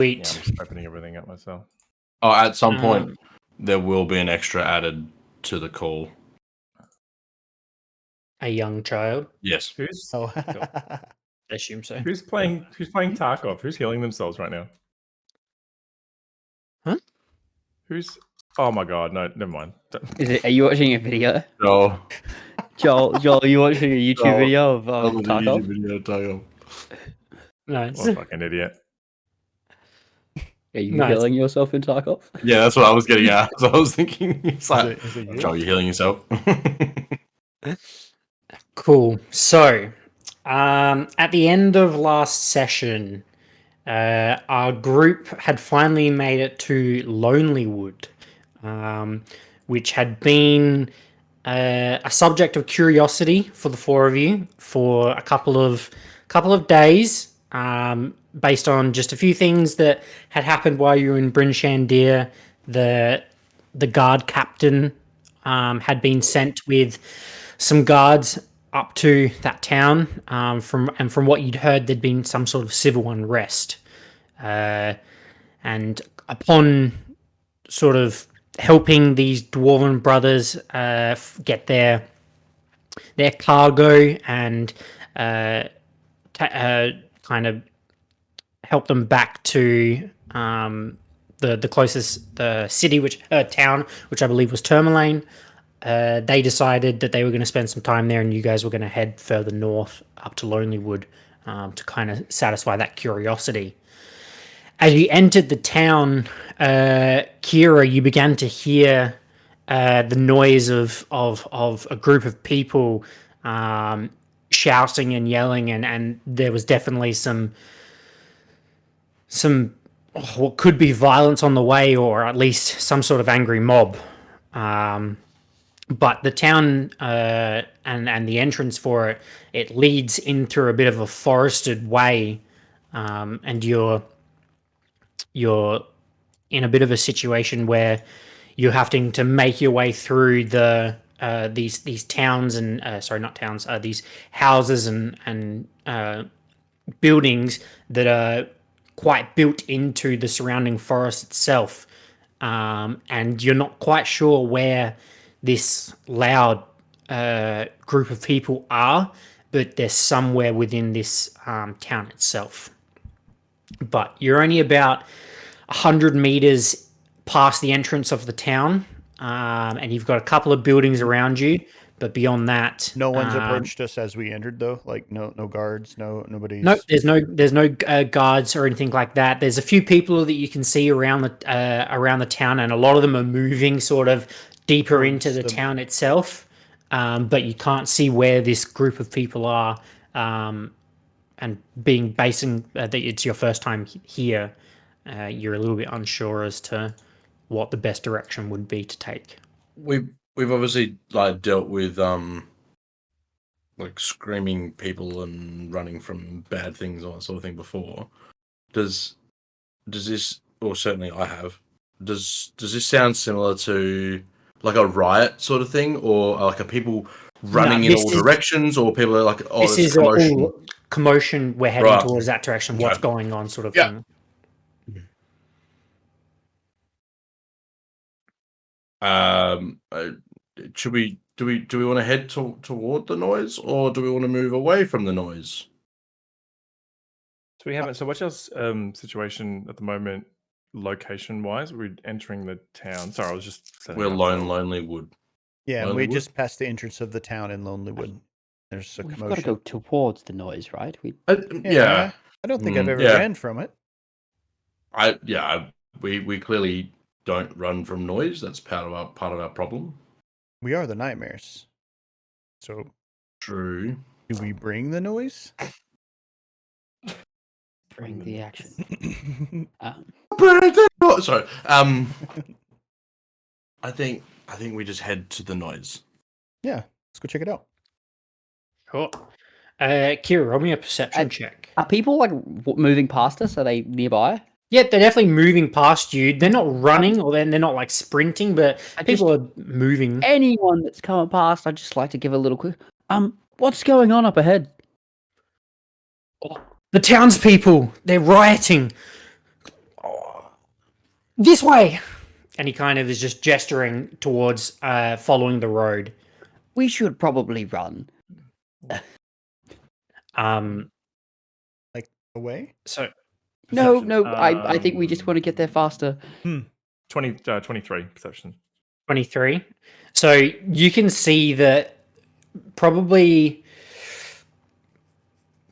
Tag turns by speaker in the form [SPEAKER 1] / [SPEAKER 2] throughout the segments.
[SPEAKER 1] Yeah, I'm
[SPEAKER 2] Sweet.
[SPEAKER 1] just opening everything up myself.
[SPEAKER 3] Oh, at some point, there will be an extra added to the call.
[SPEAKER 2] A young child.
[SPEAKER 3] Yes.
[SPEAKER 1] Who's
[SPEAKER 4] Oh,
[SPEAKER 2] I assume so.
[SPEAKER 1] who's playing Tarkov? Who's healing themselves right now?
[SPEAKER 2] Huh?
[SPEAKER 1] Who's? Oh my god! No, never mind.
[SPEAKER 5] Are you watching a video?
[SPEAKER 3] No.
[SPEAKER 5] Joel, are you watching a YouTube
[SPEAKER 3] No,
[SPEAKER 5] video of
[SPEAKER 3] That was a
[SPEAKER 5] Tarkov?
[SPEAKER 3] YouTube video, Tarkov.
[SPEAKER 2] Nice.
[SPEAKER 1] What a fucking idiot!
[SPEAKER 5] Are you
[SPEAKER 2] Nice.
[SPEAKER 5] healing yourself in Tarkov?
[SPEAKER 3] Yeah, that's what I was getting at. So I was thinking, it's like,
[SPEAKER 4] is it you?
[SPEAKER 3] Joel, you healing yourself?
[SPEAKER 2] Cool. So, at the end of last session, our group had finally made it to Lonelywood, which had been a subject of curiosity for the four of you for a couple of days, based on just a few things that had happened while you were in Bryn Shandir. The guard captain had been sent with some guards up to that town. From what you'd heard, there'd been some sort of civil unrest, and upon sort of helping these dwarven brothers get their cargo and kind of help them back to the closest city, town, which I believe was Tourmaline. They decided that they were going to spend some time there, and you guys were going to head further north up to Lonelywood to kind of satisfy that curiosity. As you entered the town, Kira, you began to hear the noise of a group of people shouting and yelling, and there was definitely some what could be violence on the way, or at least some sort of angry mob. But the town and the entrance for it leads in through a bit of a forested way, and you're in a bit of a situation where you're having to make your way through these towns and not towns, these houses and buildings that are quite built into the surrounding forest itself, and you're not quite sure where this loud group of people are, but they're somewhere within this town itself. But you're only about 100 meters past the entrance of the town, and you've got a couple of buildings around you, but beyond that,
[SPEAKER 4] No one's approached us as we entered, though. Like no guards, nobody's.
[SPEAKER 2] No, there's no guards or anything like that. There's a few people that you can see around the town, and a lot of them are moving sort of deeper into the town itself, but you can't see where this group of people are. And basing that it's your first time here, you're a little bit unsure as to what the best direction would be to take.
[SPEAKER 3] We've obviously dealt with screaming people and running from bad things, all that sort of thing before. Does this, or certainly I have, does this sound similar to like a riot sort of thing, or like are people running in all directions, or people are like, oh,
[SPEAKER 2] this is
[SPEAKER 3] commotion?
[SPEAKER 2] Commotion, we're heading towards that direction, what's going on sort of thing.
[SPEAKER 3] Do we want to head toward the noise, or do we want to move away from the noise?
[SPEAKER 1] So we haven't. So what's your situation at the moment, location wise? We're entering the town. Sorry, I was just.
[SPEAKER 3] We're Lonelywood.
[SPEAKER 4] Yeah,
[SPEAKER 3] Lonelywood?
[SPEAKER 4] we just passed the entrance of the town in Lonelywood. There's a
[SPEAKER 5] We've
[SPEAKER 4] commotion.
[SPEAKER 5] got to go towards the noise, right?
[SPEAKER 3] Yeah.
[SPEAKER 4] I don't think I've ever ran from it.
[SPEAKER 3] We clearly don't run from noise. That's part of our problem.
[SPEAKER 4] We are the nightmares. So
[SPEAKER 3] True.
[SPEAKER 4] do we bring the noise?
[SPEAKER 5] Bring the action.
[SPEAKER 3] Sorry. I think we just head to the noise.
[SPEAKER 4] Yeah, let's go check it out.
[SPEAKER 2] Cool. Kira, roll me a perception check.
[SPEAKER 5] Are people moving past us? Are they nearby?
[SPEAKER 2] Yeah, they're definitely moving past you. They're not running, or they're not like sprinting, but people are moving.
[SPEAKER 5] Anyone that's coming past, I'd just like to give a little quick. What's going on up ahead?
[SPEAKER 2] The townspeople, they're rioting. this way, and he kind of is just gesturing towards following the road.
[SPEAKER 5] We should probably run.
[SPEAKER 4] Away?
[SPEAKER 2] So
[SPEAKER 5] No,
[SPEAKER 1] Perception.
[SPEAKER 5] no, I think we just want to get there faster.
[SPEAKER 1] 23 perception.
[SPEAKER 2] 23. So you can see that probably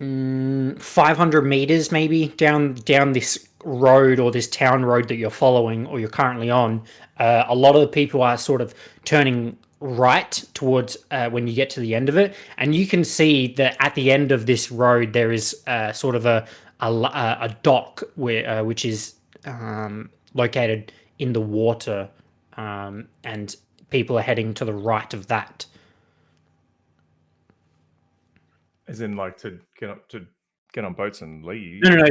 [SPEAKER 2] 500 meters maybe down this road or this town road that you're following or you're currently on, a lot of the people are sort of turning right towards when you get to the end of it, and you can see that at the end of this road there is sort of a dock where which is located in the water, and people are heading to the right of that.
[SPEAKER 1] As in, like, to get on boats and leave.
[SPEAKER 2] No.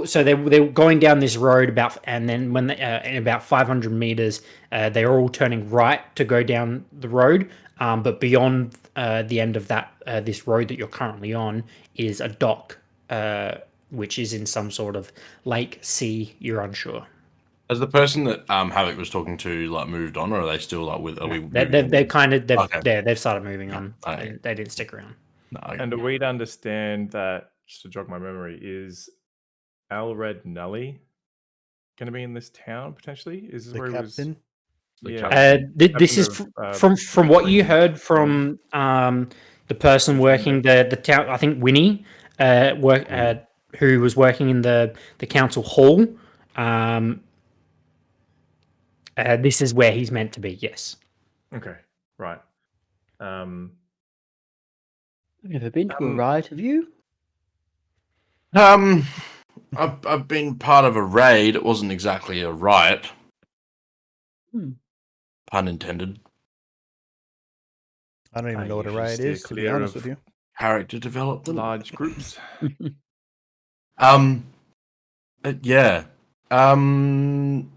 [SPEAKER 2] So they're going down this road and then when they, in about 500 meters, they're all turning right to go down the road. But beyond the end of that, this road that you're currently on is a dock, which is in some sort of lake, sea. You're unsure.
[SPEAKER 3] Has the person that Havoc was talking to like moved on, or are they still like with? Are we?
[SPEAKER 2] They've kind of
[SPEAKER 3] Okay.
[SPEAKER 2] they've started moving on.
[SPEAKER 3] Okay.
[SPEAKER 2] They didn't stick around.
[SPEAKER 3] No,
[SPEAKER 1] And we'd understand that, just to jog my memory, is Alred Nully going to be in this town potentially? Is this
[SPEAKER 4] The
[SPEAKER 1] where
[SPEAKER 4] captain?
[SPEAKER 3] The
[SPEAKER 1] Yeah.
[SPEAKER 3] captain.
[SPEAKER 2] This is
[SPEAKER 1] Captain of,
[SPEAKER 2] from what you heard from the person working the town. I think Winnie, who was working in the council hall. This is where he's meant to be. Yes.
[SPEAKER 1] Okay, right.
[SPEAKER 5] I've never been to a riot, have you?
[SPEAKER 3] I've been part of a raid. It wasn't exactly a riot. Pun intended.
[SPEAKER 4] I don't even know what a
[SPEAKER 1] usually
[SPEAKER 4] riot
[SPEAKER 1] steer
[SPEAKER 4] is, to be
[SPEAKER 1] clear
[SPEAKER 4] honest
[SPEAKER 1] of
[SPEAKER 4] with you.
[SPEAKER 3] Character development.
[SPEAKER 1] Large groups.
[SPEAKER 3] Yeah. I'm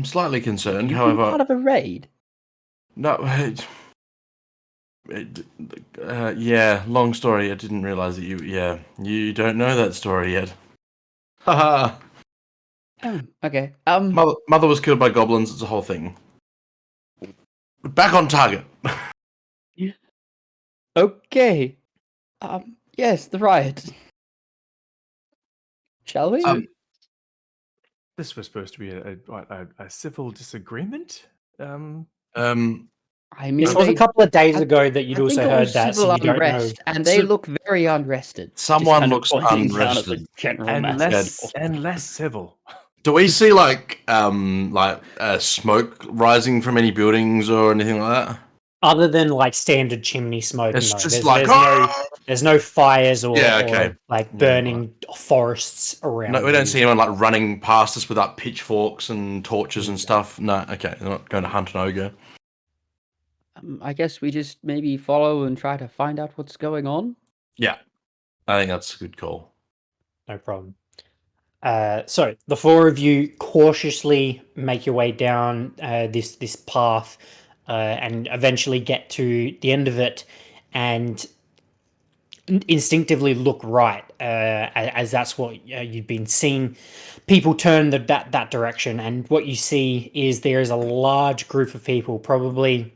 [SPEAKER 3] slightly concerned.
[SPEAKER 5] You've been
[SPEAKER 3] However,
[SPEAKER 5] part of a raid.
[SPEAKER 3] no. Yeah. Long story. I didn't realize that you. Yeah, you don't know that story yet. Haha.
[SPEAKER 5] Oh, okay.
[SPEAKER 3] Mother was killed by goblins. It's a whole thing. Back on target.
[SPEAKER 5] Okay. Yes, the riot. Shall we?
[SPEAKER 1] This was supposed to be a civil disagreement.
[SPEAKER 5] I mean,
[SPEAKER 2] This was a couple of days ago that you'd
[SPEAKER 5] I
[SPEAKER 2] also
[SPEAKER 5] think it
[SPEAKER 2] heard
[SPEAKER 5] was
[SPEAKER 2] that.
[SPEAKER 5] civil
[SPEAKER 2] So you don't know.
[SPEAKER 5] unrest, and they
[SPEAKER 3] So-
[SPEAKER 5] look very unrested. Just
[SPEAKER 3] Someone
[SPEAKER 5] kind of
[SPEAKER 3] looks
[SPEAKER 5] pointing down at the
[SPEAKER 3] unrested.
[SPEAKER 5] general
[SPEAKER 1] And
[SPEAKER 5] mass.
[SPEAKER 1] less civil.
[SPEAKER 3] Do we see like smoke rising from any buildings or anything like that?
[SPEAKER 2] Other than like standard chimney smoke,
[SPEAKER 3] It's
[SPEAKER 2] no.
[SPEAKER 3] just
[SPEAKER 2] There's,
[SPEAKER 3] like
[SPEAKER 2] there's no fires or,
[SPEAKER 3] Yeah, okay.
[SPEAKER 2] or like burning forests around.
[SPEAKER 3] no, we don't
[SPEAKER 2] you.
[SPEAKER 3] see anyone like running past us with like pitchforks and torches and stuff. No, okay, they're not going to hunt an ogre.
[SPEAKER 5] I guess we just maybe follow and try to find out what's going on.
[SPEAKER 3] Yeah, I think that's a good call.
[SPEAKER 2] No problem. So the four of you cautiously make your way down this path, and eventually get to the end of it, and instinctively look right, as that's what you've been seeing. People turn that direction, and what you see is there is a large group of people, probably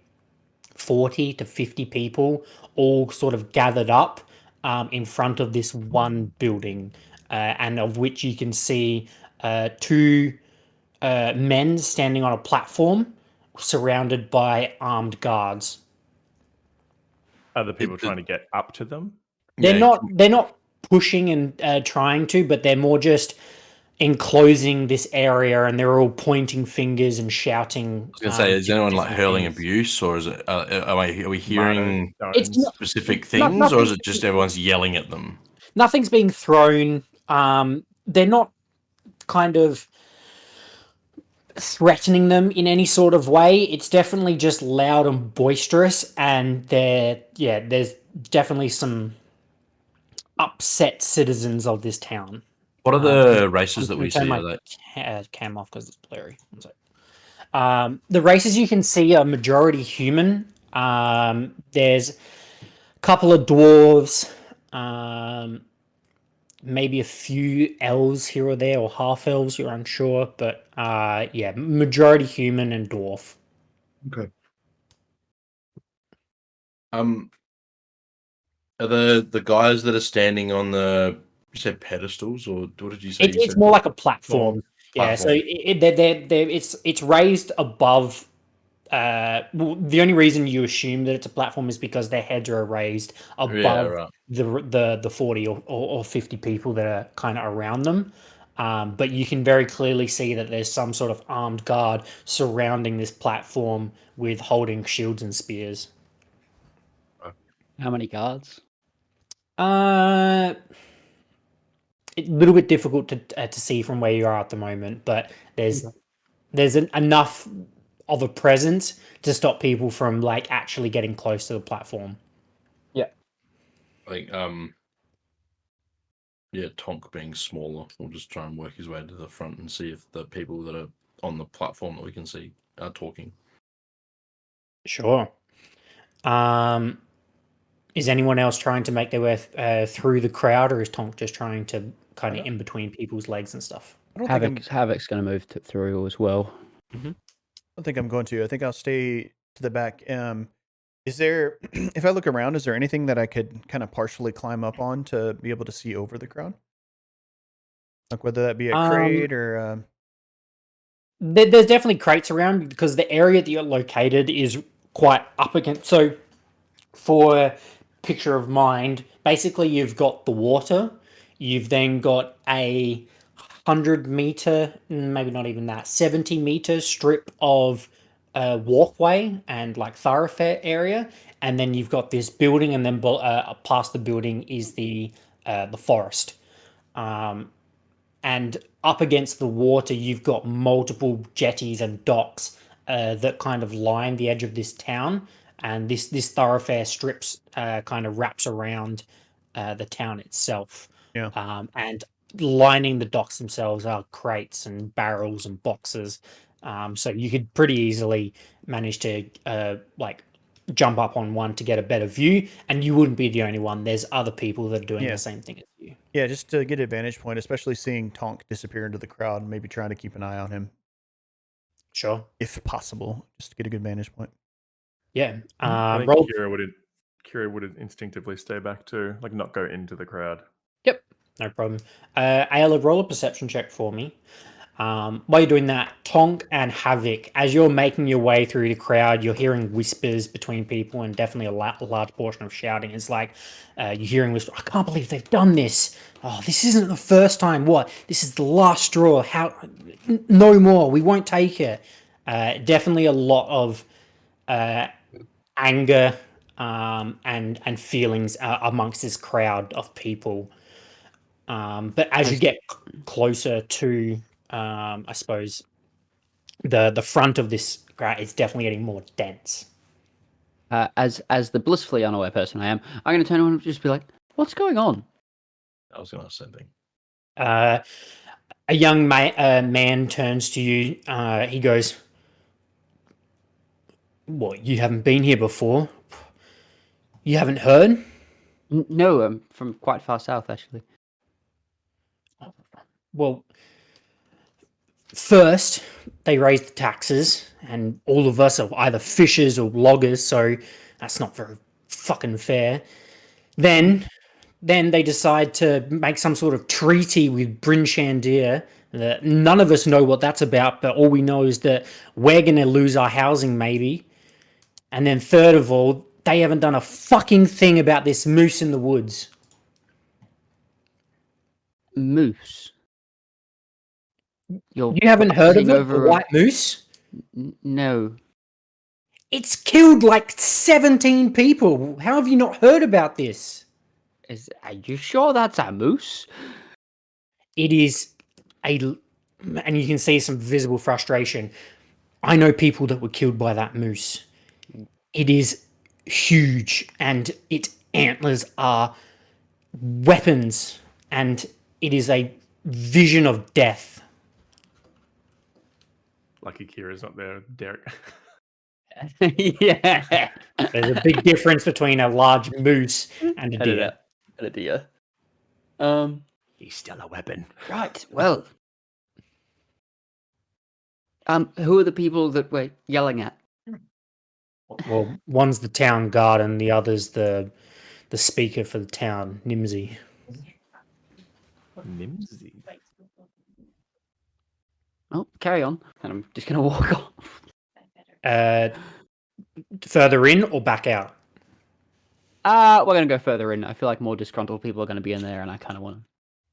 [SPEAKER 2] 40 to 50 people, all sort of gathered up in front of this one building, and of which you can see two men standing on a platform surrounded by armed guards.
[SPEAKER 1] Other people trying to get up to them.
[SPEAKER 2] They're not pushing and trying to, but they're more just enclosing this area, and they're all pointing fingers and shouting.
[SPEAKER 3] I was gonna say, is anyone like
[SPEAKER 2] different
[SPEAKER 3] hurling
[SPEAKER 2] things.
[SPEAKER 3] abuse, or is it? Are we hearing
[SPEAKER 2] It's not-
[SPEAKER 3] specific
[SPEAKER 2] it's not-
[SPEAKER 3] things, or is
[SPEAKER 2] nothing-
[SPEAKER 3] it just everyone's yelling at them?
[SPEAKER 2] Nothing's being thrown. They're not kind of threatening them in any sort of way. It's definitely just loud and boisterous, and there's definitely some upset citizens of this town.
[SPEAKER 3] What are the races that
[SPEAKER 2] I'm
[SPEAKER 3] we
[SPEAKER 2] gonna
[SPEAKER 3] see?
[SPEAKER 2] turn
[SPEAKER 3] Are
[SPEAKER 2] my
[SPEAKER 3] they...
[SPEAKER 2] cam off because it's blurry. One sec. The races you can see are majority human. There's a couple of dwarves, maybe a few elves here or there, or half elves. You're unsure, but yeah, majority human and dwarf.
[SPEAKER 3] Okay. Are the guys that are standing on the, you said pedestals, or what did you say?
[SPEAKER 2] It's more like a platform. Yeah, so
[SPEAKER 3] Platform.
[SPEAKER 2] it's raised above. Well, the only reason you assume that it's a platform is because their heads are raised above
[SPEAKER 3] right.
[SPEAKER 2] the 40 or 50 people that are kind of around them. But you can very clearly see that there's some sort of armed guard surrounding this platform with holding shields and spears.
[SPEAKER 5] How many guards?
[SPEAKER 2] A little bit difficult to see from where you are at the moment, but there's enough of a presence to stop people from like actually getting close to the platform.
[SPEAKER 3] Like yeah, Tonk being smaller, we'll just try and work his way to the front and see if the people that are on the platform that we can see are talking.
[SPEAKER 2] Sure. Is anyone else trying to make their way through the crowd, or is Tonk just trying to kind of in between people's legs and stuff?
[SPEAKER 4] I don't think I'm.
[SPEAKER 5] Havoc's going to move through as well.
[SPEAKER 4] I don't think I'm going to. I think I'll stay to the back. Is there, if I look around, is there anything that I could kind of partially climb up on to be able to see over the crowd? Like whether that be a crate or.
[SPEAKER 2] There's definitely crates around because the area that you're located is quite up against. So, for picture of mind, basically you've got the water, you've then got a 100-meter, maybe not even that, 70-meter strip of walkway and like thoroughfare area, and then you've got this building, and then past the building is the forest. And up against the water, you've got multiple jetties and docks that kind of line the edge of this town, and this thoroughfare strips kind of wraps around the town itself.
[SPEAKER 4] Yeah.
[SPEAKER 2] And lining the docks themselves are crates and barrels and boxes. So you could pretty easily manage to like jump up on one to get a better view, and you wouldn't be the only one. There's other people that are doing the same thing as you.
[SPEAKER 4] Yeah, just to get a vantage point, especially seeing Tonk disappear into the crowd, and maybe trying to keep an eye on him.
[SPEAKER 2] Sure.
[SPEAKER 4] If possible, just to get a good vantage point.
[SPEAKER 2] Yeah.
[SPEAKER 1] I think
[SPEAKER 2] Roll.
[SPEAKER 1] Kira would instinctively stay back too, like not go into the crowd.
[SPEAKER 2] Yep, no problem. Ayla, roll a perception check for me. While you're doing that, Tonk and Havoc, as you're making your way through the crowd, you're hearing whispers between people and definitely a large portion of shouting. It's like you're hearing whispers, I can't believe they've done this. Oh, this isn't the first time. What? This is the last straw. How? No more. We won't take it. Definitely a lot of anger and feelings amongst this crowd of people. But as you get closer to, I suppose, the front of this crowd, it's definitely getting more dense.
[SPEAKER 5] As the blissfully unaware person I am, I'm going to turn around and just be like, "What's going on?"
[SPEAKER 3] I was going to ask something.
[SPEAKER 2] A young man turns to you. He goes, "What? You haven't been here before? You haven't heard?"
[SPEAKER 5] No, I'm from quite far south, actually.
[SPEAKER 2] Well, first they raised the taxes, and all of us are either fishers or loggers, so that's not very fucking fair. Then they decide to make some sort of treaty with Bryn Shandir. That none of us know what that's about, but all we know is that we're going to lose our housing, maybe. And then third of all, they haven't done a fucking thing about this moose in the woods.
[SPEAKER 5] Moose.
[SPEAKER 2] You haven't heard of it,
[SPEAKER 5] over
[SPEAKER 2] the white moose?
[SPEAKER 5] No.
[SPEAKER 2] It's killed like 17 people. How have you not heard about this?
[SPEAKER 5] Are you sure that's a moose?
[SPEAKER 2] It is and you can see some visible frustration. I know people that were killed by that moose. It is huge, and its antlers are weapons, and it is a vision of death.
[SPEAKER 1] Lucky Kira's not there, Derek.
[SPEAKER 5] Yeah.
[SPEAKER 2] There's a big difference between a large moose and a deer.
[SPEAKER 5] And a deer.
[SPEAKER 1] He's still a weapon.
[SPEAKER 5] Right. Well. Who are the people that we're yelling at?
[SPEAKER 2] Well, one's the town guard and the other's the speaker for the town, Nimsy.
[SPEAKER 1] Nimsy.
[SPEAKER 5] Oh, carry on. And I'm just gonna walk off.
[SPEAKER 2] Further in or back out?
[SPEAKER 5] We're gonna go further in. I feel like more disgruntled people are gonna be in there, and I kind of want,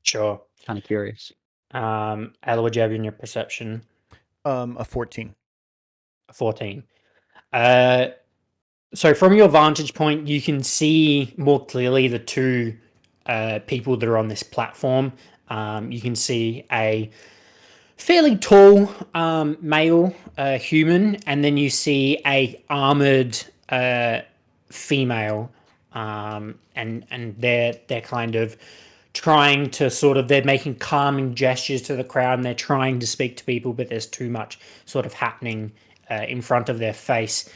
[SPEAKER 2] Sure.
[SPEAKER 5] kind of curious.
[SPEAKER 2] Ella, what do you have in your perception?
[SPEAKER 4] A 14.
[SPEAKER 2] 14. So from your vantage point, you can see more clearly the two people that are on this platform. You can see a fairly tall male human, and then you see a armored female, and they're kind of trying to they're making calming gestures to the crowd, and they're trying to speak to people, but there's too much sort of happening in front of their face.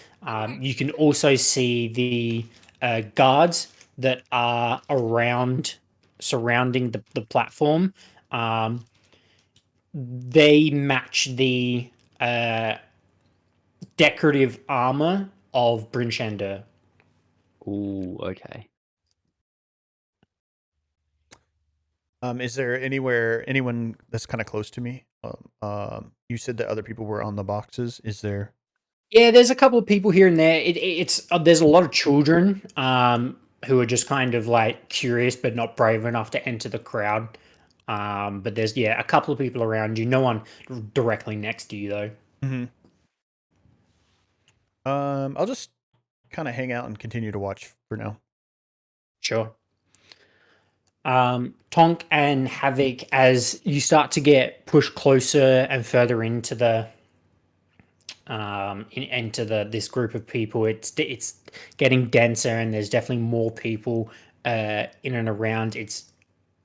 [SPEAKER 2] You can also see the guards that are surrounding the platform. They match the decorative armor of Brynshender.
[SPEAKER 5] Ooh, okay.
[SPEAKER 4] Is there anyone that's kind of close to me? You said that other people were on the boxes. Is there?
[SPEAKER 2] Yeah, there's a couple of people here and there. It's there's a lot of children who are just kind of like curious but not brave enough to enter the crowd. But there's a couple of people around you. No one directly next to you though.
[SPEAKER 4] Mm-hmm. I'll just kind of hang out and continue to watch for now.
[SPEAKER 2] Sure. Tonk and Havoc, as you start to get pushed closer and further into this group of people, it's getting denser, and there's definitely more people in and around. It's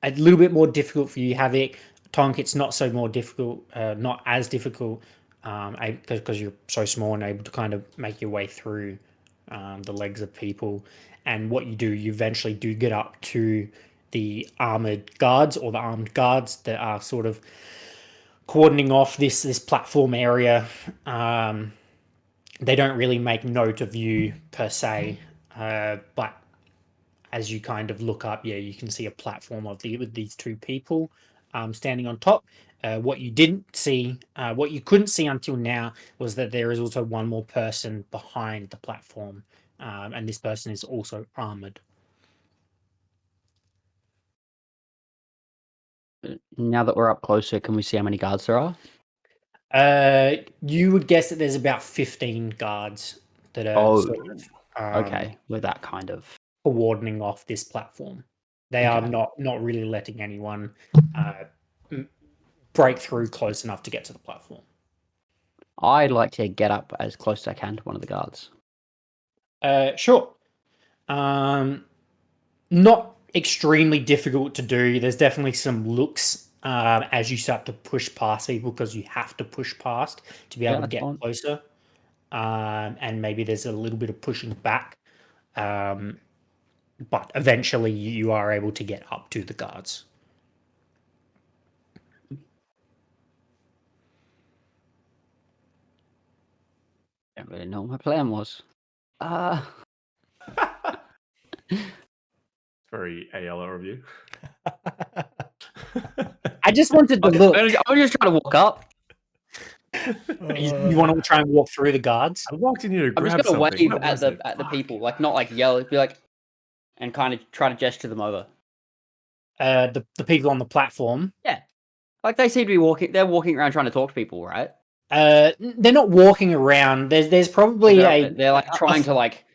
[SPEAKER 2] a little bit more difficult for you, Havoc. Tonk, it's not so more difficult, not as difficult, because you're so small and able to kind of make your way through the legs of people. And what you do, you eventually do get up to the armored guards, or the armed guards that are sort of cordoning off this platform area. They don't really make note of you per se, but as you kind of look up, you can see a platform with these two people standing on top. What you didn't see, what you couldn't see until now, was that there is also one more person behind the platform, and this person is also armored.
[SPEAKER 5] Now that we're up closer, can we see how many guards there are?
[SPEAKER 2] You would guess that there's about 15 guards that are
[SPEAKER 5] Okay, with that kind of
[SPEAKER 2] cordoning off this platform. They are not really letting anyone break through close enough to get to the platform.
[SPEAKER 5] I'd like to get up as close as I can to one of the guards.
[SPEAKER 2] Sure. Not extremely difficult to do. There's definitely some looks as you start to push past people, because you have to push past to be able to get closer. And maybe there's a little bit of pushing back. But eventually you are able to get up to the guards.
[SPEAKER 5] Don't really know what my plan was.
[SPEAKER 1] Very ALR of you.
[SPEAKER 2] I just wanted to look.
[SPEAKER 5] I'm just trying to walk up.
[SPEAKER 2] You want to try and walk through the guards?
[SPEAKER 1] I walked in here to
[SPEAKER 5] I'm
[SPEAKER 1] grab
[SPEAKER 5] just gonna
[SPEAKER 1] something.
[SPEAKER 5] wave at the people, like not like yell, be like, and kind of try to gesture them over.
[SPEAKER 2] The people on the platform.
[SPEAKER 5] Yeah, like they seem to be walking. They're walking around trying to talk to people, right?
[SPEAKER 2] They're not walking around. There's probably
[SPEAKER 5] they're like trying to like.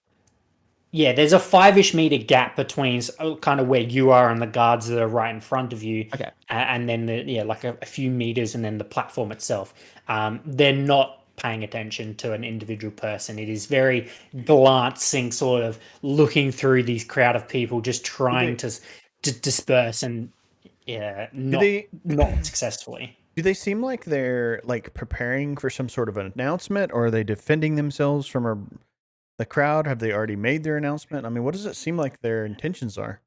[SPEAKER 2] Yeah, there's a 5-ish meter gap between kind of where you are and the guards that are right in front of you.
[SPEAKER 5] Okay.
[SPEAKER 2] And then like a few meters, and then the platform itself. They're not paying attention to an individual person. It is very glancing, sort of looking through these crowd of people, just trying to disperse, and not successfully.
[SPEAKER 4] Do they seem like they're like preparing for some sort of an announcement, or are they defending themselves from the crowd? Have they already made their announcement? I mean, what does it seem like their intentions are?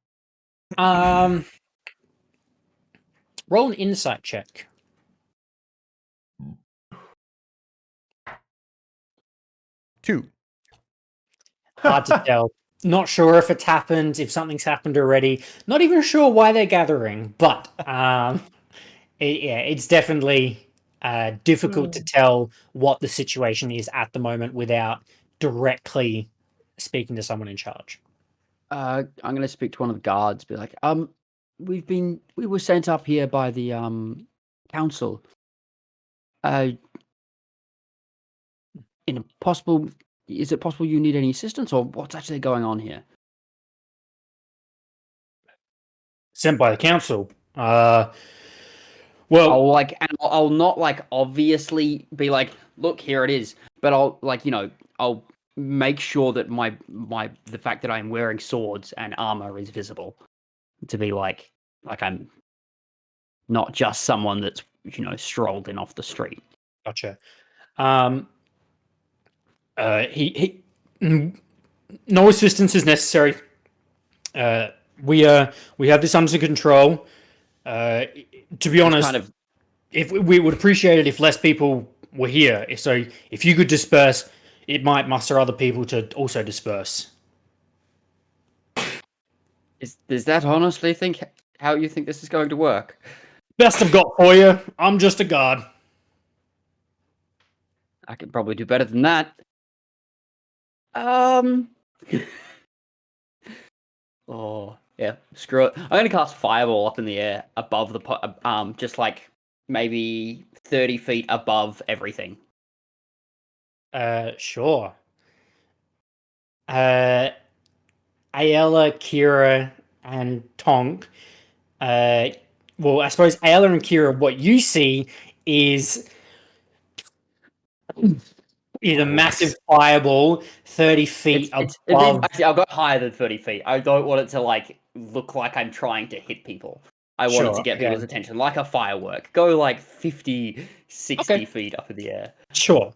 [SPEAKER 2] Roll an insight check.
[SPEAKER 4] Two.
[SPEAKER 2] Hard to tell. Not sure if it's happened, if something's happened already. Not even sure why they're gathering, but it's definitely difficult to tell what the situation is at the moment without directly speaking to someone in charge.
[SPEAKER 5] I'm gonna speak to one of the guards. Be like, we were sent up here by the council. Is it possible you need any assistance, or what's actually going on here?
[SPEAKER 2] Sent by the council. Well,
[SPEAKER 5] I'll not like obviously be like, look, here it is, but I'll like, I'll make sure that the fact that I'm wearing swords and armor is visible, to be like I'm not just someone that's strolled in off the street.
[SPEAKER 2] gotcha. He no assistance is necessary. We have this under control. To be honest, if we would appreciate it if less people were here. So if you could disperse, it might muster other people to also disperse.
[SPEAKER 5] Is that honestly how you think this is going to work?
[SPEAKER 2] Best I've got for you. I'm just a guard.
[SPEAKER 5] I could probably do better than that. Oh yeah, screw it. I'm gonna cast Fireball up in the air above the just like maybe 30 feet above everything.
[SPEAKER 2] Sure. Ayala, Kira, and Tonk. Well, I suppose Ayala and Kira, what you see is a massive fireball 30 feet above.
[SPEAKER 5] Actually, I've got higher than 30 feet. I don't want it to like look like I'm trying to hit people. I want it to get people's attention, like a firework. Go like 50, 60 feet up in the air.
[SPEAKER 2] Sure.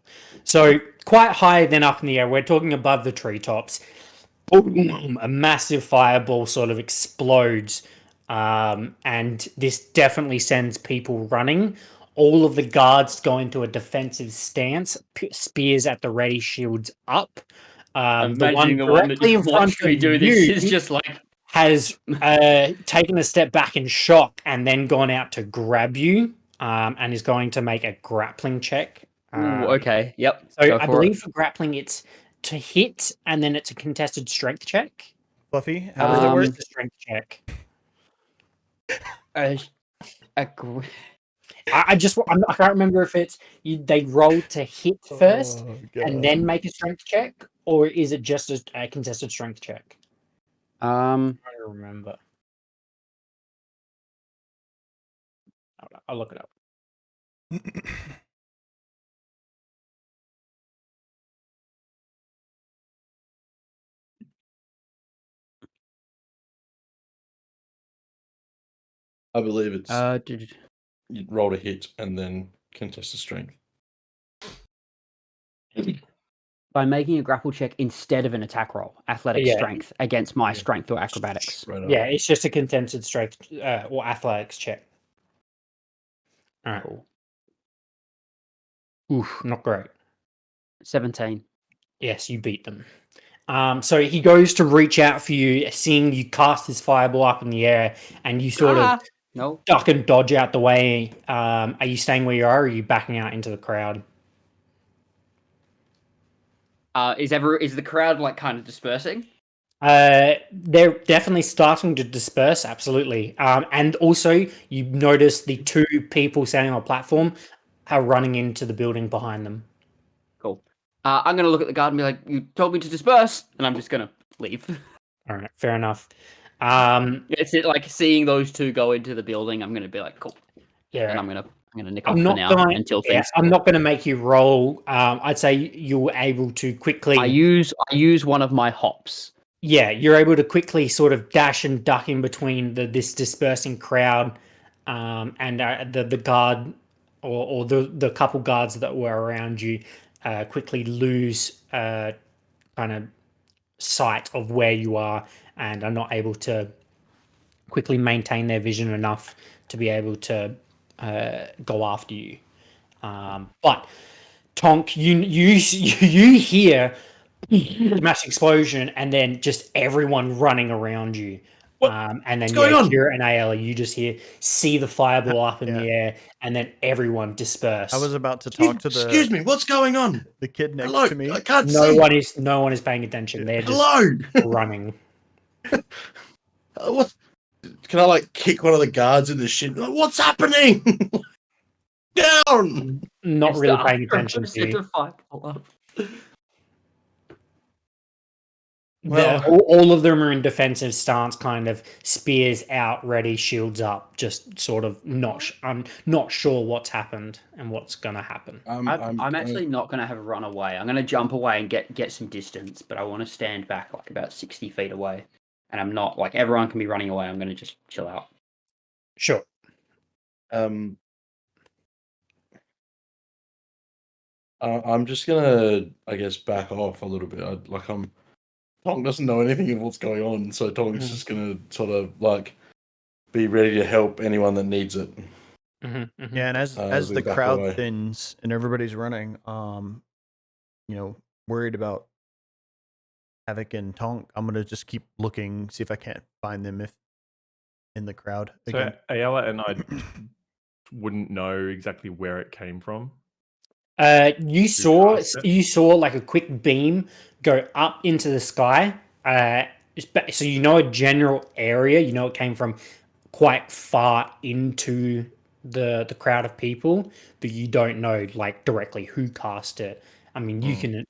[SPEAKER 2] So quite high then up in the air. We're talking above the treetops. Boom, a massive fireball sort of explodes. And this definitely sends people running. All of the guards go into a defensive stance, spears at the ready, shields up. The one directly in front of you
[SPEAKER 5] is just like
[SPEAKER 2] has taken a step back in shock and then gone out to grab you, and is going to make a grappling check.
[SPEAKER 5] Okay, yep.
[SPEAKER 2] So I believe for grappling it's to hit, and then it's a contested strength check.
[SPEAKER 4] Fluffy, how does it work?
[SPEAKER 2] The strength check.
[SPEAKER 5] I
[SPEAKER 2] can't remember if it's they roll to hit first and then make a strength check, or is it just a contested strength check? I'm trying to remember. I'll look it up.
[SPEAKER 3] I believe it's you roll a hit and then contest the strength.
[SPEAKER 5] By making a grapple check instead of an attack roll, athletic strength against my strength or acrobatics.
[SPEAKER 3] Right on.
[SPEAKER 2] Yeah, it's just a contested strength or athletics check. All right.
[SPEAKER 5] Cool.
[SPEAKER 2] Oof, not great.
[SPEAKER 5] 17.
[SPEAKER 2] Yes, you beat them. So he goes to reach out for you, seeing you cast this fireball up in the air, and you sort of duck and dodge out the way. Are you staying where you are, or are you backing out into the crowd?
[SPEAKER 5] Is the crowd like kind of dispersing?
[SPEAKER 2] They're definitely starting to disperse, absolutely. And also, you notice the two people standing on a platform are running into the building behind them.
[SPEAKER 5] Cool. I'm going to look at the guard and be like, you told me to disperse, and I'm just going to leave.
[SPEAKER 2] All right, fair enough.
[SPEAKER 5] It's like seeing those two go into the building, I'm going to be like, cool.
[SPEAKER 2] Yeah.
[SPEAKER 5] And I'm going to nick off for now until things...
[SPEAKER 2] I'm not going to make you roll. I'd say you were able to quickly...
[SPEAKER 5] I use one of my hops.
[SPEAKER 2] Yeah, you're able to quickly sort of dash and duck in between this dispersing crowd and the guard or the couple guards that were around you quickly lose kind of sight of where you are and are not able to quickly maintain their vision enough to be able to go after you. But Tonk, you hear the mass explosion and then just everyone running around you.
[SPEAKER 3] What?
[SPEAKER 2] And then
[SPEAKER 3] going on?
[SPEAKER 2] Kira and Ayala, you just see the fireball up in
[SPEAKER 4] Yeah.
[SPEAKER 2] the air, and then everyone disperse.
[SPEAKER 4] I was about to talk to
[SPEAKER 3] Excuse me, what's going on?
[SPEAKER 4] the kid next
[SPEAKER 3] Hello,
[SPEAKER 4] to me.
[SPEAKER 3] I can't
[SPEAKER 2] no
[SPEAKER 3] see.
[SPEAKER 2] one is paying attention. They're just
[SPEAKER 3] Hello.
[SPEAKER 2] running.
[SPEAKER 3] What? Can I like kick one of the guards in the shin? Like, what's happening? Down.
[SPEAKER 2] Not
[SPEAKER 5] It's
[SPEAKER 2] really
[SPEAKER 5] the
[SPEAKER 2] paying
[SPEAKER 5] other
[SPEAKER 2] attention to
[SPEAKER 5] opposite
[SPEAKER 2] you.
[SPEAKER 5] of fireball up.
[SPEAKER 3] Well-
[SPEAKER 2] All of them are in defensive stance, kind of spears out, ready, shields up, just sort of I'm not sure what's happened and what's gonna happen.
[SPEAKER 5] I'm actually not going to have a run away. I'm going to jump away and get some distance, but I want to stand back like about 60 feet away. And I'm not like everyone can be running away. I'm going to just chill out.
[SPEAKER 2] Sure.
[SPEAKER 3] I'm just gonna, I guess, back off a little bit. Tonk doesn't know anything of what's going on, so Tonk's just gonna sort of like be ready to help anyone that needs it.
[SPEAKER 4] Yeah, and as
[SPEAKER 3] we
[SPEAKER 4] the
[SPEAKER 3] back
[SPEAKER 4] crowd
[SPEAKER 3] away.
[SPEAKER 4] thins and everybody's running, worried about Havoc and Tonk, I'm gonna just keep looking, see if I can't find them if in the crowd
[SPEAKER 1] So
[SPEAKER 4] again.
[SPEAKER 1] Ayala and I wouldn't know exactly where it came from.
[SPEAKER 2] You saw
[SPEAKER 1] cast it?
[SPEAKER 2] like a quick beam go up into the sky. So you know a general area. You know it came from quite far into the crowd of people, but you don't know like directly who cast it. I mean, you can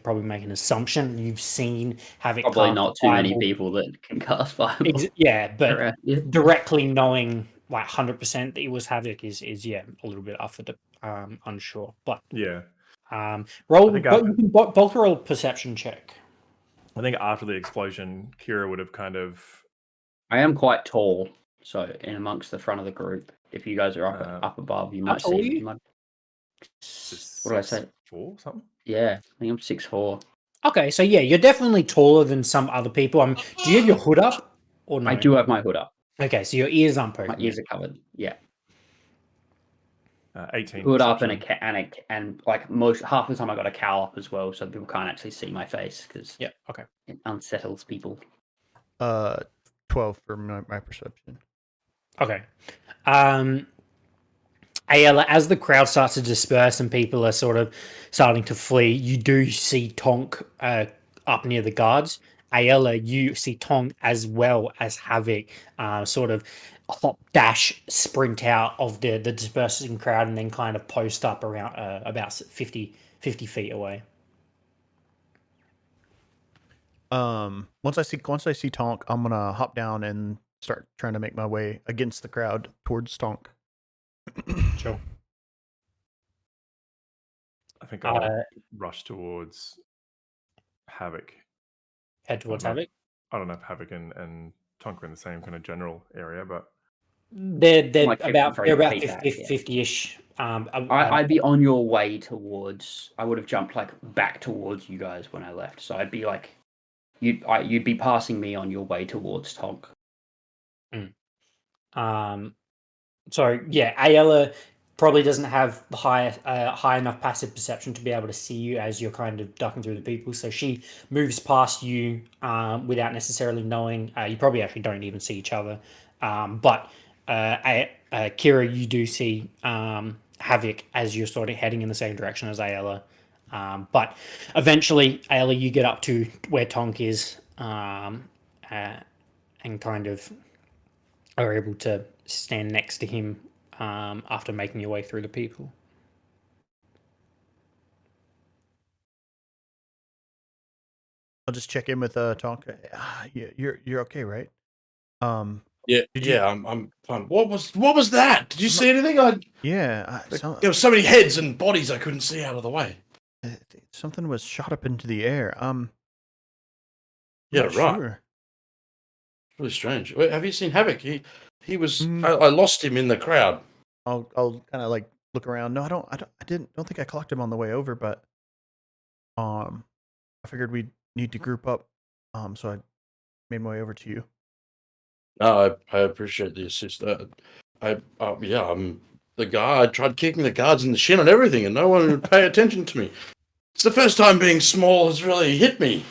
[SPEAKER 2] probably make an assumption. You've seen Havoc
[SPEAKER 5] Probably
[SPEAKER 2] cast
[SPEAKER 5] not too many
[SPEAKER 2] fireball.
[SPEAKER 5] people that can cast fireball.
[SPEAKER 2] Yeah, but
[SPEAKER 5] Correct, yeah.
[SPEAKER 2] directly knowing like 100% that it was Havoc is a little bit up for the unsure. But
[SPEAKER 1] Yeah.
[SPEAKER 2] roll,
[SPEAKER 1] think
[SPEAKER 2] but you can both roll a perception check.
[SPEAKER 1] I think after the explosion, Kira would have kind of
[SPEAKER 5] I am quite tall, so in amongst the front of the group. If you guys are up above, you might
[SPEAKER 2] tall are
[SPEAKER 5] see.
[SPEAKER 2] you?
[SPEAKER 5] You might... What did I say?
[SPEAKER 1] 6'4" something.
[SPEAKER 5] Yeah, I think I'm 6'4".
[SPEAKER 2] Okay, so yeah, you're definitely taller than some other people. Do you have your hood up or no?
[SPEAKER 5] I do have my hood up.
[SPEAKER 2] Okay, so your ears aren't poking.
[SPEAKER 5] My ears are covered. Yeah,
[SPEAKER 1] 18.
[SPEAKER 5] hood up
[SPEAKER 1] perception.
[SPEAKER 5] and like half the time I got a cowl up as well, so people can't actually see my face because
[SPEAKER 2] Yeah. Okay.
[SPEAKER 5] it unsettles people.
[SPEAKER 4] 12 for my perception.
[SPEAKER 2] Okay. Ayala, as the crowd starts to disperse and people are sort of starting to flee, you do see Tonk up near the guards. Ayala, you see Tonk as well as Havoc sort of hop, dash, sprint out of the dispersing crowd and then kind of post up around about 50 feet away.
[SPEAKER 4] Once I see Tonk, I'm gonna hop down and start trying to make my way against the crowd towards Tonk.
[SPEAKER 2] Sure.
[SPEAKER 1] I think I'll rush towards Havoc.
[SPEAKER 2] Head towards
[SPEAKER 1] I don't know-
[SPEAKER 2] Havoc.
[SPEAKER 1] I don't know if Havoc and Tonk are in the same kind of general area, but
[SPEAKER 2] They're
[SPEAKER 5] Like
[SPEAKER 2] about
[SPEAKER 5] 50
[SPEAKER 2] they're
[SPEAKER 5] feet
[SPEAKER 2] about
[SPEAKER 5] back, yeah.
[SPEAKER 2] 50-ish.
[SPEAKER 5] I'd be on your way towards. I would have jumped like back towards you guys when I left, so I'd be like, you'd be passing me on your way towards Tonk.
[SPEAKER 2] So yeah, Ayala probably doesn't have the high enough passive perception to be able to see you as you're kind of ducking through the people. So she moves past you without necessarily knowing. You probably actually don't even see each other. But Kira, you do see Havoc as you're sort of heading in the same direction as Ayala. But eventually, Ayala, you get up to where Tonk is and kind of are able to stand next to him after making your way through the people.
[SPEAKER 4] I'll just check in with Tonk. You're okay, right?
[SPEAKER 3] Yeah, I'm fine. What was that? Did you see anything?
[SPEAKER 4] Yeah,
[SPEAKER 3] There were so many heads and bodies I couldn't see out of the way.
[SPEAKER 4] something was shot up into the air.
[SPEAKER 3] Yeah,
[SPEAKER 4] not
[SPEAKER 3] right.
[SPEAKER 4] Sure.
[SPEAKER 3] Really strange. Wait, have you seen Havoc? He was.
[SPEAKER 4] Mm.
[SPEAKER 3] I lost him in the crowd.
[SPEAKER 4] I'll kind of like look around. No, I don't think I clocked him on the way over, but I figured we'd need to group up. So I made my way over to you.
[SPEAKER 3] No, I appreciate the assist. I'm the guy. I tried kicking the guards in the shin and everything, and no one would pay attention to me. It's the first time being small has really hit me.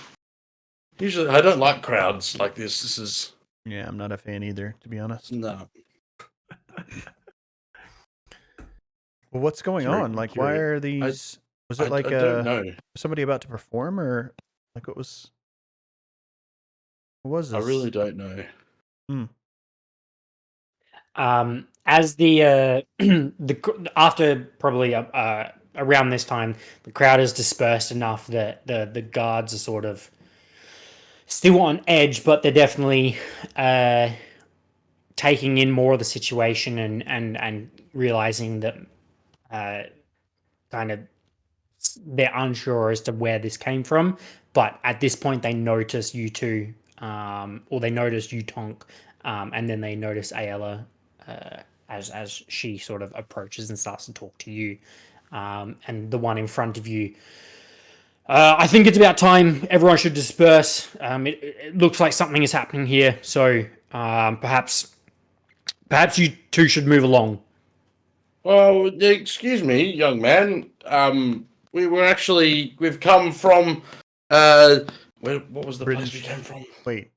[SPEAKER 3] Usually, I don't like crowds like this. This is
[SPEAKER 4] Yeah, I'm not a fan either, to be honest.
[SPEAKER 3] no.
[SPEAKER 4] Well, what's going
[SPEAKER 3] Sorry,
[SPEAKER 4] on?
[SPEAKER 3] I'm
[SPEAKER 4] Like, why
[SPEAKER 3] curious.
[SPEAKER 4] are these? Was it like
[SPEAKER 3] I don't know.
[SPEAKER 4] somebody about to perform, or like what was? What was
[SPEAKER 3] I
[SPEAKER 4] this?
[SPEAKER 3] really don't know.
[SPEAKER 2] As the after probably around this time, the crowd is dispersed enough that the guards are sort of still on edge, but they're definitely taking in more of the situation and realizing that kind of they're unsure as to where this came from. But at this point, they notice you two, or they notice you, Tonk, and then they notice Ayala as she sort of approaches and starts to talk to you. And the one in front of you, I think it's about time everyone should disperse. It looks like something is happening here, so perhaps you two should move along.
[SPEAKER 3] Well, excuse me, young man. We've come from what was the place we came from?
[SPEAKER 4] Wait,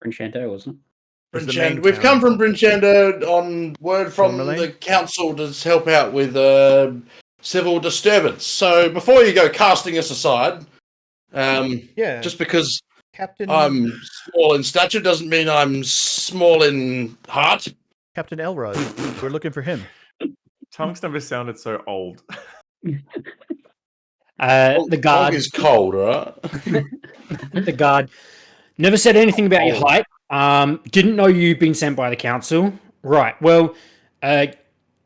[SPEAKER 5] Brinchanto, wasn't it?
[SPEAKER 4] It's the main
[SPEAKER 3] We've come
[SPEAKER 4] town.
[SPEAKER 3] from Brinchanda on word from
[SPEAKER 4] Tourmaline?
[SPEAKER 3] the council to help out with civil disturbance. So before you go casting us aside,
[SPEAKER 4] yeah,
[SPEAKER 3] just because
[SPEAKER 4] Captain
[SPEAKER 3] I'm small in stature doesn't mean I'm small in heart.
[SPEAKER 4] Captain Elrod. We're looking for him.
[SPEAKER 1] Tongues never sounded so old.
[SPEAKER 2] The
[SPEAKER 3] Dog
[SPEAKER 2] guard,
[SPEAKER 3] is cold, right?
[SPEAKER 2] the guard, never said anything about your height. Didn't know you'd been sent by the council. Right. Well,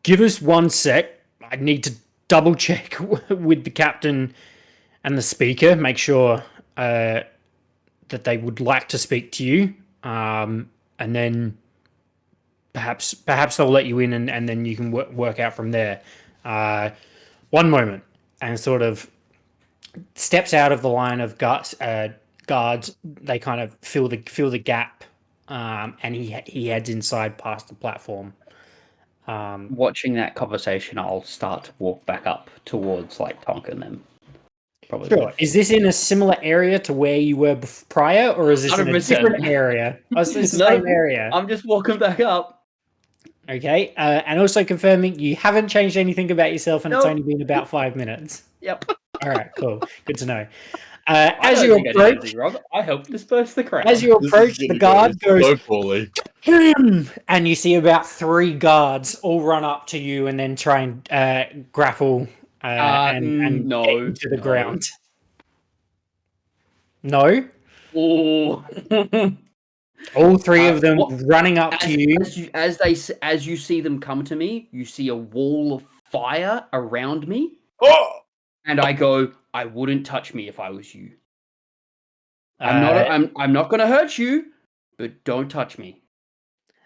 [SPEAKER 2] give us 1 sec. I need to double check with the captain and the speaker. Make sure that they would like to speak to you. And then perhaps they'll let you in, and then you can work out from there. 1 moment, and sort of steps out of the line of guards. They kind of fill the gap, and he heads inside past the platform.
[SPEAKER 5] Watching that conversation, I'll start to walk back up towards like Tonk and them. Probably.
[SPEAKER 2] Sure. Is this in a similar area to where you were prior, or is this in a
[SPEAKER 5] 100%.
[SPEAKER 2] different area? Oh, so it's the
[SPEAKER 5] No,
[SPEAKER 2] same area.
[SPEAKER 5] I'm just walking back up.
[SPEAKER 2] Okay. And also confirming you haven't changed anything about yourself, and it's
[SPEAKER 5] Nope.
[SPEAKER 2] only been about 5 minutes.
[SPEAKER 5] Yep.
[SPEAKER 2] All right. Cool. Good to know.
[SPEAKER 5] I
[SPEAKER 2] As
[SPEAKER 5] don't
[SPEAKER 2] you
[SPEAKER 5] think I did
[SPEAKER 2] approach,
[SPEAKER 5] anything wrong. I helped disperse the crowd.
[SPEAKER 2] as you approach, the guard goes,
[SPEAKER 3] so poorly.
[SPEAKER 2] "Him!" and you see about 3 guards all run up to you and then try and grapple and
[SPEAKER 5] no,
[SPEAKER 2] get you to the
[SPEAKER 5] no.
[SPEAKER 2] ground. No,
[SPEAKER 5] Oh.
[SPEAKER 2] all 3 of them
[SPEAKER 5] what-
[SPEAKER 2] running up to you.
[SPEAKER 5] as you see them come to me, you see a wall of fire around me,
[SPEAKER 3] Oh!
[SPEAKER 5] and I go, "I wouldn't touch me if I was you. I'm not going to hurt you, but don't touch me."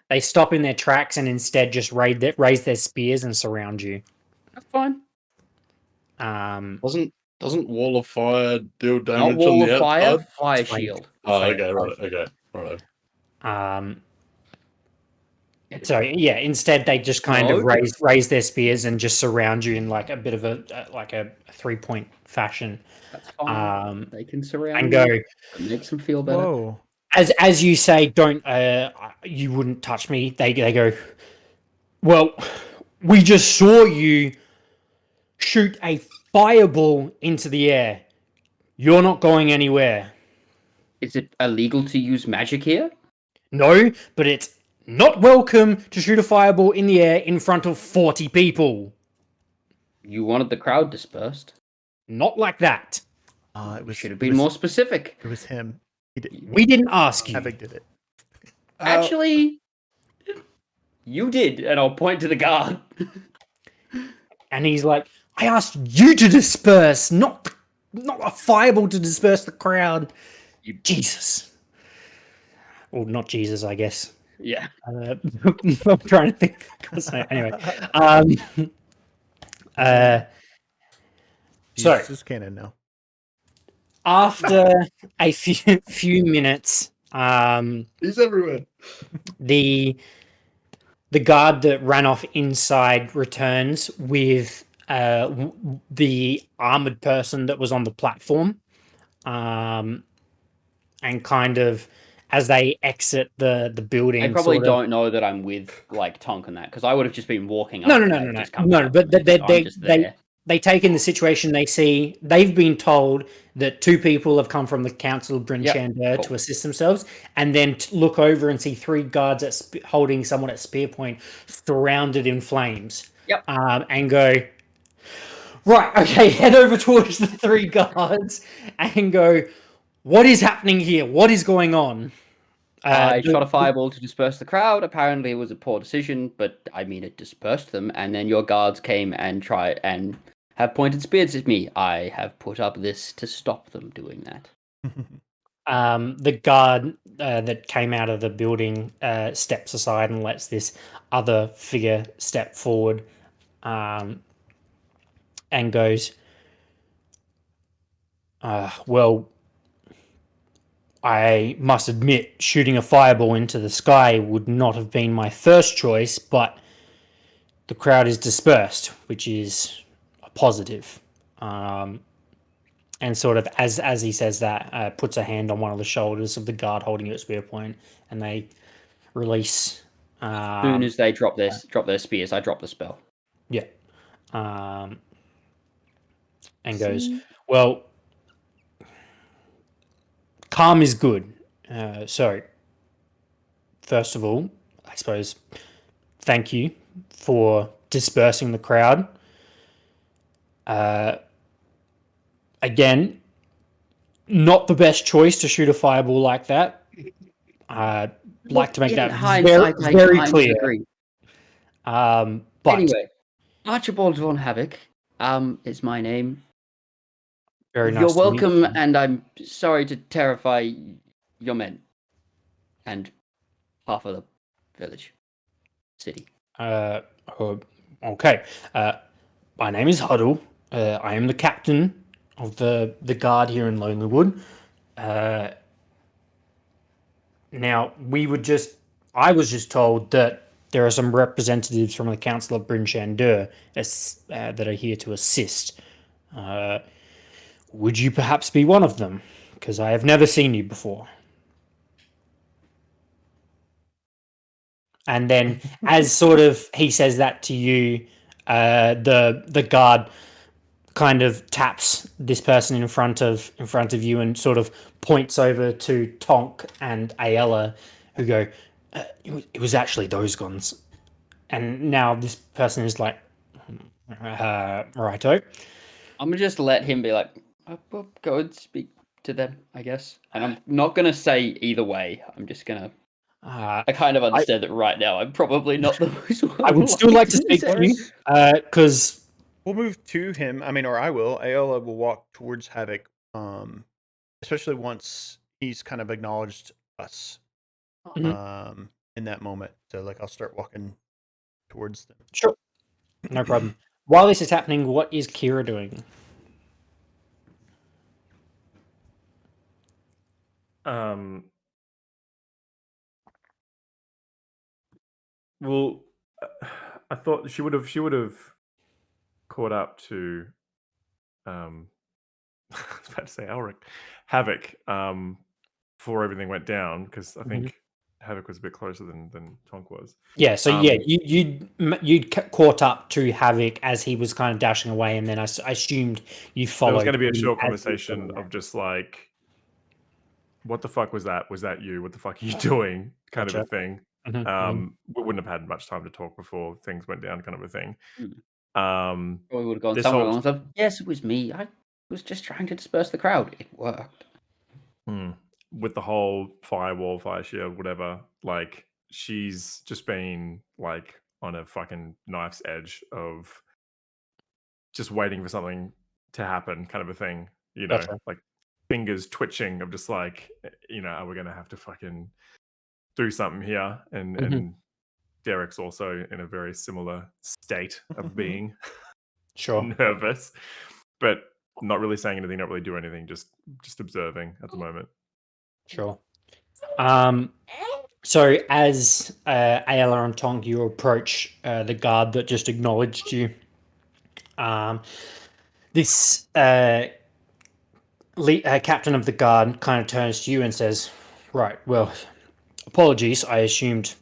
[SPEAKER 2] They stop in their tracks and instead just raise their spears and surround you.
[SPEAKER 5] That's fine.
[SPEAKER 3] Doesn't wall of fire deal
[SPEAKER 5] Not
[SPEAKER 3] damage on
[SPEAKER 5] wall
[SPEAKER 3] the
[SPEAKER 5] of fire,
[SPEAKER 3] outside?
[SPEAKER 5] fire
[SPEAKER 2] Fine.
[SPEAKER 5] shield.
[SPEAKER 3] Oh,
[SPEAKER 2] Fire.
[SPEAKER 3] okay, right, okay, right.
[SPEAKER 2] So yeah, instead they just kind of
[SPEAKER 5] No.
[SPEAKER 2] raise their spears and just surround you in like a bit of a 3-point fashion.
[SPEAKER 5] That's fine. They can surround
[SPEAKER 2] And
[SPEAKER 5] me.
[SPEAKER 2] go,
[SPEAKER 5] It makes them feel better.
[SPEAKER 4] Whoa.
[SPEAKER 2] as you say, don't you wouldn't touch me. They go, well, we just saw you shoot a fireball into the air. You're not going anywhere.
[SPEAKER 5] Is it illegal to use magic here?
[SPEAKER 2] No, but it's not welcome to shoot a fireball in the air in front of 40 people.
[SPEAKER 5] You wanted the crowd dispersed.
[SPEAKER 2] Not like that.
[SPEAKER 4] It was
[SPEAKER 5] Should have
[SPEAKER 4] it
[SPEAKER 5] been
[SPEAKER 4] was-
[SPEAKER 5] more specific.
[SPEAKER 4] It was him. He did.
[SPEAKER 2] We didn't ask you.
[SPEAKER 4] Havoc did it.
[SPEAKER 5] Actually, you did, and I'll point to the guard.
[SPEAKER 2] And he's like, I asked you to disperse, not a fireball to disperse the crowd. You Jesus. Well, not Jesus, I guess.
[SPEAKER 5] Yeah.
[SPEAKER 2] I'm trying to think. Anyway. So
[SPEAKER 4] This is canon now.
[SPEAKER 2] after a few minutes,
[SPEAKER 3] He's everywhere.
[SPEAKER 2] The guard that ran off inside returns with the armored person that was on the platform, and kind of as they exit the building,
[SPEAKER 5] I probably
[SPEAKER 2] sort of,
[SPEAKER 5] don't know that I'm with like Tonk and that because I would have just been walking
[SPEAKER 2] No,
[SPEAKER 5] up.
[SPEAKER 2] no,
[SPEAKER 5] and
[SPEAKER 2] no,
[SPEAKER 5] they've
[SPEAKER 2] no, no,
[SPEAKER 5] just come
[SPEAKER 2] no.
[SPEAKER 5] up
[SPEAKER 2] But
[SPEAKER 5] to me, so I'm just there.
[SPEAKER 2] they take in the situation. They see they've been told that 2 people have come from the Council of Bryn
[SPEAKER 5] Yep,
[SPEAKER 2] Shander
[SPEAKER 5] cool.
[SPEAKER 2] to assist themselves, and then look over and see 3 guards holding someone at spear point, surrounded in flames.
[SPEAKER 5] Yep.
[SPEAKER 2] And go, right, okay, head over towards the 3 guards and go, what is happening here? What is going on?
[SPEAKER 5] I shot a fireball to disperse the crowd. Apparently, it was a poor decision, but I mean, it dispersed them. And then your guards came and tried and have pointed spears at me. I have put up this to stop them doing that.
[SPEAKER 2] The guard that came out of the building steps aside and lets this other figure step forward, and goes, well, I must admit, shooting a fireball into the sky would not have been my first choice, but the crowd is dispersed, which is a positive. And sort of as he says that, puts a hand on one of the shoulders of the guard holding it at spear point, and they release.
[SPEAKER 5] As soon as they drop their spears, I drop the spell.
[SPEAKER 2] Yeah. And goes, well, calm is good. So, first of all, I suppose, thank you for dispersing the crowd. Again, not the best choice to shoot a fireball like that. I'd like to make that very clear.
[SPEAKER 5] Agree.
[SPEAKER 2] But
[SPEAKER 5] Anyway, Archibald von Havoc is my name.
[SPEAKER 2] very nice.
[SPEAKER 5] You're
[SPEAKER 2] to meet
[SPEAKER 5] welcome,
[SPEAKER 2] you.
[SPEAKER 5] and I'm sorry to terrify your men and half of the village, city.
[SPEAKER 2] Okay. My name is Huddle. I am the captain of the guard here in Lonelywood. Now, I was just told that there are some representatives from the Council of Bryn Shander that are here to assist. Would you perhaps be one of them? Because I have never seen you before. And then, as sort of he says that to you, the guard kind of taps this person in front of you and sort of points over to Tonk and Ayala, who go, it was actually those guns. And now this person is like, righto.
[SPEAKER 5] I'm gonna just let him be like, well, go and speak to them, I guess. And I'm not gonna say either way. I'm just gonna. I kind of understand that right now. I'm probably not the most.
[SPEAKER 2] I would still like to speak to you, because
[SPEAKER 4] we'll move to him. I mean, or I will. Ayala will walk towards Havoc, especially once he's kind of acknowledged us in that moment. So, like, I'll start walking towards them.
[SPEAKER 2] Sure. No problem. While this is happening, what is Kira doing?
[SPEAKER 1] Well, I thought she would have caught up to I was about to say Elric, Havoc, before everything went down, because I think Havoc was a bit closer than Tonk was.
[SPEAKER 2] Yeah, so you'd caught up to Havoc as he was kind of dashing away, and then I assumed you followed.
[SPEAKER 1] There was going to be a short conversation of just like, what the fuck was that? Was that you? What the fuck are you doing? Kind of a thing. We wouldn't have had much time to talk before things went down, kind of a thing.
[SPEAKER 5] We would have gone somewhere along the line. Yes, it was me. I was just trying to disperse the crowd. It worked.
[SPEAKER 1] With the whole firewall, fire shield, whatever, like, she's just been like on a fucking knife's edge of just waiting for something to happen, kind of a thing, you know, like fingers twitching of just like, are we gonna have to fucking do something here? And Derek's also in a very similar state of being nervous, but not really saying anything, not really doing anything, just observing at the moment.
[SPEAKER 2] Sure. So as Ayala and Tong, you approach the guard that just acknowledged you. This captain of the guard kind of turns to you and says, "Right, well, apologies. I assumed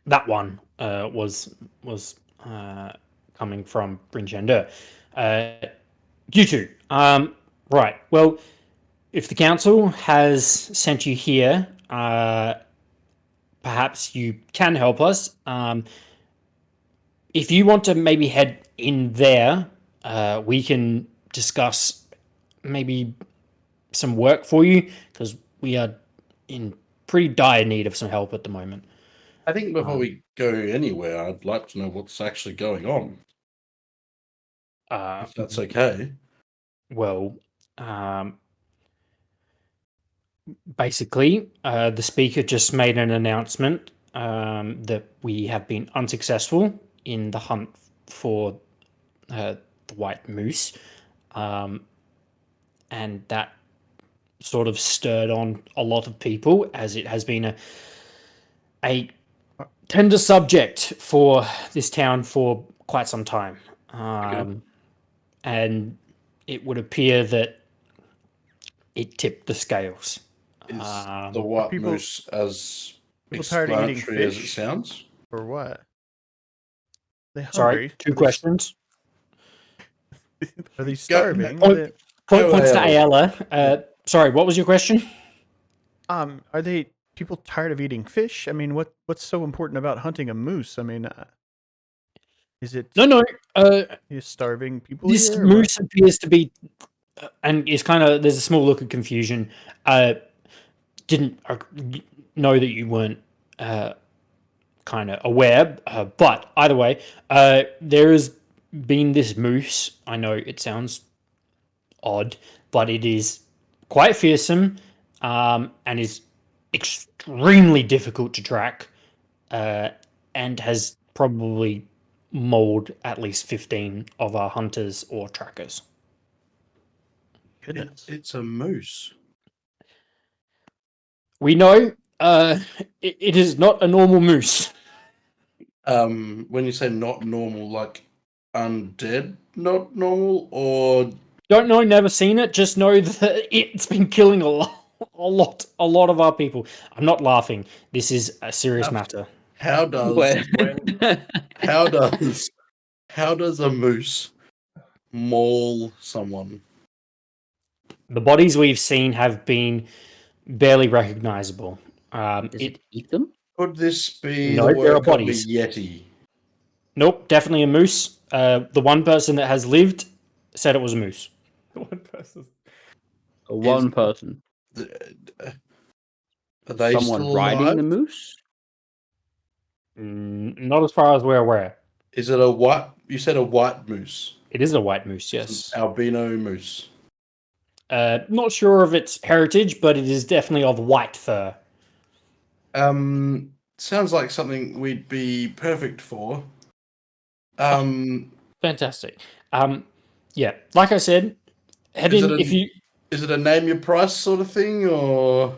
[SPEAKER 2] that one was coming from Bryn Shander. You two, right? Well, if the council has sent you here, perhaps you can help us. If you want to maybe head in there, we can discuss maybe some work for you because we are in pretty dire need of some help at the moment."
[SPEAKER 3] I think before we go anywhere, I'd like to know what's actually going on, if that's okay.
[SPEAKER 2] Well, basically, the speaker just made an announcement that we have been unsuccessful in the hunt for the white moose, and that sort of stirred on a lot of people as it has been a tender subject for this town for quite some time. And it would appear that it tipped the scales.
[SPEAKER 3] Is the white
[SPEAKER 4] people-
[SPEAKER 3] moose as
[SPEAKER 4] people tired of eating
[SPEAKER 3] explanatory as it
[SPEAKER 4] fish?
[SPEAKER 3] sounds?
[SPEAKER 4] Or what? They
[SPEAKER 2] Sorry,
[SPEAKER 4] hungry?
[SPEAKER 2] two questions.
[SPEAKER 4] Are they starving?
[SPEAKER 2] Point-
[SPEAKER 3] Go
[SPEAKER 2] Points to
[SPEAKER 3] ahead.
[SPEAKER 2] Ayala. Sorry, what was your question?
[SPEAKER 4] Are they people tired of eating fish? I mean, what's so important about hunting a moose? I mean, is it
[SPEAKER 2] No.
[SPEAKER 4] is starving people?
[SPEAKER 2] This
[SPEAKER 4] here, or what?
[SPEAKER 2] moose appears to be, and it's kind of there's a small look of confusion. Didn't know that you weren't kind of aware, but either way, there has been this moose. I know it sounds odd, but it is quite fearsome and is extremely difficult to track, and has probably mauled at least 15 of our hunters or trackers.
[SPEAKER 4] Goodness.
[SPEAKER 3] It's a moose.
[SPEAKER 2] We know it is not a normal moose.
[SPEAKER 3] When you say not normal, like undead, not normal, or
[SPEAKER 2] Don't know, never seen it. Just know that it's been killing a lot of our people. I'm not laughing. This is a serious matter.
[SPEAKER 3] how does how does a moose maul someone?
[SPEAKER 2] The bodies we've seen have been barely recognizable.
[SPEAKER 5] Does it eat them?
[SPEAKER 3] Could this be
[SPEAKER 2] No,
[SPEAKER 3] the
[SPEAKER 2] there are
[SPEAKER 3] work of a
[SPEAKER 2] bodies.
[SPEAKER 3] yeti?
[SPEAKER 2] Nope, definitely a moose. The one person that has lived said it was a moose.
[SPEAKER 1] One person.
[SPEAKER 5] One person.
[SPEAKER 3] Are they
[SPEAKER 5] Someone
[SPEAKER 3] still
[SPEAKER 5] riding
[SPEAKER 3] alive?
[SPEAKER 5] the moose?
[SPEAKER 2] Not as far as we're aware.
[SPEAKER 3] Is it a white? You said a white moose.
[SPEAKER 2] It is a white moose,
[SPEAKER 3] It's
[SPEAKER 2] yes.
[SPEAKER 3] an albino moose.
[SPEAKER 2] Not sure of its heritage, but it is definitely of white fur.
[SPEAKER 3] Sounds like something we'd be perfect for.
[SPEAKER 2] Fantastic. Yeah, like I said, head
[SPEAKER 3] Is
[SPEAKER 2] in
[SPEAKER 3] it
[SPEAKER 2] if you.
[SPEAKER 3] Is it a name your price sort of thing, or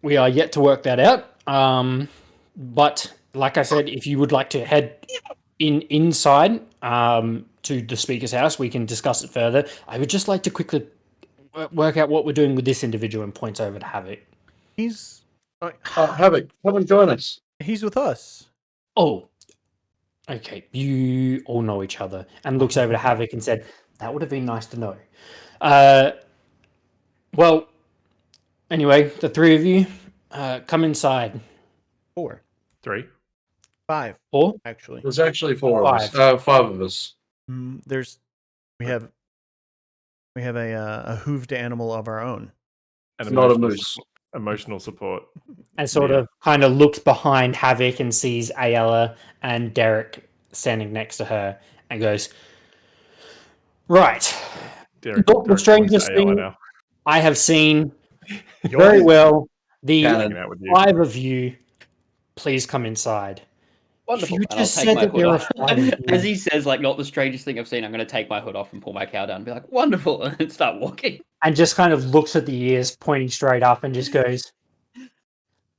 [SPEAKER 2] We are yet to work that out. But like I said, if you would like to head inside to the speaker's house, we can discuss it further. I would just like to quickly work out what we're doing with this individual and points over to Havoc.
[SPEAKER 4] He's
[SPEAKER 3] Havoc? Come and join us.
[SPEAKER 4] he's with us.
[SPEAKER 2] Oh, okay. You all know each other. And looks over to Havoc and said, "That would have been nice to know." Well, anyway, the three of you come inside.
[SPEAKER 4] 4,
[SPEAKER 1] 3.
[SPEAKER 4] 5,
[SPEAKER 2] Or
[SPEAKER 4] actually.
[SPEAKER 3] There's actually 4 of us. 5 of us.
[SPEAKER 4] We have a hooved animal of our own.
[SPEAKER 1] And
[SPEAKER 3] It's not a
[SPEAKER 1] emotional
[SPEAKER 3] moose.
[SPEAKER 1] support- Emotional support.
[SPEAKER 2] and sort
[SPEAKER 1] Yeah.
[SPEAKER 2] of kind of looks behind Havoc and sees Ayala and Derek standing next to her and goes, "Right,
[SPEAKER 1] Derek,
[SPEAKER 2] Not the
[SPEAKER 1] Derek
[SPEAKER 2] strangest
[SPEAKER 1] points to Ayala
[SPEAKER 2] thing-
[SPEAKER 1] now.
[SPEAKER 2] I have seen
[SPEAKER 1] You're
[SPEAKER 2] very well the
[SPEAKER 3] Cannon.
[SPEAKER 1] hanging out with you.
[SPEAKER 2] 5 of you. Please come inside.
[SPEAKER 5] Wonderful.
[SPEAKER 2] you
[SPEAKER 5] And I'll
[SPEAKER 2] just
[SPEAKER 5] take
[SPEAKER 2] said
[SPEAKER 5] my
[SPEAKER 2] that
[SPEAKER 5] hood
[SPEAKER 2] there are
[SPEAKER 5] off.
[SPEAKER 2] 5 of
[SPEAKER 5] As
[SPEAKER 2] you.
[SPEAKER 5] he says, like, not the strangest thing I've seen, I'm going to take my hood off and pull my cow down and be like, wonderful, and start walking.
[SPEAKER 2] And just kind of looks at the ears, pointing straight up, and just goes,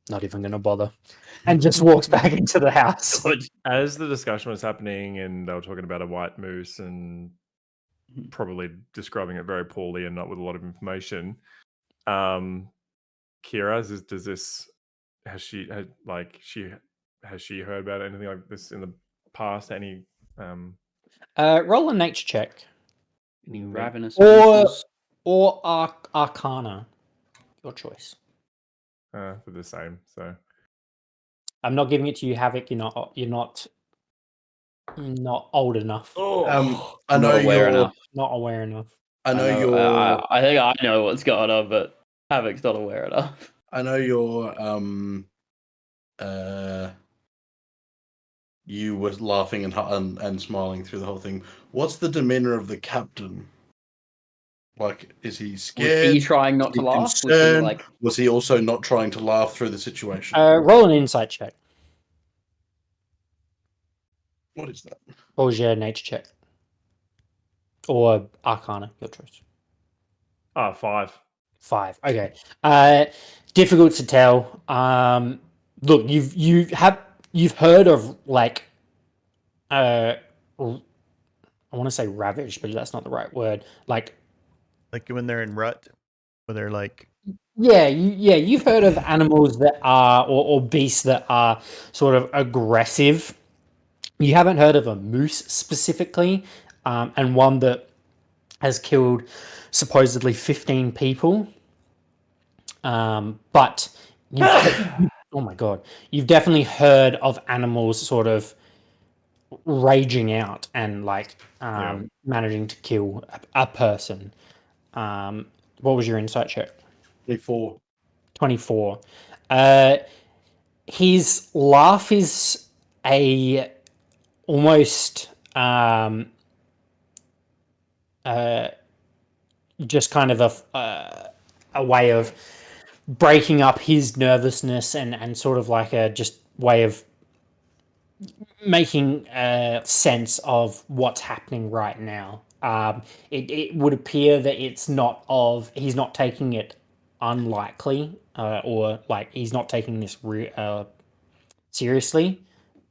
[SPEAKER 2] "Not even going to bother," and just walks back into the house.
[SPEAKER 5] Good.
[SPEAKER 1] As the discussion was happening and they were talking about a white moose and
[SPEAKER 5] Mhm.
[SPEAKER 1] probably describing it very poorly and not with a lot of information, Kira, does this has she had like she has she heard about anything like this in the past? Any
[SPEAKER 2] Roll a nature check
[SPEAKER 5] Any
[SPEAKER 1] Nope.
[SPEAKER 5] ravenous
[SPEAKER 2] or
[SPEAKER 5] mooses?
[SPEAKER 2] Arcana, your choice.
[SPEAKER 1] they're the same. So
[SPEAKER 2] I'm not giving it to you, Havoc. You're not old enough,
[SPEAKER 5] Oh,
[SPEAKER 3] I know
[SPEAKER 5] not aware
[SPEAKER 3] you're.
[SPEAKER 5] enough.
[SPEAKER 2] not aware enough.
[SPEAKER 3] I know
[SPEAKER 5] I,
[SPEAKER 3] you're.
[SPEAKER 5] I think I know what's going on, but Havoc's not aware enough.
[SPEAKER 3] I know you're. You were laughing and smiling through the whole thing. What's the demeanor of the captain? Like, is he
[SPEAKER 5] Was
[SPEAKER 3] scared?
[SPEAKER 5] he trying not
[SPEAKER 3] Was
[SPEAKER 5] to
[SPEAKER 3] he
[SPEAKER 5] laugh? Was he
[SPEAKER 3] concerned?
[SPEAKER 5] like,
[SPEAKER 3] Was he also not trying to laugh through the situation?
[SPEAKER 2] Roll an insight check.
[SPEAKER 3] What is that?
[SPEAKER 2] What was your nature check? Or Arcana, your choice.
[SPEAKER 1] 5.
[SPEAKER 2] 5. Okay. Difficult to tell. Look, you've heard of like I want to say ravaged, but that's not the right word. Like
[SPEAKER 4] Like when they're in rut, where they're like,
[SPEAKER 2] you've heard of animals that are or beasts that are sort of aggressive. You haven't heard of a moose specifically, and one that has killed supposedly 15 people. But you've oh my god, you've definitely heard of animals sort of raging out and like managing to kill a person. What was your insight check?
[SPEAKER 3] 24.
[SPEAKER 2] 24. His laugh is a almost just kind of a way of breaking up his nervousness and sort of like a just way of making sense of what's happening right now. It would appear that he's not taking it unlikely or like he's not taking this seriously,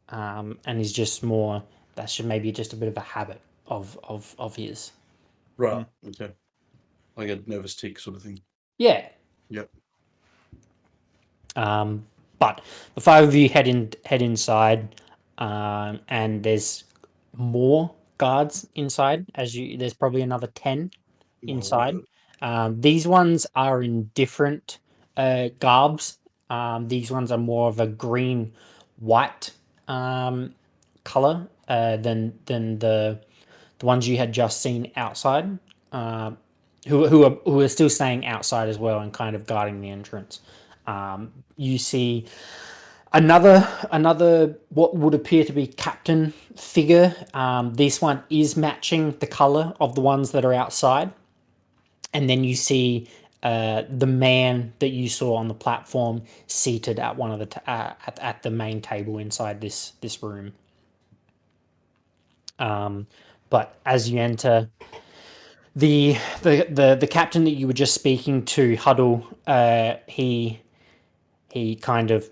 [SPEAKER 2] and he's just more that's maybe just a bit of a habit of his.
[SPEAKER 3] Right. Okay. Like a nervous tick sort of thing.
[SPEAKER 2] Yeah.
[SPEAKER 3] Yep.
[SPEAKER 2] But the 5 of you head inside, and there's more guards inside. There's probably another 10 inside. These ones are in different garbs. These ones are more of a green white color than the ones you had just seen outside. Who are still staying outside as well and kind of guarding the entrance. You see another what would appear to be captain figure. This one is matching the color of the ones that are outside, and then you see the man that you saw on the platform seated at one of the at the main table inside this room. But as you enter, the captain that you were just speaking to, Huddle, he kind of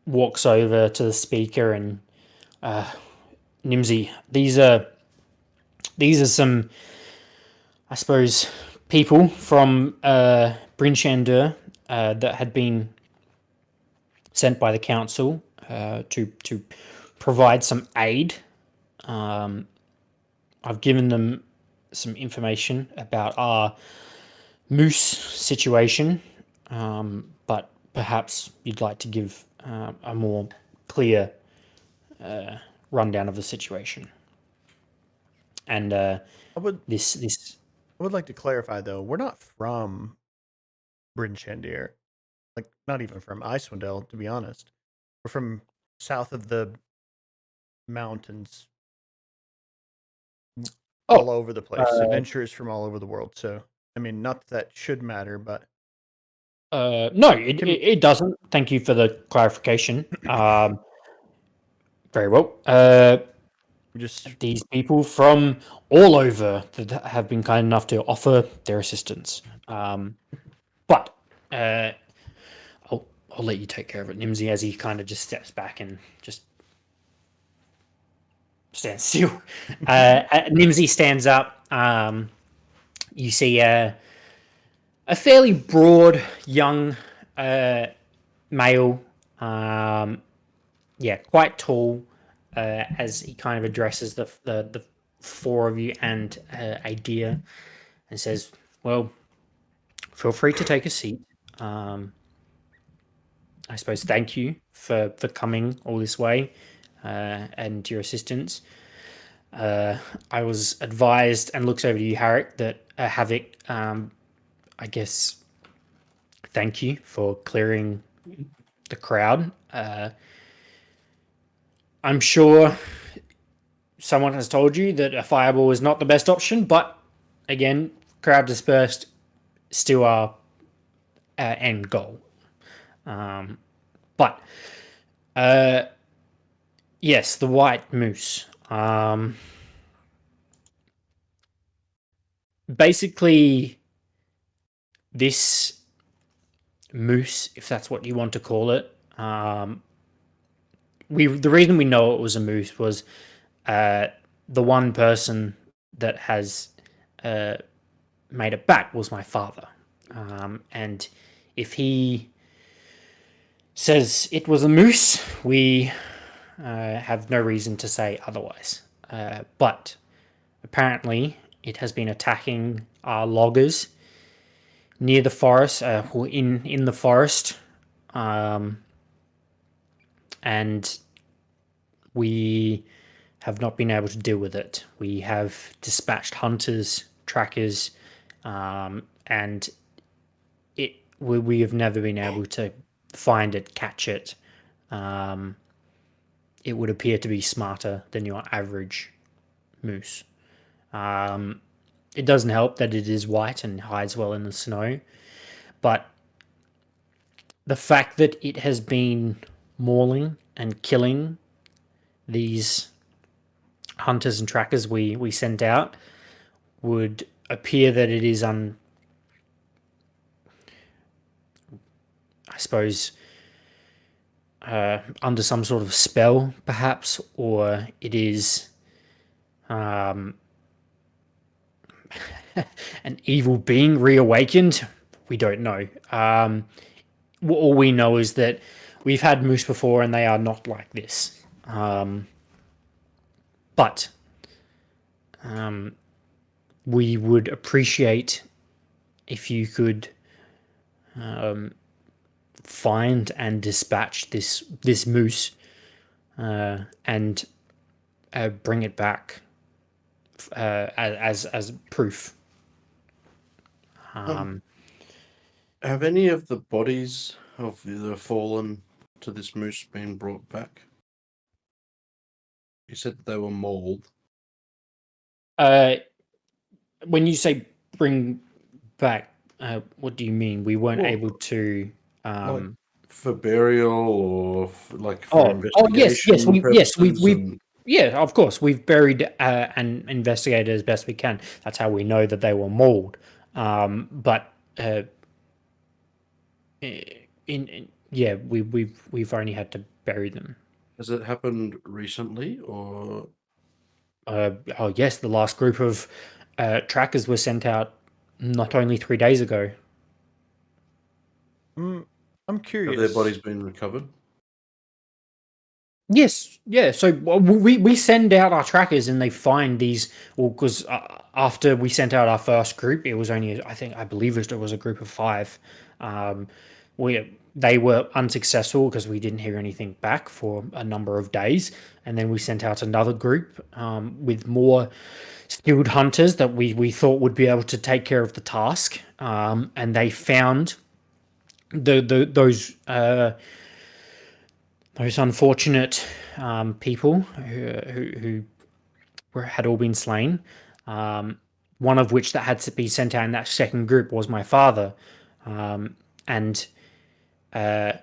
[SPEAKER 2] walks over to the speaker and Nimsy, these are some, I suppose, people from Bryn Shandur that had been sent by the council to provide some aid. I've given them some information about our moose situation, but perhaps you'd like to give a more clear rundown of the situation. And
[SPEAKER 4] I would
[SPEAKER 2] this
[SPEAKER 4] I would like to clarify though, we're not from Bryn Shandir. Like not even from Icewindale, to be honest. We're from south of the mountains. All over the place. Adventurers from all over the world. So I mean not that should matter, but
[SPEAKER 2] no, it doesn't. Thank you for the clarification. Very well.
[SPEAKER 4] We just
[SPEAKER 2] These people from all over that have been kind enough to offer their assistance. But I'll let you take care of it, Nimsy, as he kind of just steps back and just stands still. Nimsy stands up. You see a fairly broad young male. Quite tall. As he kind of addresses the four of you and a deer, and says, "Well, feel free to take a seat. I suppose thank you for coming all this way and your assistance. I was advised," and looks over to you, Harrick, that Havoc, I guess, thank you for clearing the crowd. I'm sure someone has told you that a fireball is not the best option, but again, crowd dispersed, still our end goal. But yes, the white moose. Basically, this moose, if that's what you want to call it, the reason we know it was a moose was the one person that has made it back was my father, and if he says it was a moose, we have no reason to say otherwise. But apparently, it has been attacking our loggers near the forest, in the forest, and we have not been able to deal with it. We have dispatched hunters, trackers, and we have never been able to find it, catch it. It would appear to be smarter than your average moose. It doesn't help that it is white and hides well in the snow, but the fact that it has been mauling and killing these hunters and trackers we sent out would appear that it is I suppose under some sort of spell, perhaps, or it is an evil being reawakened. We don't know. All we know is that we've had moose before and they are not like this. But we would appreciate if you could find and dispatch this moose and bring it back as proof.
[SPEAKER 3] Have any of the bodies of the fallen to this moose been brought back? You said that they were mauled.
[SPEAKER 2] When you say bring back, what do you mean? We weren't
[SPEAKER 3] Well,
[SPEAKER 2] able to.
[SPEAKER 3] For burial or for
[SPEAKER 2] Yes,
[SPEAKER 3] investigation
[SPEAKER 2] we've yeah, of course, we've buried and investigated as best we can. That's how we know that they were mauled. But we've only had to bury them.
[SPEAKER 3] Has it happened recently or?
[SPEAKER 2] Yes, the last group of trackers were sent out not only 3 days ago.
[SPEAKER 4] I'm curious.
[SPEAKER 3] Have their bodies been recovered?
[SPEAKER 2] Yes, yeah. So we send out our trackers and they find these. Well, because after we sent out our first group, it was only I believe it was a group of 5. They were unsuccessful because we didn't hear anything back for a number of days, and then we sent out another group with more skilled hunters that we thought would be able to take care of the task, and they found those unfortunate people who had all been slain. One of which that had to be sent out in that second group was my father, and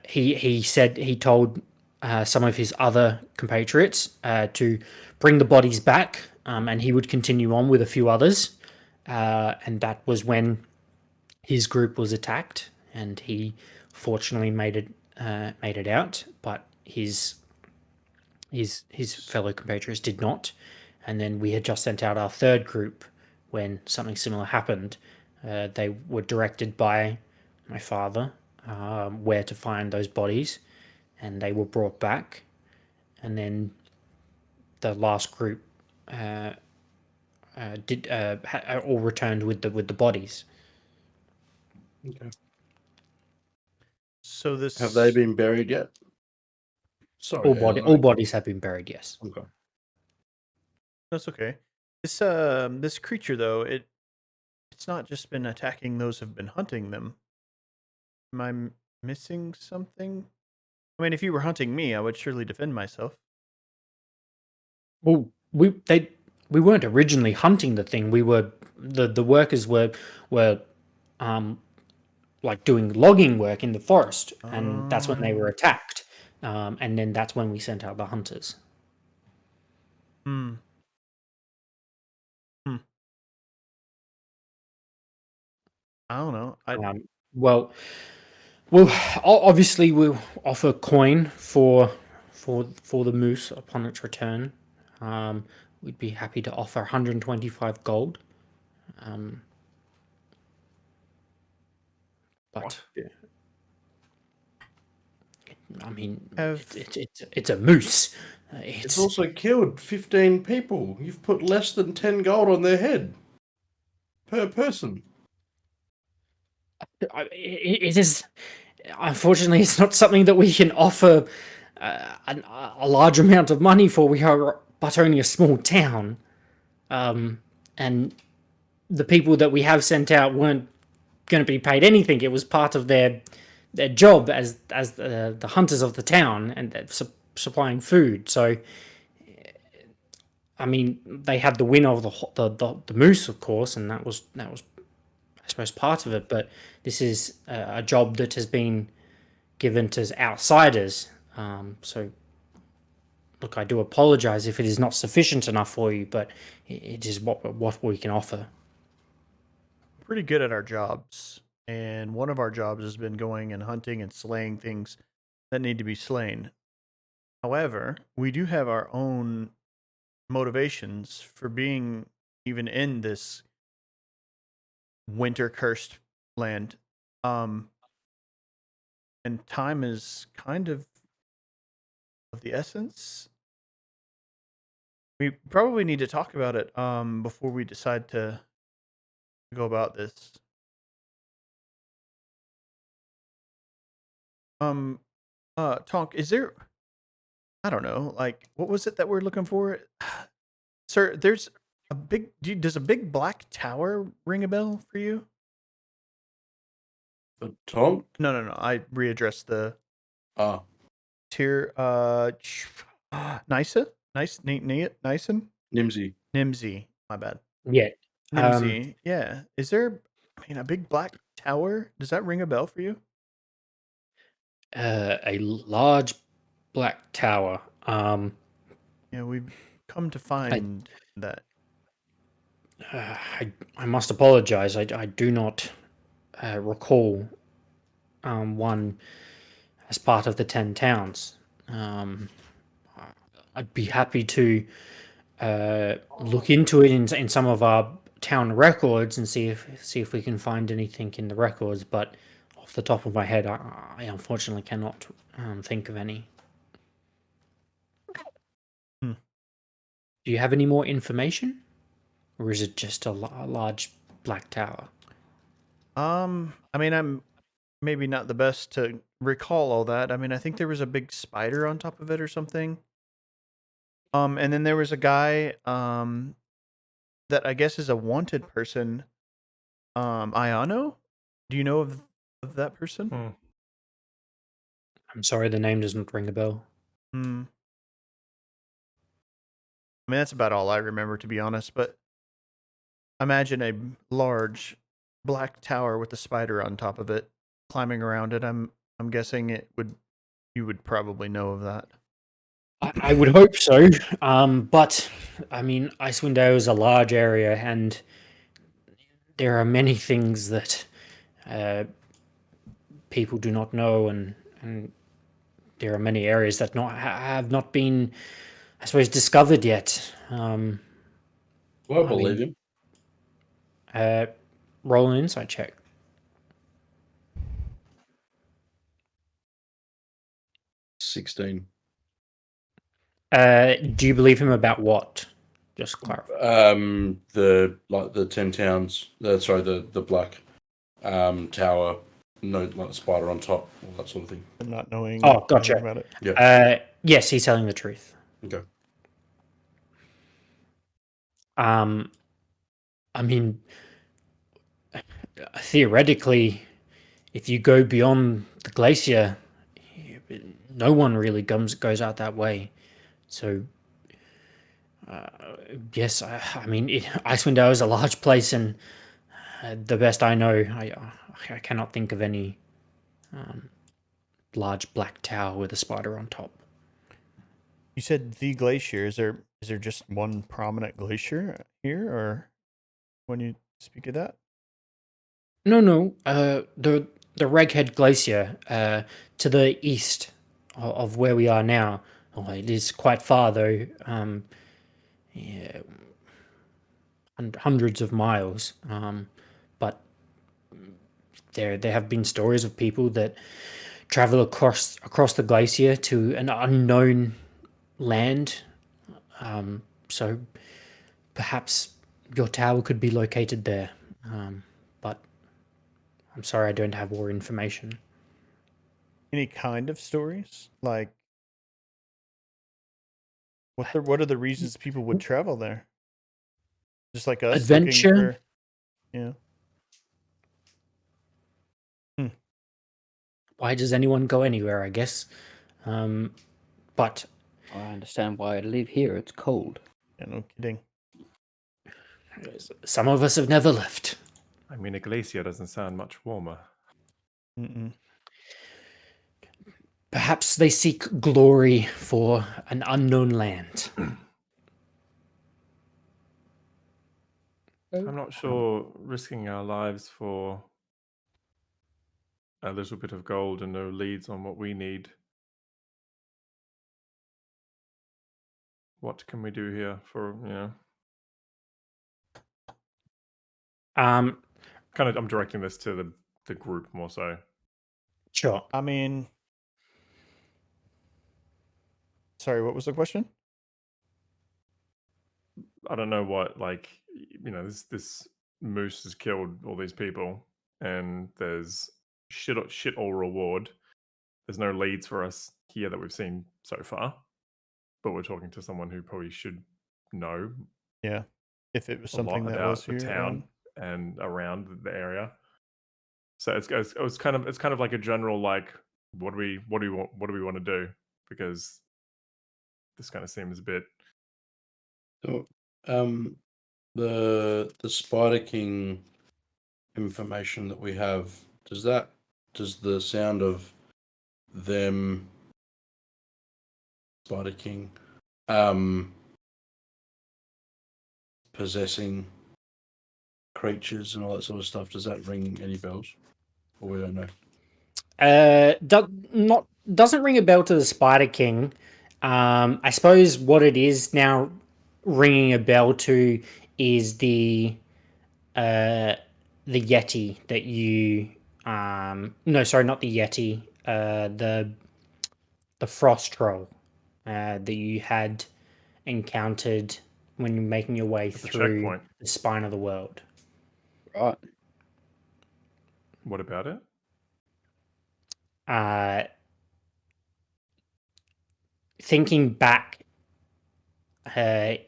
[SPEAKER 2] he said he told some of his other compatriots to bring the bodies back, and he would continue on with a few others. And that was when his group was attacked, and he fortunately made it out, but his fellow compatriots did not. And then we had just sent out our third group when something similar happened. They were directed by my father where to find those bodies, and they were brought back. And then the last group all returned with the bodies.
[SPEAKER 3] Okay.
[SPEAKER 4] So this
[SPEAKER 3] Have they been buried yet? Sorry,
[SPEAKER 2] All bodies have been buried. Yes.
[SPEAKER 3] Okay.
[SPEAKER 4] That's okay. This creature though, it's not just been attacking those who've been hunting them. Am I missing something? I mean, if you were hunting me, I would surely defend myself.
[SPEAKER 2] Well, we weren't originally hunting the thing. We were the workers were like doing logging work in the forest, and that's when they were attacked. And then that's when we sent out the hunters.
[SPEAKER 4] Hmm. I don't know.
[SPEAKER 2] Well, obviously we'll offer coin for the moose upon its return. We'd be happy to offer 125 gold. But
[SPEAKER 1] What?
[SPEAKER 2] I mean,
[SPEAKER 4] Have-
[SPEAKER 2] it's a moose.
[SPEAKER 3] It's also killed 15 people. You've put less than 10 gold on their head per person.
[SPEAKER 2] It is, unfortunately, it's not something that we can offer a large amount of money for. We are but only a small town, and the people that we have sent out weren't going to be paid anything. It was part of their job as the hunters of the town and supplying food. So, I mean, they had the win of the moose, of course, and that was I suppose part of it. But this is a job that has been given to outsiders. So, look, I do apologize if it is not sufficient enough for you, but it is what we can offer.
[SPEAKER 4] Pretty good at our jobs, and one of our jobs has been going and hunting and slaying things that need to be slain. However, we do have our own motivations for being even in this winter cursed land. And time is kind of the essence. We probably need to talk about it before we decide to go about this. Tonk, is there, I don't know, like, what was it that we're looking for? Sir, there's a big, does a big black tower ring a bell for you?
[SPEAKER 3] The Tom?
[SPEAKER 4] No. I readdressed the
[SPEAKER 3] Ah,
[SPEAKER 4] tier, Nysa? Nyson?
[SPEAKER 3] Nimsy.
[SPEAKER 4] Nimsy, my bad.
[SPEAKER 2] Yeah.
[SPEAKER 4] Nimsy, yeah. Is there, I mean, a big black tower? Does that ring a bell for you?
[SPEAKER 2] A large black tower.
[SPEAKER 4] Yeah, we've come to find that.
[SPEAKER 2] I must apologize. I do not recall one as part of the 10 towns. I'd be happy to look into it in some of our town records and see if we can find anything in the records. But off the top of my head, I unfortunately cannot think of any. Do you have any more information, or is it just a large black tower?
[SPEAKER 4] I mean, I'm maybe not the best to recall all that. I mean, I think there was a big spider on top of it or something. And then there was a guy, that I guess is a wanted person. Ayano? Do you know of that person?
[SPEAKER 2] I'm sorry, the name doesn't ring a bell.
[SPEAKER 4] Hmm. I mean, that's about all I remember, to be honest. But imagine a large black tower with a spider on top of it, climbing around it. I'm guessing it would you would probably know of that.
[SPEAKER 2] I would hope so. But I mean, Icewind Dale is a large area, and there are many things that people do not know, and there are many areas that have not been, I suppose, discovered yet.
[SPEAKER 3] Well, I
[SPEAKER 2] I
[SPEAKER 3] believe
[SPEAKER 2] mean-
[SPEAKER 3] him.
[SPEAKER 2] Roll an insight check.
[SPEAKER 3] 16.
[SPEAKER 2] Do you believe him about what? Just clarify.
[SPEAKER 3] The 10 towns. The black tower. No, like the spider on top, all that sort of thing.
[SPEAKER 4] I'm not knowing
[SPEAKER 2] Oh, gotcha.
[SPEAKER 4] anything about it.
[SPEAKER 2] Yes, he's telling the truth.
[SPEAKER 3] Okay.
[SPEAKER 2] I mean, theoretically, if you go beyond the glacier, no one really goes out that way. So, yes, I mean, Icewind Dale is a large place, and the best I know, I cannot think of any large black tower with a spider on top.
[SPEAKER 4] You said the glacier. Is there just one prominent glacier here, or when you speak of that?
[SPEAKER 2] No. The Reghead Glacier, to the east of where we are now. Oh, it is quite far though. Yeah, hundreds of miles. But there have been stories of people that travel across the glacier to an unknown land. So perhaps your tower could be located there. But I'm sorry, I don't have more information.
[SPEAKER 4] Any kind of stories? Like, what are the reasons people would travel there? Just like us,
[SPEAKER 2] Adventure?
[SPEAKER 4] looking for, yeah.
[SPEAKER 2] Why does anyone go anywhere, I guess? But
[SPEAKER 5] I understand why I live here. It's cold.
[SPEAKER 4] Yeah, no kidding.
[SPEAKER 2] some of us have never left.
[SPEAKER 1] I mean, a glacier doesn't sound much warmer.
[SPEAKER 4] Mm-mm.
[SPEAKER 2] Perhaps they seek glory for an unknown land.
[SPEAKER 1] I'm not sure risking our lives for a little bit of gold and no leads on what we need. What can we do here for,
[SPEAKER 2] Um,
[SPEAKER 1] I'm directing this to the group more so.
[SPEAKER 2] sure.
[SPEAKER 4] I mean, sorry, what was the question?
[SPEAKER 1] I don't know what, this moose has killed all these people, and there's shit all reward. There's no leads for us here that we've seen so far, but we're talking to someone who probably should know
[SPEAKER 4] Yeah, if it was
[SPEAKER 1] a lot
[SPEAKER 4] something that
[SPEAKER 1] about
[SPEAKER 4] was
[SPEAKER 1] the
[SPEAKER 4] here.
[SPEAKER 1] town and around the area. So it's kind of like a general, like, what do we want to do, because this kind of seems a bit.
[SPEAKER 3] So, the Spider King information that we have, does the sound of them, Spider King, possessing creatures and all that sort of stuff, does that ring any bells? Or we don't know.
[SPEAKER 2] Doesn't ring a bell to the Spider King. I suppose what it is now ringing a bell to is the Yeti that you no, sorry, not the Yeti, the frost troll that you had encountered when you're making your way
[SPEAKER 1] the
[SPEAKER 2] through
[SPEAKER 1] checkpoint.
[SPEAKER 2] the spine of the world.
[SPEAKER 5] Right.
[SPEAKER 1] What about it?
[SPEAKER 2] Thinking back, the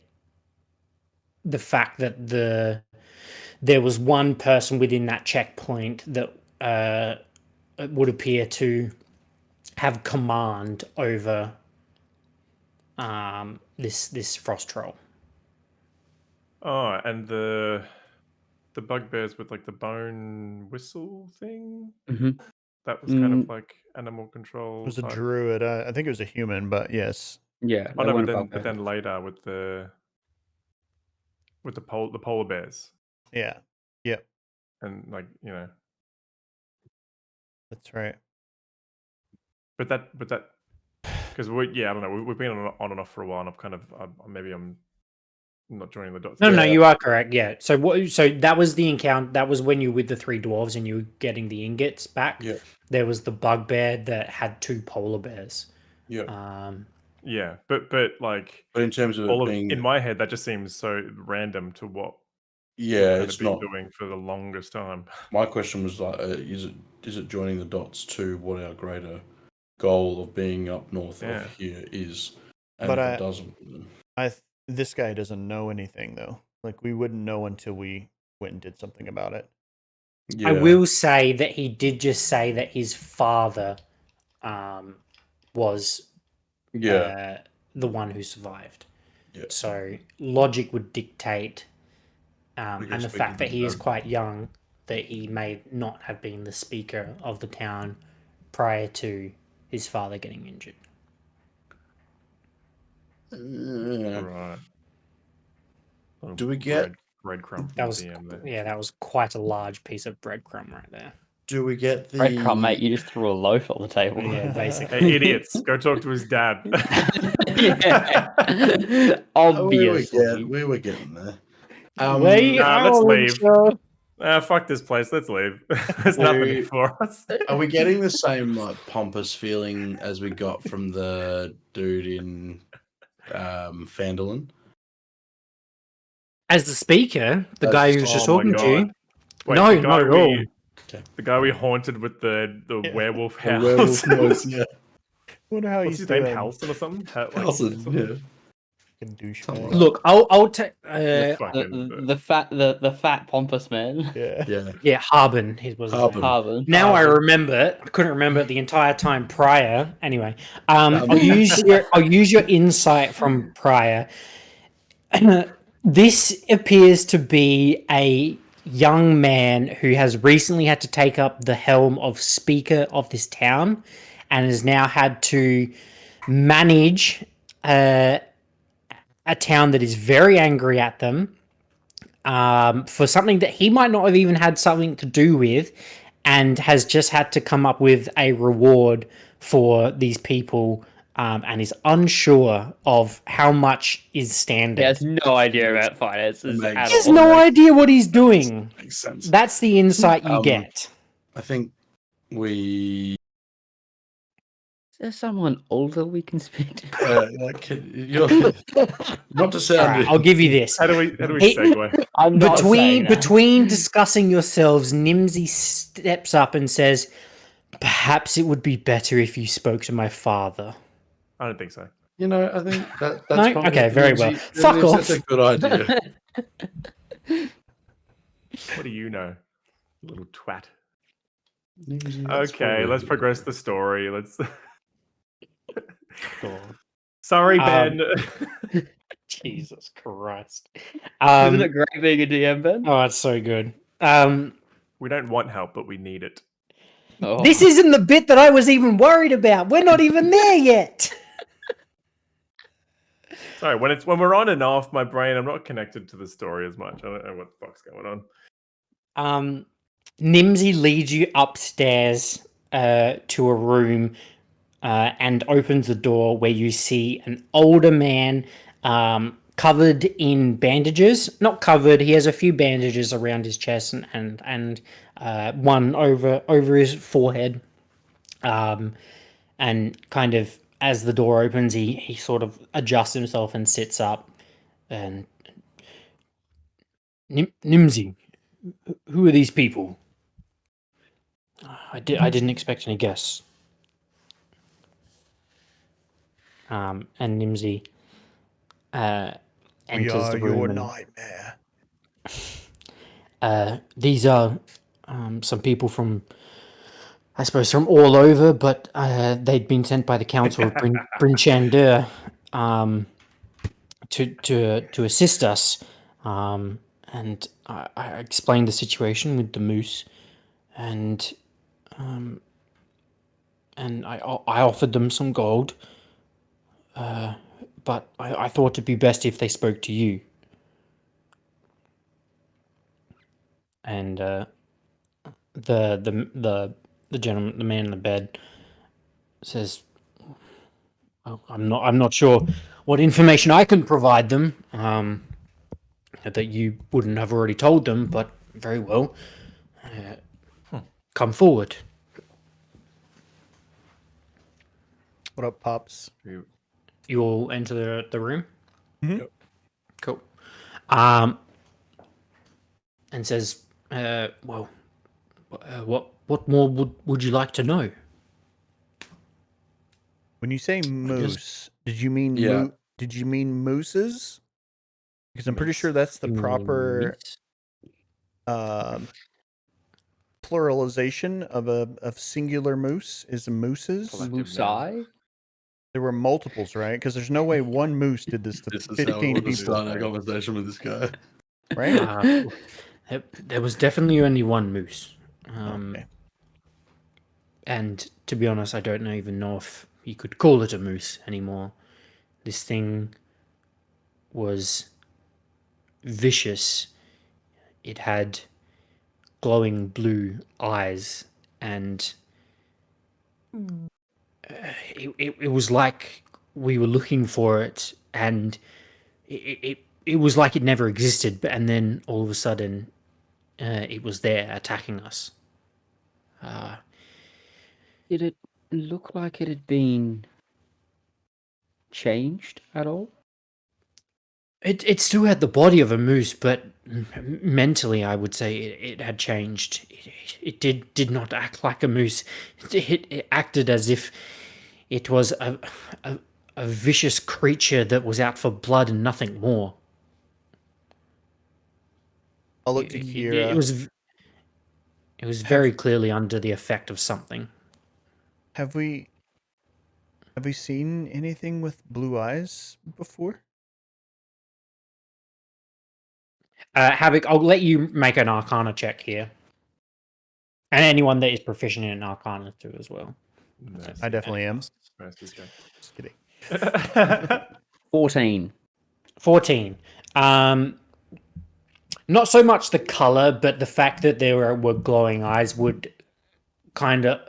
[SPEAKER 2] fact that there was one person within that checkpoint that would appear to have command over this frost troll.
[SPEAKER 1] Oh, and the bugbears with, like, the bone whistle thing.
[SPEAKER 5] Mm-hmm.
[SPEAKER 1] That was kind
[SPEAKER 5] Mm.
[SPEAKER 1] of like animal control.
[SPEAKER 4] It was a
[SPEAKER 1] type.
[SPEAKER 4] druid. I think it was a human, but yes.
[SPEAKER 5] Yeah,
[SPEAKER 1] Oh
[SPEAKER 5] they
[SPEAKER 1] no,
[SPEAKER 5] went
[SPEAKER 1] but
[SPEAKER 5] above
[SPEAKER 1] then
[SPEAKER 5] board.
[SPEAKER 1] later with the polar bears
[SPEAKER 4] Yeah. Yep.
[SPEAKER 1] and like
[SPEAKER 4] That's right.
[SPEAKER 1] but that because I don't know, we've been on and off for a while, and I've kind of maybe I'm not joining the dots.
[SPEAKER 2] No, no,
[SPEAKER 3] Yeah.
[SPEAKER 2] you are correct. Yeah. So what? So that was the encounter. That was when you were with the three dwarves and you were getting the ingots back.
[SPEAKER 3] Yeah.
[SPEAKER 2] There was the bugbear that had 2 polar bears.
[SPEAKER 3] Yeah.
[SPEAKER 1] Yeah, but like
[SPEAKER 3] But in terms of
[SPEAKER 1] all
[SPEAKER 3] it
[SPEAKER 1] of
[SPEAKER 3] being,
[SPEAKER 1] in my head, that just seems so random to what we've
[SPEAKER 3] yeah,
[SPEAKER 1] kind
[SPEAKER 3] it's
[SPEAKER 1] of been
[SPEAKER 3] not.
[SPEAKER 1] doing for the longest time.
[SPEAKER 3] My question was like, is it joining the dots to what our greater goal of being up north
[SPEAKER 1] Yeah.
[SPEAKER 3] of here is? And
[SPEAKER 4] But
[SPEAKER 3] if it doesn't, then
[SPEAKER 4] this guy doesn't know anything though. Like we wouldn't know until we went and did something about it.
[SPEAKER 3] yeah,
[SPEAKER 2] I will say that he did just say that his father was
[SPEAKER 3] yeah,
[SPEAKER 2] the one who survived.
[SPEAKER 3] yeah.
[SPEAKER 2] So logic would dictate,
[SPEAKER 3] We
[SPEAKER 2] and
[SPEAKER 3] can
[SPEAKER 2] the
[SPEAKER 3] speak
[SPEAKER 2] fact
[SPEAKER 3] to
[SPEAKER 2] that
[SPEAKER 3] the
[SPEAKER 2] he is
[SPEAKER 3] dad.
[SPEAKER 2] quite young, that he may not have been the speaker of the town prior to his father getting injured.
[SPEAKER 1] Right. Little
[SPEAKER 3] Do we get
[SPEAKER 1] breadcrumb from
[SPEAKER 2] That
[SPEAKER 1] the
[SPEAKER 2] was
[SPEAKER 1] DM there?
[SPEAKER 2] that was quite a large piece of breadcrumb right there.
[SPEAKER 3] Do we get the
[SPEAKER 5] Breadcrumb, mate. You just threw a loaf on the table.
[SPEAKER 2] Yeah, basically.
[SPEAKER 1] Hey, idiots! Go talk to his dad.
[SPEAKER 5] Yeah.
[SPEAKER 3] Oh,
[SPEAKER 5] Obviously.
[SPEAKER 3] we were getting there.
[SPEAKER 1] let's leave. Fuck this place. Let's leave. There's nothing here for us.
[SPEAKER 3] Are we getting the same like pompous feeling as we got from the dude in Phandalin?
[SPEAKER 2] As the speaker, the
[SPEAKER 3] That's-
[SPEAKER 2] guy who was just
[SPEAKER 1] Oh my
[SPEAKER 2] talking to you.
[SPEAKER 1] God. Wait,
[SPEAKER 2] No,
[SPEAKER 1] the guy
[SPEAKER 2] not at all.
[SPEAKER 1] The guy we haunted with the
[SPEAKER 4] Yeah.
[SPEAKER 1] werewolf
[SPEAKER 3] The
[SPEAKER 1] house.
[SPEAKER 3] werewolf noise, yeah.
[SPEAKER 4] Wonder how
[SPEAKER 1] What's
[SPEAKER 4] he's
[SPEAKER 1] his name?
[SPEAKER 4] doing.
[SPEAKER 1] Halson or something?
[SPEAKER 3] Halson, yeah.
[SPEAKER 4] Fucking douchebag.
[SPEAKER 3] Something like
[SPEAKER 2] Look, I'll take
[SPEAKER 5] The fat pompous man.
[SPEAKER 4] Yeah.
[SPEAKER 3] Yeah.
[SPEAKER 2] yeah, Harbin. His was his
[SPEAKER 3] Harbin.
[SPEAKER 2] name.
[SPEAKER 5] Harbin.
[SPEAKER 2] Now I remember. I couldn't remember it the entire time prior. Anyway, I'll use your insight from prior. This appears to be a young man who has recently had to take up the helm of speaker of this town, and has now had to manage a town that is very angry at them for something that he might not have even had something to do with, and has just had to come up with a reward for these people, and is unsure of how much is standard.
[SPEAKER 5] He has no idea about finances
[SPEAKER 3] Amazing.
[SPEAKER 5] at
[SPEAKER 2] He has
[SPEAKER 5] all.
[SPEAKER 2] no idea what he's doing.
[SPEAKER 3] Makes sense.
[SPEAKER 2] That's the insight you get.
[SPEAKER 3] I think we
[SPEAKER 5] Is there someone older we can speak to?
[SPEAKER 3] you're not to sound
[SPEAKER 2] All right, I'll give you this.
[SPEAKER 1] How do we
[SPEAKER 2] He-
[SPEAKER 1] segue?
[SPEAKER 5] I'm not saying that.
[SPEAKER 2] Between discussing yourselves, Nimsy steps up and says, "Perhaps it would be better if you spoke to my father."
[SPEAKER 1] I don't think so.
[SPEAKER 3] I think that's
[SPEAKER 2] No?
[SPEAKER 3] probably
[SPEAKER 2] Okay, very well.
[SPEAKER 3] Lindsay-
[SPEAKER 2] Fuck
[SPEAKER 3] Lindsay,
[SPEAKER 2] off.
[SPEAKER 3] That's a good idea.
[SPEAKER 1] What do you know, little twat?
[SPEAKER 3] Lindsay, that's
[SPEAKER 1] Okay,
[SPEAKER 3] probably
[SPEAKER 1] let's
[SPEAKER 3] a good
[SPEAKER 1] progress
[SPEAKER 3] idea.
[SPEAKER 1] the story. Let's.
[SPEAKER 2] God.
[SPEAKER 1] Sorry,
[SPEAKER 2] Um,
[SPEAKER 1] Ben.
[SPEAKER 2] Jesus Christ.
[SPEAKER 5] Isn't it great being a DM, Ben?
[SPEAKER 2] Oh, it's so good.
[SPEAKER 1] We don't want help, but we need it.
[SPEAKER 5] Oh.
[SPEAKER 2] This isn't the bit that I was even worried about. We're not even there yet.
[SPEAKER 1] Sorry, when we're on and off, my brain, I'm not connected to the story as much. I don't know what the fuck's going on.
[SPEAKER 2] Nimsy leads you upstairs to a room and opens the door where you see an older man covered in bandages. Not covered, he has a few bandages around his chest and one over his forehead. And kind of as the door opens, he sort of adjusts himself and sits up. And Nimsy, who are these people? I didn't expect any guests. And Nimsy
[SPEAKER 4] We
[SPEAKER 2] enters
[SPEAKER 4] are
[SPEAKER 2] the room.
[SPEAKER 4] your
[SPEAKER 2] and,
[SPEAKER 4] nightmare.
[SPEAKER 2] these are some people from, I suppose, from all over, but they'd been sent by the council of Bryn Chandler to assist us. And I explained the situation with the moose, and and I offered them some gold. But I thought it'd be best if they spoke to you. And the gentleman, the man in the bed, says, "Oh, I'm not sure what information I can provide them. That you wouldn't have already told them, but very well. Come forward."
[SPEAKER 4] What up, Pops?
[SPEAKER 1] You-
[SPEAKER 2] You all enter the room.
[SPEAKER 4] Mhm.
[SPEAKER 2] Cool. And says, "Well, what more would you like to know?"
[SPEAKER 4] When you say moose, did you mean
[SPEAKER 3] Yeah.
[SPEAKER 4] did you mean mooses? Because I'm pretty
[SPEAKER 1] Moose.
[SPEAKER 4] sure that's the
[SPEAKER 2] You mean
[SPEAKER 4] proper
[SPEAKER 2] meat?
[SPEAKER 4] pluralization of singular moose is mooses.
[SPEAKER 1] Collective
[SPEAKER 5] Musai?
[SPEAKER 4] There were multiples, right? Because there's no way one moose did this to
[SPEAKER 3] This is how I
[SPEAKER 4] 15
[SPEAKER 3] want to
[SPEAKER 4] people,
[SPEAKER 3] start a conversation with this guy.
[SPEAKER 4] right?
[SPEAKER 2] There was definitely only one moose.
[SPEAKER 4] Okay.
[SPEAKER 2] And to be honest, I don't even know if you could call it a moose anymore. This thing was vicious. It had glowing blue eyes, and it was like we were looking for it, and it was like it never existed. But and then all of a sudden, it was there attacking us.
[SPEAKER 5] Did it look like it had been changed at all?
[SPEAKER 2] It still had the body of a moose, but mentally, I would say it had changed. It did not act like a moose. It acted as if it was a vicious creature that was out for blood and nothing more.
[SPEAKER 4] I'll look to
[SPEAKER 2] It
[SPEAKER 4] Kira.
[SPEAKER 2] was very clearly under the effect of something.
[SPEAKER 4] Have we seen anything with blue eyes before?
[SPEAKER 2] Havoc, I'll let you make an Arcana check here, and anyone that is proficient in Arcana too as well.
[SPEAKER 4] I definitely am.
[SPEAKER 1] Master's check.
[SPEAKER 4] Just kidding.
[SPEAKER 5] 14.
[SPEAKER 2] 14. Not so much the color, but the fact that there were glowing eyes would kind of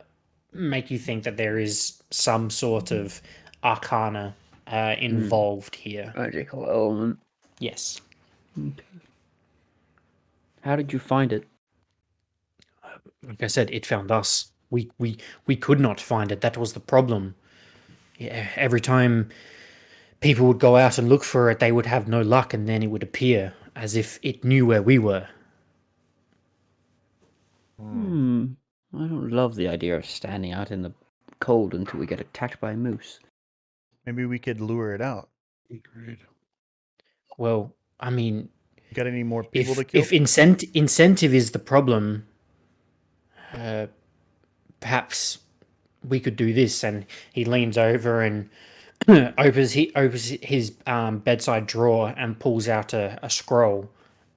[SPEAKER 2] make you think that there is some sort of arcana involved here.
[SPEAKER 5] Magical element.
[SPEAKER 2] Yes.
[SPEAKER 5] How did you find it?
[SPEAKER 2] Like I said, it found us. We could not find it. That was the problem. Yeah, every time people would go out and look for it, they would have no luck, and then it would appear as if it knew where we were.
[SPEAKER 5] I don't love the idea of standing out in the cold until we get attacked by a moose.
[SPEAKER 4] Maybe we could lure it out.
[SPEAKER 3] Agreed.
[SPEAKER 2] Well, I mean,
[SPEAKER 4] Got any more people to
[SPEAKER 2] if
[SPEAKER 4] kill?
[SPEAKER 2] incentive is the problem, perhaps we could do this. And he leans over and opens his bedside drawer and pulls out a scroll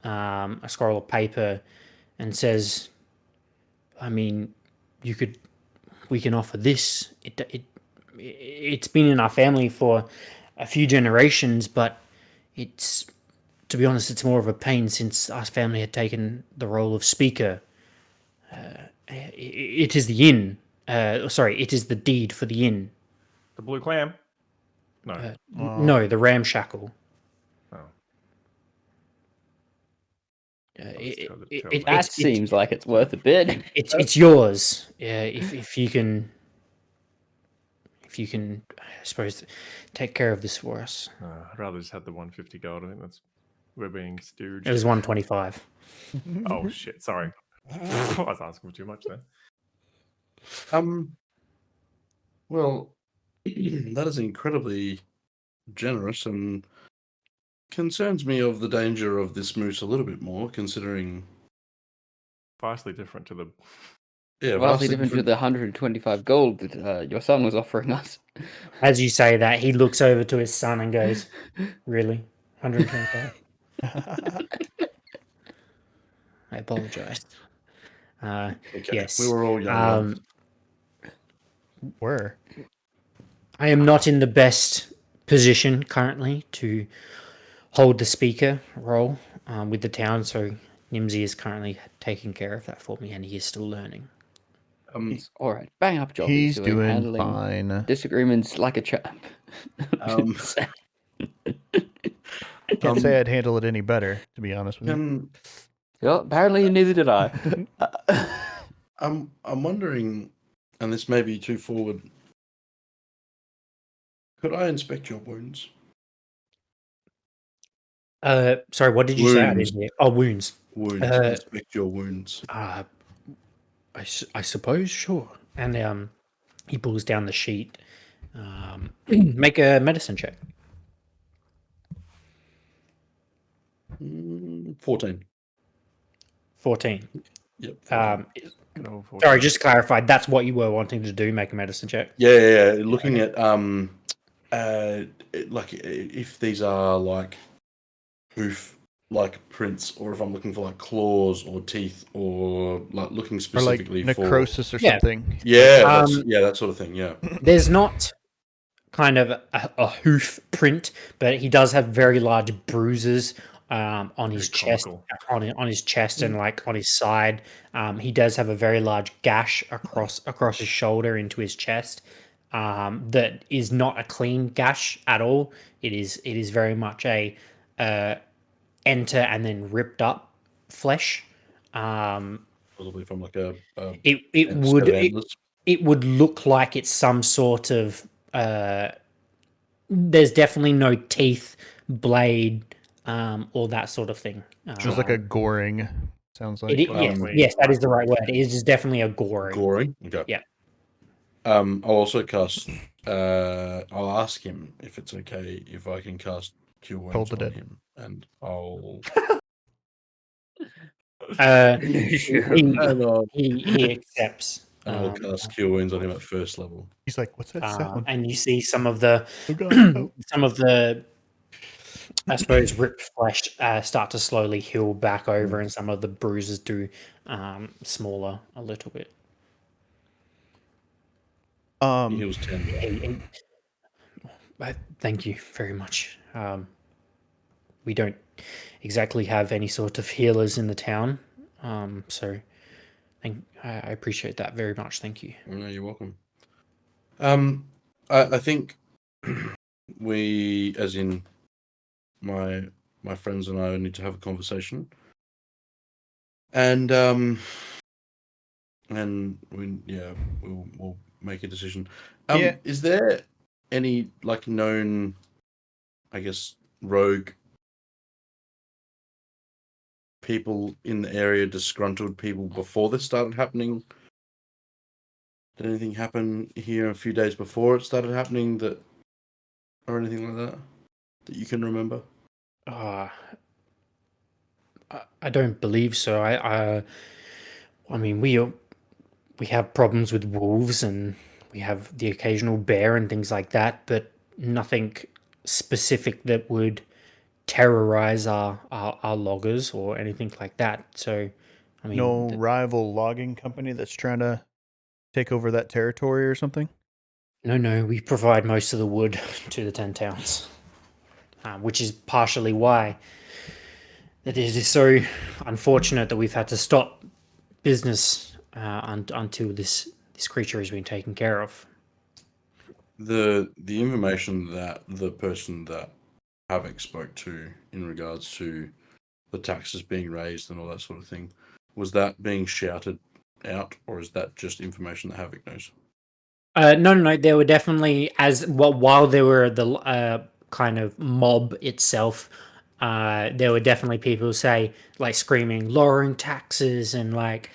[SPEAKER 2] of paper, and says, "I mean, we can offer this. It's been in our family for a few generations, but it's, to be honest, it's more of a pain since our family had taken the role of speaker. It is the inn. It is the deed for the inn.
[SPEAKER 1] The blue clam? No.
[SPEAKER 2] No, the ramshackle.
[SPEAKER 1] Oh.
[SPEAKER 5] That seems like it's worth a bit.
[SPEAKER 2] It's yours. If you can, I suppose, take care of this for us."
[SPEAKER 1] I'd rather just have the 150 gold. I think that's we're being stooged.
[SPEAKER 2] It was 125.
[SPEAKER 1] Oh shit! Sorry, I was asking for too much there.
[SPEAKER 3] Well, that is incredibly generous and concerns me of the danger of this moose a little bit more, considering
[SPEAKER 1] Vastly different to the.
[SPEAKER 3] yeah,
[SPEAKER 5] Vastly different to the 125 gold that your son was offering us.
[SPEAKER 2] As you say that, he looks over to his son and goes, "Really? 125? I apologize."
[SPEAKER 3] Okay,
[SPEAKER 2] Yes.
[SPEAKER 3] we were all young.
[SPEAKER 4] were.
[SPEAKER 2] I am not in the best position currently to hold the speaker role with the town, so Nimsy is currently taking care of that for me, and he is still learning.
[SPEAKER 5] It's all right. Bang up job
[SPEAKER 4] He's doing
[SPEAKER 5] handling
[SPEAKER 4] fine.
[SPEAKER 5] disagreements like a champ.
[SPEAKER 4] Can't say I'd handle it any better, to be honest with you.
[SPEAKER 5] Well, apparently neither did I.
[SPEAKER 3] I'm wondering, and this may be too forward. Could I inspect your wounds?
[SPEAKER 2] Sorry, what did you say? I
[SPEAKER 3] Wounds.
[SPEAKER 2] didn't hear. Oh, wounds.
[SPEAKER 3] Wounds.
[SPEAKER 2] Uh,
[SPEAKER 3] Inspect your wounds.
[SPEAKER 2] I suppose, sure. And he pulls down the sheet. Make a medicine check.
[SPEAKER 3] 14.
[SPEAKER 2] 14.
[SPEAKER 3] Yep. 14.
[SPEAKER 1] Good old
[SPEAKER 2] Sorry,
[SPEAKER 1] 14.
[SPEAKER 2] just to clarify, that's what you were wanting to do, make a medicine check?
[SPEAKER 3] Yeah. Looking at like if these are like hoof like prints, or if I'm looking for like claws or teeth, or like looking
[SPEAKER 4] Or like
[SPEAKER 3] specifically for
[SPEAKER 4] necrosis or
[SPEAKER 2] Yeah.
[SPEAKER 4] something.
[SPEAKER 3] yeah,
[SPEAKER 2] Um,
[SPEAKER 3] that sort of thing. Yeah.
[SPEAKER 2] There's not kind of a hoof print, but he does have very large bruises on his
[SPEAKER 1] Very
[SPEAKER 2] chest,
[SPEAKER 1] comical.
[SPEAKER 2] on his chest, and like on his side. He does have a very large gash across his shoulder into his chest. That is not a clean gash at all. It is very much a enter and then ripped up flesh.
[SPEAKER 3] Probably from like a
[SPEAKER 2] It
[SPEAKER 3] set of antlers.
[SPEAKER 2] it would look like it's some sort of there's definitely no teeth, blade, or that sort of thing.
[SPEAKER 4] Just like a goring. Sounds like.
[SPEAKER 2] Yes, that is the right word. It is definitely a goring.
[SPEAKER 3] Goring. Okay.
[SPEAKER 2] Yeah.
[SPEAKER 3] I'll also cast. I'll ask him if it's okay if I can cast Cure Wounds
[SPEAKER 4] the
[SPEAKER 3] on
[SPEAKER 4] Dead.
[SPEAKER 3] him, and I'll.
[SPEAKER 2] He accepts.
[SPEAKER 3] And I'll cast Cure Wounds on him at first level.
[SPEAKER 4] He's like, what's that sound?
[SPEAKER 2] And you see some of the
[SPEAKER 4] Oh God, no.
[SPEAKER 2] I suppose ripped flesh start to slowly heal back over, and some of the bruises do smaller a little bit.
[SPEAKER 3] He heals 10.
[SPEAKER 2] Thank you very much. We don't exactly have any sort of healers in the town, so I appreciate that very much. Thank you.
[SPEAKER 3] No, you're welcome. I think we, as in my friends and I, need to have a conversation, and we'll make a decision.
[SPEAKER 4] Yeah.
[SPEAKER 3] Is there any like known, I guess, rogue people in the area, disgruntled people before this started happening? Did anything happen here a few days before it started happening or anything like that you can remember?
[SPEAKER 2] I don't believe so. I mean, we have problems with wolves, and we have the occasional bear and things like that, but nothing specific that would terrorize our loggers or anything like that. So, I mean,
[SPEAKER 4] No rival logging company that's trying to take over that territory or something?
[SPEAKER 2] No, we provide most of the wood to the 10 towns, which is partially why it is so unfortunate that we've had to stop business until this creature has been taken care of.
[SPEAKER 3] The information that the person that Havoc spoke to in regards to the taxes being raised and all that sort of thing, was that being shouted out, or is that just information that Havoc knows?
[SPEAKER 2] No. There were definitely, while there were the kind of mob itself, there were definitely people who say, like, screaming, lowering taxes, and like,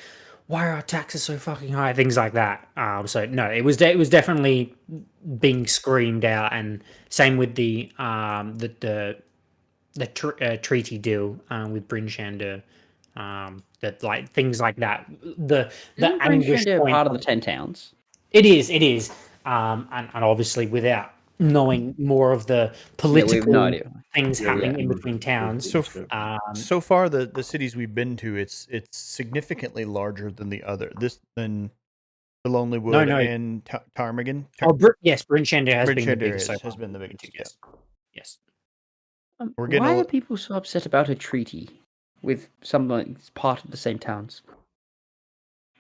[SPEAKER 2] why are our taxes so fucking high? Things like that. So no, it was definitely being screamed out, and same with the treaty deal with Bryn Shander. That, like, things like that. The anguish point
[SPEAKER 5] part of the 10 towns.
[SPEAKER 2] It is. And obviously, without knowing more of the political things happening in between towns.
[SPEAKER 4] So far, the cities we've been to, it's significantly larger than the other. The Lonely Wood
[SPEAKER 2] no.
[SPEAKER 4] and Ptarmigan.
[SPEAKER 2] Oh, yes, Bryn Shander has been the
[SPEAKER 4] Shander
[SPEAKER 2] biggest so
[SPEAKER 4] has
[SPEAKER 2] far.
[SPEAKER 4] been the biggest. Yeah.
[SPEAKER 2] Yes. Yes.
[SPEAKER 4] We're getting
[SPEAKER 5] Why
[SPEAKER 4] a
[SPEAKER 5] are
[SPEAKER 4] li-
[SPEAKER 5] people so upset about a treaty with something that's part of the same towns?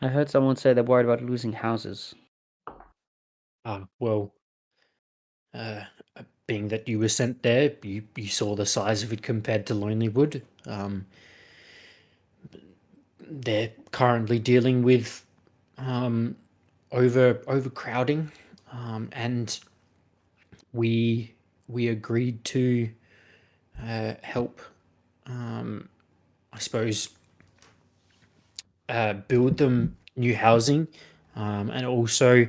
[SPEAKER 5] I heard someone say they're worried about losing houses.
[SPEAKER 2] Well, being that you were sent there, you saw the size of it compared to Lonelywood. They're currently dealing with overcrowding, and we agreed to help. I suppose build them new housing, and also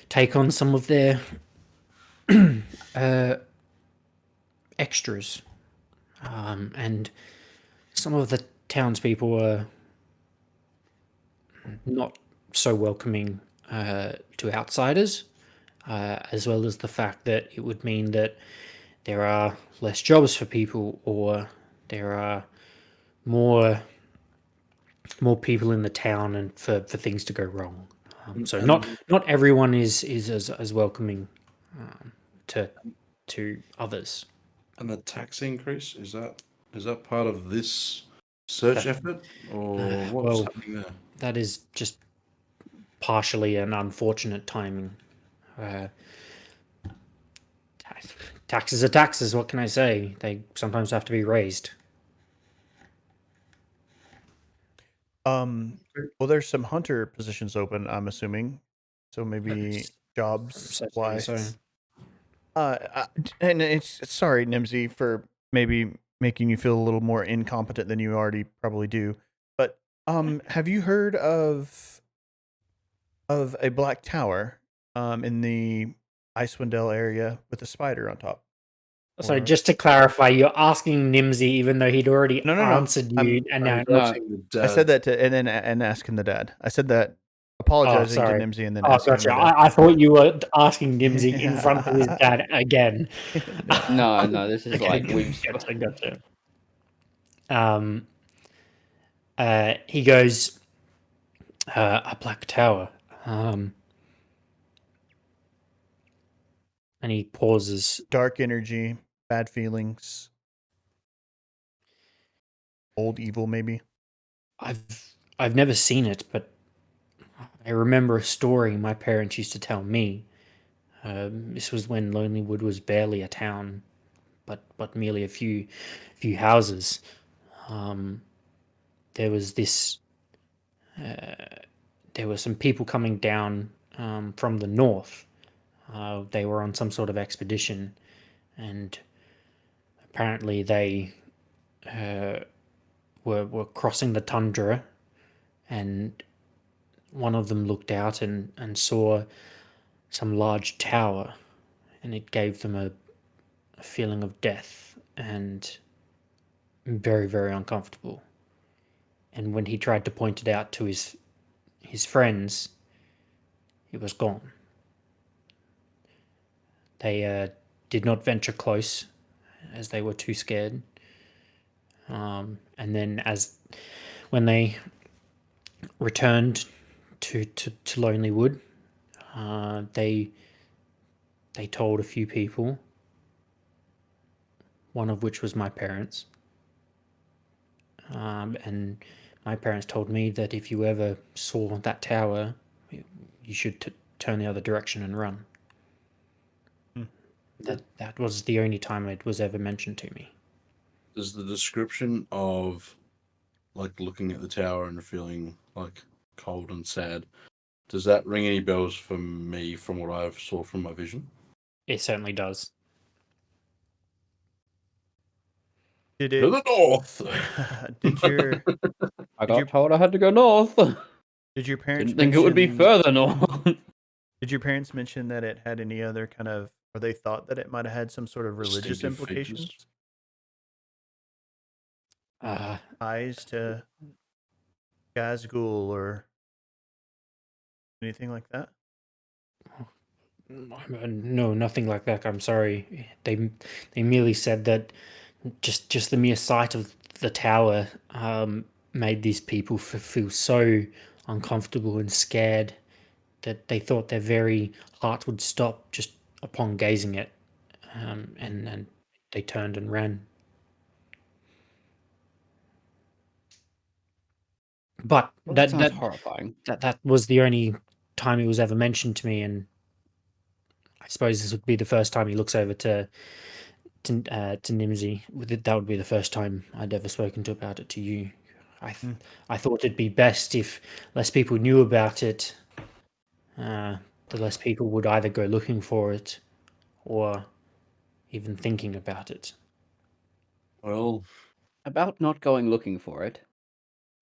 [SPEAKER 2] take on some of their extras. And some of the townspeople are not so welcoming to outsiders, as well as the fact that it would mean that there are less jobs for people, or there are more people in the town, and for things to go wrong. So not everyone is as welcoming to others.
[SPEAKER 3] And the tax increase, is that part of this search
[SPEAKER 2] That-
[SPEAKER 3] effort, or what's
[SPEAKER 2] well,
[SPEAKER 3] happening there?
[SPEAKER 2] That is just partially an unfortunate timing. Taxes are taxes. What can I say? They sometimes have to be raised.
[SPEAKER 4] Well, there's some hunter positions open, I'm assuming. So maybe
[SPEAKER 2] Yes.
[SPEAKER 4] jobs
[SPEAKER 2] Certainly
[SPEAKER 4] wise.
[SPEAKER 2] so.
[SPEAKER 4] And it's sorry, Nimsy, for maybe making you feel a little more incompetent than you already probably do. But have you heard of a black tower in the Icewind Dale area with a spider on top?
[SPEAKER 2] So
[SPEAKER 4] Or-
[SPEAKER 2] just to clarify, you're asking Nimsy even though he'd already
[SPEAKER 4] No.
[SPEAKER 2] answered you, and now
[SPEAKER 5] No.
[SPEAKER 4] I said that to and asking the dad. I said that apologizing to
[SPEAKER 2] sorry.
[SPEAKER 4] Nimsy and then
[SPEAKER 2] Oh,
[SPEAKER 4] asking
[SPEAKER 2] gotcha.
[SPEAKER 4] the dad.
[SPEAKER 2] I thought you were asking Nimsy in front of his dad again.
[SPEAKER 5] No, this is
[SPEAKER 2] Okay,
[SPEAKER 5] like we've.
[SPEAKER 2] gotcha. He goes, a black tower. And he pauses.
[SPEAKER 4] Dark energy, bad feelings, old evil, maybe.
[SPEAKER 2] I've never seen it, but I remember a story my parents used to tell me. This was when Lonelywood was barely a town, but merely a few houses. There was this. There were some people coming down from the north. They were on some sort of expedition, and apparently they were crossing the tundra, and one of them looked out and saw some large tower, and it gave them a feeling of death and very, very uncomfortable. And when he tried to point it out to his friends, it was gone. They did not venture close, as they were too scared. And then, when they returned to Lonelywood, they told a few people, one of which was my parents. And my parents told me that if you ever saw that tower, you should turn the other direction and run. That was the only time it was ever mentioned to me.
[SPEAKER 3] Does the description of like looking at the tower and feeling like cold and sad, does that ring any bells for me from what I saw from my vision?
[SPEAKER 2] It certainly does.
[SPEAKER 4] Did
[SPEAKER 3] To
[SPEAKER 4] it?
[SPEAKER 3] the north.
[SPEAKER 4] Did your
[SPEAKER 5] I
[SPEAKER 4] Did
[SPEAKER 5] got
[SPEAKER 4] you-
[SPEAKER 5] told I had to go north.
[SPEAKER 4] did your parents
[SPEAKER 5] Didn't think it would be
[SPEAKER 4] mention-
[SPEAKER 5] further north.
[SPEAKER 4] Did your parents mention that it had any other kind of, or they thought that it might have had some sort of religious
[SPEAKER 3] Distinctive
[SPEAKER 4] implications,
[SPEAKER 3] features?
[SPEAKER 4] ties to Gazgul or anything like that?
[SPEAKER 2] No, nothing like that. I'm sorry. They merely said that just the mere sight of the tower made these people feel so uncomfortable and scared that they thought their very hearts would stop just upon gazing at, and they turned and ran. But
[SPEAKER 5] Well,
[SPEAKER 2] that
[SPEAKER 5] sounds
[SPEAKER 2] that
[SPEAKER 5] horrifying.
[SPEAKER 2] that was the only time it was ever mentioned to me, and I suppose this would be the first time he looks over to Nimsy. That would be the first time I'd ever spoken to about it to you. I thought it'd be best if less people knew about it. The less people would either go looking for it or even thinking about it.
[SPEAKER 3] Well,
[SPEAKER 5] About not going looking for it.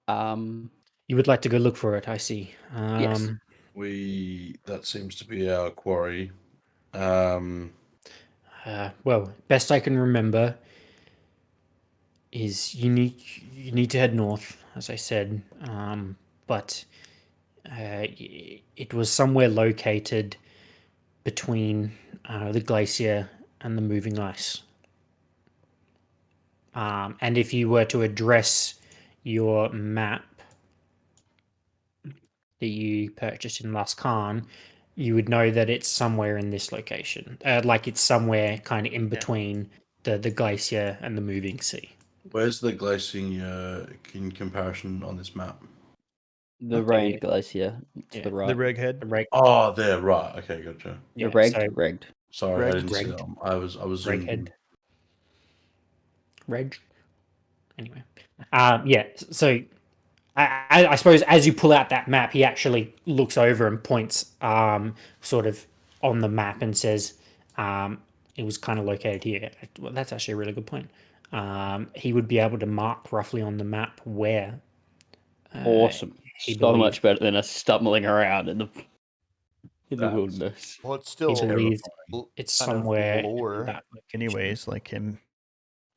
[SPEAKER 2] You would like to go look for it, I see.
[SPEAKER 5] Yes.
[SPEAKER 3] that seems to be our quarry. Um,
[SPEAKER 2] Well, best I can remember is you need to head north, as I said. But it was somewhere located between the glacier and the moving ice. And if you were to address your map that you purchased in Lascan, you would know that it's somewhere in this location. Like it's somewhere kind of in between the glacier and the moving sea.
[SPEAKER 3] where's the glacier in comparison on this map?
[SPEAKER 5] The
[SPEAKER 2] Okay,
[SPEAKER 5] Rained
[SPEAKER 2] yeah.
[SPEAKER 5] Glacier to
[SPEAKER 2] Yeah.
[SPEAKER 5] the right.
[SPEAKER 4] The reg head.
[SPEAKER 2] The reg,
[SPEAKER 3] Oh, there, right. Okay, gotcha.
[SPEAKER 2] yeah,
[SPEAKER 5] the Regged?
[SPEAKER 2] so
[SPEAKER 5] Regged.
[SPEAKER 3] Sorry, I
[SPEAKER 4] Reg-
[SPEAKER 3] didn't see
[SPEAKER 2] Regged.
[SPEAKER 3] that. I was zoomed in.
[SPEAKER 2] Reghead. Reg. Anyway, yeah. So I suppose as you pull out that map, he actually looks over and points, sort of on the map and says, "It was kind of located here." Well, that's actually a really good point. He would be able to mark roughly on the map where.
[SPEAKER 5] Awesome.
[SPEAKER 2] he
[SPEAKER 5] So
[SPEAKER 2] believed-
[SPEAKER 5] much better than us stumbling around in the
[SPEAKER 3] That's-
[SPEAKER 5] wilderness.
[SPEAKER 4] Well, it's
[SPEAKER 2] He
[SPEAKER 4] still
[SPEAKER 2] believes
[SPEAKER 4] l-
[SPEAKER 2] it's
[SPEAKER 4] kind of
[SPEAKER 2] somewhere. in
[SPEAKER 4] lore
[SPEAKER 2] that location.
[SPEAKER 4] anyways, like him.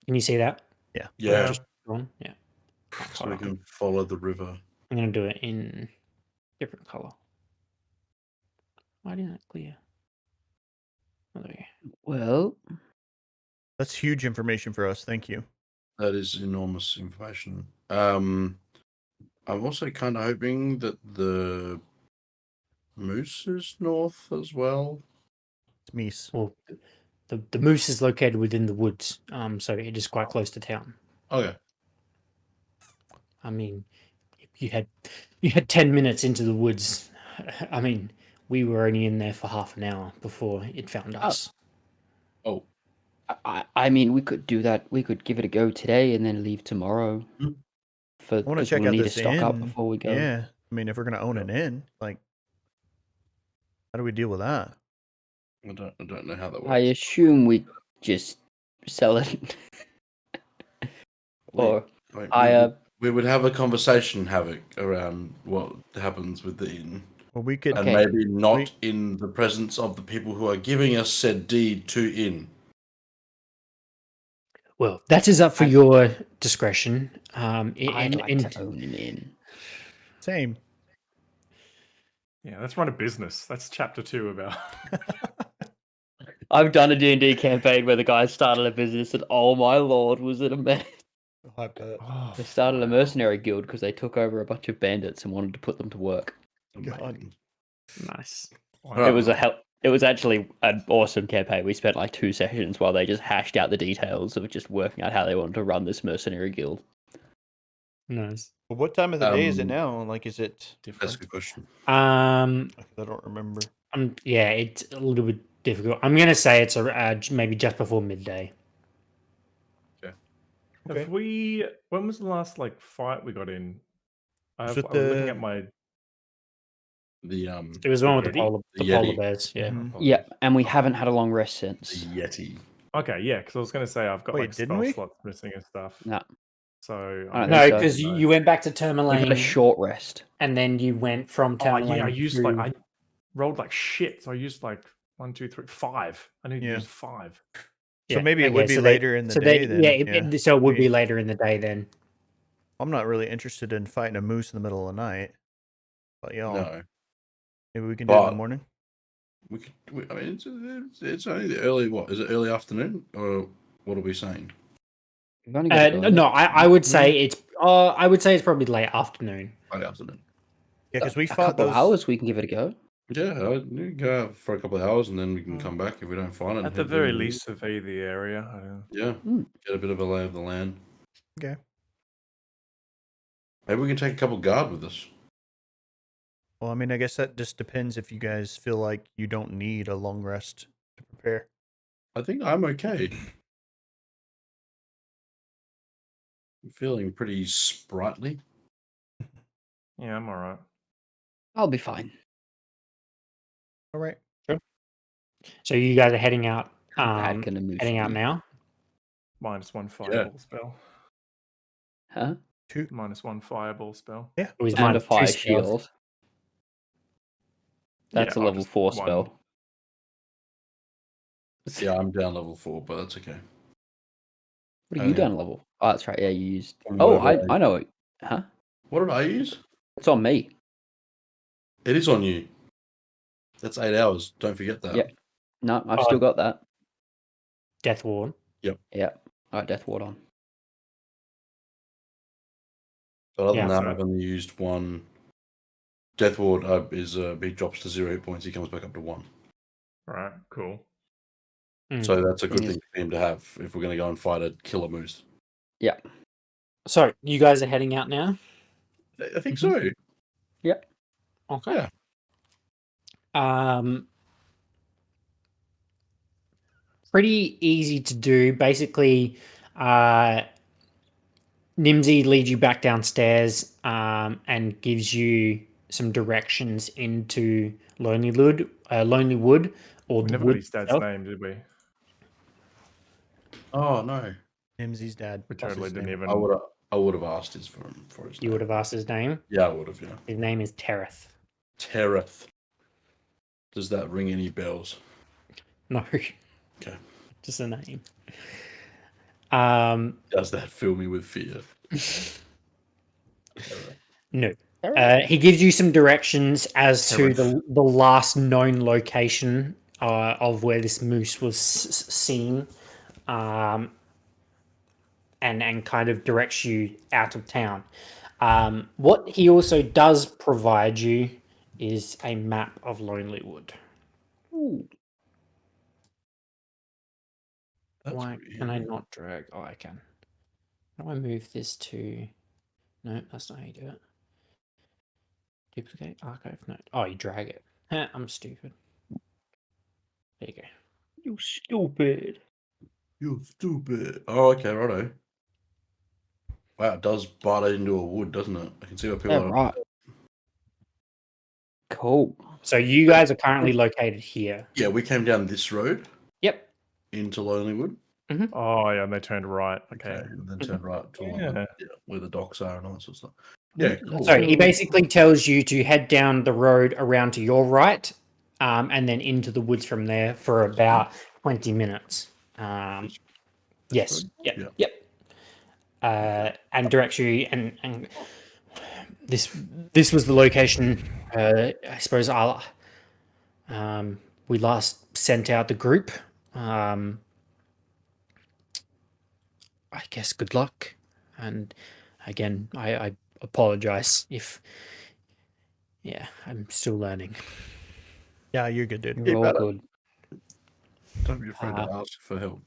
[SPEAKER 2] Can you see that?
[SPEAKER 4] Yeah.
[SPEAKER 3] Yeah,
[SPEAKER 1] Just-
[SPEAKER 2] Ron? Yeah.
[SPEAKER 3] so
[SPEAKER 2] Hold
[SPEAKER 3] we
[SPEAKER 2] on.
[SPEAKER 3] can follow the river.
[SPEAKER 2] I'm gonna do it in different color. Why didn't it clear? Oh, there we go.
[SPEAKER 5] Well,
[SPEAKER 4] That's huge information for us. Thank you.
[SPEAKER 3] That is enormous information. I'm also kind of hoping that the moose is north as well.
[SPEAKER 4] It's Mies.
[SPEAKER 2] Well, the moose is located within the woods, so it is quite close to town.
[SPEAKER 3] Okay.
[SPEAKER 2] I mean, you had 10 minutes into the woods. I mean, we were only in there for half an hour before it found us.
[SPEAKER 3] Oh,
[SPEAKER 5] I mean, we could do that. We could give it a go today and then leave tomorrow.
[SPEAKER 3] Hmm.
[SPEAKER 4] I want to
[SPEAKER 5] 'Cause
[SPEAKER 4] check
[SPEAKER 5] we'll
[SPEAKER 4] out
[SPEAKER 5] need
[SPEAKER 4] this
[SPEAKER 5] to stock up
[SPEAKER 4] inn.
[SPEAKER 5] before we go.
[SPEAKER 4] Yeah. I mean, if we're gonna own an inn, like, how do we deal with that?
[SPEAKER 3] I don't know how that works.
[SPEAKER 5] I assume we just sell it. Or
[SPEAKER 3] Wait,
[SPEAKER 5] hire.
[SPEAKER 3] we would have a conversation, Havoc, around what happens with the inn.
[SPEAKER 4] Well, we could.
[SPEAKER 5] Okay.
[SPEAKER 3] And maybe not
[SPEAKER 4] We-
[SPEAKER 3] in the presence of the people who are giving us said deed to inn.
[SPEAKER 2] Well, that is up for your discretion.
[SPEAKER 5] I'd like to own an inn.
[SPEAKER 4] Same.
[SPEAKER 1] Yeah, let's run a business. That's chapter 2 about.
[SPEAKER 5] I've done a D&D campaign where the guy started a business and oh my lord, was it a mess.
[SPEAKER 4] I bet.
[SPEAKER 1] Oh,
[SPEAKER 5] They started a mercenary guild because they took over a bunch of bandits and wanted to put them to work.
[SPEAKER 4] God.
[SPEAKER 3] Amazing.
[SPEAKER 2] Nice.
[SPEAKER 3] Right.
[SPEAKER 5] It was it was actually an awesome campaign. We spent like 2 sessions while they just hashed out the details of just working out how they wanted to run this mercenary guild.
[SPEAKER 2] Nice.
[SPEAKER 4] Well, what time of the day is it
[SPEAKER 3] Um,
[SPEAKER 4] now? Like, is it?
[SPEAKER 3] That's a
[SPEAKER 1] different.
[SPEAKER 3] good question.
[SPEAKER 2] Um,
[SPEAKER 4] I don't remember.
[SPEAKER 2] yeah, it's a little bit difficult. I'm gonna say it's maybe just before midday.
[SPEAKER 4] Okay.
[SPEAKER 1] Have we? When was the last like fight we got in? I
[SPEAKER 4] Was
[SPEAKER 1] was
[SPEAKER 4] it
[SPEAKER 1] looking
[SPEAKER 4] the-
[SPEAKER 1] at my.
[SPEAKER 3] The
[SPEAKER 2] It was the one with the
[SPEAKER 1] Yeti?
[SPEAKER 2] polar
[SPEAKER 3] Yeti.
[SPEAKER 2] bears. Yeah.
[SPEAKER 4] Mhm.
[SPEAKER 5] Yeah, and we haven't had a long rest
[SPEAKER 3] the
[SPEAKER 5] since.
[SPEAKER 3] Yeti.
[SPEAKER 1] Okay, yeah, because I was gonna say I've got
[SPEAKER 4] Wait,
[SPEAKER 1] like
[SPEAKER 4] didn't
[SPEAKER 1] spell
[SPEAKER 4] we?
[SPEAKER 1] slots missing and stuff.
[SPEAKER 5] No.
[SPEAKER 1] So
[SPEAKER 5] I don't
[SPEAKER 2] No,
[SPEAKER 5] think so.
[SPEAKER 2] because you went back to
[SPEAKER 5] We had a
[SPEAKER 2] Tourmaline,
[SPEAKER 5] short rest.
[SPEAKER 2] and then you went from
[SPEAKER 1] Oh
[SPEAKER 2] Tourmaline.
[SPEAKER 1] yeah, I used
[SPEAKER 2] to,
[SPEAKER 1] like I rolled like shit. So I used like 1, 2, 3, 5. I need to
[SPEAKER 4] Yeah.
[SPEAKER 1] use 5.
[SPEAKER 4] So maybe it would be
[SPEAKER 2] so
[SPEAKER 4] later in the
[SPEAKER 2] so
[SPEAKER 4] day
[SPEAKER 2] they-
[SPEAKER 4] then.
[SPEAKER 2] Yeah, so it would be
[SPEAKER 4] We-
[SPEAKER 2] later in the day then.
[SPEAKER 4] I'm not really interested in fighting a moose in the middle of the night. But y'all,
[SPEAKER 3] No.
[SPEAKER 4] maybe we can do it in the
[SPEAKER 3] But-
[SPEAKER 4] morning.
[SPEAKER 3] We could. I mean, it's only the early. What is it? Early afternoon, or what are we saying?
[SPEAKER 5] We've only got to go
[SPEAKER 2] No, I would say it's. I would say it's probably late afternoon.
[SPEAKER 3] Early afternoon.
[SPEAKER 4] Yeah, because we
[SPEAKER 5] a
[SPEAKER 4] fought
[SPEAKER 5] couple
[SPEAKER 4] those.
[SPEAKER 5] hours. We can give it a go.
[SPEAKER 3] Yeah, you can go out for a couple of hours and then we can come back if we don't find it.
[SPEAKER 1] At
[SPEAKER 3] and
[SPEAKER 1] the
[SPEAKER 3] head
[SPEAKER 1] very
[SPEAKER 3] in.
[SPEAKER 1] least, survey the area. I don't know.
[SPEAKER 3] Yeah,
[SPEAKER 5] Mm.
[SPEAKER 3] get a bit of a lay of the land.
[SPEAKER 4] Okay.
[SPEAKER 3] Maybe we can take a couple guard with us.
[SPEAKER 4] Well, I mean, I guess that just depends if you guys feel like you don't need a long rest to prepare.
[SPEAKER 3] I think I'm okay. I'm feeling pretty sprightly.
[SPEAKER 1] Yeah, I'm all right.
[SPEAKER 5] I'll be fine.
[SPEAKER 4] All right.
[SPEAKER 2] So you guys are heading out.
[SPEAKER 5] Bad gonna move
[SPEAKER 2] Heading out
[SPEAKER 5] me.
[SPEAKER 2] now.
[SPEAKER 1] -1 fireball spell.
[SPEAKER 5] Huh?
[SPEAKER 1] -1 fireball spell.
[SPEAKER 4] Yeah.
[SPEAKER 2] Or is
[SPEAKER 5] And
[SPEAKER 2] mine
[SPEAKER 5] a
[SPEAKER 2] two
[SPEAKER 5] fire
[SPEAKER 2] spells?
[SPEAKER 5] shield. That's
[SPEAKER 1] Yeah,
[SPEAKER 5] a
[SPEAKER 1] I'll
[SPEAKER 5] level
[SPEAKER 1] just
[SPEAKER 5] 4
[SPEAKER 1] one.
[SPEAKER 5] spell.
[SPEAKER 3] Yeah, I'm down level 4, but that's okay.
[SPEAKER 5] What are
[SPEAKER 3] Oh,
[SPEAKER 5] you
[SPEAKER 3] yeah.
[SPEAKER 5] down level? Oh, that's right. Yeah, you used.
[SPEAKER 3] From
[SPEAKER 5] Oh,
[SPEAKER 3] whatever
[SPEAKER 5] I know it. Huh?
[SPEAKER 3] What did I use?
[SPEAKER 5] It's on me.
[SPEAKER 3] It is on you. That's 8 hours. Don't forget that.
[SPEAKER 5] Yeah. No, I've
[SPEAKER 2] Oh.
[SPEAKER 5] still got that.
[SPEAKER 2] Death Ward.
[SPEAKER 5] Yeah. I got Death Ward on.
[SPEAKER 3] But other
[SPEAKER 2] Yeah,
[SPEAKER 3] than that,
[SPEAKER 1] so-
[SPEAKER 3] I've only used one. Death Ward he drops to 0 hit points. He comes back up to 1.
[SPEAKER 1] All right, cool.
[SPEAKER 3] So that's a good
[SPEAKER 5] Yes.
[SPEAKER 3] thing for him to have if we're going to go and fight a killer moose.
[SPEAKER 5] Yeah.
[SPEAKER 2] So you guys are heading out now.
[SPEAKER 3] I think so.
[SPEAKER 2] Okay.
[SPEAKER 3] Yeah.
[SPEAKER 2] Pretty easy to do. Basically, Nimsy leads you back downstairs and gives you some directions into Lonely Wood, or
[SPEAKER 1] We
[SPEAKER 2] the
[SPEAKER 1] never got
[SPEAKER 2] wood
[SPEAKER 1] his dad's
[SPEAKER 2] itself.
[SPEAKER 1] name, did we?
[SPEAKER 3] Oh no,
[SPEAKER 4] Nimsy's dad.
[SPEAKER 1] We
[SPEAKER 4] What's
[SPEAKER 1] totally
[SPEAKER 4] his
[SPEAKER 1] didn't
[SPEAKER 4] name?
[SPEAKER 1] even.
[SPEAKER 3] I would have asked his for his.
[SPEAKER 2] You
[SPEAKER 3] name.
[SPEAKER 2] would have asked his name.
[SPEAKER 3] Yeah, I would have. Yeah,
[SPEAKER 2] His name is Tereth.
[SPEAKER 3] Tereth. Does that ring any bells?
[SPEAKER 2] No.
[SPEAKER 3] Okay.
[SPEAKER 2] Just a name.
[SPEAKER 3] Does that fill me with fear?
[SPEAKER 2] No. He gives you some directions as to
[SPEAKER 1] Tereth.
[SPEAKER 2] the last known location of where this moose was seen, and kind of directs you out of town. What he also does provide you is a map of Lonely Wood.
[SPEAKER 5] Ooh.
[SPEAKER 3] That's
[SPEAKER 2] Why can I
[SPEAKER 3] weird.
[SPEAKER 2] not drag? Oh, I can. How do I move this to? No, that's not how you do it. Duplicate, archive, no. Oh, you drag it. I'm stupid. There you go.
[SPEAKER 5] You stupid.
[SPEAKER 3] You're stupid. Oh, okay, righto. Wow, it does bite it into a wood, doesn't it? I can see why people.
[SPEAKER 5] Yeah,
[SPEAKER 3] are-
[SPEAKER 5] right. Cool.
[SPEAKER 2] So you guys are currently located here.
[SPEAKER 3] Yeah, we came down this road
[SPEAKER 2] Yep.
[SPEAKER 3] into Lonelywood.
[SPEAKER 1] Oh yeah, and they turned right. Okay.
[SPEAKER 3] And then turned right to
[SPEAKER 1] Yeah.
[SPEAKER 3] where the docks are and all that sort of stuff. Yeah, cool.
[SPEAKER 2] So he basically tells you to head down the road around to your right, and then into the woods from there for about 20 minutes. Yes. Yep.
[SPEAKER 3] Yeah.
[SPEAKER 2] Yep. And directs you, and this was the location. I suppose we last sent out the group. I guess good luck, and again, I apologize if. Yeah, I'm still learning.
[SPEAKER 4] Yeah, you're good, dude.
[SPEAKER 5] You're all
[SPEAKER 3] better.
[SPEAKER 5] good.
[SPEAKER 3] Don't be afraid to ask for help.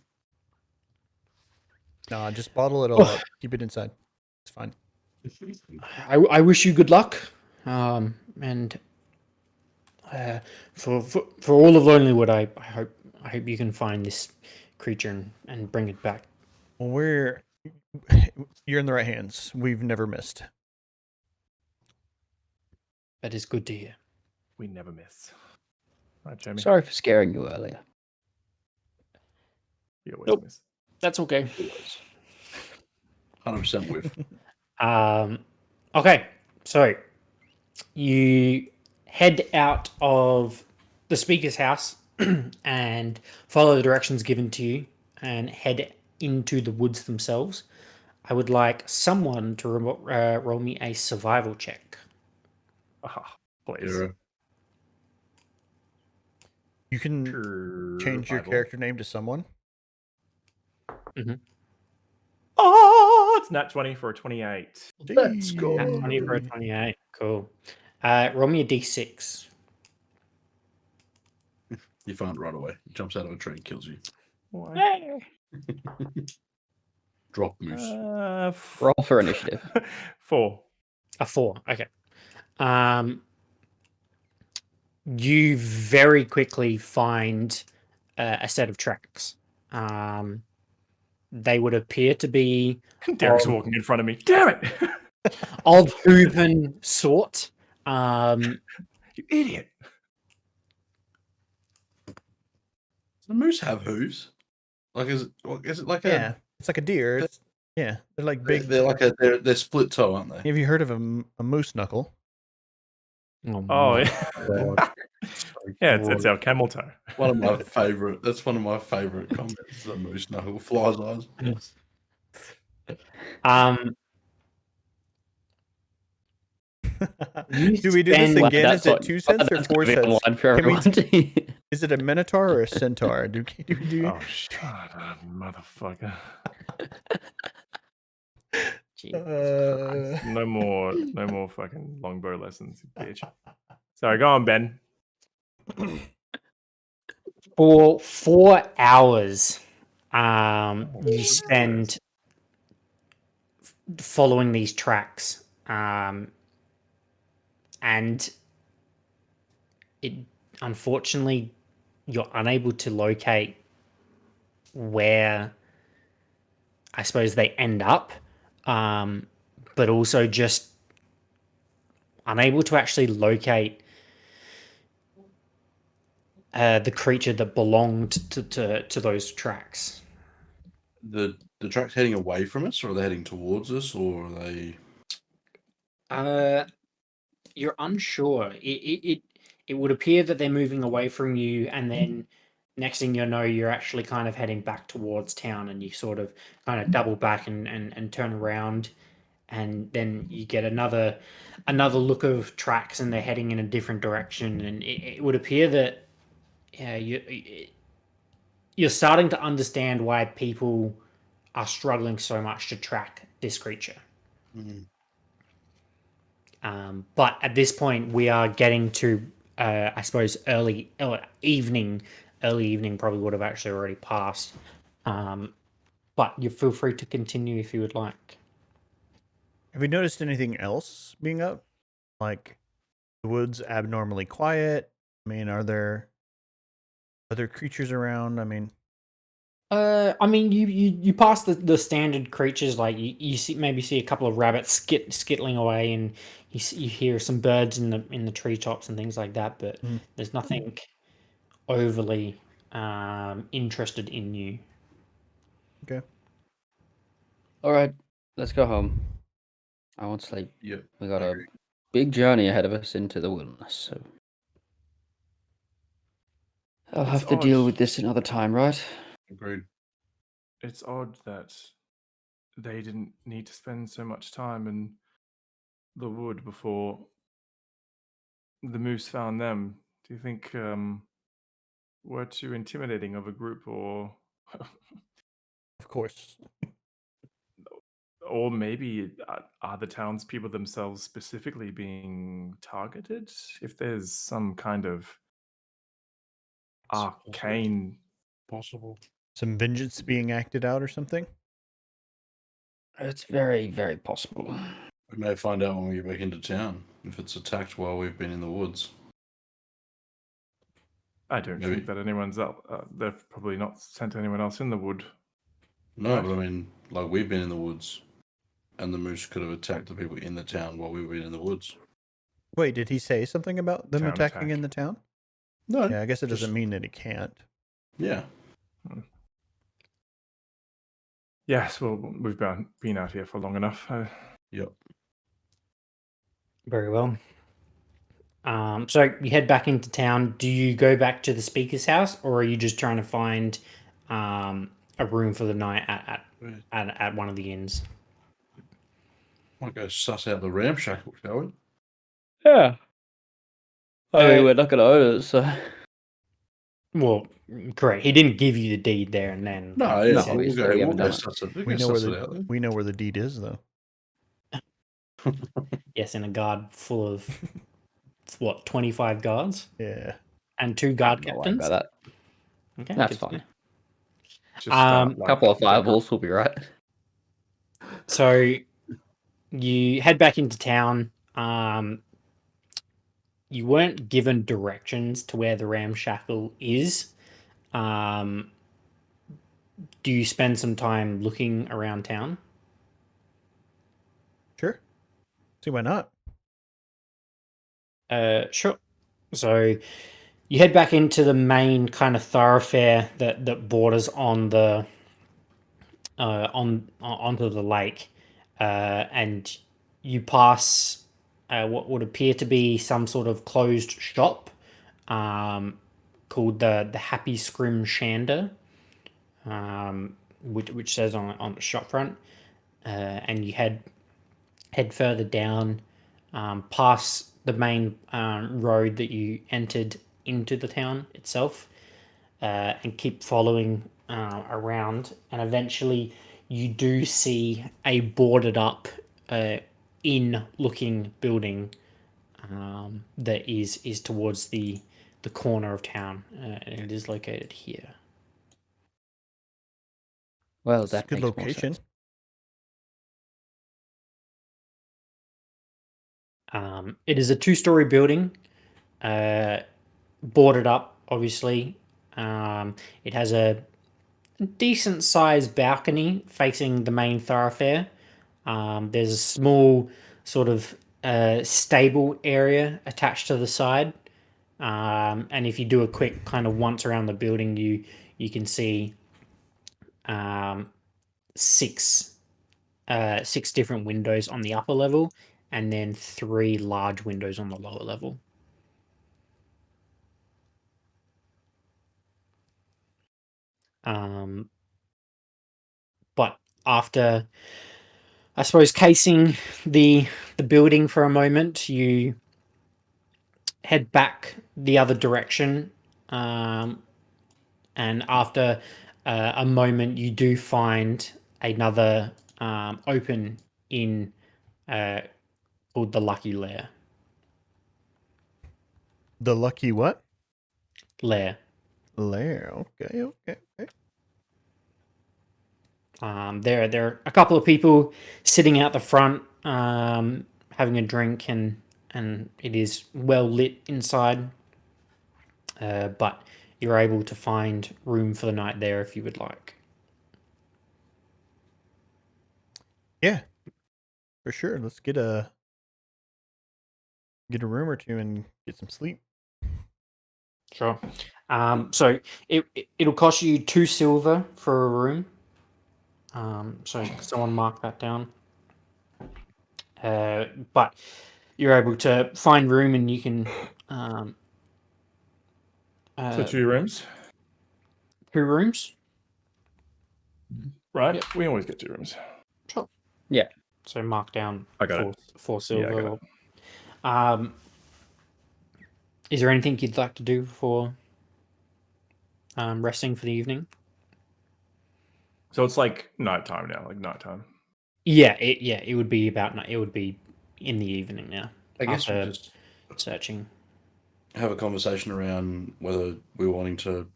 [SPEAKER 4] Nah, just bottle it all up. Keep it inside. It's fine.
[SPEAKER 2] I wish you good luck, and for all of Lonelywood, I hope you can find this creature and bring it back.
[SPEAKER 4] Well, you're in the right hands. We've never missed.
[SPEAKER 2] That is good to hear.
[SPEAKER 1] We never miss. Right, Jamie.
[SPEAKER 5] Sorry for scaring you earlier.
[SPEAKER 1] You always
[SPEAKER 2] Nope.
[SPEAKER 1] miss.
[SPEAKER 2] That's okay.
[SPEAKER 3] 100% with.
[SPEAKER 2] Okay, so you head out of the speaker's house and follow the directions given to you and head into the woods themselves. I would like someone to roll me a survival check.
[SPEAKER 1] Ah, please.
[SPEAKER 3] Yeah.
[SPEAKER 4] You can change your
[SPEAKER 1] Survival.
[SPEAKER 4] character name to someone.
[SPEAKER 1] Oh, it's nat 20 for a 28.
[SPEAKER 3] Let's go.
[SPEAKER 2] Nat 20 for a 28. Cool. Roll me a d6.
[SPEAKER 3] You find it right away. He jumps out of a tree and kills you.
[SPEAKER 1] Why?
[SPEAKER 3] Drop moose.
[SPEAKER 5] Roll for initiative.
[SPEAKER 1] 4.
[SPEAKER 2] A 4. Okay. You very quickly find a set of tracks. They would appear to be
[SPEAKER 1] Derek's
[SPEAKER 2] Oh.
[SPEAKER 1] walking in front of me. Damn it!
[SPEAKER 2] of hooven sort.
[SPEAKER 1] You idiot!
[SPEAKER 3] Does the moose have hooves? Like, is it like
[SPEAKER 4] Yeah, it's like a deer. It's, yeah, they're like big.
[SPEAKER 3] They're like they're split toe, aren't they?
[SPEAKER 4] Have you heard of a moose knuckle?
[SPEAKER 1] Oh,
[SPEAKER 3] God.
[SPEAKER 1] yeah, it's our camel toe.
[SPEAKER 3] One of my favorite. That's one of my favorite comments. The moose knuckle, flies eyes.
[SPEAKER 2] You
[SPEAKER 4] Do we do this
[SPEAKER 2] spend-
[SPEAKER 4] again? Is it 2 cents or
[SPEAKER 5] That's
[SPEAKER 4] 4
[SPEAKER 5] gonna be
[SPEAKER 4] cents?
[SPEAKER 5] online for
[SPEAKER 4] Can we-
[SPEAKER 5] everyone.
[SPEAKER 4] Is it a minotaur or a centaur? Do we do?
[SPEAKER 1] Oh, shut up, motherfucker.
[SPEAKER 2] Jeez.
[SPEAKER 1] No more fucking longbow lessons, you bitch. Sorry, go on, Ben.
[SPEAKER 2] For 4 hours, you spend following these tracks, and it unfortunately you're unable to locate where I suppose they end up, but also just unable to actually locate the creature that belonged to those tracks.
[SPEAKER 3] The track's heading away from us, or are they heading towards us, or are they?
[SPEAKER 2] You're unsure. It would appear that they're moving away from you, and then next thing you know, you're actually kind of heading back towards town, and you sort of kind of double back and turn around, and then you get another look of tracks, and they're heading in a different direction, and it would appear that you're starting to understand why people are struggling so much to track this creature.
[SPEAKER 3] Mhm.
[SPEAKER 2] But at this point, we are getting to, I suppose, early evening. Early evening probably would have actually already passed. But you feel free to continue if you would like.
[SPEAKER 4] Have you noticed anything else being up? Like the woods abnormally quiet? I mean, are there other creatures around? I mean,
[SPEAKER 2] You pass the standard creatures, like you see a couple of rabbits skittling away, and you hear some birds in the treetops and things like that. But
[SPEAKER 4] Mhm.
[SPEAKER 2] there's nothing overly interested in you.
[SPEAKER 4] okay.
[SPEAKER 5] All right, let's go home. I want sleep.
[SPEAKER 3] Yep.
[SPEAKER 5] We got a big journey ahead of us into the wilderness, so I'll
[SPEAKER 1] It's
[SPEAKER 5] have to deal
[SPEAKER 1] odd.
[SPEAKER 5] with this another time, right?
[SPEAKER 3] Agreed.
[SPEAKER 1] It's odd that they didn't need to spend so much time in the wood before the moose found them. Do you think we're too intimidating of a group, or
[SPEAKER 4] Of course.
[SPEAKER 1] or maybe are the townspeople themselves specifically being targeted? If there's some kind of arcane,
[SPEAKER 3] Possible.
[SPEAKER 4] Some vengeance being acted out or something?
[SPEAKER 5] It's very, very possible.
[SPEAKER 3] We may find out when we get back into town if it's attacked while we've been in the woods.
[SPEAKER 1] I don't
[SPEAKER 3] Maybe.
[SPEAKER 1] think that anyone's out. They've probably not sent anyone else in the wood.
[SPEAKER 3] No,
[SPEAKER 1] Right.
[SPEAKER 3] but I mean, like we've been in the woods, and the moose could have attacked the people in the town while we were in the woods.
[SPEAKER 4] Wait, did he say something about them
[SPEAKER 1] Town
[SPEAKER 4] attacking in
[SPEAKER 1] attack.
[SPEAKER 4] the town?
[SPEAKER 3] No.
[SPEAKER 4] Yeah, I guess it
[SPEAKER 3] just-
[SPEAKER 4] doesn't mean that he can't.
[SPEAKER 3] Yeah.
[SPEAKER 1] Yes, well, we've been out here for long enough.
[SPEAKER 3] Yep.
[SPEAKER 2] Very well. So you head back into town. Do you go back to the speaker's house, or are you just trying to find a room for the night at one of the inns?
[SPEAKER 3] Might go suss out the ramshackle, shall we?
[SPEAKER 5] Yeah. I mean,
[SPEAKER 2] Uh,
[SPEAKER 5] we're not going to own it, so.
[SPEAKER 2] Well, correct. He didn't give you the deed there and then.
[SPEAKER 3] No, yeah,
[SPEAKER 5] No,
[SPEAKER 3] we'll
[SPEAKER 5] obviously,
[SPEAKER 3] go,
[SPEAKER 5] we
[SPEAKER 3] we'll
[SPEAKER 5] haven't
[SPEAKER 3] go
[SPEAKER 5] done it.
[SPEAKER 3] suss it.
[SPEAKER 4] We know where
[SPEAKER 3] it out then.
[SPEAKER 4] we know where the deed is, though.
[SPEAKER 2] Yes, in a guard full of what, 25 guards?
[SPEAKER 4] Yeah.
[SPEAKER 2] and 2 guard
[SPEAKER 5] I'm not worried
[SPEAKER 2] captains.
[SPEAKER 5] about that.
[SPEAKER 2] Okay,
[SPEAKER 5] That's
[SPEAKER 2] good to know.
[SPEAKER 5] fine.
[SPEAKER 1] Just start,
[SPEAKER 5] A couple of
[SPEAKER 1] dinner.
[SPEAKER 5] fireballs will be right.
[SPEAKER 2] So you head back into town. You weren't given directions to where the ramshackle is. Do you spend some time looking around town?
[SPEAKER 4] Sure. See why not?
[SPEAKER 2] Sure. So you head back into the main kind of thoroughfare that borders on the onto the lake, and you pass what would appear to be some sort of closed shop, called the Happy Scrim Shander, which says on the shop front, and you head further down, past the main road that you entered into the town itself, and keep following around, and eventually you do see a boarded up inn looking building that is towards the corner of town, and it is located here.
[SPEAKER 5] Well,
[SPEAKER 4] It's a
[SPEAKER 5] that
[SPEAKER 4] good
[SPEAKER 5] makes more
[SPEAKER 4] location.
[SPEAKER 5] sense.
[SPEAKER 2] It is a 2-story building, boarded up, obviously. It has a decent sized balcony facing the main thoroughfare. There's a small sort of stable area attached to the side. And if you do a quick kind of once around the building, you can see 6 different windows on the upper level, and then 3 large windows on the lower level. But after, I suppose, casing the building for a moment, you head back the other direction, and after a moment, you do find another open inn called the Lucky Lair.
[SPEAKER 4] The lucky what?
[SPEAKER 2] Lair.
[SPEAKER 4] Lair. Okay.
[SPEAKER 2] There are a couple of people sitting out the front, having a drink, and it is well lit inside. But you're able to find room for the night there if you would like.
[SPEAKER 4] Yeah, for sure. Let's get a room or two and get some sleep.
[SPEAKER 2] Sure. So it'll cost you 2 silver for a room. So someone mark that down. But you're able to find room, and you can
[SPEAKER 1] So 2 rooms,
[SPEAKER 2] 2 rooms.
[SPEAKER 1] right?
[SPEAKER 2] Yep.
[SPEAKER 1] We always get 2 rooms.
[SPEAKER 2] Sure.
[SPEAKER 5] Yeah.
[SPEAKER 2] So mark down
[SPEAKER 1] I got
[SPEAKER 2] 4
[SPEAKER 1] Yeah, I
[SPEAKER 2] silver.
[SPEAKER 1] got
[SPEAKER 2] Is there anything you'd like to do for resting for the evening?
[SPEAKER 1] So it's like nighttime now,
[SPEAKER 2] Yeah, it would be about night. It would be in the evening now.
[SPEAKER 3] I guess we
[SPEAKER 2] after
[SPEAKER 3] just
[SPEAKER 2] searching.
[SPEAKER 3] have a conversation around whether we're wanting to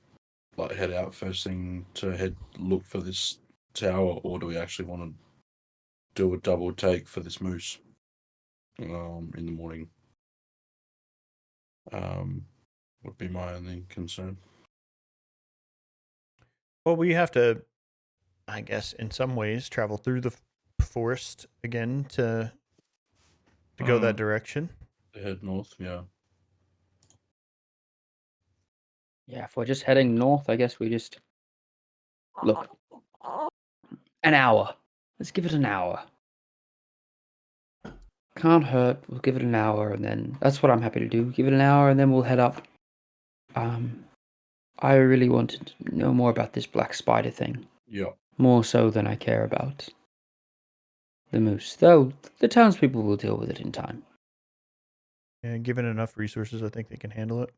[SPEAKER 3] like head out first thing to look for this tower, or do we actually want to do a double take for this moose in the morning? Would be my only concern.
[SPEAKER 4] Well, we have to, I guess, in some ways, travel through the forest again to go that direction.
[SPEAKER 3] To head north, yeah.
[SPEAKER 5] Yeah, if we're just heading north, I guess we just look. An hour. Let's give it an hour. Can't hurt. We'll give it an hour, and then that's what I'm happy to do. Give it an hour, and then we'll head up. I really wanted to know more about this black spider thing.
[SPEAKER 3] Yeah.
[SPEAKER 5] More so than I care about the moose. Though the townspeople will deal with it in time.
[SPEAKER 4] And given enough resources, I think they can handle it.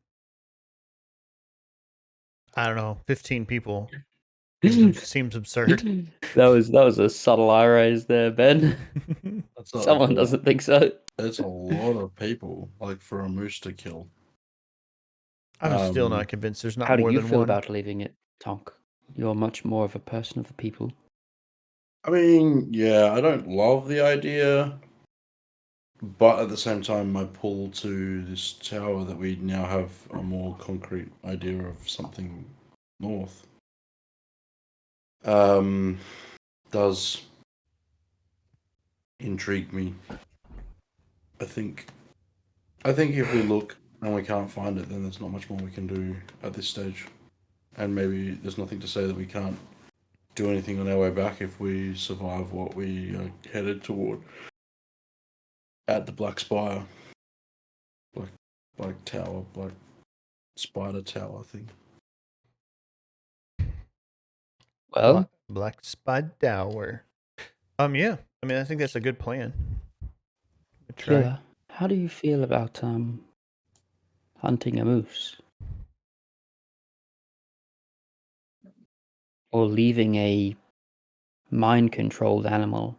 [SPEAKER 4] I don't know, 15 people seems absurd.
[SPEAKER 5] That was a subtle eye raise there, Ben. Someone doesn't think so.
[SPEAKER 3] That's a lot of people, like for a moose to kill.
[SPEAKER 4] I'm still
[SPEAKER 3] Um,
[SPEAKER 4] not convinced. There's not
[SPEAKER 5] How do
[SPEAKER 4] more
[SPEAKER 5] you
[SPEAKER 4] than
[SPEAKER 5] feel
[SPEAKER 4] one.
[SPEAKER 5] about leaving it, Tonk? You're much more of a person of the people.
[SPEAKER 3] I mean, yeah, I don't love the idea, but at the same time, my pull to this tower that we now have a more concrete idea of something north does intrigue me. I think if we look and we can't find it, then there's not much more we can do at this stage. And maybe there's nothing to say that we can't do anything on our way back if we survive what we are headed toward at the Black Spire. Black Tower, Black Spider Tower thing.
[SPEAKER 5] Well,
[SPEAKER 4] Black Spider. Yeah. I mean, I think that's a good plan. Good try.
[SPEAKER 5] Killer, how do you feel about hunting a moose? Or leaving a mind-controlled animal?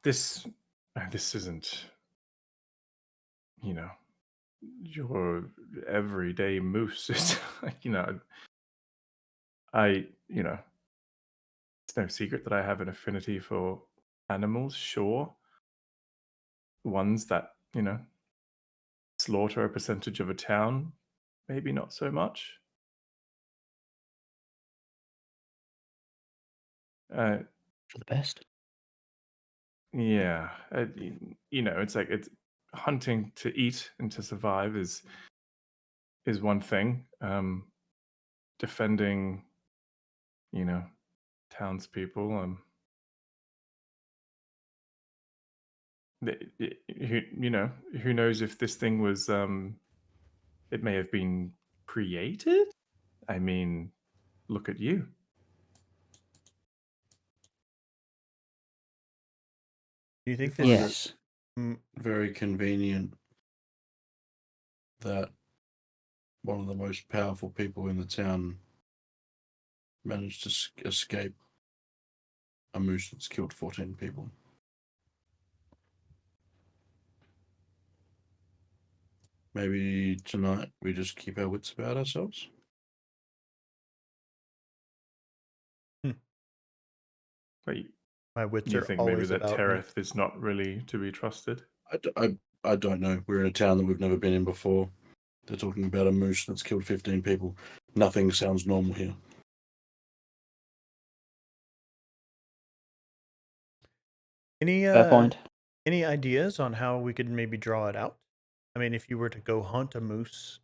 [SPEAKER 1] This isn't, your everyday moose. It's like, it's no secret that I have an affinity for animals, sure. Ones that, slaughter a percentage of a town, maybe not so much.
[SPEAKER 5] For the best?
[SPEAKER 1] Yeah, it's like it's hunting to eat and to survive is one thing. Defending, townspeople. Who knows if this thing was it may have been created. I mean, look at you.
[SPEAKER 4] Do you think
[SPEAKER 3] find
[SPEAKER 4] this?
[SPEAKER 3] it
[SPEAKER 5] Yes.
[SPEAKER 3] very convenient that one of the most powerful people in the town managed to escape a moose that's killed 14 people? Maybe tonight we just keep our wits about ourselves?
[SPEAKER 1] But
[SPEAKER 4] My wits
[SPEAKER 1] you
[SPEAKER 4] are
[SPEAKER 1] think maybe
[SPEAKER 4] always
[SPEAKER 1] that
[SPEAKER 4] about me.
[SPEAKER 1] Tereth is not really to be trusted?
[SPEAKER 3] I don't know. We're in a town that we've never been in before. They're talking about a moose that's killed 15 people. Nothing sounds normal here.
[SPEAKER 4] Any
[SPEAKER 5] Fair point.
[SPEAKER 4] any ideas on how we could maybe draw it out? I mean, if you were to go hunt a moose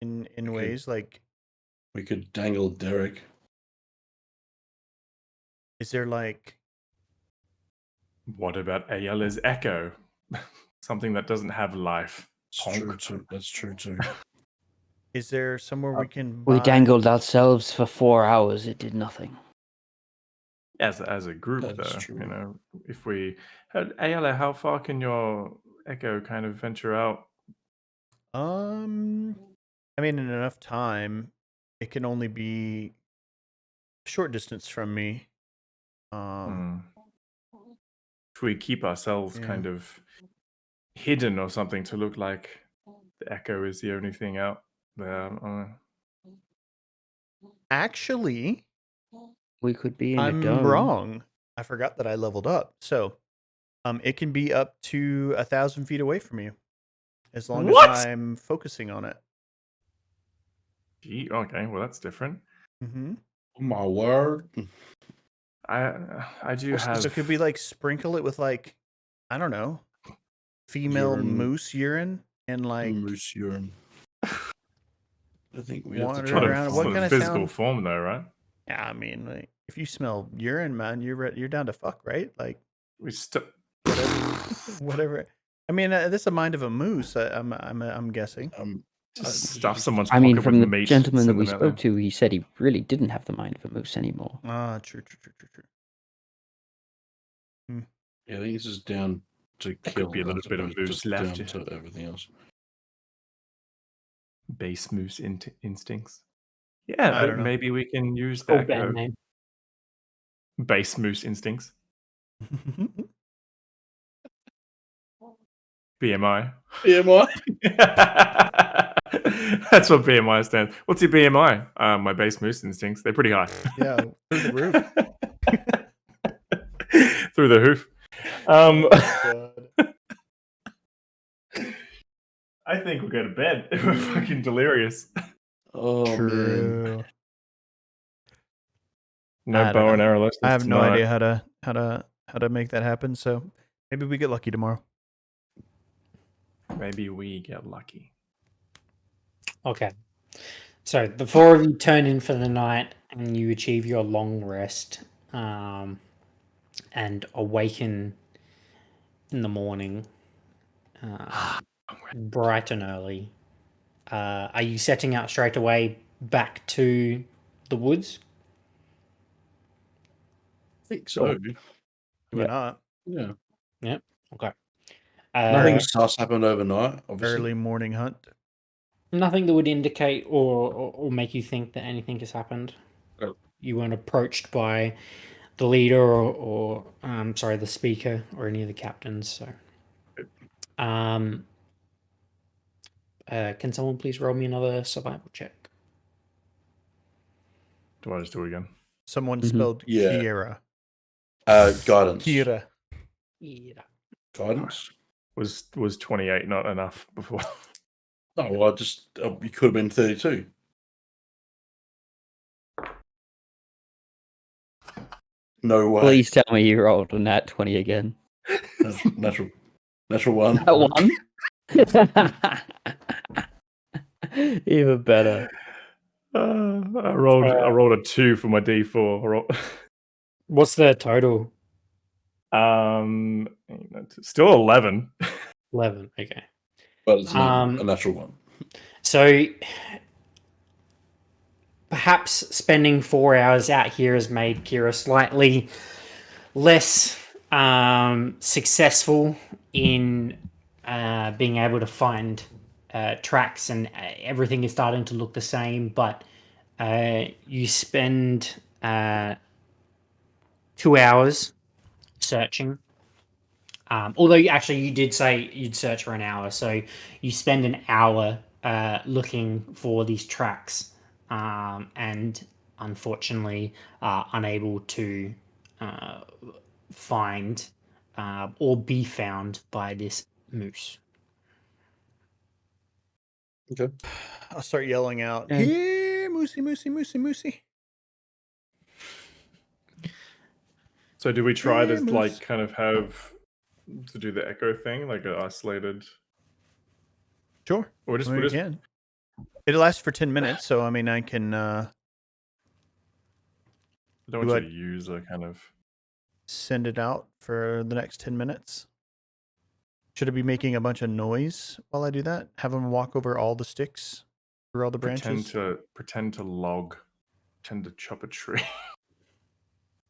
[SPEAKER 4] in
[SPEAKER 3] Okay.
[SPEAKER 4] ways like,
[SPEAKER 3] We could dangle Derek.
[SPEAKER 4] is there like,
[SPEAKER 1] What about Ayala's echo? Something that doesn't have life.
[SPEAKER 3] It's true
[SPEAKER 1] Honk.
[SPEAKER 3] too. That's true too.
[SPEAKER 4] is there somewhere we can
[SPEAKER 5] We
[SPEAKER 4] buy?
[SPEAKER 5] dangled ourselves for 4 hours. It did nothing.
[SPEAKER 1] As a group,
[SPEAKER 3] That is
[SPEAKER 1] though,
[SPEAKER 3] true.
[SPEAKER 1] if we had Ayala, how far can your echo kind of venture out?
[SPEAKER 4] I mean, in enough time, it can only be a short distance from me.
[SPEAKER 1] If we keep ourselves
[SPEAKER 4] Yeah.
[SPEAKER 1] kind of hidden or something to look like the echo is the only thing out there.
[SPEAKER 4] Actually,
[SPEAKER 5] We could be in a
[SPEAKER 4] I'm
[SPEAKER 5] dome.
[SPEAKER 4] wrong. I forgot that I leveled up. So, it can be up to 1,000 feet away from you, as long
[SPEAKER 1] What?
[SPEAKER 4] as I'm focusing on it.
[SPEAKER 1] Gee, okay, well that's different.
[SPEAKER 4] Mm-hmm.
[SPEAKER 3] Oh my word.
[SPEAKER 1] I do
[SPEAKER 3] What's
[SPEAKER 1] have.
[SPEAKER 4] So could we like sprinkle it with like, I don't know, female
[SPEAKER 3] Urine.
[SPEAKER 4] moose urine and like
[SPEAKER 3] Moose urine. I think we have to
[SPEAKER 4] wander
[SPEAKER 3] try
[SPEAKER 1] Not
[SPEAKER 3] to
[SPEAKER 4] around?
[SPEAKER 1] in
[SPEAKER 4] What
[SPEAKER 3] find
[SPEAKER 4] kind of
[SPEAKER 1] physical
[SPEAKER 4] sound?
[SPEAKER 1] form though, right?
[SPEAKER 4] Yeah, I mean, like if you smell urine, man, you're down to fuck, right? Like
[SPEAKER 1] We still.
[SPEAKER 4] whatever. I mean, this is the mind of a moose. I'm guessing.
[SPEAKER 1] Just stuff someone's
[SPEAKER 5] I
[SPEAKER 1] pocket
[SPEAKER 5] mean,
[SPEAKER 1] with
[SPEAKER 5] from the
[SPEAKER 1] meat.
[SPEAKER 5] gentleman that
[SPEAKER 1] send
[SPEAKER 5] we
[SPEAKER 1] them out
[SPEAKER 5] spoke
[SPEAKER 1] there.
[SPEAKER 5] to, he said he really didn't have the mind of a moose anymore.
[SPEAKER 4] True.
[SPEAKER 3] Yeah, I think this is down to
[SPEAKER 1] There
[SPEAKER 3] kill.
[SPEAKER 1] could be a little
[SPEAKER 3] as
[SPEAKER 1] bit of
[SPEAKER 3] opposed
[SPEAKER 1] moose
[SPEAKER 3] just
[SPEAKER 1] left.
[SPEAKER 3] down to everything else.
[SPEAKER 1] Base moose instincts. Yeah,
[SPEAKER 4] I don't know.
[SPEAKER 1] maybe we can use
[SPEAKER 2] Cool
[SPEAKER 1] that.
[SPEAKER 2] band name.
[SPEAKER 1] Base moose instincts. BMI.
[SPEAKER 3] BMI.
[SPEAKER 1] That's what BMI stands. What's your BMI? My base moose instincts. They're pretty high.
[SPEAKER 4] Yeah, through the roof.
[SPEAKER 1] Through the hoof. I think we'll go to bed if we're fucking delirious.
[SPEAKER 3] Oh man.
[SPEAKER 4] True. I
[SPEAKER 1] No
[SPEAKER 4] don't
[SPEAKER 1] bow and
[SPEAKER 4] know.
[SPEAKER 1] arrow lessons
[SPEAKER 4] I have no
[SPEAKER 1] tonight.
[SPEAKER 4] idea how to make that happen. So maybe we get lucky tomorrow.
[SPEAKER 1] Maybe we get lucky.
[SPEAKER 2] Okay. So the four of you turn in for the night and you achieve your long rest and awaken in the morning, bright and early. Are you setting out straight away back to the woods?
[SPEAKER 3] I think so.
[SPEAKER 4] Why
[SPEAKER 2] Yep.
[SPEAKER 4] not?
[SPEAKER 3] Yeah.
[SPEAKER 2] Okay.
[SPEAKER 3] Nothing sus happened overnight, obviously.
[SPEAKER 4] Early morning hunt.
[SPEAKER 2] Nothing that would indicate or make you think that anything has happened.
[SPEAKER 3] Oh.
[SPEAKER 2] You weren't approached by the leader or sorry, the speaker or any of the captains. So, can someone please roll me another survival check?
[SPEAKER 1] Do I just do it again?
[SPEAKER 4] Someone
[SPEAKER 5] Mhm.
[SPEAKER 4] spelled
[SPEAKER 3] Yeah.
[SPEAKER 4] Kiera.
[SPEAKER 3] Guidance.
[SPEAKER 4] Kira.
[SPEAKER 2] Yeah.
[SPEAKER 3] Guidance.
[SPEAKER 1] Was 28 not enough before?
[SPEAKER 3] Oh, well, you could have been 32. No way.
[SPEAKER 5] Please tell me you rolled a nat 20 again.
[SPEAKER 3] Natural one.
[SPEAKER 5] That one. Even better.
[SPEAKER 1] I rolled a 2 for my D4.
[SPEAKER 2] What's the total?
[SPEAKER 1] Still 11.
[SPEAKER 2] 11. Okay.
[SPEAKER 3] But it's not a natural one.
[SPEAKER 2] So perhaps spending 4 hours out here has made Kira slightly less successful in being able to find tracks, and everything is starting to look the same. But you spend 2 hours searching. Although you did say you'd search for an hour, so you spend an hour looking for these tracks, and unfortunately are unable to find or be found by this moose.
[SPEAKER 3] Okay.
[SPEAKER 4] I'll start yelling out,
[SPEAKER 5] Yeah.
[SPEAKER 4] "Here, Moosey, Moosey, Moosey, Moosey."
[SPEAKER 1] So do we try to
[SPEAKER 4] Yeah, moose.
[SPEAKER 1] like kind of have to do the echo thing, like an isolated,
[SPEAKER 4] Sure.
[SPEAKER 1] or just
[SPEAKER 4] We can. It lasts for 10 minutes, so I mean, I can
[SPEAKER 1] I don't
[SPEAKER 4] Do
[SPEAKER 1] want
[SPEAKER 4] I-
[SPEAKER 1] you to use a kind of
[SPEAKER 4] send it out for the next 10 minutes. Should I be making a bunch of noise while I do that? Have them walk over all the sticks through all the branches?
[SPEAKER 1] pretend to chop a tree.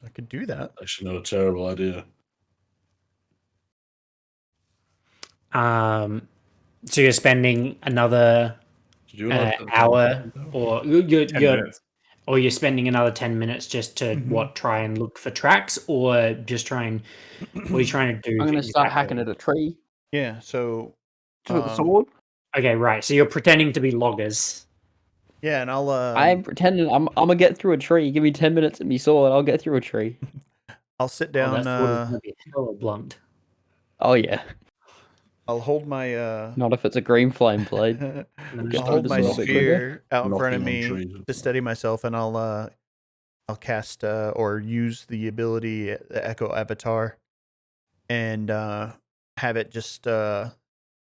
[SPEAKER 4] I could do that.
[SPEAKER 3] Actually, not a terrible idea.
[SPEAKER 2] So you're spending another
[SPEAKER 3] Did you like
[SPEAKER 2] hour, or you're
[SPEAKER 1] 10 minutes.
[SPEAKER 2] or you're spending another 10 minutes just to try and look for tracks, or just what are you trying to do?
[SPEAKER 5] I'm going to start hacking
[SPEAKER 2] exactly?
[SPEAKER 5] at a tree
[SPEAKER 4] Yeah, so
[SPEAKER 5] with a sword.
[SPEAKER 2] Okay, right. So you're pretending to be loggers.
[SPEAKER 4] yeah, and I'll
[SPEAKER 5] I'm pretending I'm going to get through a tree. Give me 10 minutes and me sword. I'll get through a tree.
[SPEAKER 4] I'll sit
[SPEAKER 2] Oh,
[SPEAKER 4] down
[SPEAKER 2] that sword is gonna be hella blunt.
[SPEAKER 5] Oh, yeah.
[SPEAKER 4] I'll hold my
[SPEAKER 5] Not if it's a green flame blade.
[SPEAKER 4] I'll hold
[SPEAKER 5] this
[SPEAKER 4] my
[SPEAKER 5] a little bit quicker.
[SPEAKER 4] spear out in front of
[SPEAKER 3] Knocking on
[SPEAKER 4] me
[SPEAKER 3] trees.
[SPEAKER 4] to steady myself, and I'll cast or use the ability, the Echo Avatar, and have it just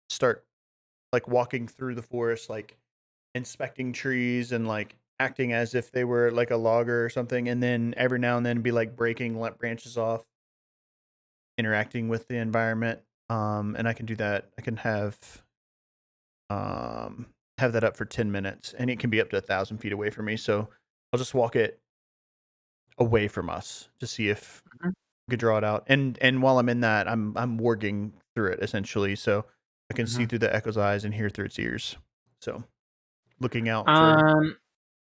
[SPEAKER 4] start like walking through the forest, like inspecting trees and like acting as if they were like a logger or something, and then every now and then be like breaking branches off, interacting with the environment. And I can do that. I can have that up for 10 minutes, and it can be up to 1,000 feet away from me. So I'll just walk it away from us to see if I could draw it out. And while I'm in that, I'm warging through it essentially, so I can see through the echo's eyes and hear through its ears. So looking out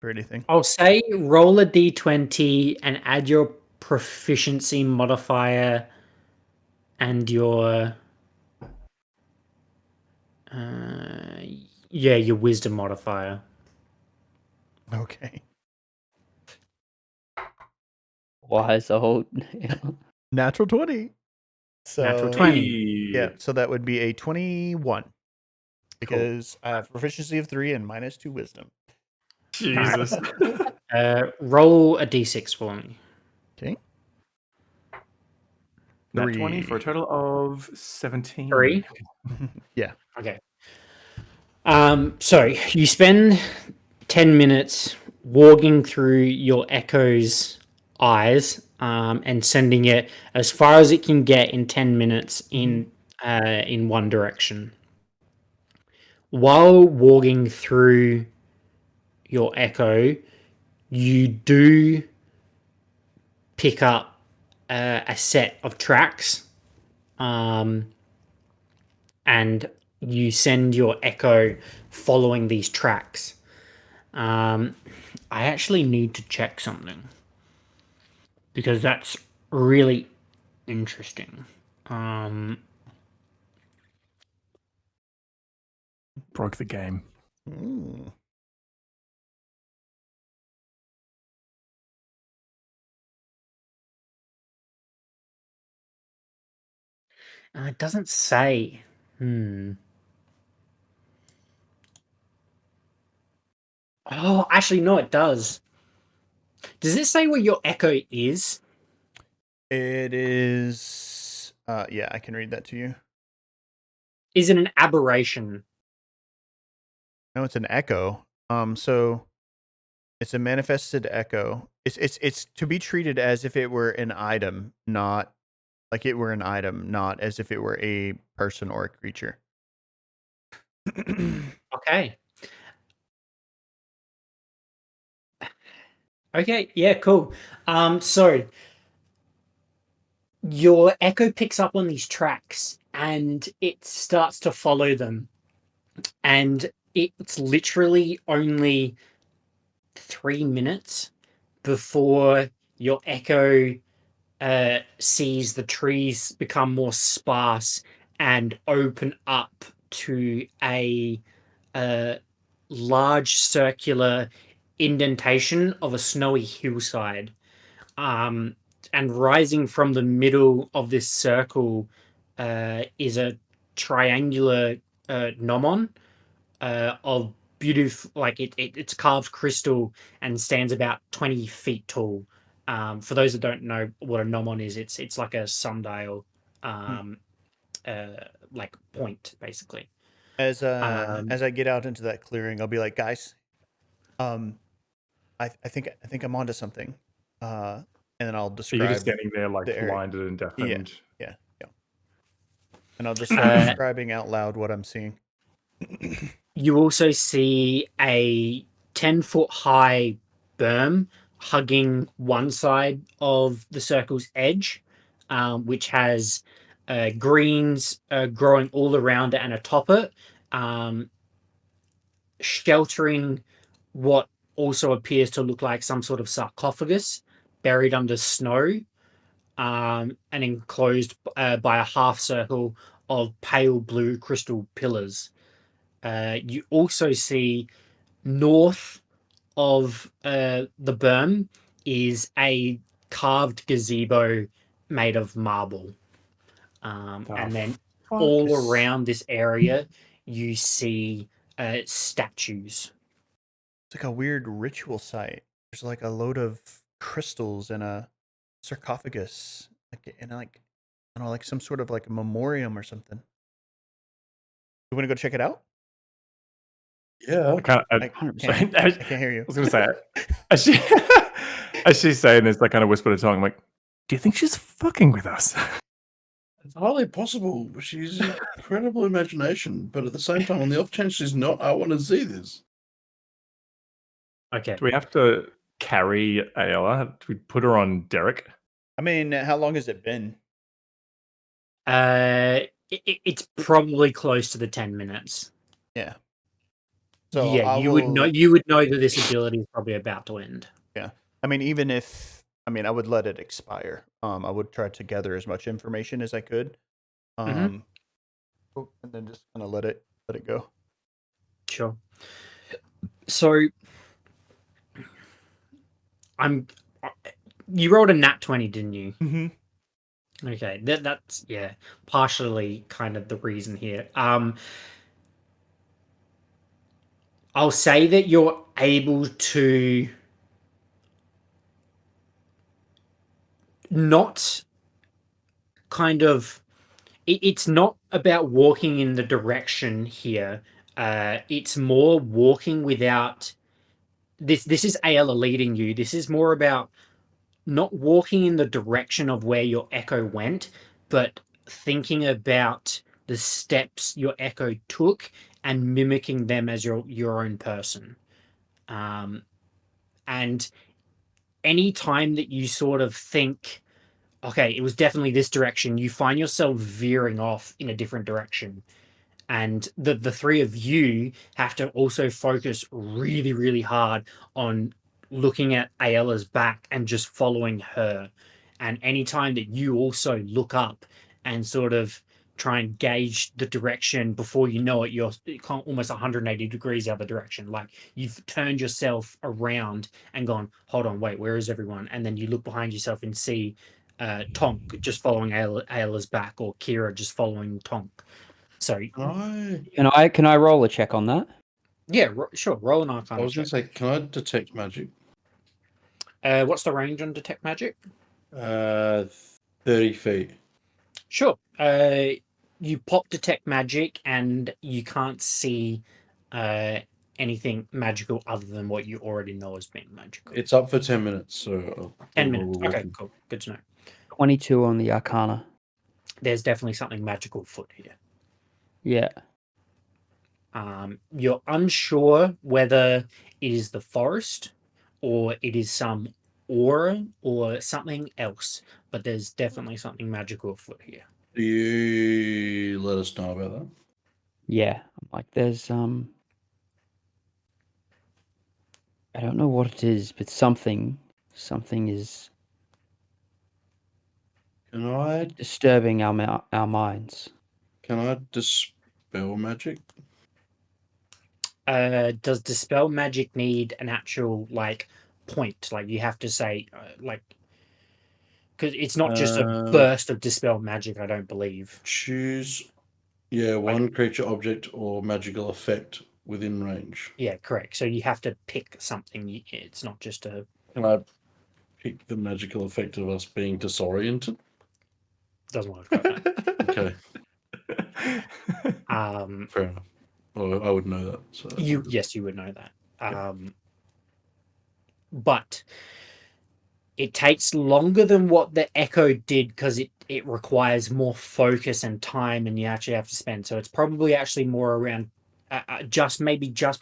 [SPEAKER 4] for anything.
[SPEAKER 2] I'll say roll a d20 and add your proficiency modifier and your your wisdom modifier.
[SPEAKER 4] Okay.
[SPEAKER 5] Why so?
[SPEAKER 4] Natural 20. So
[SPEAKER 2] Natural 20.
[SPEAKER 4] yeah, so that would be a 21 because I have proficiency of 3 and -2 wisdom.
[SPEAKER 1] Jesus.
[SPEAKER 2] Roll a d6 for me.
[SPEAKER 4] Okay.
[SPEAKER 1] Nat 20 for a
[SPEAKER 4] 3.
[SPEAKER 1] total of 17.
[SPEAKER 2] 3.
[SPEAKER 4] Yeah.
[SPEAKER 2] Okay. So you spend 10 minutes walking through your echo's eyes, and sending it as far as it can get in 10 minutes in one direction. While walking through your echo, you do pick up a set of tracks, and you send your echo following these tracks. I actually need to check something because that's really interesting.
[SPEAKER 1] Broke the game.
[SPEAKER 4] Mm.
[SPEAKER 2] It doesn't say. Oh, actually, no, it does. Does it say where your echo is?
[SPEAKER 4] It is yeah, I can read that to you.
[SPEAKER 2] Is it an aberration?
[SPEAKER 4] No, it's an echo. So it's a manifested echo. It's to be treated as if it were an item, not like it were an item, not as if it were a person or a creature.
[SPEAKER 2] Okay. Okay, yeah, cool. So your echo picks up on these tracks and it starts to follow them. And it's literally only 3 minutes before your echo sees the trees become more sparse and open up to a large circular indentation of a snowy hillside. And rising from the middle of this circle is a triangular gnomon of beautiful, like it's carved crystal and stands about 20 feet tall. For those that don't know what a gnomon is, it's like a sundial, like point basically.
[SPEAKER 4] As I get out into that clearing, I'll be like, guys, I think I'm onto something. And then I'll
[SPEAKER 1] Are you
[SPEAKER 4] describe
[SPEAKER 1] just getting there like
[SPEAKER 4] the area.
[SPEAKER 1] blinded and deafened?
[SPEAKER 4] Yeah. And I'll just start describing out loud what I'm seeing.
[SPEAKER 2] You also see a 10-foot high berm hugging one side of the circle's edge, which has greens growing all around it and atop it, sheltering what also appears to look like some sort of sarcophagus buried under snow, and enclosed by a half circle of pale blue crystal pillars. You also see north of the berm is a carved gazebo made of marble. And then all around this area, you see statues.
[SPEAKER 4] It's like a weird ritual site. There's like a load of crystals and a sarcophagus, like and like I don't know, like some sort of like a memoriam or something. You want to go check it out?
[SPEAKER 3] Yeah.
[SPEAKER 1] I can't,
[SPEAKER 4] I can't hear you.
[SPEAKER 1] I was going to say, as she's saying this, I kind of whispered to Tom, I'm like, do you think she's fucking with us?
[SPEAKER 3] It's highly possible. She's an incredible imagination, but at the same time, on the off chance she's not, I want to see this.
[SPEAKER 2] Okay.
[SPEAKER 1] Do we have to carry Ayla? Do we put her on Derek?
[SPEAKER 4] I mean, how long has it been?
[SPEAKER 2] It's probably close to the 10 minutes.
[SPEAKER 4] Yeah. So
[SPEAKER 2] yeah, you would know that this ability is probably about to end.
[SPEAKER 4] Yeah. I mean, even if I would let it expire. I would try to gather as much information as I could. And then just kind of let it go.
[SPEAKER 2] Sure. So you rolled a nat 20, didn't you?
[SPEAKER 4] Mm-hmm.
[SPEAKER 2] Okay, that's yeah, partially kind of the reason here. I'll say that you're able to not kind of it's not about walking in the direction here. It's more walking without this is Ayala leading you. This is more about not walking in the direction of where your echo went, but thinking about the steps your echo took and mimicking them as your own person. And any time that you sort of think, okay, it was definitely this direction, you find yourself veering off in a different direction. And the three of you have to also focus really, really hard on looking at Ayala's back and just following her. And anytime that you also look up and sort of try and gauge the direction before you know it, you're almost 180 degrees the other direction. Like you've turned yourself around and gone, hold on, wait, where is everyone? And then you look behind yourself and see Tonk just following Ayala's back, or Kira just following Tonk. So
[SPEAKER 5] Can I roll a check on that?
[SPEAKER 2] yeah, sure. Roll an Arcana.
[SPEAKER 3] I was going to say, can I detect magic?
[SPEAKER 2] What's the range on detect magic?
[SPEAKER 3] 30 feet.
[SPEAKER 2] Sure. You pop detect magic, and you can't see anything magical other than what you already know as being magical.
[SPEAKER 3] It's up for 10 minutes, so
[SPEAKER 2] 10 minutes. Okay, cool. Good to know.
[SPEAKER 5] 22 on the Arcana.
[SPEAKER 2] There's definitely something magical afoot here.
[SPEAKER 5] Yeah.
[SPEAKER 2] You're unsure whether it is the forest or it is some aura or something else, but there's definitely something magical afoot here.
[SPEAKER 3] Do you let us know about that?
[SPEAKER 5] Yeah. Like there's I don't know what it is, but something is
[SPEAKER 3] Can I
[SPEAKER 5] disturbing our minds.
[SPEAKER 3] dispel magic?
[SPEAKER 2] Does dispel magic need an actual point? Like you have to say because it's not just a burst of dispel magic. I don't believe.
[SPEAKER 3] Choose, one creature, object, or magical effect within range.
[SPEAKER 2] Yeah, correct. So you have to pick something. It's not just a.
[SPEAKER 3] Can I pick the magical effect of us being disoriented?
[SPEAKER 2] Doesn't work like that.
[SPEAKER 3] Okay. Fair enough. Well, I would know that. So
[SPEAKER 2] yes, you would know that. But it takes longer than what the Echo did because it requires more focus and time, and you actually have to spend. So it's probably actually more around just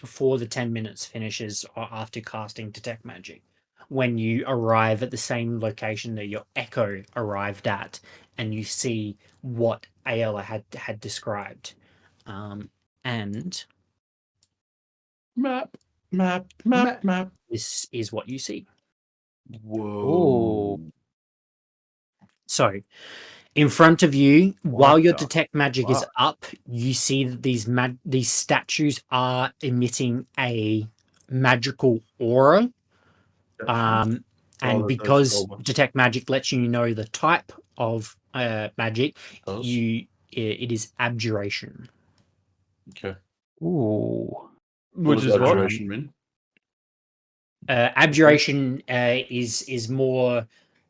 [SPEAKER 2] before the 10 minutes finishes or after casting Detect Magic, when you arrive at the same location that your Echo arrived at, and you see what Ayala had described, and
[SPEAKER 3] map.
[SPEAKER 2] this is what you see.
[SPEAKER 3] Whoa.
[SPEAKER 2] So, in front of you, while your
[SPEAKER 1] the
[SPEAKER 2] detect magic is
[SPEAKER 1] fuck?
[SPEAKER 2] up, you see that these statues are emitting a magical aura. And because detect magic lets you know the type of magic, it is abjuration.
[SPEAKER 3] Okay.
[SPEAKER 5] Ooh.
[SPEAKER 1] Which is what?
[SPEAKER 3] Abjuration mean?
[SPEAKER 2] Abjuration is more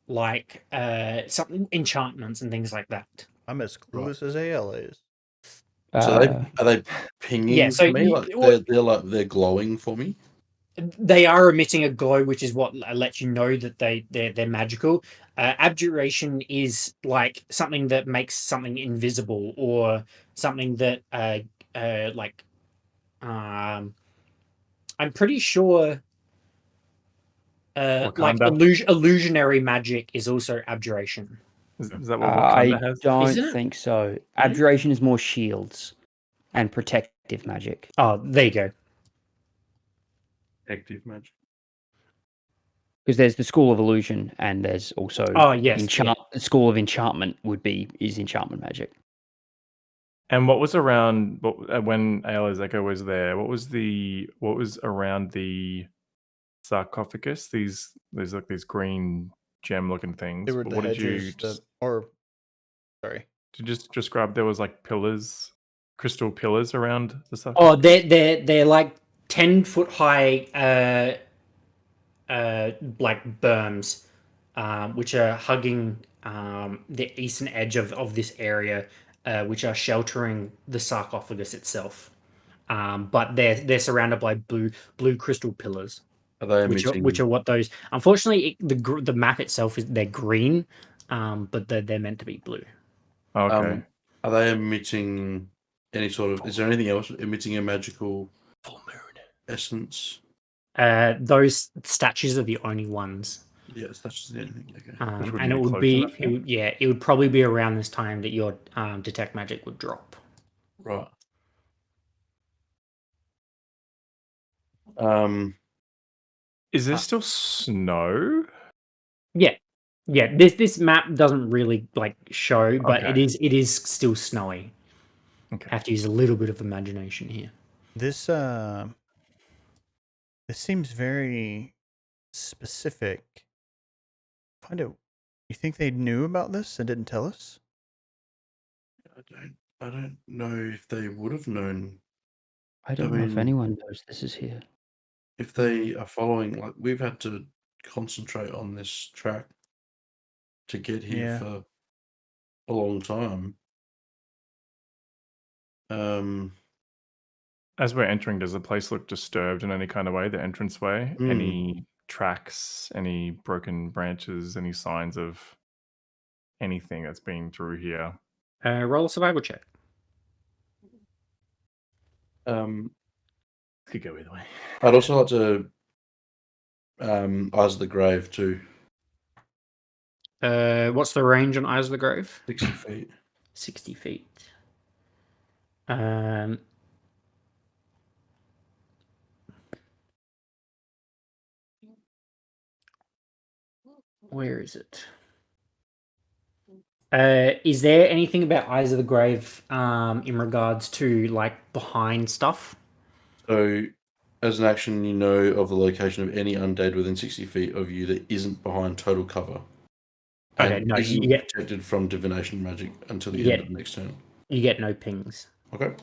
[SPEAKER 2] like something enchantments and things like that.
[SPEAKER 4] I'm as clueless as AL is.
[SPEAKER 3] So are they pinging
[SPEAKER 2] so
[SPEAKER 3] for me? They're glowing for me?
[SPEAKER 2] They are emitting a glow, which is what lets you know that they're magical. Abjuration is like something that makes something invisible, or something that I'm pretty sure illusionary magic is also abjuration.
[SPEAKER 1] Is that what
[SPEAKER 5] I
[SPEAKER 1] Wakanda has?
[SPEAKER 5] don't
[SPEAKER 2] Isn't it?
[SPEAKER 5] think so. Abjuration is more shields and protective magic.
[SPEAKER 2] Oh, there you go.
[SPEAKER 3] Active magic.
[SPEAKER 5] Because there's the School of Illusion, and there's also
[SPEAKER 2] Oh yes,
[SPEAKER 5] the School of Enchantment is enchantment magic.
[SPEAKER 1] And what was around when Ayla's Echo was there? What was around the sarcophagus? There's like these green gem-looking things.
[SPEAKER 4] They were
[SPEAKER 1] But
[SPEAKER 4] the
[SPEAKER 1] what did you
[SPEAKER 4] hedges, sorry.
[SPEAKER 1] just describe? There was like pillars, crystal pillars around the
[SPEAKER 2] Oh,
[SPEAKER 1] sarcophagus.
[SPEAKER 2] they're like 10-foot high, like berms, which are hugging the eastern edge of this area, which are sheltering the sarcophagus itself. But they're surrounded by blue crystal pillars,
[SPEAKER 3] Are they
[SPEAKER 2] which
[SPEAKER 3] emitting?
[SPEAKER 2] are what those. Unfortunately, the map itself they're green, but they're meant to be blue.
[SPEAKER 1] Okay.
[SPEAKER 3] Are they emitting any sort of? Is there anything else emitting a magical full moon essence?
[SPEAKER 2] Those statues are the only ones.
[SPEAKER 3] Yes, that's just the only thing. Okay.
[SPEAKER 1] Which
[SPEAKER 2] And it
[SPEAKER 1] wouldn't be
[SPEAKER 2] would
[SPEAKER 1] close
[SPEAKER 2] be,
[SPEAKER 1] enough yet?
[SPEAKER 2] it would probably be around this time that your detect magic would drop.
[SPEAKER 3] Right.
[SPEAKER 1] Is there still snow?
[SPEAKER 2] Yeah, This map doesn't really like show, but
[SPEAKER 1] Okay.
[SPEAKER 2] it is still snowy.
[SPEAKER 1] Okay.
[SPEAKER 2] Have to use a little bit of imagination here.
[SPEAKER 4] This seems very specific. You think they knew about this and didn't tell us?
[SPEAKER 3] I don't know if they would have known
[SPEAKER 5] I don't know if
[SPEAKER 3] mean-
[SPEAKER 5] anyone knows this is here.
[SPEAKER 3] if they are following. Like we've had to concentrate on this track to get here
[SPEAKER 4] Yeah.
[SPEAKER 3] for a long time.
[SPEAKER 1] As we're entering, does the place look disturbed in any kind of way? The entranceway?
[SPEAKER 3] Mm.
[SPEAKER 1] Any tracks? Any broken branches? Any signs of anything that's been through here?
[SPEAKER 2] Roll a survival check.
[SPEAKER 1] Could go either way.
[SPEAKER 3] I'd also like to Eyes of the Grave too.
[SPEAKER 2] What's the range on Eyes of the Grove?
[SPEAKER 3] 60 feet.
[SPEAKER 2] 60 feet. Where is it? Is there anything about Eyes of the Grave in regards to like behind stuff?
[SPEAKER 3] So, as an action, you know of the location of any undead within 60 feet of you that isn't behind total cover.
[SPEAKER 2] Okay,
[SPEAKER 3] And
[SPEAKER 2] no,
[SPEAKER 3] isn't
[SPEAKER 2] you get
[SPEAKER 3] protected from divination magic until the
[SPEAKER 2] You
[SPEAKER 3] end
[SPEAKER 2] get-
[SPEAKER 3] of the next turn.
[SPEAKER 2] you get no pings.
[SPEAKER 3] Okay.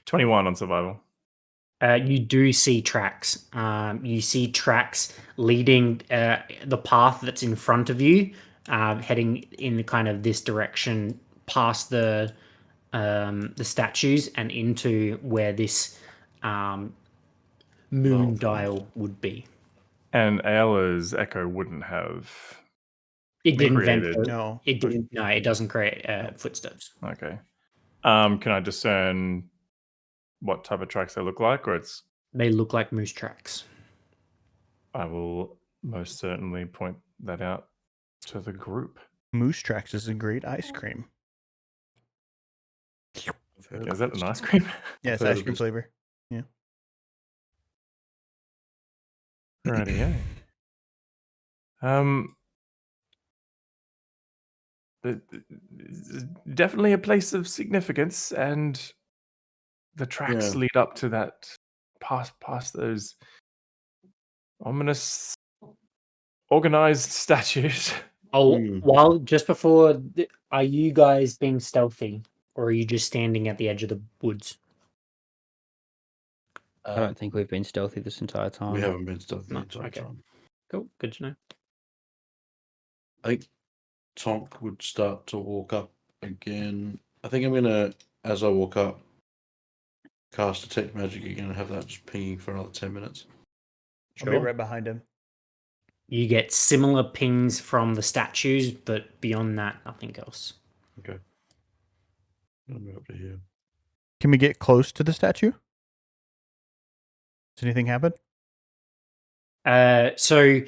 [SPEAKER 1] 21 on survival.
[SPEAKER 2] You do see tracks. You see tracks leading the path that's in front of you, heading in kind of this direction past the statues and into where this moon dial would be.
[SPEAKER 1] And Ayla's Echo wouldn't have.
[SPEAKER 2] It didn't
[SPEAKER 1] created-
[SPEAKER 2] vent.
[SPEAKER 4] No.
[SPEAKER 2] It didn't. No, it doesn't create footsteps.
[SPEAKER 1] Okay. Can I discern what type of tracks they look like, or it's?
[SPEAKER 2] They look like moose tracks.
[SPEAKER 1] I will most certainly point that out to the group.
[SPEAKER 4] Moose Tracks is a great ice cream.
[SPEAKER 3] I've heard
[SPEAKER 1] Is
[SPEAKER 3] of
[SPEAKER 1] that
[SPEAKER 3] this.
[SPEAKER 1] an ice cream?
[SPEAKER 4] Yeah, it's
[SPEAKER 3] heard
[SPEAKER 4] ice
[SPEAKER 3] of
[SPEAKER 4] cream
[SPEAKER 3] this.
[SPEAKER 4] flavor.
[SPEAKER 1] Righty-o. Definitely a place of significance, and the tracks
[SPEAKER 3] Yeah.
[SPEAKER 1] lead up to that, past those ominous organized statues.
[SPEAKER 2] Oh,
[SPEAKER 3] Hmm.
[SPEAKER 2] while just before, are you guys being stealthy, or are you just standing at the edge of the woods?
[SPEAKER 5] I don't think we've been stealthy this entire time.
[SPEAKER 3] We haven't been stealthy the
[SPEAKER 2] No,
[SPEAKER 3] entire
[SPEAKER 2] okay.
[SPEAKER 3] time.
[SPEAKER 2] Cool, good to know.
[SPEAKER 3] I think Tonk would start to walk up again. I think I'm gonna, as I walk up, cast Detect Magic again and have that just pinging for another 10 minutes.
[SPEAKER 4] I'll be right behind him.
[SPEAKER 2] You get similar pings from the statues, but beyond that, nothing else.
[SPEAKER 3] Okay. I'll move up to here.
[SPEAKER 4] Can we get close to the statue? Does anything happen?
[SPEAKER 2] So,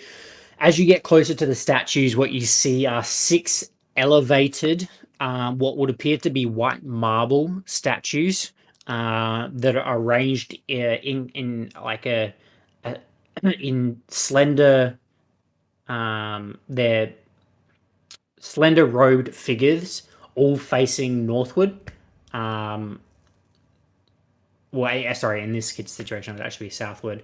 [SPEAKER 2] as you get closer to the statues, what you see are 6 elevated, what would appear to be white marble statues that are arranged in like in slender. They're slender robed figures, all facing northward. Sorry, in this kid's situation, it would actually be southward,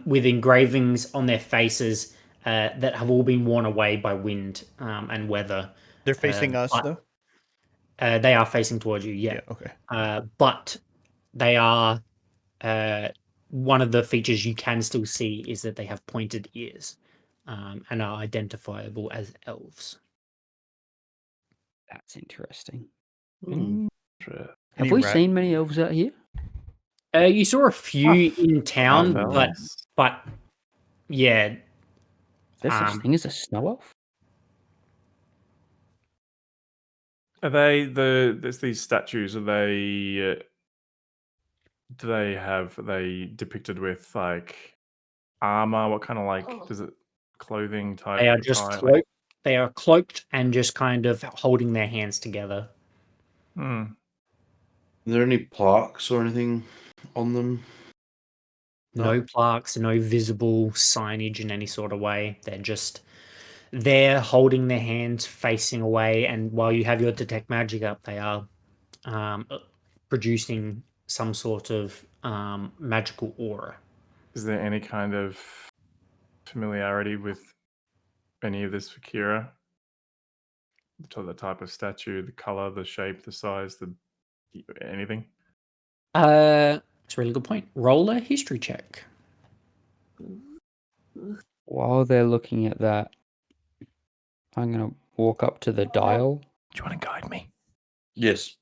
[SPEAKER 2] with engravings on their faces that have all been worn away by wind and weather.
[SPEAKER 4] They're facing us,
[SPEAKER 2] but-
[SPEAKER 4] though?
[SPEAKER 2] They are facing towards you, yeah.
[SPEAKER 4] Okay.
[SPEAKER 2] But they are one of the features you can still see is that they have pointed ears and are identifiable as elves.
[SPEAKER 5] That's interesting.
[SPEAKER 1] Sure.
[SPEAKER 5] Have
[SPEAKER 4] Any
[SPEAKER 5] we
[SPEAKER 4] rat-
[SPEAKER 5] seen many elves out here?
[SPEAKER 2] You saw a few in town,
[SPEAKER 1] Half-elves.
[SPEAKER 2] but yeah,
[SPEAKER 5] There's such thing as a snow elf?
[SPEAKER 1] Are they there's these statues? Are they? Are they depicted with like armor? What kind of like does it clothing type?
[SPEAKER 2] they are just
[SPEAKER 1] attire?
[SPEAKER 2] cloaked. They are cloaked and just kind of holding their hands together.
[SPEAKER 1] Hmm.
[SPEAKER 3] Are there any plaques or anything on them?
[SPEAKER 2] No plaques, no visible signage in any sort of way. They're just there holding their hands facing away, and while you have your detect magic up, they are producing some sort of magical aura.
[SPEAKER 1] Is there any kind of familiarity with any of this for Kira? The type of statue, the color, the shape, the size, anything?
[SPEAKER 2] It's a really good point. Roll a history check.
[SPEAKER 5] While they're looking at that, I'm going to walk up to the dial.
[SPEAKER 1] Do you want to guide me?
[SPEAKER 3] Yes.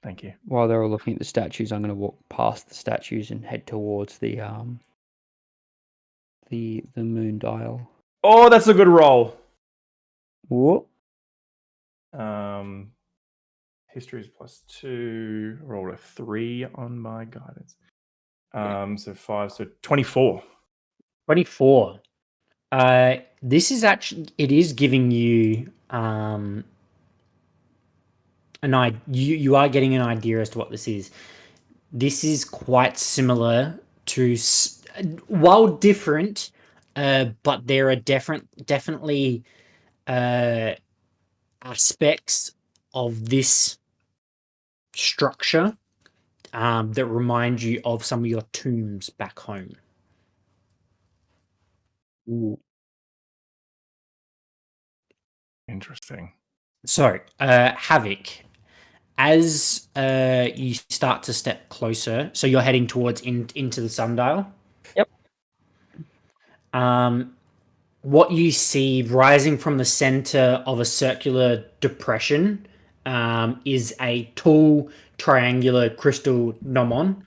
[SPEAKER 1] Thank you.
[SPEAKER 5] While they're all looking at the statues, I'm going to walk past the statues and head towards the moon dial.
[SPEAKER 1] Oh, that's a good roll.
[SPEAKER 5] Whoop.
[SPEAKER 1] History is +2. Rolled a 3 on my guidance. So 5, so 24.
[SPEAKER 2] 24. This is actually, it is giving you you are getting an idea as to what this is. This is quite similar to, while different, but there are definitely aspects of this structure that remind you of some of your tombs back home.
[SPEAKER 5] Ooh.
[SPEAKER 1] Interesting.
[SPEAKER 2] So, Havoc, as you start to step closer, so you're heading towards into the sundial.
[SPEAKER 5] Yep.
[SPEAKER 2] What you see rising from the center of a circular depression is a tall triangular crystal gnomon,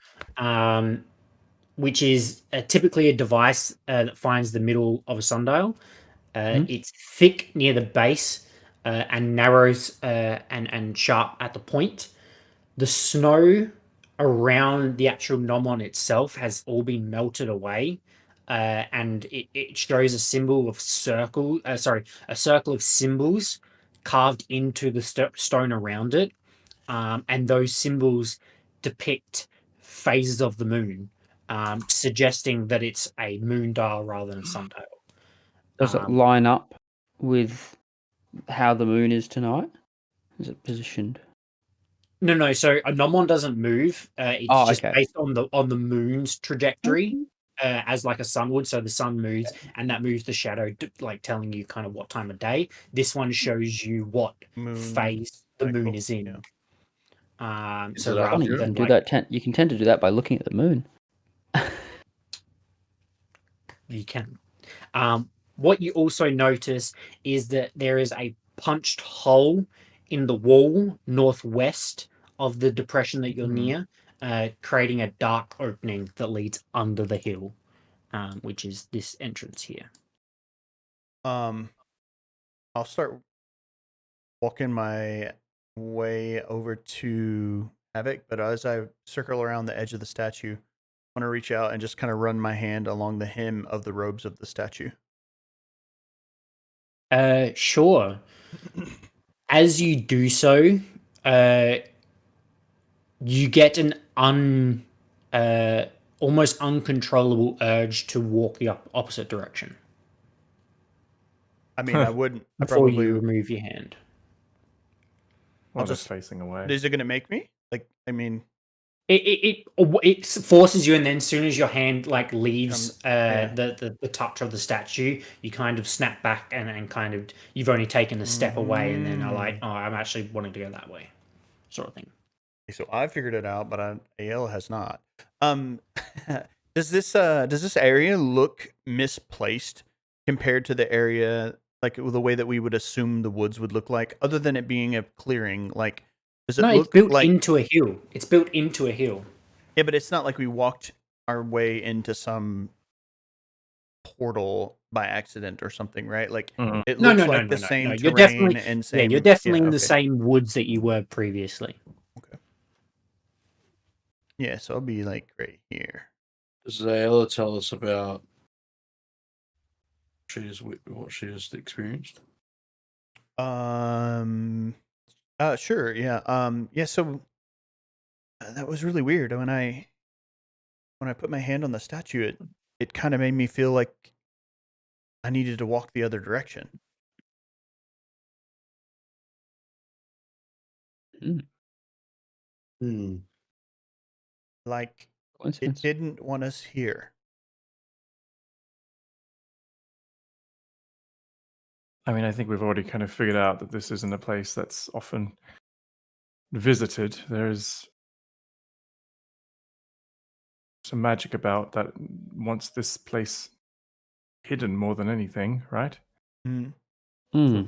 [SPEAKER 2] which is typically a device that finds the middle of a sundial. It's thick near the base and narrows and sharp at the point. The snow around the actual gnomon itself has all been melted away, and it shows a symbol of a circle of symbols carved into the stone around it, and those symbols depict phases of the moon, suggesting that it's a moon dial rather than a sundial.
[SPEAKER 5] Does it line up with how the moon is tonight? Is it positioned?
[SPEAKER 2] No. So a gnomon doesn't move. It's just
[SPEAKER 5] okay.
[SPEAKER 2] based on the moon's trajectory, as like a sun would. So the sun moves, and that moves the shadow, like telling you kind of what time of day. This one shows you what phase the moon
[SPEAKER 4] cycle,
[SPEAKER 2] is in.
[SPEAKER 4] yeah.
[SPEAKER 2] So
[SPEAKER 3] it
[SPEAKER 2] rather
[SPEAKER 3] accurate?
[SPEAKER 5] You
[SPEAKER 2] than
[SPEAKER 5] can do that. You can tend to do that by looking at the moon.
[SPEAKER 2] you can. What you also notice is that there is a punched hole in the wall northwest of the depression that you're near, creating a dark opening that leads under the hill, which is this entrance here.
[SPEAKER 4] I'll start walking my way over to Havoc, but as I circle around the edge of the statue, I want to reach out and just kind of run my hand along the hem of the robes of the statue.
[SPEAKER 2] Sure. As you do so, you get an almost uncontrollable urge to walk the opposite direction.
[SPEAKER 4] I mean, I wouldn't. I
[SPEAKER 2] before
[SPEAKER 4] probably
[SPEAKER 2] you remove your hand.
[SPEAKER 1] While they're
[SPEAKER 4] just-
[SPEAKER 1] facing away.
[SPEAKER 4] Is it going to make me? Like, I mean,
[SPEAKER 2] It forces you, and then as soon as your hand like leaves
[SPEAKER 4] yeah.
[SPEAKER 2] the touch of the statue, you kind of snap back and kind of you've only taken a step away, and then are like, oh, I'm actually wanting to go that way, sort of thing.
[SPEAKER 4] So I figured it out, but AL has not. Does this area look misplaced compared to the area, like the way that we would assume the woods would look like, other than it being a clearing? Like, does it
[SPEAKER 2] No,
[SPEAKER 4] look
[SPEAKER 2] it's built
[SPEAKER 4] like
[SPEAKER 2] into a hill. It's built into a hill.
[SPEAKER 4] Yeah, but it's not like we walked our way into some portal by accident or something, right? Like
[SPEAKER 1] Mhm.
[SPEAKER 4] it
[SPEAKER 2] No,
[SPEAKER 4] looks
[SPEAKER 2] no,
[SPEAKER 4] like
[SPEAKER 2] no,
[SPEAKER 4] the
[SPEAKER 2] no,
[SPEAKER 4] same
[SPEAKER 2] no. You're
[SPEAKER 4] terrain
[SPEAKER 2] definitely
[SPEAKER 4] and same.
[SPEAKER 2] you're definitely in the
[SPEAKER 4] okay.
[SPEAKER 2] same woods that you were previously.
[SPEAKER 4] Yeah, so I'll be like right here.
[SPEAKER 3] Does Ayla tell us about what she just experienced?
[SPEAKER 4] Sure, yeah. Yeah, so that was really weird. When I put my hand on the statue, it kind of made me feel like I needed to walk the other direction. Like it
[SPEAKER 5] Coincidence.
[SPEAKER 4] didn't want us here.
[SPEAKER 1] I mean, I think we've already kind of figured out that this isn't a place that's often visited. There's some magic about that wants this place hidden more than anything, right?
[SPEAKER 4] Mm.
[SPEAKER 5] Hmm.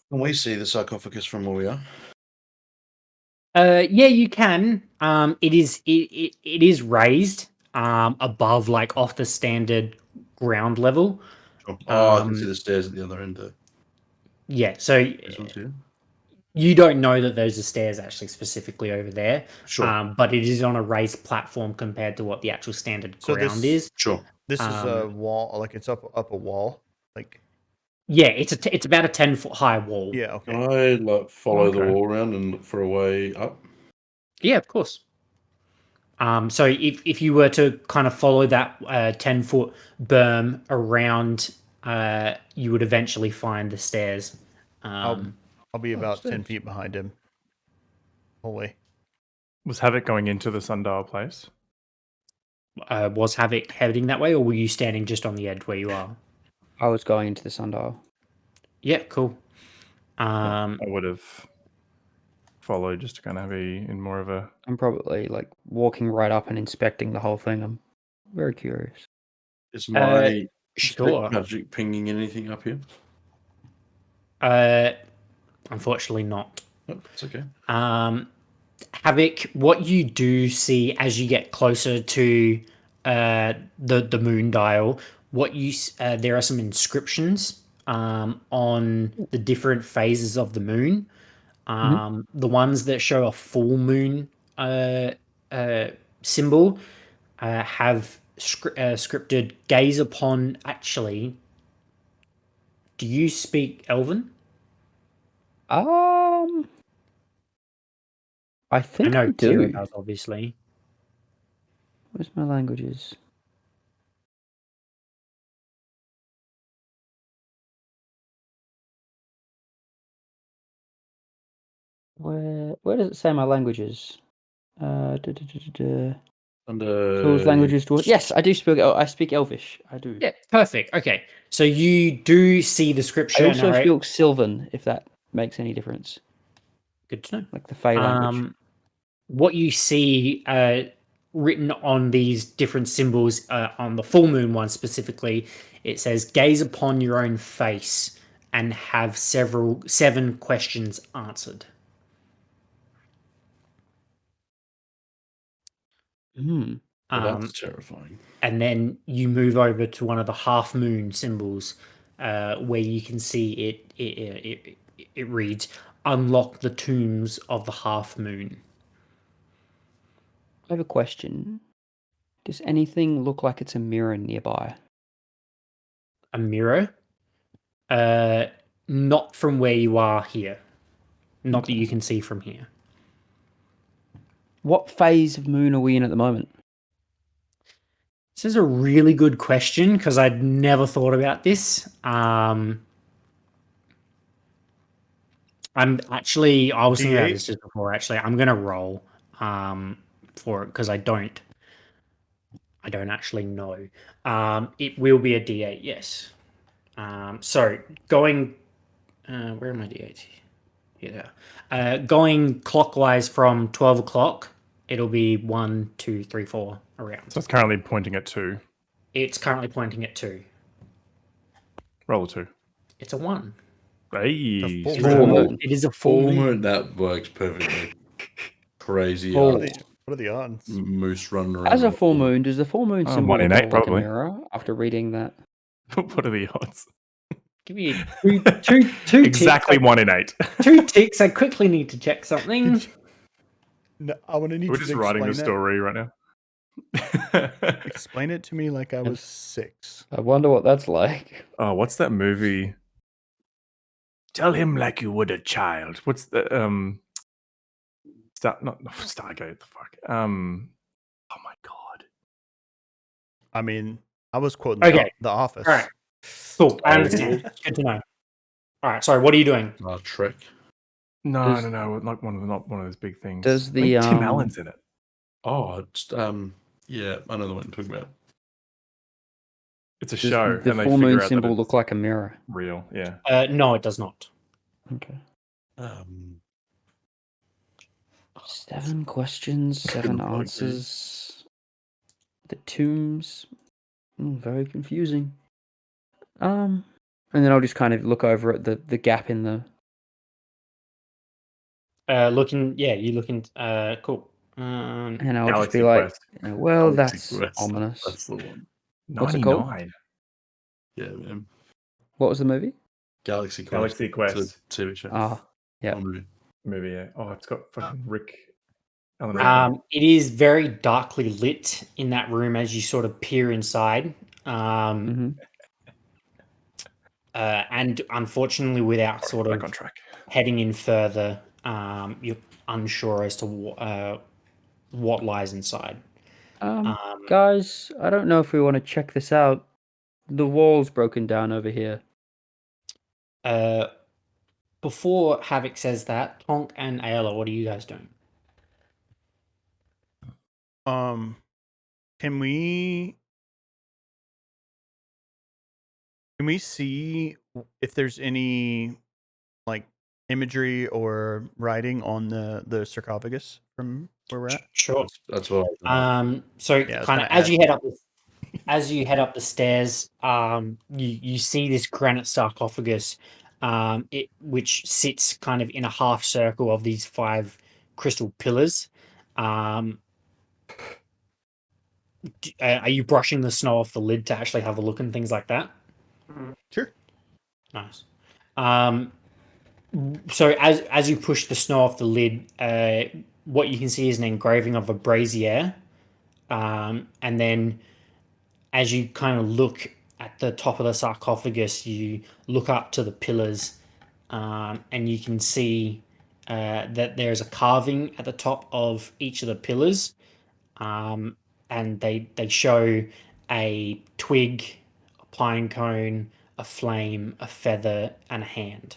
[SPEAKER 3] Can we see the sarcophagus from where we are?
[SPEAKER 2] Yeah, you can. It is raised above, like off the standard ground level.
[SPEAKER 3] Sure. Oh, I can see
[SPEAKER 2] Um,
[SPEAKER 3] the stairs at the other end.
[SPEAKER 2] Yeah, so
[SPEAKER 3] This one's here.
[SPEAKER 2] you don't know that those are stairs actually specifically over there.
[SPEAKER 3] Sure.
[SPEAKER 2] But it is on a raised platform compared to what the actual standard
[SPEAKER 4] So
[SPEAKER 2] ground
[SPEAKER 4] this-
[SPEAKER 2] is.
[SPEAKER 3] Sure.
[SPEAKER 4] This is a
[SPEAKER 2] Um,
[SPEAKER 4] wall, like it's up a wall. Like
[SPEAKER 2] Yeah, it's about a 10-foot high wall.
[SPEAKER 4] yeah, okay.
[SPEAKER 3] Can I like follow the
[SPEAKER 1] Okay.
[SPEAKER 3] wall around and look for a way up?
[SPEAKER 2] Yeah, of course. So if you were to kind of follow that 10-foot berm around, you would eventually find the stairs.
[SPEAKER 4] I'll be
[SPEAKER 3] Oh,
[SPEAKER 4] about 10
[SPEAKER 3] stairs.
[SPEAKER 4] feet behind him. Whole way.
[SPEAKER 1] Was Havoc going into the sundial place?
[SPEAKER 2] Was Havoc heading that way, or were you standing just on the edge where you are?
[SPEAKER 5] I was going into the sundial.
[SPEAKER 2] Yeah, cool.
[SPEAKER 1] I would have followed just to kind of be in more of a.
[SPEAKER 5] I'm probably like walking right up and inspecting the whole thing. I'm very curious.
[SPEAKER 3] Is my
[SPEAKER 2] Sure.
[SPEAKER 3] magic pinging anything up here?
[SPEAKER 2] Unfortunately not.
[SPEAKER 3] Oh, it's okay.
[SPEAKER 2] Havoc, what you do see as you get closer to the moon dial, there are some inscriptions on the different phases of the moon. The ones that show a full moon symbol have scripted gaze upon. Actually, do you speak Elven?
[SPEAKER 5] I
[SPEAKER 2] I
[SPEAKER 5] think
[SPEAKER 2] know
[SPEAKER 5] I
[SPEAKER 2] Kira
[SPEAKER 5] do.
[SPEAKER 2] does, obviously.
[SPEAKER 5] Where's my languages? Where does it say my languages?
[SPEAKER 3] Under
[SPEAKER 5] Tools, languages, tools. Yes, I do speak. I speak Elvish. I do.
[SPEAKER 2] Yeah, perfect. Okay, so you do see the scripture.
[SPEAKER 5] I also
[SPEAKER 2] and are-
[SPEAKER 5] speak Sylvan, if that makes any difference.
[SPEAKER 2] Good to know.
[SPEAKER 5] Like the Fey language.
[SPEAKER 2] What you see written on these different symbols, on the full moon one specifically, it says, "Gaze upon your own face and have 7 questions answered."
[SPEAKER 5] Hmm.
[SPEAKER 3] that's terrifying.
[SPEAKER 2] And then you move over to one of the half moon symbols, where you can see it reads, "Unlock the tombs of the half moon."
[SPEAKER 5] I have a question. Does anything look like it's a mirror nearby?
[SPEAKER 2] A mirror? Not from where you are here. Not that you can see from here.
[SPEAKER 5] What phase of moon are we in at the moment?
[SPEAKER 2] This is a really good question because I'd never thought about this. I was thinking about
[SPEAKER 4] D8?
[SPEAKER 2] this just before. Actually, I'm gonna roll for it because I don't actually know. It will be a D8, yes. So going, where are my D8s? Yeah. Going clockwise from 12 o'clock, it'll be 1, 2, 3, 4 around.
[SPEAKER 1] So it's currently pointing at 2.
[SPEAKER 2] It's currently pointing at 2.
[SPEAKER 1] Roll a 2.
[SPEAKER 2] It's a 1.
[SPEAKER 1] Hey,
[SPEAKER 4] full
[SPEAKER 5] It's a full moon.
[SPEAKER 2] It is a full
[SPEAKER 3] Full
[SPEAKER 2] moon.
[SPEAKER 3] moon, that works perfectly. Crazy
[SPEAKER 5] Oh.
[SPEAKER 4] What are the odds?
[SPEAKER 3] moose running around.
[SPEAKER 5] As a
[SPEAKER 3] on the
[SPEAKER 5] full
[SPEAKER 3] floor.
[SPEAKER 5] moon, does the full moon
[SPEAKER 1] Oh,
[SPEAKER 5] symbol
[SPEAKER 1] 1 in
[SPEAKER 5] look
[SPEAKER 1] 8
[SPEAKER 5] more like a
[SPEAKER 1] probably.
[SPEAKER 5] mirror after reading that?
[SPEAKER 1] What are the odds?
[SPEAKER 2] Give me two
[SPEAKER 1] Exactly
[SPEAKER 2] ticks.
[SPEAKER 1] 1 in 8.
[SPEAKER 2] 2 ticks. I quickly need to check something.
[SPEAKER 4] No, I want to need
[SPEAKER 1] We're
[SPEAKER 4] you
[SPEAKER 1] just
[SPEAKER 4] to
[SPEAKER 1] writing the
[SPEAKER 4] explain
[SPEAKER 1] story right now.
[SPEAKER 4] that. Explain it to me like I was 6.
[SPEAKER 5] I wonder what that's like.
[SPEAKER 1] Oh, what's that movie? Tell him like you would a child. What's the not Stargate? The fuck. Oh my god.
[SPEAKER 4] I mean, I was quoting
[SPEAKER 2] Okay.
[SPEAKER 4] the Office.
[SPEAKER 2] All right. Cool. I
[SPEAKER 3] Oh,
[SPEAKER 2] understand. Good to know. All right. Sorry. What are you doing?
[SPEAKER 3] Trek.
[SPEAKER 1] No,
[SPEAKER 5] Does-
[SPEAKER 1] no, not one of those big things.
[SPEAKER 5] Does
[SPEAKER 1] I
[SPEAKER 5] the
[SPEAKER 1] think Tim Allen's in it.
[SPEAKER 3] Oh, it's yeah, I know the one you're talking about.
[SPEAKER 1] It's a
[SPEAKER 5] Does
[SPEAKER 1] show,
[SPEAKER 5] the
[SPEAKER 1] and they
[SPEAKER 5] full
[SPEAKER 1] figure
[SPEAKER 5] moon
[SPEAKER 1] out that
[SPEAKER 5] symbol
[SPEAKER 1] it's
[SPEAKER 5] look like a mirror?
[SPEAKER 1] real. Yeah.
[SPEAKER 2] No, it does not.
[SPEAKER 5] Okay.
[SPEAKER 3] Um,
[SPEAKER 5] 7 questions, 7
[SPEAKER 3] Couldn't quite agree.
[SPEAKER 5] answers. The tombs. Very confusing. And then I'll just kind of look over at the gap in the.
[SPEAKER 2] Looking. Yeah, you looking. Cool.
[SPEAKER 5] And I'll
[SPEAKER 1] Galaxy
[SPEAKER 5] just be like,
[SPEAKER 1] Quest.
[SPEAKER 5] well,
[SPEAKER 3] Galaxy
[SPEAKER 5] that's
[SPEAKER 3] Quest,
[SPEAKER 5] ominous.
[SPEAKER 3] That's the one.
[SPEAKER 5] What's it called?
[SPEAKER 1] 99.
[SPEAKER 3] Yeah, man.
[SPEAKER 5] What was the movie?
[SPEAKER 3] Galaxy Quest.
[SPEAKER 1] Galaxy Quest.
[SPEAKER 3] It's a TV show.
[SPEAKER 5] Ah, yeah.
[SPEAKER 3] Or movie.
[SPEAKER 1] Movie. Yeah. Oh, it's got fucking Alan Rickman.
[SPEAKER 2] it is very darkly lit in that room as you sort of peer inside.
[SPEAKER 5] hmm
[SPEAKER 2] And unfortunately, without sort
[SPEAKER 1] Back
[SPEAKER 2] of
[SPEAKER 1] on track.
[SPEAKER 2] heading in further, you're unsure as to what lies inside.
[SPEAKER 5] Guys, I don't know if we want to check this out. The wall's broken down over here.
[SPEAKER 2] Before Havoc says that, Tonk and Ayla, what are you guys doing?
[SPEAKER 4] Can we see if there's any like imagery or writing on the sarcophagus from where we're at?
[SPEAKER 2] Sure.
[SPEAKER 3] That's what I was
[SPEAKER 2] So
[SPEAKER 4] Yeah, I was
[SPEAKER 2] kind of
[SPEAKER 4] gonna
[SPEAKER 2] as you
[SPEAKER 4] ask.
[SPEAKER 2] head up the stairs, you see this granite sarcophagus, which sits kind of in a half circle of these 5 crystal pillars. Are you brushing the snow off the lid to actually have a look and things like that?
[SPEAKER 4] Sure.
[SPEAKER 2] Nice. So as you push the snow off the lid, what you can see is an engraving of a brazier, and then as you kind of look at the top of the sarcophagus, you look up to the pillars, and you can see that there's a carving at the top of each of the pillars, and they show a twig, a pine cone, a flame, a feather, and a hand.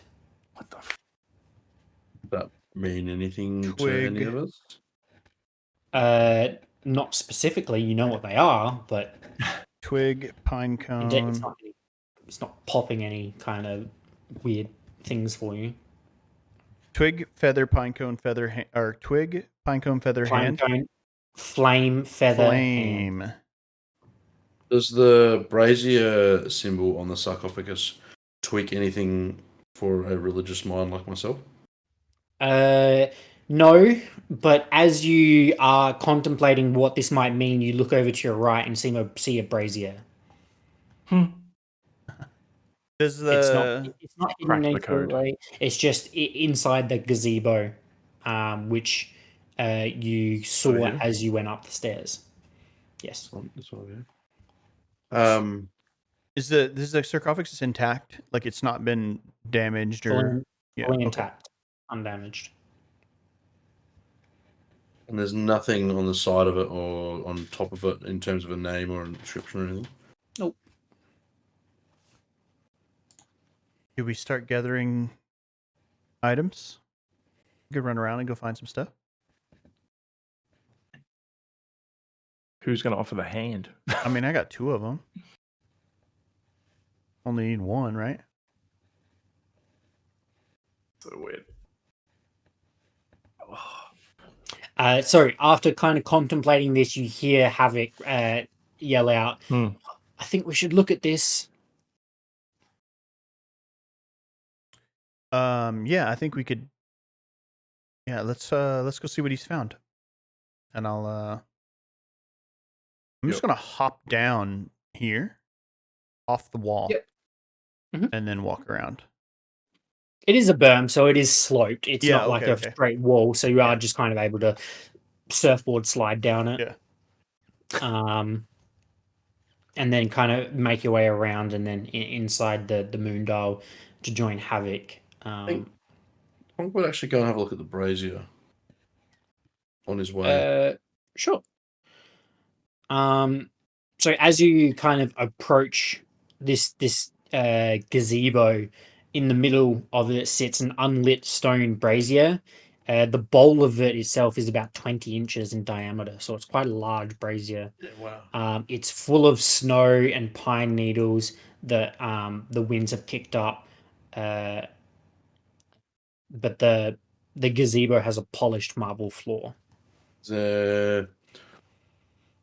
[SPEAKER 1] What the?
[SPEAKER 3] Does that mean anything to any
[SPEAKER 4] Twig.
[SPEAKER 3] of us?
[SPEAKER 2] Not specifically, you know what they are, but
[SPEAKER 4] Twig, pine cone.
[SPEAKER 2] it's not popping any kind of weird things for you.
[SPEAKER 4] Twig, feather, pine cone, feather, or twig, pine cone, feather,
[SPEAKER 2] Pine
[SPEAKER 4] hand.
[SPEAKER 2] cone, flame, feather, hand.
[SPEAKER 4] Flame.
[SPEAKER 3] Does the brazier symbol on the sarcophagus tweak anything for a religious mind like myself?
[SPEAKER 2] No, but as you are contemplating what this might mean, you look over to your right and see a brazier.
[SPEAKER 4] Does
[SPEAKER 2] It's not hidden
[SPEAKER 1] Cracked the
[SPEAKER 2] any
[SPEAKER 1] code.
[SPEAKER 2] way. It's just inside the gazebo, which you saw
[SPEAKER 3] here?
[SPEAKER 2] as you went up the stairs. Yes.
[SPEAKER 3] That's what I do.
[SPEAKER 4] is the sarcophagus intact? Like it's not been damaged or
[SPEAKER 2] Fully intact, undamaged.
[SPEAKER 3] And there's nothing on the side of it or on top of it in terms of a name or a description or anything?
[SPEAKER 2] Nope.
[SPEAKER 4] Do we start gathering items. You could run around and go find some stuff.
[SPEAKER 1] Who's going to offer the hand?
[SPEAKER 4] I mean, I got 2 of them. Only need 1, right?
[SPEAKER 1] So weird.
[SPEAKER 2] So after kind of contemplating this, you hear Havoc yell out,
[SPEAKER 1] Hmm.
[SPEAKER 2] I think we should look at this.
[SPEAKER 4] Yeah, I think we could. Yeah, let's go see what he's found. And I'm just
[SPEAKER 1] Yep.
[SPEAKER 4] gonna hop down here off the wall
[SPEAKER 2] Yep. Mhm.
[SPEAKER 4] and then walk around.
[SPEAKER 2] It is a berm, so it is sloped. It's
[SPEAKER 4] Yeah,
[SPEAKER 2] not like
[SPEAKER 4] okay.
[SPEAKER 2] a straight wall, so you are
[SPEAKER 4] Yeah.
[SPEAKER 2] just kind of able to surfboard slide down it.
[SPEAKER 4] Yeah.
[SPEAKER 2] And then kind of make your way around and then inside the Moondial to join Havoc.
[SPEAKER 3] I would actually go and have a look at the brazier on his way.
[SPEAKER 2] Sure. So as you kind of approach this gazebo, in the middle of it sits an unlit stone brazier. The bowl of it itself is about 20 inches in diameter, so it's quite a large brazier.
[SPEAKER 3] Yeah, wow.
[SPEAKER 2] It's full of snow and pine needles that the winds have kicked up. But the gazebo has a polished marble floor.
[SPEAKER 3] Is there...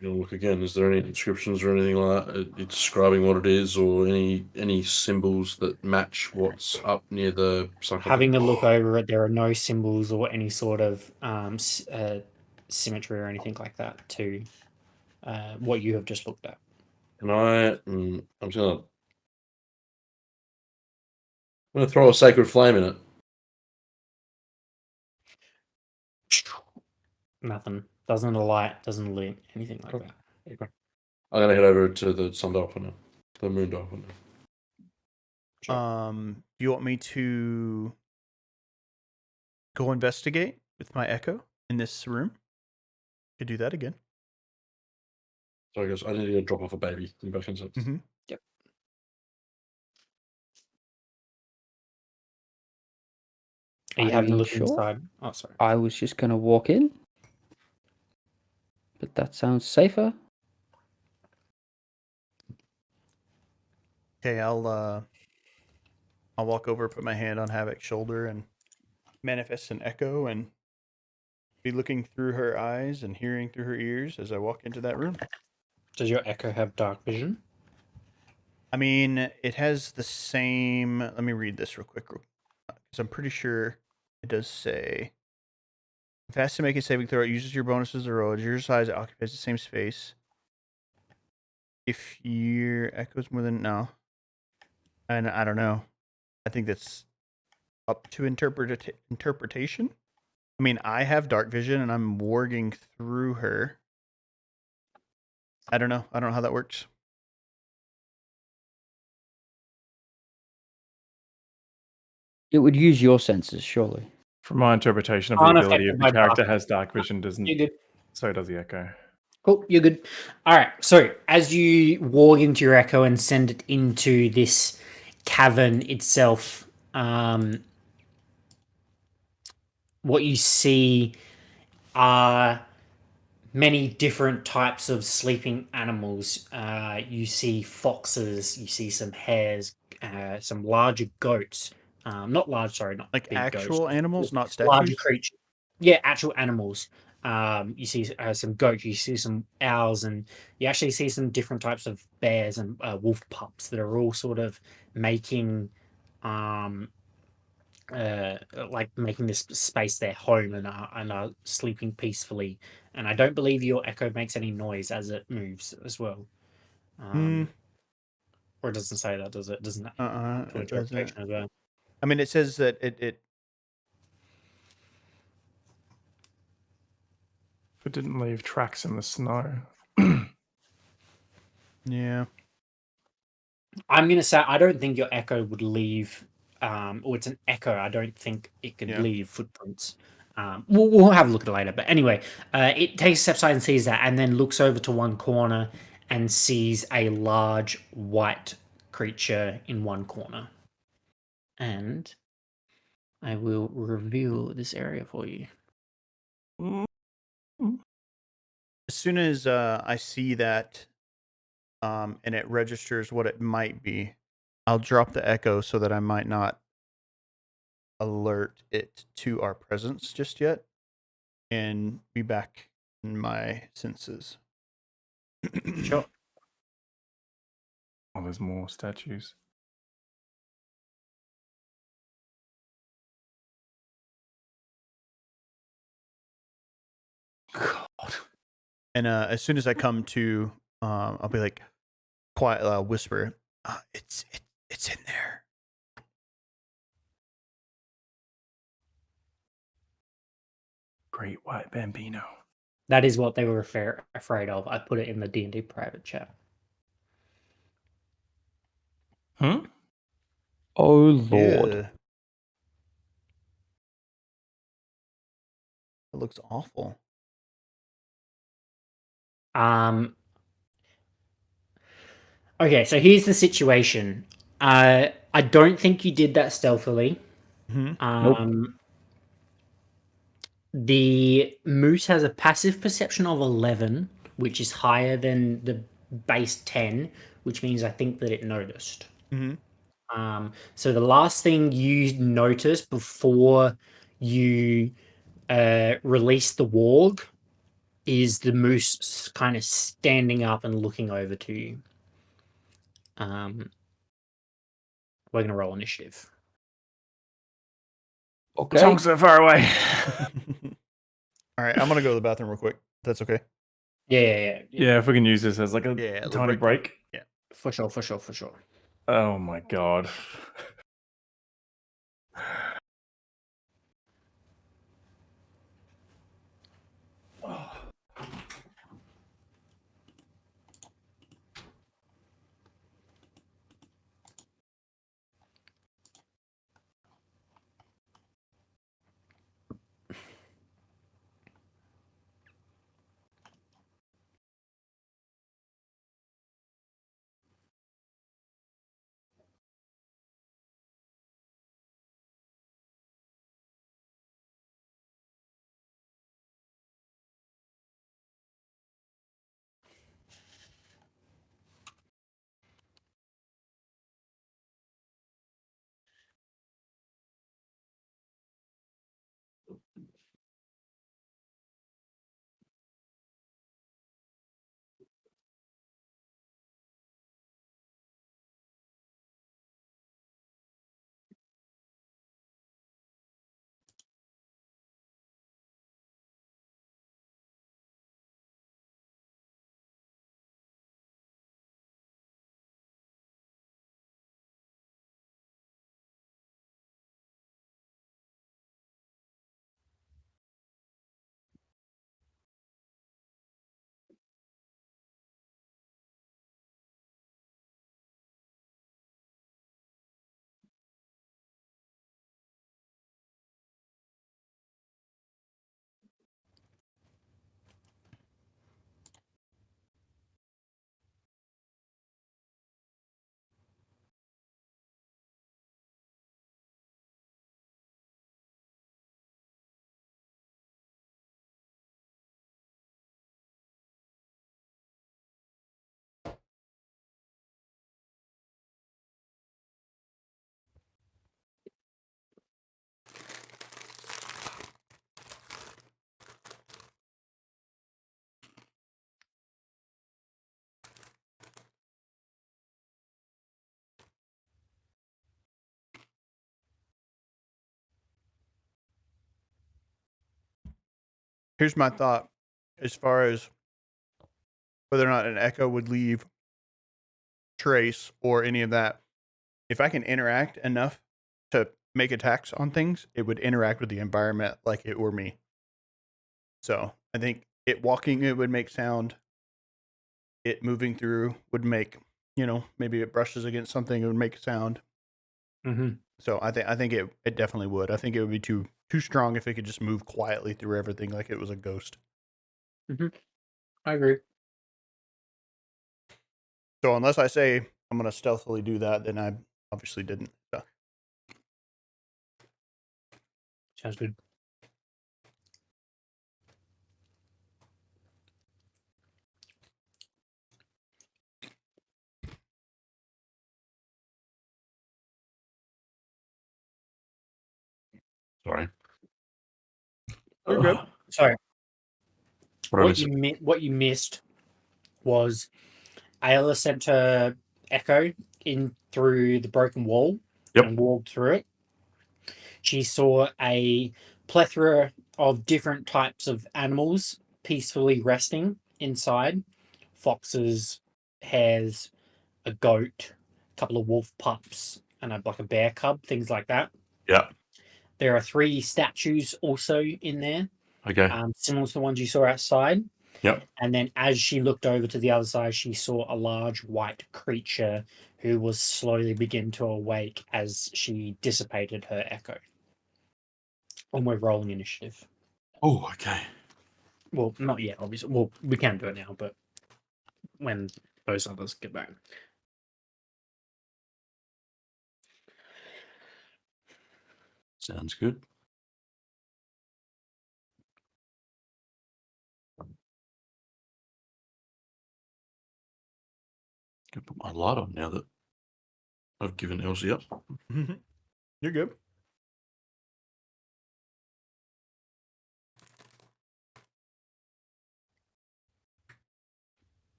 [SPEAKER 3] look again. Is there any inscriptions or anything like that describing what it is, or any symbols that match what's up near the sarcophagus?
[SPEAKER 2] Having a look over it, there are no symbols or any sort of symmetry or anything like that to what you have just looked at.
[SPEAKER 3] Can I'm gonna throw a sacred flame in it.
[SPEAKER 2] Nothing. Doesn't alight, doesn't lit, anything like that.
[SPEAKER 3] Okay. I'm gonna head over to the sundial for now. The moondial for now.
[SPEAKER 2] Sure.
[SPEAKER 4] Do you want me to go investigate with my echo in this room? Could do that again.
[SPEAKER 3] Sorry guys, I need to go drop off a baby. You back in a sec.
[SPEAKER 4] Mm-hmm.
[SPEAKER 2] Yep. Are you having a look inside? Oh, sorry.
[SPEAKER 5] I was just going to walk in. But that sounds safer.
[SPEAKER 4] Okay, I'll walk over, put my hand on Havoc's shoulder, and manifest an echo, and be looking through her eyes and hearing through her ears as I walk into that room.
[SPEAKER 2] Does your echo have dark vision?
[SPEAKER 4] I mean, it has the same. Let me read this real quick, because I'm pretty sure it does say. If it has to make a saving throw, it uses your bonuses or rolls. Your size, it occupies the same space. If your echoes more than no, and I don't know. I think that's up to interpretation. I mean, I have dark vision, and I'm warging through her. I don't know. I don't know how that works.
[SPEAKER 5] It would use your senses, surely.
[SPEAKER 1] From my interpretation of the ability of the character has dark vision, doesn't.
[SPEAKER 2] You're good.
[SPEAKER 1] So does the echo.
[SPEAKER 2] Cool, you're good. All right, so as you walk into your echo and send it into this cavern itself, what you see are many different types of sleeping animals. You see foxes, you see some hares, some larger goats. Not large, sorry, not
[SPEAKER 4] Like
[SPEAKER 2] big
[SPEAKER 4] actual
[SPEAKER 2] goats,
[SPEAKER 4] animals, not
[SPEAKER 2] larger
[SPEAKER 4] statues.
[SPEAKER 2] creatures. Yeah, actual animals. You see some goats, you see some owls, and you actually see some different types of bears and wolf pups that are all sort of making like making this space their home and are sleeping peacefully. And I don't believe your echo makes any noise as it moves as well. Or it doesn't say that, does it? Doesn't
[SPEAKER 4] It doesn't.
[SPEAKER 2] interpretation as well.
[SPEAKER 4] I mean, it says that it
[SPEAKER 1] It didn't leave tracks in the snow.
[SPEAKER 4] yeah.
[SPEAKER 2] I'm gonna say I don't think your echo would leave. Or it's an echo. I don't think it could leave footprints. We'll have a look at it later. But anyway, it takes a step aside and sees that, and then looks over to one corner and sees a large white creature in one corner. And I will reveal this area for you.
[SPEAKER 1] Mm.
[SPEAKER 4] As soon as I see that, and it registers what it might be, I'll drop the echo so that I might not alert it to our presence just yet, and be back in my senses.
[SPEAKER 2] Sure.
[SPEAKER 1] Oh, there's more statues. God.
[SPEAKER 4] And as soon as I come to, I'll be like, quiet, whisper, it's in there.
[SPEAKER 1] Great white bambino.
[SPEAKER 2] That is what they were afraid of. I put it in the D&D private chat.
[SPEAKER 1] Hmm?
[SPEAKER 5] Oh lord.
[SPEAKER 4] Yeah. It looks awful.
[SPEAKER 2] Okay, so here's the situation. I don't think you did that stealthily.
[SPEAKER 4] Mm-hmm.
[SPEAKER 2] The moose has a passive perception of 11, which is higher than the base 10, which means I think that it noticed.
[SPEAKER 4] Mm-hmm.
[SPEAKER 2] So the last thing you notice before you release the warg is the moose kind of standing up and looking over to you. We're going to roll initiative.
[SPEAKER 1] What's
[SPEAKER 5] Okay.
[SPEAKER 1] wrong so far away?
[SPEAKER 4] All right, I'm gonna go to the bathroom real quick. If that's okay.
[SPEAKER 2] Yeah.
[SPEAKER 1] Yeah, if we can use this as like a
[SPEAKER 4] Yeah, a little
[SPEAKER 1] tiny
[SPEAKER 4] break.
[SPEAKER 1] break.
[SPEAKER 2] For sure.
[SPEAKER 1] Oh my god.
[SPEAKER 4] Here's my thought as far as whether or not an echo would leave trace or any of that. If I can interact enough to make attacks on things, it would interact with the environment like it were me. So I think it walking, it would make sound. It moving through would make, maybe it brushes against something, it would make sound.
[SPEAKER 2] Mm-hmm.
[SPEAKER 4] So I think it definitely would. I think it would be too strong if it could just move quietly through everything like it was a ghost.
[SPEAKER 2] I agree.
[SPEAKER 4] So unless I say I'm gonna stealthily do that, then I obviously didn't. So.
[SPEAKER 2] Sounds good.
[SPEAKER 3] Sorry.
[SPEAKER 4] You're good.
[SPEAKER 2] So
[SPEAKER 3] What I
[SPEAKER 2] what you missed was Ayla sent her Echo in through the broken wall
[SPEAKER 3] Yep.
[SPEAKER 2] and walked through it. She saw a plethora of different types of animals peacefully resting inside. Foxes, hares, a goat, a couple of wolf pups, and like a bear cub, things like that.
[SPEAKER 3] Yeah.
[SPEAKER 2] There are 3 statues also in there,
[SPEAKER 3] Okay.
[SPEAKER 2] similar to the ones you saw outside.
[SPEAKER 3] Yep.
[SPEAKER 2] And then as she looked over to the other side, she saw a large white creature who was slowly begin to awake as she dissipated her echo. And we're rolling initiative.
[SPEAKER 3] Oh, okay.
[SPEAKER 2] Well, not yet, obviously. Well, we can do it now, but when those others get back.
[SPEAKER 3] Sounds good. Can put my light on now that I've given Elsie up.
[SPEAKER 4] You're good.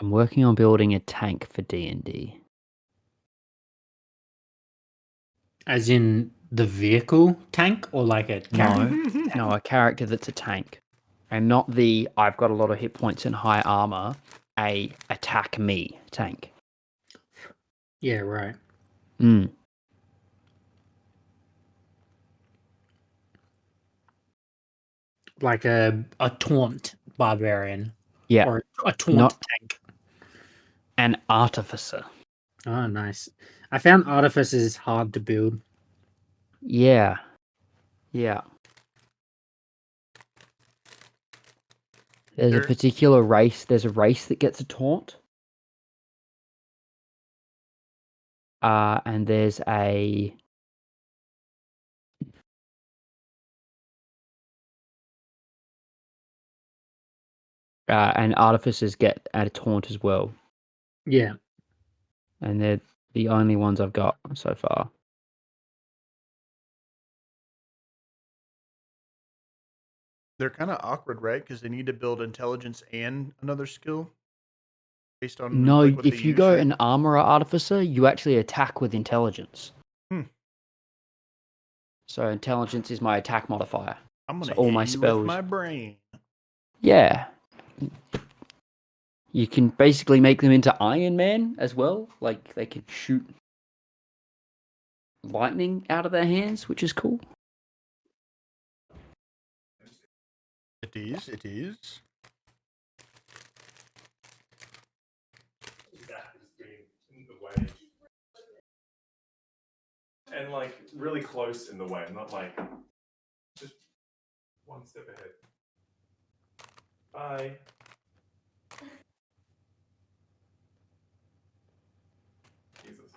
[SPEAKER 5] I'm working on building a tank for D&D.
[SPEAKER 2] As in the vehicle tank or like a character?
[SPEAKER 5] No, a character that's a tank. And not the I've got a lot of hit points and high armor, a attack me tank.
[SPEAKER 2] Yeah, right.
[SPEAKER 5] Mm.
[SPEAKER 2] Like a taunt barbarian.
[SPEAKER 5] Yeah.
[SPEAKER 2] Or a taunt
[SPEAKER 5] Not
[SPEAKER 2] tank.
[SPEAKER 5] an artificer.
[SPEAKER 2] Oh, nice. I found artificers hard to build.
[SPEAKER 5] Yeah. Yeah. There's a
[SPEAKER 4] There-
[SPEAKER 5] particular race. There's a race that gets a taunt. And there's a and artificers get a taunt as well.
[SPEAKER 2] Yeah.
[SPEAKER 5] And they're the only ones I've got so far.
[SPEAKER 4] They're kind of awkward, right? Because they need to build intelligence and another skill based on
[SPEAKER 5] No,
[SPEAKER 4] like, what
[SPEAKER 5] if
[SPEAKER 4] they
[SPEAKER 5] you
[SPEAKER 4] use,
[SPEAKER 5] go
[SPEAKER 4] right?
[SPEAKER 5] an armorer artificer, you actually attack with intelligence.
[SPEAKER 4] Hmm.
[SPEAKER 5] So intelligence is my attack modifier.
[SPEAKER 4] I'm gonna
[SPEAKER 5] so all
[SPEAKER 4] hit
[SPEAKER 5] my
[SPEAKER 4] you
[SPEAKER 5] spells-
[SPEAKER 4] with my brain.
[SPEAKER 5] Yeah. You can basically make them into Iron Man as well. Like they can shoot lightning out of their hands, which is cool.
[SPEAKER 4] It is. It is.
[SPEAKER 1] and like really close in the way, not like just one step ahead. Bye. Jesus.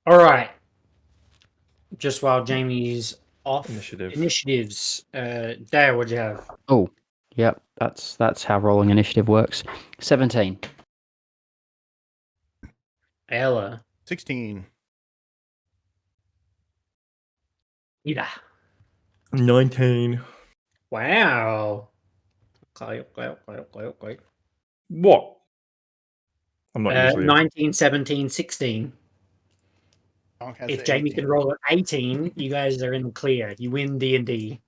[SPEAKER 2] All right. Just while Jamie's off,
[SPEAKER 1] Initiative.
[SPEAKER 2] initiatives. Dale, what'd you have?
[SPEAKER 5] Oh, yep. That's how rolling initiative works. 17.
[SPEAKER 2] Ella.
[SPEAKER 4] 16.
[SPEAKER 2] Ida.
[SPEAKER 1] 19.
[SPEAKER 2] Wow. Okay.
[SPEAKER 1] What? I'm not usually.
[SPEAKER 2] 19, 17, 16.
[SPEAKER 4] Donk has
[SPEAKER 2] If
[SPEAKER 4] the
[SPEAKER 2] Jamie
[SPEAKER 4] 18.
[SPEAKER 2] can roll at 18, you guys are in the clear. You win D&D.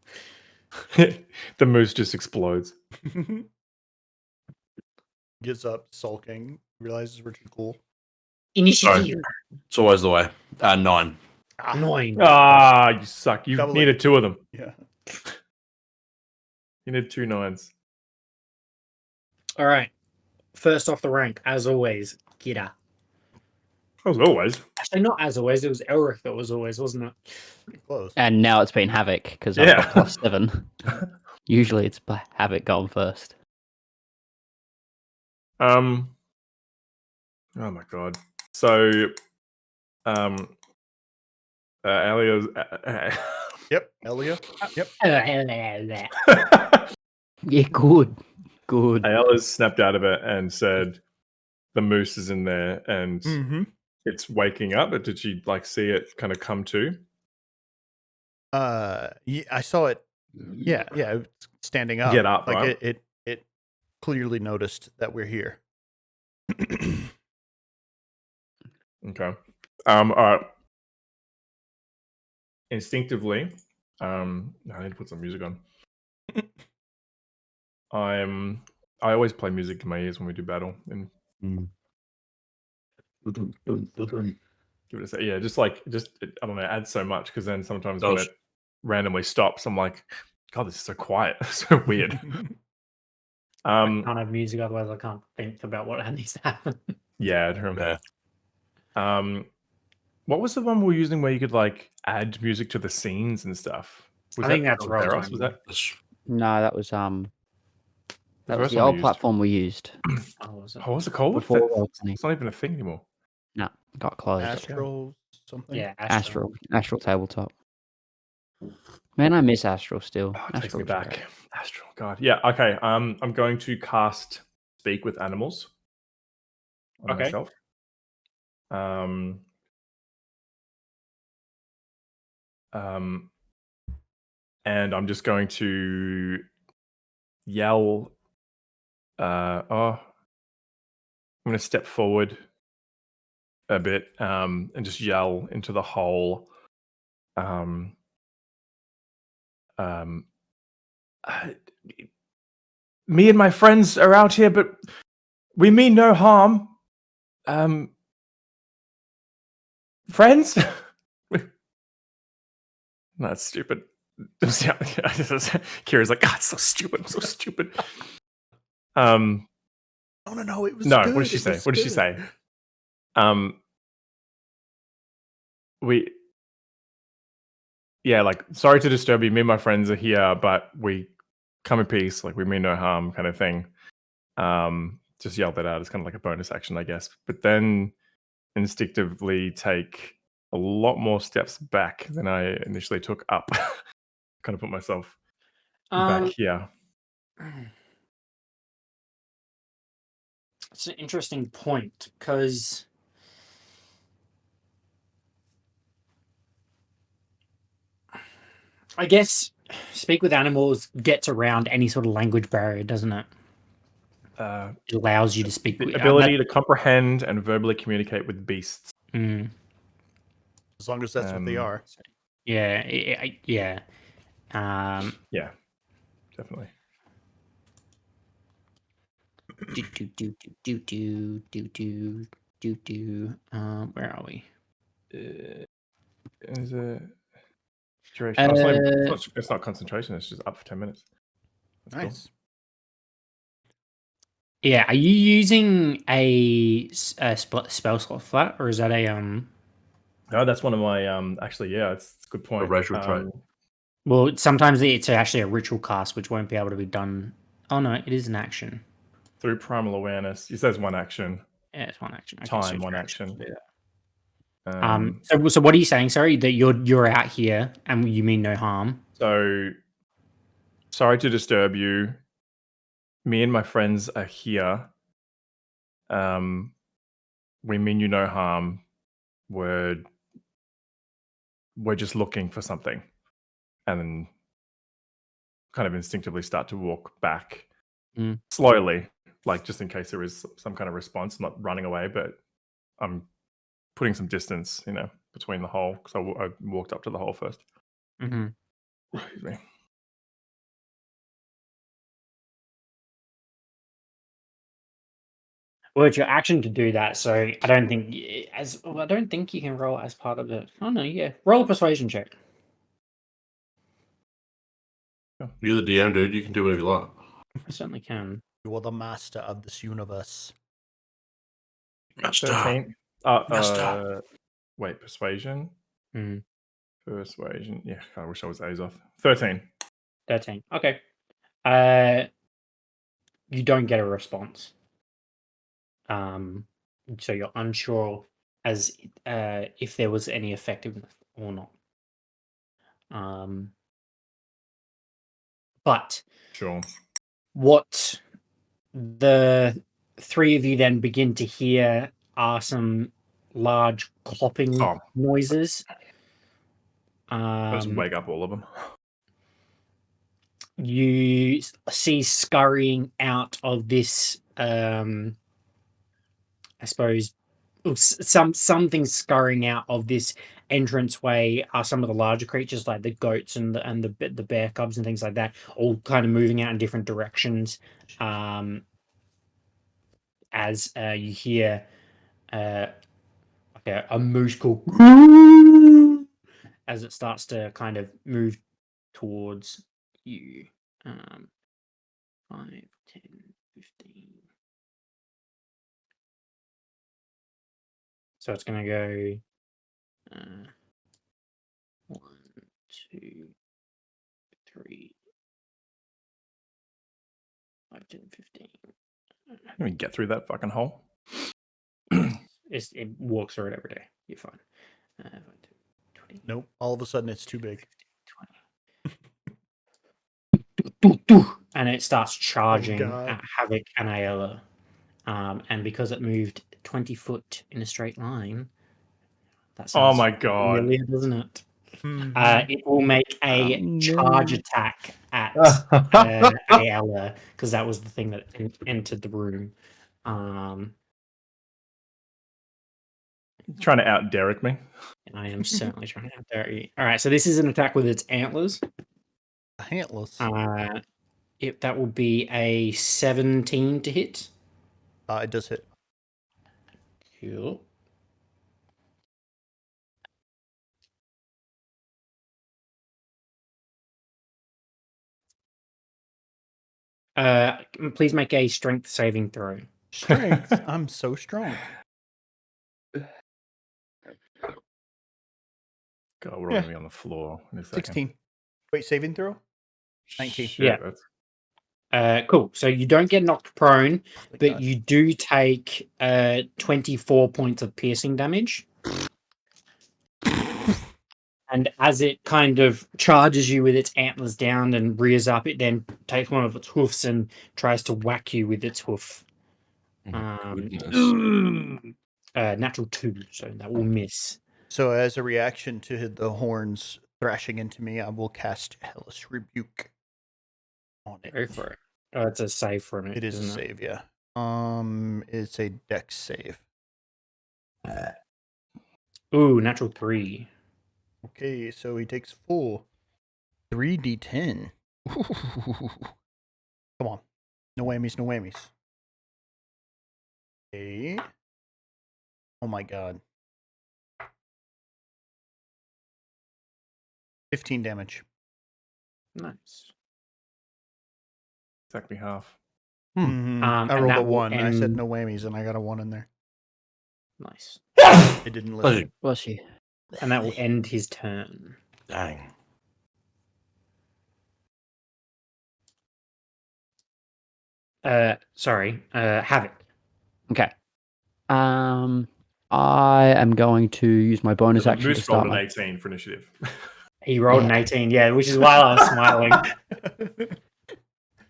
[SPEAKER 1] The moose just explodes.
[SPEAKER 4] Gets up, sulking, realizes we're too cool.
[SPEAKER 2] Initiative.
[SPEAKER 3] It's always the way. 9.
[SPEAKER 2] 9.
[SPEAKER 1] Ah, you suck. You
[SPEAKER 4] Double
[SPEAKER 1] needed 2 of them.
[SPEAKER 4] Yeah.
[SPEAKER 1] You need 2 9s.
[SPEAKER 2] All right. First off the rank, as always, Kira.
[SPEAKER 1] As always.
[SPEAKER 2] Actually, not as always. It was Elric that was always, wasn't it?
[SPEAKER 4] Pretty close.
[SPEAKER 5] And now it's been Havoc because I've
[SPEAKER 1] Yeah.
[SPEAKER 5] got +7. Usually it's Havoc going first.
[SPEAKER 1] Oh my god. So Alia's
[SPEAKER 4] Yep. Elia. Yep.
[SPEAKER 5] Yeah, good. Good.
[SPEAKER 1] Ayala's snapped out of it and said the moose is in there and
[SPEAKER 4] Mm-hmm.
[SPEAKER 1] it's waking up, but did she like see it kind of come to?
[SPEAKER 4] Yeah, I saw it. Yeah, it's standing up.
[SPEAKER 1] Get up,
[SPEAKER 4] like
[SPEAKER 1] right?
[SPEAKER 4] it clearly noticed that we're here.
[SPEAKER 1] Okay. All right. Instinctively, I need to put some music on. I always play music in my ears when we do battle and give it a say. Yeah, just I don't know, add so much because then sometimes when
[SPEAKER 3] Does.
[SPEAKER 1] it randomly stops, I'm like, God, this is so quiet, so weird.
[SPEAKER 2] I can't have music, otherwise I can't think about what needs to happen.
[SPEAKER 1] Yeah, I remember.
[SPEAKER 3] Yeah.
[SPEAKER 1] What was the one we were using where you could like add music to the scenes and stuff?
[SPEAKER 2] I think that's
[SPEAKER 1] Theros?
[SPEAKER 2] Roll20.
[SPEAKER 1] Was that
[SPEAKER 5] No, that was
[SPEAKER 1] the
[SPEAKER 5] that was
[SPEAKER 1] first
[SPEAKER 5] the
[SPEAKER 1] one we
[SPEAKER 5] old
[SPEAKER 1] used?
[SPEAKER 5] platform we used
[SPEAKER 2] Oh, was it?
[SPEAKER 1] Oh, what's it called?
[SPEAKER 5] before Roll20.
[SPEAKER 1] It's not even a thing anymore.
[SPEAKER 5] No, got closed.
[SPEAKER 4] Astral something.
[SPEAKER 2] Yeah,
[SPEAKER 5] Astral tabletop. Man, I miss Astral still.
[SPEAKER 1] Oh, it takes me
[SPEAKER 5] Astral's
[SPEAKER 1] back.
[SPEAKER 5] great.
[SPEAKER 1] Astral, God. Yeah, okay. I'm going to cast Speak with Animals on
[SPEAKER 2] Okay.
[SPEAKER 1] myself. And I'm just going to yell. I'm going to step forward a bit and just yell into the hole. Me and my friends are out here, but we mean no harm. Friends? That's stupid. Kira's like, God, it's so stupid. I'm so stupid.
[SPEAKER 4] No, it was
[SPEAKER 1] No,
[SPEAKER 4] good.
[SPEAKER 1] what did she
[SPEAKER 4] it
[SPEAKER 1] say?
[SPEAKER 4] was
[SPEAKER 1] What did she
[SPEAKER 4] good.
[SPEAKER 1] say? Like, sorry to disturb you. Me and my friends are here, but we come in peace. Like, we mean no harm, kind of thing. Just yelled that out. It's kind of like a bonus action, I guess. But then instinctively take a lot more steps back than I initially took up. Kind of put myself back here.
[SPEAKER 2] It's an interesting point because I guess Speak with Animals gets around any sort of language barrier, doesn't it? It allows you to speak
[SPEAKER 1] The
[SPEAKER 2] with
[SPEAKER 1] ability to comprehend and verbally communicate with beasts.
[SPEAKER 4] As long as that's what they are.
[SPEAKER 2] Yeah, yeah.
[SPEAKER 1] Yeah, definitely.
[SPEAKER 2] Where are we?
[SPEAKER 1] Is it? Duration. Oh, it's not concentration. It's just up for 10 minutes. That's cool.
[SPEAKER 4] Nice.
[SPEAKER 2] Yeah, are you using a spell slot for that, or is that a
[SPEAKER 1] No, that's one of my actually, yeah, it's a good point.
[SPEAKER 3] racial trait.
[SPEAKER 2] Well, sometimes it's actually a ritual cast, which won't be able to be done. Oh no, it is an action.
[SPEAKER 1] Through primal awareness, it says one action.
[SPEAKER 2] Yeah, it's one action. Okay,
[SPEAKER 1] Time,
[SPEAKER 2] it's
[SPEAKER 1] one
[SPEAKER 2] your
[SPEAKER 1] action.
[SPEAKER 2] to do that.
[SPEAKER 1] Um,
[SPEAKER 2] So what are you saying? Sorry, that you're out here and you mean no harm.
[SPEAKER 1] So, sorry to disturb you. Me and my friends are here. We mean you no harm. We're just looking for something, and then kind of instinctively start to walk back slowly, like just in case there is some kind of response. Not running away, but I'm putting some distance, between the hole because I walked up to the hole first.
[SPEAKER 2] Mm-hmm.
[SPEAKER 1] Excuse me.
[SPEAKER 2] Well, it's your action to do that, so I don't think I don't think you can roll as part of it. Oh no, yeah, roll a persuasion check.
[SPEAKER 3] You're the DM, dude. You can do whatever you like.
[SPEAKER 2] I certainly can.
[SPEAKER 4] You are the master of this universe.
[SPEAKER 3] Master.
[SPEAKER 1] 13.
[SPEAKER 3] Master.
[SPEAKER 1] Wait, persuasion?
[SPEAKER 2] Hmm.
[SPEAKER 1] Persuasion. Yeah, I wish I was Azoth. 13.
[SPEAKER 2] 13. Okay. You don't get a response. So you're unsure as if there was any effectiveness or not. But
[SPEAKER 1] Sure.
[SPEAKER 2] what the three of you then begin to hear are some large clopping noises.
[SPEAKER 1] Let's wake up all of them.
[SPEAKER 2] You see scurrying out of this I suppose something scurrying out of this entranceway are some of the larger creatures like the goats and the bear cubs and things like that, all kind of moving out in different directions. As you hear like a moose call as it starts to kind of move towards you. 5, 10, 15. So it's going to go 1, 2, 3, 5, 10, 15.
[SPEAKER 1] Let me get through that fucking hole.
[SPEAKER 2] It walks through it every day. You're fine. 5, 10, 20,
[SPEAKER 4] Nope. All of a sudden, it's too big.
[SPEAKER 2] 20. And it starts charging
[SPEAKER 4] God.
[SPEAKER 2] at Havoc and Ayala. And because it moved 20 foot in a straight line, that
[SPEAKER 1] Oh
[SPEAKER 2] sounds
[SPEAKER 1] my god.
[SPEAKER 2] familiar, doesn't it?
[SPEAKER 4] Mhm.
[SPEAKER 2] It will make a charge attack at Ayala because that was the thing that entered the room.
[SPEAKER 1] Trying to out Derek me.
[SPEAKER 2] And I am certainly trying to outdare you. All right, so this is an attack with its antlers.
[SPEAKER 4] Antlers.
[SPEAKER 2] That will be a 17 to hit.
[SPEAKER 4] It does hit.
[SPEAKER 2] Cool. Please make a strength saving throw.
[SPEAKER 4] Strength. I'm so strong.
[SPEAKER 1] God, we're all gonna be on the floor in a second.
[SPEAKER 4] 16. Wait, saving throw? 19.
[SPEAKER 1] Shit,
[SPEAKER 2] Yeah.
[SPEAKER 1] that's-
[SPEAKER 2] Cool. So you don't get knocked prone,
[SPEAKER 4] My
[SPEAKER 2] but
[SPEAKER 4] God.
[SPEAKER 2] you do take 24 points of piercing damage. And as it kind of charges you with its antlers down and rears up, it then takes one of its hoofs and tries to whack you with its hoof.
[SPEAKER 3] Goodness.
[SPEAKER 2] Natural 2, so that will miss.
[SPEAKER 4] So, as a reaction to the horns thrashing into me, I will cast Hellish Rebuke on it.
[SPEAKER 2] Go for it. Oh, it's a save for it.
[SPEAKER 4] It is a
[SPEAKER 2] isn't it?
[SPEAKER 4] save, yeah. It's a dex save.
[SPEAKER 2] Ooh, natural 3.
[SPEAKER 4] Okay, so he takes full 3d10. Come on. No whammies, no whammies. Okay. Oh my god. 15 damage.
[SPEAKER 2] Nice.
[SPEAKER 1] Exactly half.
[SPEAKER 4] Mhm. I
[SPEAKER 2] and
[SPEAKER 4] rolled a
[SPEAKER 2] that will
[SPEAKER 4] 1. I said
[SPEAKER 2] end-
[SPEAKER 4] no whammies, and I got a 1 in there.
[SPEAKER 2] Nice.
[SPEAKER 4] It didn't
[SPEAKER 3] Bless
[SPEAKER 4] listen.
[SPEAKER 3] you.
[SPEAKER 5] Bless you.
[SPEAKER 2] And that will end his turn.
[SPEAKER 3] Dang.
[SPEAKER 2] Sorry. Havoc.
[SPEAKER 5] Okay. I am going to use my bonus
[SPEAKER 1] So
[SPEAKER 5] action to
[SPEAKER 1] Moose rolled
[SPEAKER 5] start
[SPEAKER 1] an
[SPEAKER 5] my.
[SPEAKER 1] 18 for initiative.
[SPEAKER 2] He rolled an
[SPEAKER 5] Yeah.
[SPEAKER 2] 18, yeah, which is why I was smiling.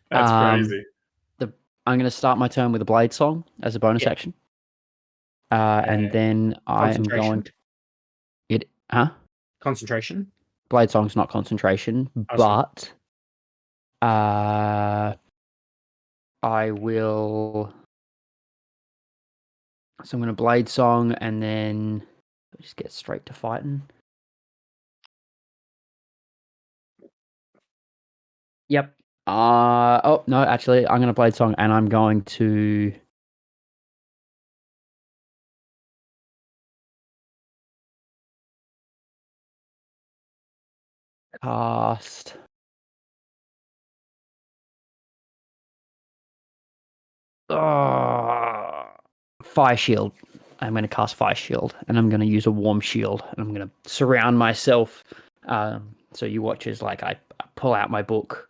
[SPEAKER 1] That's
[SPEAKER 5] Um,
[SPEAKER 1] crazy.
[SPEAKER 5] I'm going to start my turn with a blade song as a bonus
[SPEAKER 2] Yeah.
[SPEAKER 5] action. And then I am going to.
[SPEAKER 2] Concentration.
[SPEAKER 5] Blade song's not concentration,
[SPEAKER 2] Oh, sorry.
[SPEAKER 5] but I will. So I'm going to blade song and then just get straight to fighting. Yep. Oh no, actually, I'm going to blade song and I'm going to. Cast. Fire shield. I'm going to cast fire shield, and I'm going to use a warm shield, and I'm going to surround myself. So you watch as like I pull out my book.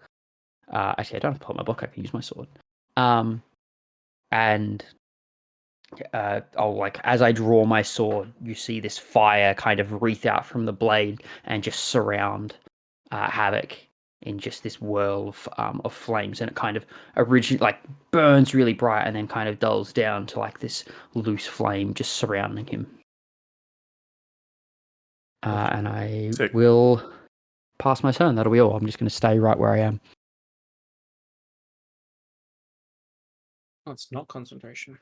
[SPEAKER 5] Actually, I don't have to pull out my book. I can use my sword. And I'll like as I draw my sword, you see this fire kind of wreath out from the blade and just surround Havoc in just this whirl of flames, and it kind of originally like burns really bright and then kind of dulls down to like this loose flame just surrounding him. And I
[SPEAKER 1] Sick.
[SPEAKER 5] will pass my turn. That'll be all. I'm just going to stay right where I am.
[SPEAKER 2] That's not concentration.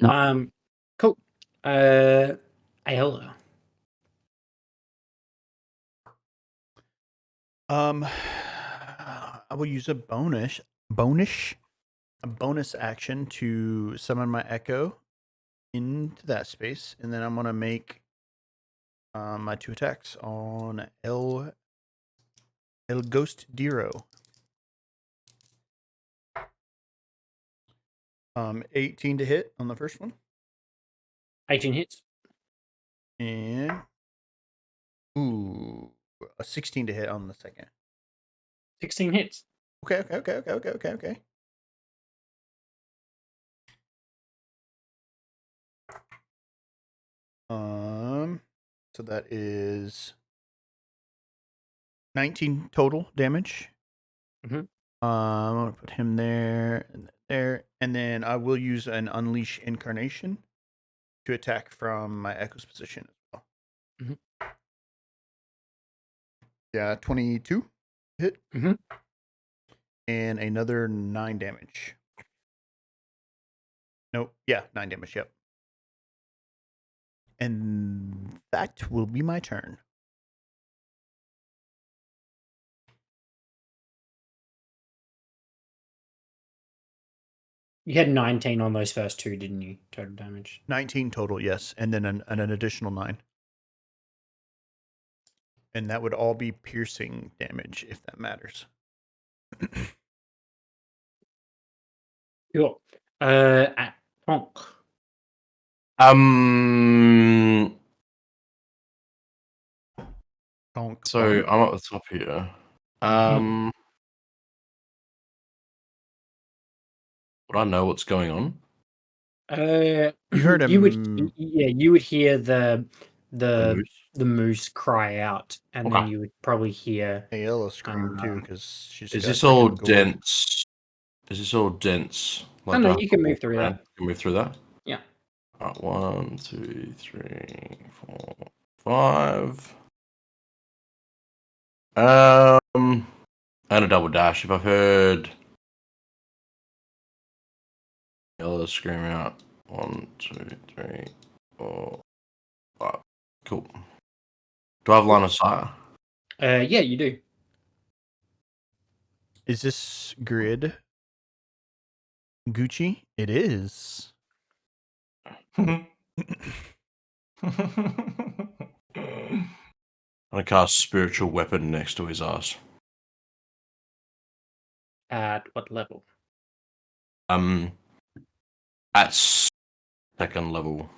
[SPEAKER 5] No.
[SPEAKER 2] Cool. Aola.
[SPEAKER 4] I will use a bonus action to summon my echo into that space, and then I'm gonna make my 2 attacks on El Ghost Diro. 18 to hit on the first one,
[SPEAKER 2] 18 hits.
[SPEAKER 4] and a 16 to hit on the second.
[SPEAKER 2] 16 hits.
[SPEAKER 4] Okay. So that is 19 total damage.
[SPEAKER 2] Mhm.
[SPEAKER 4] I'm gonna put him there and there, and then I will use an Unleash Incarnation to attack from my Echo's position as well.
[SPEAKER 2] Mhm.
[SPEAKER 4] Yeah, 22 hit,
[SPEAKER 2] Mhm.
[SPEAKER 4] and another 9 damage. Nope, yeah, 9 damage. Yep. And that will be my turn.
[SPEAKER 2] You had 19 on those first two, didn't you? Total damage.
[SPEAKER 4] 19 total, yes, and then an additional 9. And that would all be piercing damage, if that matters.
[SPEAKER 2] Cool. Tonk.
[SPEAKER 4] Bonk,
[SPEAKER 3] So
[SPEAKER 4] bonk.
[SPEAKER 3] I'm at the top here. Would I know what's going on?
[SPEAKER 4] You heard him.
[SPEAKER 2] You would hear the
[SPEAKER 3] Moose?
[SPEAKER 2] moose cry out, and then
[SPEAKER 3] Okay.
[SPEAKER 2] you would probably hear.
[SPEAKER 4] Ayla scream too, because she's.
[SPEAKER 3] Is
[SPEAKER 4] got
[SPEAKER 3] this all
[SPEAKER 4] freaking gold.
[SPEAKER 3] dense? Is this all dense?
[SPEAKER 2] Oh, no,
[SPEAKER 3] do I have
[SPEAKER 2] you
[SPEAKER 3] to
[SPEAKER 2] can move
[SPEAKER 3] walk
[SPEAKER 2] through
[SPEAKER 3] around?
[SPEAKER 2] that.
[SPEAKER 3] You can move through that?
[SPEAKER 2] Yeah.
[SPEAKER 3] Alright, 1, 2, 3, 4, 5. And a double dash. If I've heard Ella scream out 1, 2, 3, 4, 5. Cool. Do I have line of sight?
[SPEAKER 2] Yeah, you do.
[SPEAKER 4] Is this grid Gucci? It is.
[SPEAKER 3] I'm gonna cast spiritual weapon next to his ass.
[SPEAKER 2] At what level?
[SPEAKER 3] At second level.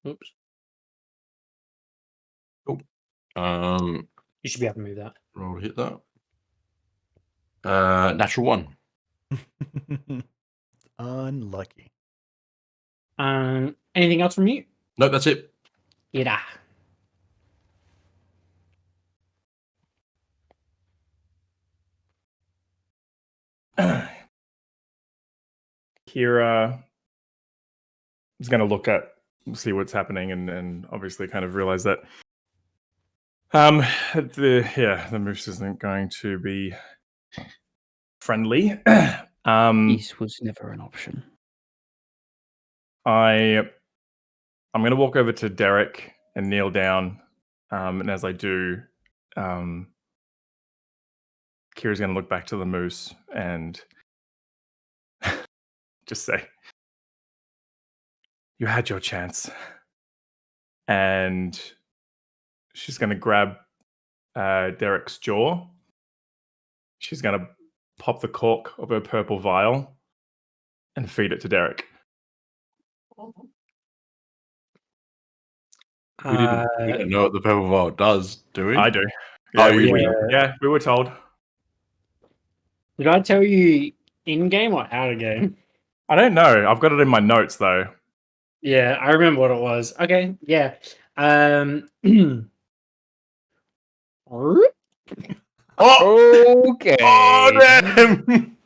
[SPEAKER 2] Oops. You should be able to move that.
[SPEAKER 3] Roll to hit that. Natural 1.
[SPEAKER 4] Unlucky.
[SPEAKER 2] Anything else from you?
[SPEAKER 3] Nope, that's it.
[SPEAKER 2] Yeah.
[SPEAKER 1] Kira is going to look at, see what's happening, and obviously kind of realize that the moose isn't going to be friendly.
[SPEAKER 5] Peace was never an option.
[SPEAKER 1] I'm going to walk over to Derek and kneel down, and as I do, Kira's going to look back to the moose and just say, "You had your chance," and she's going to grab Derek's jaw. She's going to pop the cork of her purple vial and feed it to Derek.
[SPEAKER 3] We don't know what the purple vial does, do we?
[SPEAKER 1] I do.
[SPEAKER 3] Oh,
[SPEAKER 1] we,
[SPEAKER 3] you
[SPEAKER 1] we-
[SPEAKER 3] do?
[SPEAKER 1] yeah, we were told.
[SPEAKER 2] Did I tell you in game or out of game?
[SPEAKER 1] I don't know. I've got it in my notes though.
[SPEAKER 2] Yeah, I remember what it was. Okay, yeah.
[SPEAKER 3] Oh!
[SPEAKER 5] Okay.
[SPEAKER 3] Oh, damn!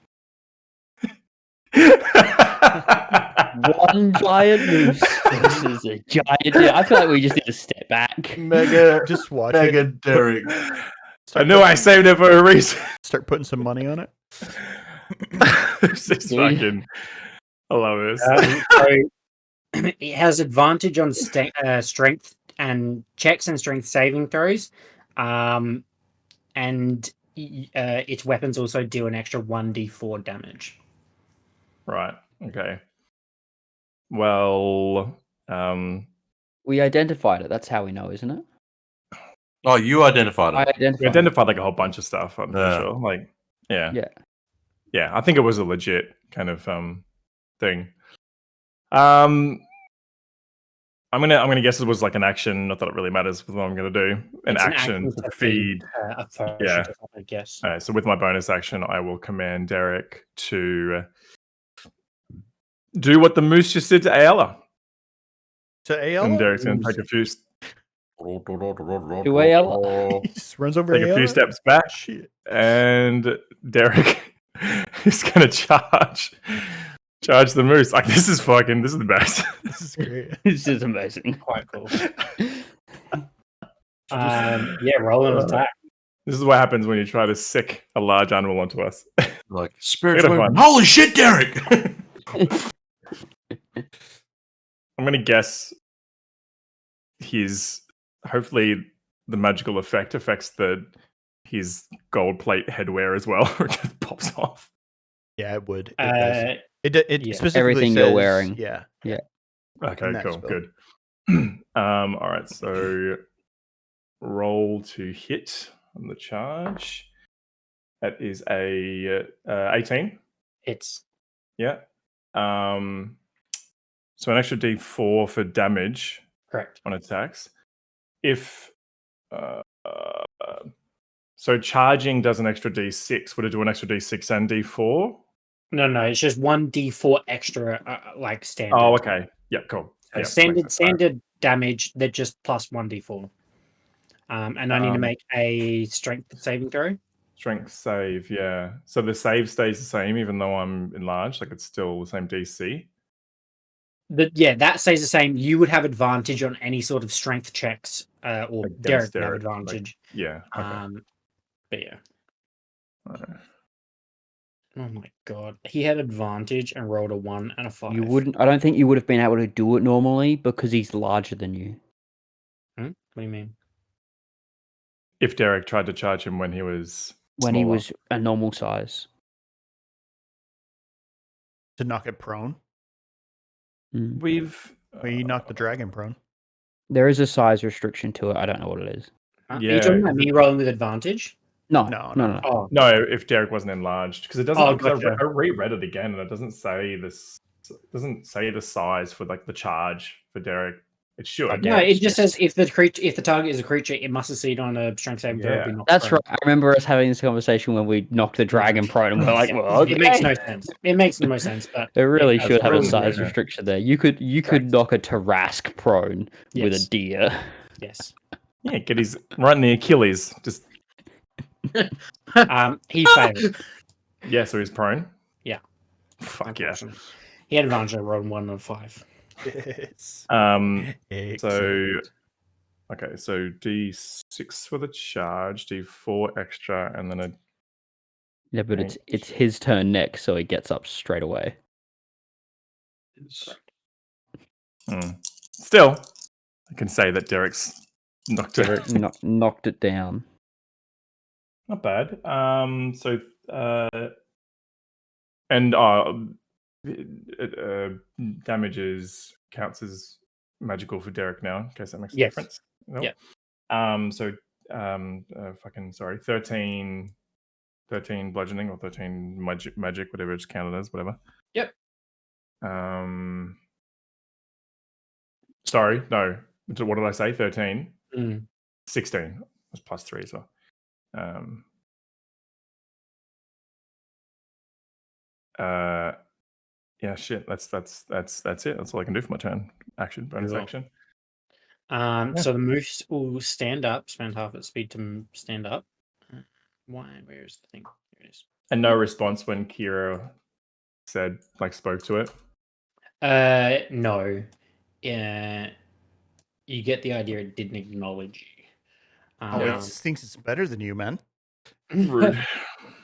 [SPEAKER 5] One giant moose versus a giant deer. I feel like we just need to step back.
[SPEAKER 3] Mega,
[SPEAKER 4] Just watch
[SPEAKER 3] Mega
[SPEAKER 4] it.
[SPEAKER 3] Derek.
[SPEAKER 1] I knew I saved it for a reason.
[SPEAKER 4] Start putting some money on it.
[SPEAKER 1] This is fucking. I love this.
[SPEAKER 2] So it has advantage on strength and checks and strength saving throws, and its weapons also do an extra 1d4 damage.
[SPEAKER 1] Right. Okay. Well,
[SPEAKER 5] We identified it. That's how we know, isn't it?
[SPEAKER 3] Oh, you identified
[SPEAKER 5] I
[SPEAKER 3] it.
[SPEAKER 1] we
[SPEAKER 5] identified. it.
[SPEAKER 1] identified like a whole bunch of stuff. I'm pretty
[SPEAKER 3] Yeah.
[SPEAKER 1] sure. Like, yeah,
[SPEAKER 5] Yeah.
[SPEAKER 1] yeah. I think it was a legit kind of thing. I'm gonna guess it was like an action. Not that it really matters with what I'm gonna do. An
[SPEAKER 2] It's
[SPEAKER 1] action to feed.
[SPEAKER 2] a potion,
[SPEAKER 1] Yeah.
[SPEAKER 2] I guess.
[SPEAKER 1] All right, so with my bonus action, I will command Derek to do what the moose just did to Ayala.
[SPEAKER 4] To AL?
[SPEAKER 1] And Derek's going to take a few
[SPEAKER 4] He just runs over
[SPEAKER 1] take a few
[SPEAKER 4] Ayala?
[SPEAKER 1] steps back,
[SPEAKER 4] Shit.
[SPEAKER 1] and Derek is going to charge the moose. Like, this is the best.
[SPEAKER 4] This is great.
[SPEAKER 5] This is amazing.
[SPEAKER 2] Quite cool. Yeah, roll an attack.
[SPEAKER 1] This is what happens when you try to sick a large animal onto us.
[SPEAKER 3] Like, spiritual
[SPEAKER 1] Bit of
[SPEAKER 3] weapon.
[SPEAKER 1] fun.
[SPEAKER 3] Holy shit, Derek!
[SPEAKER 1] I'm going to guess hopefully the magical effect affects his gold plate headwear as well, or it just pops off.
[SPEAKER 4] Yeah, it would. It does. It
[SPEAKER 2] yeah.
[SPEAKER 4] specifically
[SPEAKER 5] Everything you're
[SPEAKER 4] says-
[SPEAKER 5] wearing.
[SPEAKER 4] Yeah.
[SPEAKER 1] Okay,
[SPEAKER 4] that
[SPEAKER 1] cool,
[SPEAKER 4] spell.
[SPEAKER 1] good. All right, so roll to hit on the charge. That is a 18.
[SPEAKER 2] It's
[SPEAKER 1] Yeah. So an extra D4 for damage
[SPEAKER 2] correct.
[SPEAKER 1] on attacks. If so, charging does an extra D6. Would it do an extra D6 and D4?
[SPEAKER 2] No, it's just 1d4 extra, like standard.
[SPEAKER 1] Oh, okay. Yeah, cool.
[SPEAKER 2] So
[SPEAKER 1] Yeah,
[SPEAKER 2] standard
[SPEAKER 1] makes sense.
[SPEAKER 2] standard damage. They're just plus 1d4. And I need to make a strength saving throw.
[SPEAKER 1] Strength save, yeah. So the save stays the same, even though I'm enlarged. Like it's still the same DC.
[SPEAKER 2] That stays the same. You would have advantage on any sort of strength checks, or
[SPEAKER 1] Against
[SPEAKER 2] Derek would have
[SPEAKER 1] Derek, like-
[SPEAKER 2] advantage.
[SPEAKER 1] Yeah. Okay.
[SPEAKER 2] But yeah.
[SPEAKER 1] Alright.
[SPEAKER 2] Oh my god, he had advantage and rolled a 1 and a 5.
[SPEAKER 5] You wouldn't. I don't think you would have been able to do it normally because he's larger than you.
[SPEAKER 2] What do you mean?
[SPEAKER 1] If Derek tried to charge him when he was
[SPEAKER 5] When he
[SPEAKER 1] smaller.
[SPEAKER 5] was a normal size.
[SPEAKER 4] To knock it prone.
[SPEAKER 5] Mm.
[SPEAKER 1] We've
[SPEAKER 4] Well, you knocked the dragon prone.
[SPEAKER 5] There is a size restriction to it. I don't know what it is.
[SPEAKER 2] Are
[SPEAKER 1] Yeah,
[SPEAKER 2] you talking about
[SPEAKER 1] 'cause
[SPEAKER 2] me rolling with advantage?
[SPEAKER 5] No,
[SPEAKER 4] No,
[SPEAKER 5] no,
[SPEAKER 4] no,
[SPEAKER 5] no.
[SPEAKER 2] Oh,
[SPEAKER 1] no, if Derek wasn't enlarged, because it doesn't.
[SPEAKER 2] Oh,
[SPEAKER 1] 'cause
[SPEAKER 2] gotcha.
[SPEAKER 1] I reread it again, and it doesn't say this. It doesn't say the size for like the charge for Derek. It should.
[SPEAKER 5] Oh,
[SPEAKER 2] no,
[SPEAKER 5] Derek's
[SPEAKER 2] it just says if the target is a creature, it must succeed on a strength saving throw.
[SPEAKER 1] Yeah.
[SPEAKER 2] Be knocked
[SPEAKER 5] That's
[SPEAKER 2] prone.
[SPEAKER 5] right. I remember us having this conversation when we knocked the dragon prone, and we're like,
[SPEAKER 2] Yeah,
[SPEAKER 5] well, okay.
[SPEAKER 2] It makes no sense. It makes no sense, but
[SPEAKER 5] It really
[SPEAKER 2] has
[SPEAKER 5] should have a
[SPEAKER 2] rules,
[SPEAKER 5] size
[SPEAKER 1] yeah.
[SPEAKER 5] restriction there. You could
[SPEAKER 2] Correct.
[SPEAKER 5] knock a Tarask prone with a
[SPEAKER 2] Yes.
[SPEAKER 5] deer.
[SPEAKER 2] yes.
[SPEAKER 1] Yeah, get his right in the Achilles. Just
[SPEAKER 2] He failed.
[SPEAKER 1] yeah, so he's prone.
[SPEAKER 2] Yeah.
[SPEAKER 1] Fuck yeah.
[SPEAKER 2] Unfortunately. He had advantage on rolling 1 of 5.
[SPEAKER 4] Yes.
[SPEAKER 1] So
[SPEAKER 4] Excellent.
[SPEAKER 1] okay, so D6 for the charge, D4 extra, and then a
[SPEAKER 5] Yeah, but it's his turn next, so he gets up straight away.
[SPEAKER 1] Still, I can say that Derek's knocked it.
[SPEAKER 5] Derek knocked it down.
[SPEAKER 1] Not bad. So and damages counts as magical for Derek now, in case that makes a
[SPEAKER 2] Yes.
[SPEAKER 1] difference. Nope.
[SPEAKER 2] Yeah.
[SPEAKER 1] So fucking sorry, 13 bludgeoning or 13 magic, whatever it's counted as, whatever.
[SPEAKER 2] Yep.
[SPEAKER 1] Sorry, no. What did I say? 13?
[SPEAKER 2] Mm.
[SPEAKER 1] 16. That's plus 3 as well. Yeah, shit. That's it. That's all I can do for my turn. Action, bonus
[SPEAKER 2] Cool.
[SPEAKER 1] action.
[SPEAKER 2] So the moose will stand up, spend half its speed to stand up. Why? Where is the thing? Here it is.
[SPEAKER 1] And no response when Kira spoke to it.
[SPEAKER 2] No. You get the idea it didn't acknowledge you.
[SPEAKER 4] It thinks it's better than you, man.
[SPEAKER 1] Rude.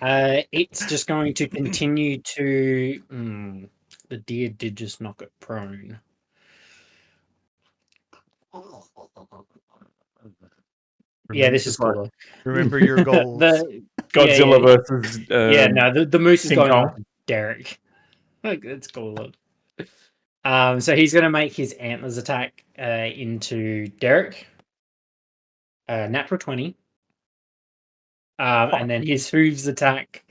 [SPEAKER 2] It's just going to continue to. The deer did just knock it prone. Yeah, this is cooler.
[SPEAKER 4] Remember your goals.
[SPEAKER 1] Godzilla versus
[SPEAKER 2] the moose is
[SPEAKER 1] King
[SPEAKER 2] going
[SPEAKER 1] Kong.
[SPEAKER 2] after Derek. Like, it's cooler. So he's going to make his antlers attack into Derek. Natural 20. And then his hooves attack.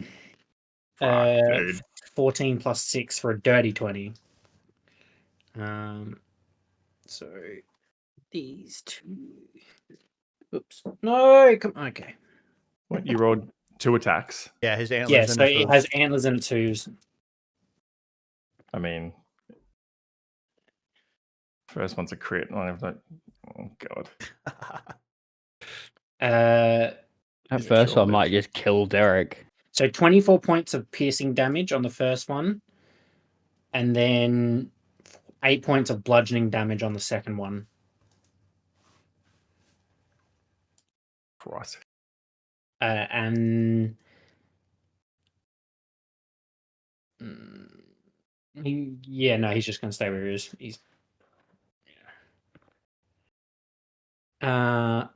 [SPEAKER 1] Dude.
[SPEAKER 2] 14 plus 6 for a dirty 20. So these two. Oops. No, come on. Okay.
[SPEAKER 1] What, you rolled 2 attacks?
[SPEAKER 4] Yeah, his antlers.
[SPEAKER 2] Yeah,
[SPEAKER 4] and
[SPEAKER 2] so
[SPEAKER 4] his
[SPEAKER 2] it
[SPEAKER 4] hooves.
[SPEAKER 2] has antlers and its hooves.
[SPEAKER 1] I mean, first one's a crit. Oh god.
[SPEAKER 5] At first, I might just kill Derek.
[SPEAKER 2] So 24 points of piercing damage on the first one, and then 8 points of bludgeoning damage on the second one.
[SPEAKER 1] Christ.
[SPEAKER 2] And he's just going to stay where he is. He's
[SPEAKER 5] Havoc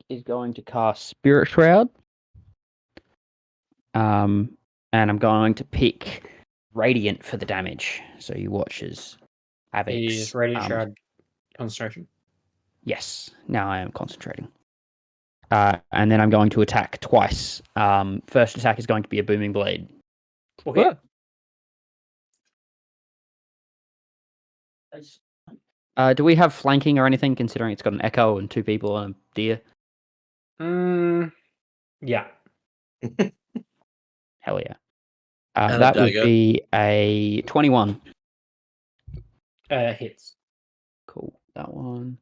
[SPEAKER 5] is going to cast Spirit Shroud. And I'm going to pick Radiant for the damage. So you watch as Havoc's...
[SPEAKER 2] Is Radiant Shroud concentration?
[SPEAKER 5] Yes, now I am concentrating. And then I'm going to attack twice. First attack is going to be a Booming Blade.
[SPEAKER 2] Okay.
[SPEAKER 5] Do we have flanking or anything, considering it's got an echo and 2 people and a deer?
[SPEAKER 2] Yeah.
[SPEAKER 5] Hell yeah.
[SPEAKER 3] And a
[SPEAKER 5] that would
[SPEAKER 3] dagger.
[SPEAKER 5] be a 21.
[SPEAKER 2] Hits.
[SPEAKER 5] Cool. That one.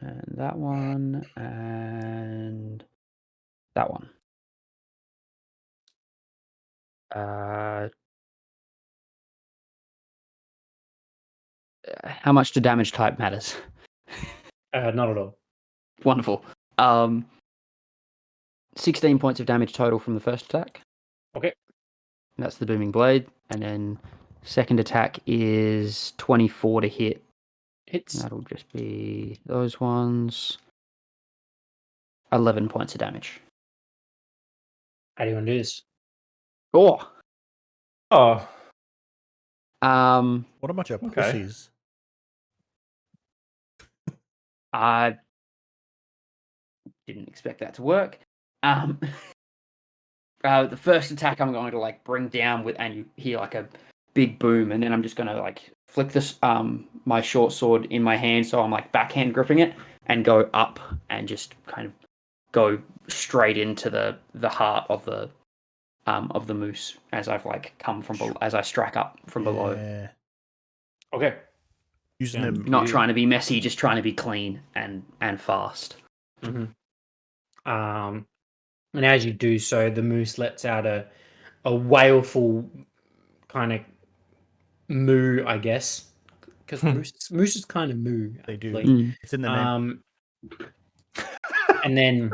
[SPEAKER 5] And that one. And that one. How much do damage type matters?
[SPEAKER 2] Not at all.
[SPEAKER 5] Wonderful. 16 points of damage total from the first attack.
[SPEAKER 2] Okay.
[SPEAKER 5] That's the Booming Blade. And then second attack is 24 to hit.
[SPEAKER 2] Hits.
[SPEAKER 5] That'll just be those ones. 11 points of damage.
[SPEAKER 2] How do you want to do this?
[SPEAKER 5] Oh!
[SPEAKER 4] What a bunch of
[SPEAKER 1] Okay.
[SPEAKER 4] pussies.
[SPEAKER 5] I didn't expect that to work. The first attack I'm going to like bring down with, and you hear like a big boom, and then I'm just going to like flick this my short sword in my hand, so I'm like backhand gripping it, and go up and just kind of go straight into the heart of the moose as I've like come from below, as I strike up from below.
[SPEAKER 4] Yeah.
[SPEAKER 1] Okay.
[SPEAKER 4] Using
[SPEAKER 1] Sounds
[SPEAKER 4] them.
[SPEAKER 1] good.
[SPEAKER 5] Not trying to be messy, just trying to be clean and fast.
[SPEAKER 2] And as you do so, the moose lets out a wailful kind of moo, I guess, because mooses kind of moo.
[SPEAKER 4] They do.
[SPEAKER 2] actually.
[SPEAKER 4] It's in the name.
[SPEAKER 2] And then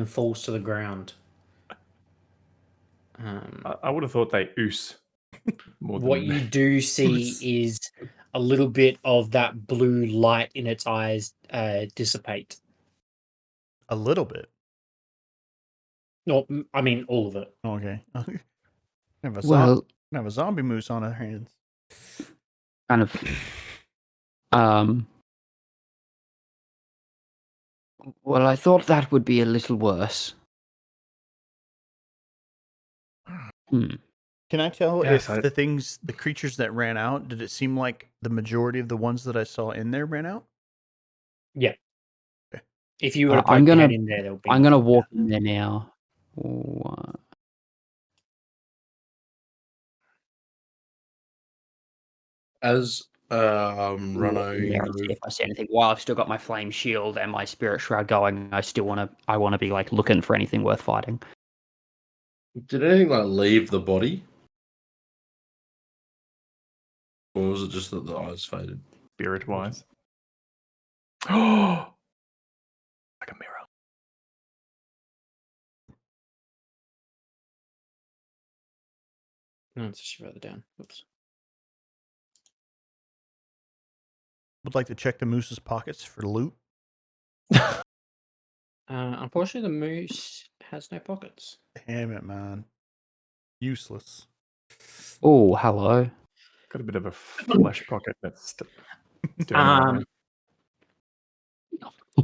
[SPEAKER 2] falls to the ground.
[SPEAKER 1] I would have thought they oos more
[SPEAKER 2] What
[SPEAKER 1] than
[SPEAKER 2] you do see is a little bit of that blue light in its eyes dissipate.
[SPEAKER 4] A little bit.
[SPEAKER 2] No, I mean all of it.
[SPEAKER 4] Okay. have a
[SPEAKER 5] Well,
[SPEAKER 4] have a zombie moose on our hands.
[SPEAKER 5] kind of. Well, I thought that would be a little worse. Hmm.
[SPEAKER 4] Can I tell
[SPEAKER 1] Yes,
[SPEAKER 4] if the creatures that ran out, did it seem like the majority of the ones that I saw in there ran out?
[SPEAKER 2] Yeah.
[SPEAKER 4] Okay.
[SPEAKER 2] If you were to poke
[SPEAKER 5] I'm
[SPEAKER 2] your
[SPEAKER 5] gonna
[SPEAKER 2] head in there, there'll be.
[SPEAKER 5] I'm gonna
[SPEAKER 2] nothing
[SPEAKER 5] walk
[SPEAKER 2] down
[SPEAKER 5] in there now.
[SPEAKER 3] As
[SPEAKER 5] Walk in there
[SPEAKER 3] Rano,
[SPEAKER 5] and see if I see anything. While I've still got my flame shield and my spirit shroud going, I wanna be like looking for anything worth fighting.
[SPEAKER 3] did anything like leave the body, or was it just that the eyes faded?
[SPEAKER 1] spirit wise. Oh, like a mirror.
[SPEAKER 2] No, it's just further down. Oops.
[SPEAKER 4] Would like to check the moose's pockets for loot.
[SPEAKER 2] Unfortunately, the moose has no pockets.
[SPEAKER 4] Damn it, man. Useless.
[SPEAKER 5] Oh, hello.
[SPEAKER 1] Got a bit of a flesh pocket that's doing
[SPEAKER 2] Um,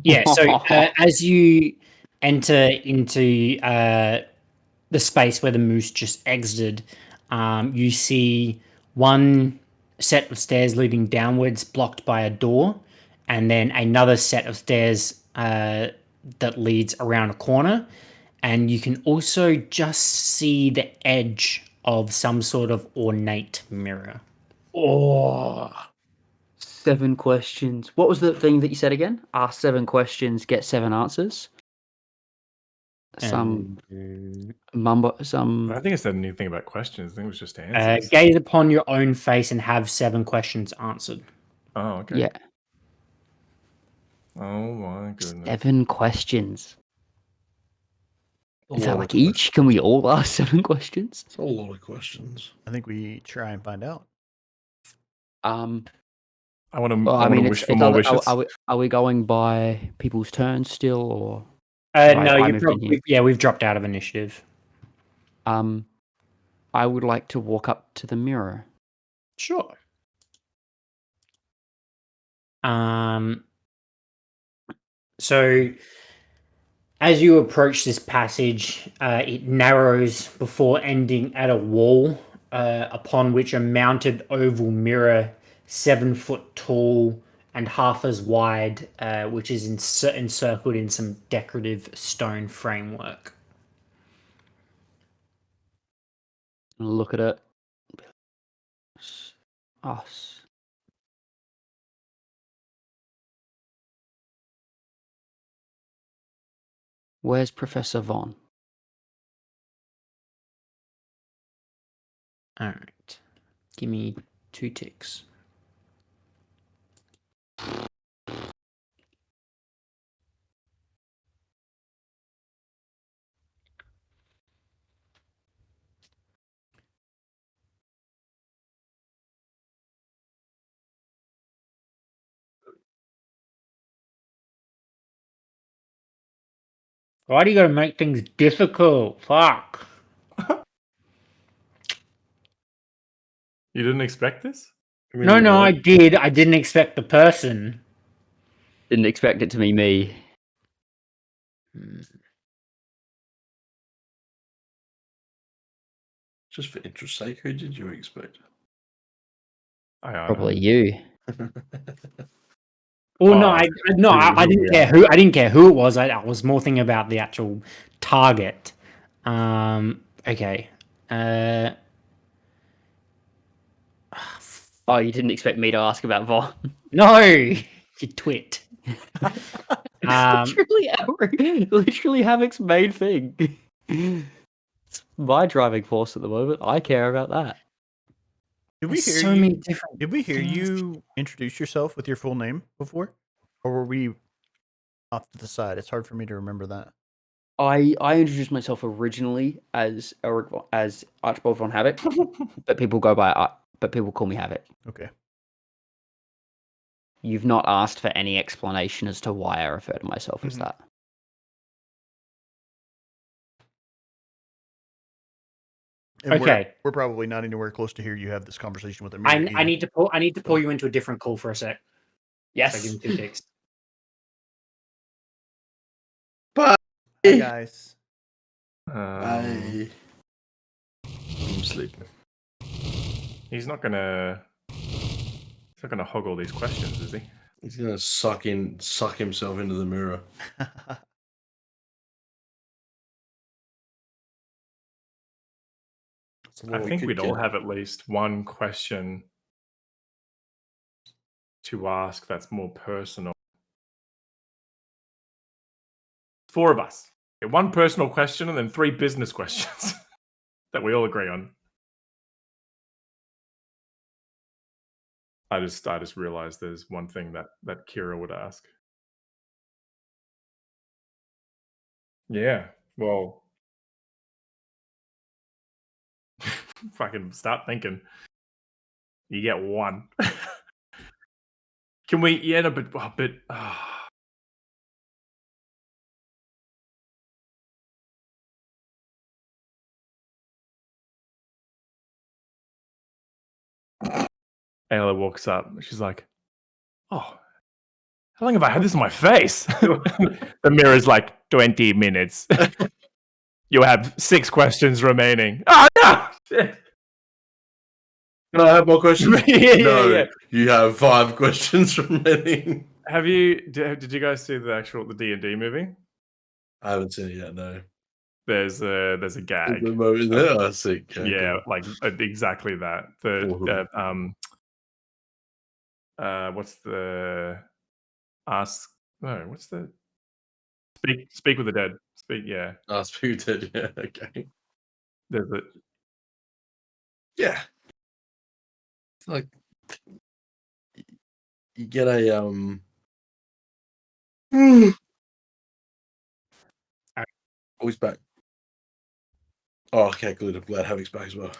[SPEAKER 2] Yeah, so as you enter into the space where the moose just exited, you see one set of stairs leading downwards blocked by a door, and then another set of stairs that leads around a corner. And you can also just see the edge of some sort of ornate mirror.
[SPEAKER 5] Oh, 7 questions. What was the thing that you said again? Ask 7 questions, get 7 answers. Some mumbo.
[SPEAKER 1] I
[SPEAKER 5] Some.
[SPEAKER 1] don't think it said anything about questions. I think it was just answers.
[SPEAKER 2] Gaze upon your own face and have 7 questions answered.
[SPEAKER 1] Oh, okay.
[SPEAKER 5] Yeah,
[SPEAKER 1] Oh my goodness.
[SPEAKER 5] 7 questions.
[SPEAKER 3] A
[SPEAKER 5] Is that
[SPEAKER 3] lot
[SPEAKER 5] like
[SPEAKER 3] of
[SPEAKER 5] each? Can we all ask 7 questions?
[SPEAKER 3] It's a lot of questions.
[SPEAKER 4] I think we try and find out.
[SPEAKER 1] I want to.
[SPEAKER 5] Well,
[SPEAKER 1] I
[SPEAKER 5] I
[SPEAKER 1] want
[SPEAKER 5] mean,
[SPEAKER 1] to wish for more wishes.
[SPEAKER 5] are we going by people's turns still, or
[SPEAKER 2] No,
[SPEAKER 5] I
[SPEAKER 2] you
[SPEAKER 5] moved in
[SPEAKER 2] probably we've dropped out of initiative.
[SPEAKER 5] I would like to walk up to the mirror.
[SPEAKER 2] Sure. So as you approach this passage, it narrows before ending at a wall upon which a mounted oval mirror, 7 foot tall and half as wide, which is encircled in some decorative stone framework.
[SPEAKER 5] Look at it. Us. Where's Professor Von?
[SPEAKER 2] All right. Give me 2 ticks. Why do you gotta make things difficult? Fuck.
[SPEAKER 1] You didn't expect this?
[SPEAKER 2] No, I did. I didn't expect the person.
[SPEAKER 5] Didn't expect it to be me.
[SPEAKER 3] Just for interest's sake, who did you expect?
[SPEAKER 5] Probably you.
[SPEAKER 2] Well, no,
[SPEAKER 1] Oh,
[SPEAKER 2] I didn't care who. I didn't care who it was. I was more thinking about the actual target. Okay.
[SPEAKER 5] Oh, you didn't expect me to ask about Von.
[SPEAKER 2] No, you twit.
[SPEAKER 5] Literally Havoc's main thing. It's my driving force at the moment. I care about that.
[SPEAKER 4] Did we
[SPEAKER 2] There's
[SPEAKER 4] hear
[SPEAKER 2] so
[SPEAKER 4] you?
[SPEAKER 2] many different.
[SPEAKER 4] Did we hear
[SPEAKER 2] things.
[SPEAKER 4] you introduce yourself with your full name before, or were we off to the side? It's hard for me to remember that.
[SPEAKER 5] I introduced myself originally as as Archibald von Havoc, but people call me Havoc.
[SPEAKER 4] Okay.
[SPEAKER 5] You've not asked for any explanation as to why I refer to myself as
[SPEAKER 4] Mhm.
[SPEAKER 5] that.
[SPEAKER 4] And
[SPEAKER 2] Okay.
[SPEAKER 4] we're probably not anywhere close to hear you have this conversation with
[SPEAKER 2] I
[SPEAKER 4] Amir.
[SPEAKER 2] need to pull you into a different call for a sec. So
[SPEAKER 5] Yes.
[SPEAKER 2] give me 2 ticks.
[SPEAKER 3] Bye.
[SPEAKER 4] Hi guys.
[SPEAKER 3] I'm sleeping.
[SPEAKER 1] He's not gonna hog all these questions, is he?
[SPEAKER 3] He's gonna suck himself into the mirror.
[SPEAKER 1] I think
[SPEAKER 3] could
[SPEAKER 1] we'd all
[SPEAKER 3] get-
[SPEAKER 1] have at least one question to ask that's more personal. 4 of us. Get 1 personal question and then 3 business questions that we all agree on. I just realized there's one thing that Kira would ask. Yeah. Well, fucking start thinking. You get 1. Can we? Yeah, no, but Ayla walks up. She's like, "Oh, how long have I had this on my face?" The mirror's like 20 minutes. You have 6 questions remaining. Oh no! Shit.
[SPEAKER 3] Can I have more questions?
[SPEAKER 1] Yeah,
[SPEAKER 3] no,
[SPEAKER 1] yeah.
[SPEAKER 3] you have 5 questions remaining.
[SPEAKER 1] Have you? Did you guys see the D&D movie?
[SPEAKER 3] I haven't seen it yet. No.
[SPEAKER 1] There's a gag.
[SPEAKER 3] The moment there, I see. Okay,
[SPEAKER 1] Yeah,
[SPEAKER 3] cool.
[SPEAKER 1] like exactly that. What's the ask? No, what's the speak with the dead? Speak. Yeah,
[SPEAKER 3] Speak dead. Yeah. Okay.
[SPEAKER 1] there's a
[SPEAKER 3] Yeah. It's like you get a Oh, he's back. Oh, okay, good. I'm glad Havoc's back as well.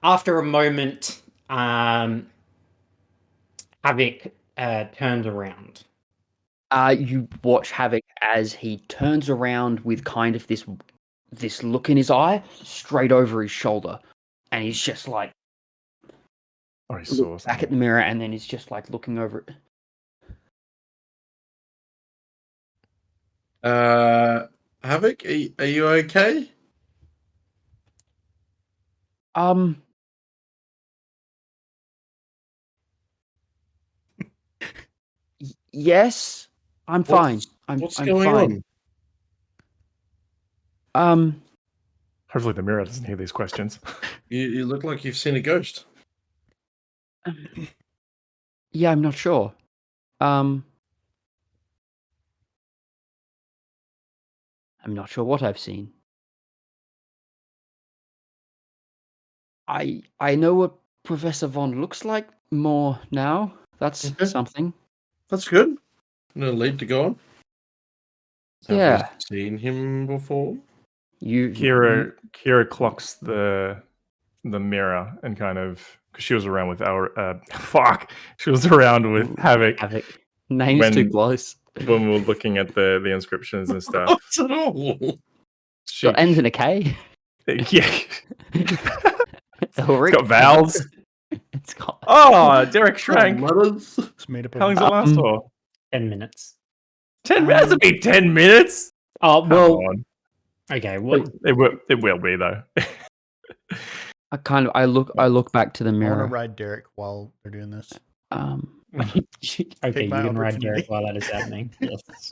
[SPEAKER 2] After a moment, Havoc turns around.
[SPEAKER 5] You watch Havoc as he turns around with kind of this look in his eye, straight over his shoulder, and he's just like
[SPEAKER 1] I saw
[SPEAKER 5] back at
[SPEAKER 1] something.
[SPEAKER 5] the mirror, and then he's just like looking over it.
[SPEAKER 3] Havoc, are you okay?
[SPEAKER 5] Yes, I'm fine.
[SPEAKER 3] What's
[SPEAKER 5] I'm
[SPEAKER 3] going
[SPEAKER 5] fine.
[SPEAKER 3] on?
[SPEAKER 1] Hopefully, the mirror doesn't hear these questions.
[SPEAKER 3] You look like you've seen a ghost.
[SPEAKER 5] Yeah, I'm not sure. I'm not sure what I've seen. I know what Professor Von looks like more now. That's
[SPEAKER 3] Okay.
[SPEAKER 5] something.
[SPEAKER 3] That's good. No lead to go on. Have
[SPEAKER 5] Yeah.
[SPEAKER 3] we seen him before?
[SPEAKER 1] Kira clocks the mirror and kind of because she was around with our she was around with Havoc
[SPEAKER 5] Havoc. Name's too close.
[SPEAKER 1] when we were looking at the inscriptions and stuff.
[SPEAKER 3] Not at all.
[SPEAKER 1] She
[SPEAKER 5] It ends in a K.
[SPEAKER 1] yeah.
[SPEAKER 5] Elric.
[SPEAKER 1] It's got vowels.
[SPEAKER 5] It's got.
[SPEAKER 1] Oh, Derek shrank.
[SPEAKER 3] Letters.
[SPEAKER 4] It's made up
[SPEAKER 1] How long's
[SPEAKER 4] of.
[SPEAKER 1] it last for?
[SPEAKER 2] 10 minutes.
[SPEAKER 1] 10 minutes? It'll be 10 minutes?
[SPEAKER 2] Oh,
[SPEAKER 1] Come
[SPEAKER 2] well,
[SPEAKER 1] on.
[SPEAKER 2] okay. What?
[SPEAKER 1] It will be, though.
[SPEAKER 5] I look back to the
[SPEAKER 4] I want to
[SPEAKER 5] mirror.
[SPEAKER 4] ride Derek while they're doing this.
[SPEAKER 2] Okay, you
[SPEAKER 4] my
[SPEAKER 2] can ride
[SPEAKER 4] opportunity.
[SPEAKER 2] Derek while that is happening. Yes.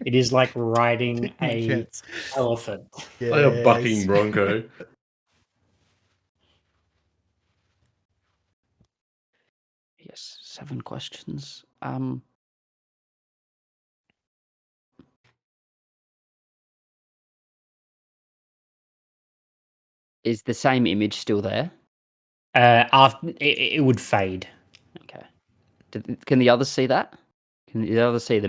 [SPEAKER 2] It is like riding
[SPEAKER 4] Take my
[SPEAKER 2] a
[SPEAKER 4] chance.
[SPEAKER 2] elephant.
[SPEAKER 3] Like a bucking
[SPEAKER 4] Yes.
[SPEAKER 3] bronco.
[SPEAKER 5] Yes, 7 questions. Is the same image still there?
[SPEAKER 2] After it would fade.
[SPEAKER 5] Okay. Can the others see that? Can the others see the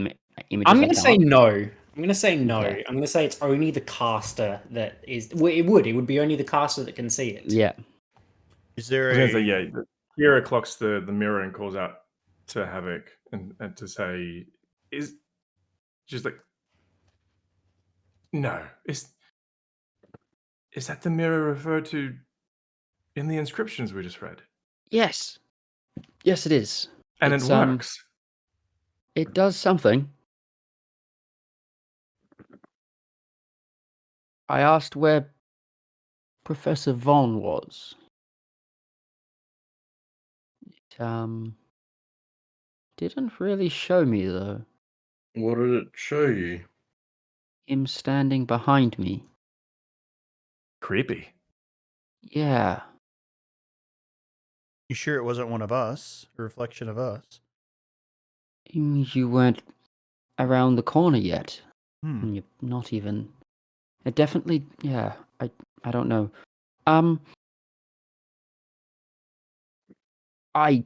[SPEAKER 5] images?
[SPEAKER 2] I'm
[SPEAKER 5] that
[SPEAKER 2] going to
[SPEAKER 5] come
[SPEAKER 2] say
[SPEAKER 5] up?
[SPEAKER 2] no. I'm going to say no.
[SPEAKER 5] Okay.
[SPEAKER 2] I'm going to say it's only the caster that is. Well, it would be only the caster that can see it.
[SPEAKER 5] Yeah.
[SPEAKER 4] Is there
[SPEAKER 1] I was
[SPEAKER 4] a
[SPEAKER 1] going to say, yeah. Kira clocks the mirror and calls out to Havoc and to say, is just like, no, is that the mirror referred to in the inscriptions we just read?
[SPEAKER 5] Yes. Yes, it is.
[SPEAKER 1] And
[SPEAKER 5] It's,
[SPEAKER 1] it works.
[SPEAKER 5] It does something. I asked where Professor Von was. It didn't really show me though.
[SPEAKER 3] What did it show you?
[SPEAKER 5] Him standing behind me.
[SPEAKER 1] Creepy.
[SPEAKER 5] Yeah.
[SPEAKER 4] You sure it wasn't one of us? A reflection of us?
[SPEAKER 5] You weren't around the corner yet.
[SPEAKER 4] Hmm.
[SPEAKER 5] And you're not even. It definitely. Yeah. I don't know. I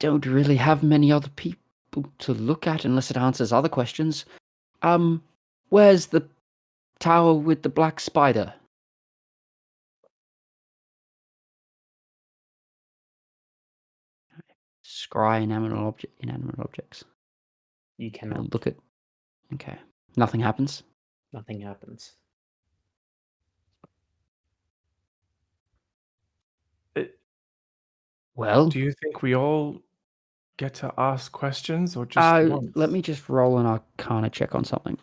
[SPEAKER 5] don't really have many other people to look at unless it answers other questions. Where's the tower with the black spider? Scry inanimate objects.
[SPEAKER 2] You
[SPEAKER 5] I'll
[SPEAKER 2] cannot.
[SPEAKER 5] look at. Okay. Nothing happens.
[SPEAKER 2] Nothing happens.
[SPEAKER 5] Well,
[SPEAKER 1] Do you think we all get to ask questions or just once?
[SPEAKER 5] let me just roll an Arcana check on something.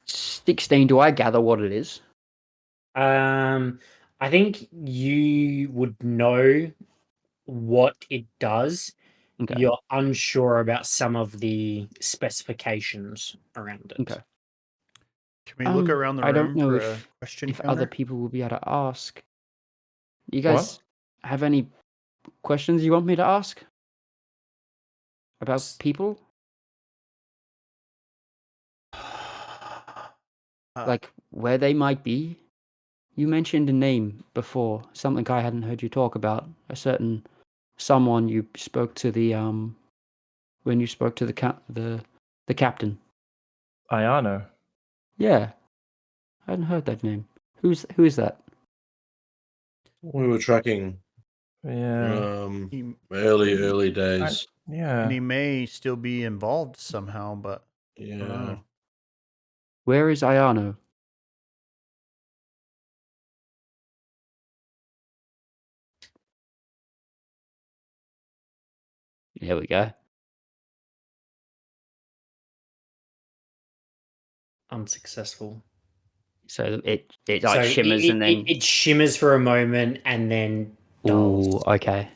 [SPEAKER 5] 16. Do I gather what it is?
[SPEAKER 2] I think you would know what it does.
[SPEAKER 5] Okay.
[SPEAKER 2] You're unsure about some of the specifications around it.
[SPEAKER 5] Okay.
[SPEAKER 4] Can we look around the room
[SPEAKER 5] I don't know
[SPEAKER 4] for a
[SPEAKER 5] if
[SPEAKER 4] question
[SPEAKER 5] if
[SPEAKER 4] counter?
[SPEAKER 5] other people will be able to ask. You
[SPEAKER 1] What?
[SPEAKER 5] guys have any questions you want me to ask about people? Like where they might be? You mentioned a name before, something I hadn't heard you talk about. A certain someone you spoke to the when you spoke to the captain.
[SPEAKER 1] Ayano.
[SPEAKER 5] Yeah. I hadn't heard that name. Who is that?
[SPEAKER 3] We were tracking
[SPEAKER 1] Yeah.
[SPEAKER 4] He-
[SPEAKER 3] early days.
[SPEAKER 1] Yeah.
[SPEAKER 4] and he may still be involved somehow, but I don't
[SPEAKER 3] Yeah.
[SPEAKER 4] know.
[SPEAKER 5] Where is Ayano? There we go.
[SPEAKER 2] Unsuccessful.
[SPEAKER 5] So it like
[SPEAKER 2] So
[SPEAKER 5] shimmers and then.
[SPEAKER 2] it shimmers for a moment and then
[SPEAKER 5] Ooh,
[SPEAKER 2] dulls.
[SPEAKER 5] okay.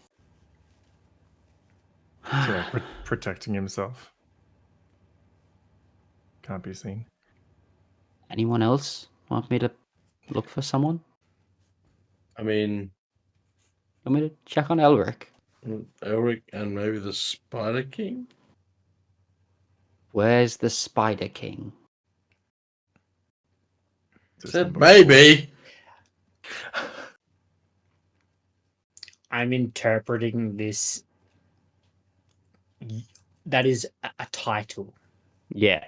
[SPEAKER 1] So like protecting himself. Can't be seen.
[SPEAKER 5] Anyone else want me to look for someone?
[SPEAKER 3] I mean,
[SPEAKER 5] Want me to check on Elric?
[SPEAKER 3] Elric and maybe the Spider King?
[SPEAKER 5] Where's the Spider King?
[SPEAKER 3] Said maybe.
[SPEAKER 2] I'm interpreting this. That is a title.
[SPEAKER 5] Yeah.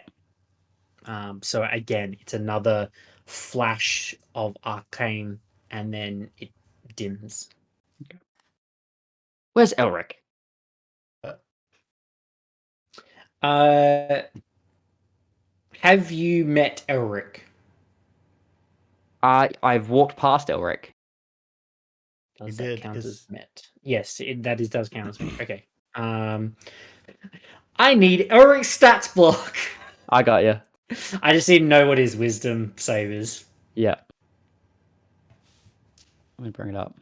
[SPEAKER 2] So again, it's another flash of arcane, and then it dims.
[SPEAKER 5] Where's Elric?
[SPEAKER 2] Have you met Elric?
[SPEAKER 5] I've walked past Elric.
[SPEAKER 2] Does
[SPEAKER 4] You
[SPEAKER 2] that
[SPEAKER 4] did,
[SPEAKER 2] count as
[SPEAKER 4] is-
[SPEAKER 2] met? Yes, does count as met. Okay. I need Eric's stats block.
[SPEAKER 5] I got you.
[SPEAKER 2] I just need to know what his wisdom save is.
[SPEAKER 5] Yeah. Let me bring it up.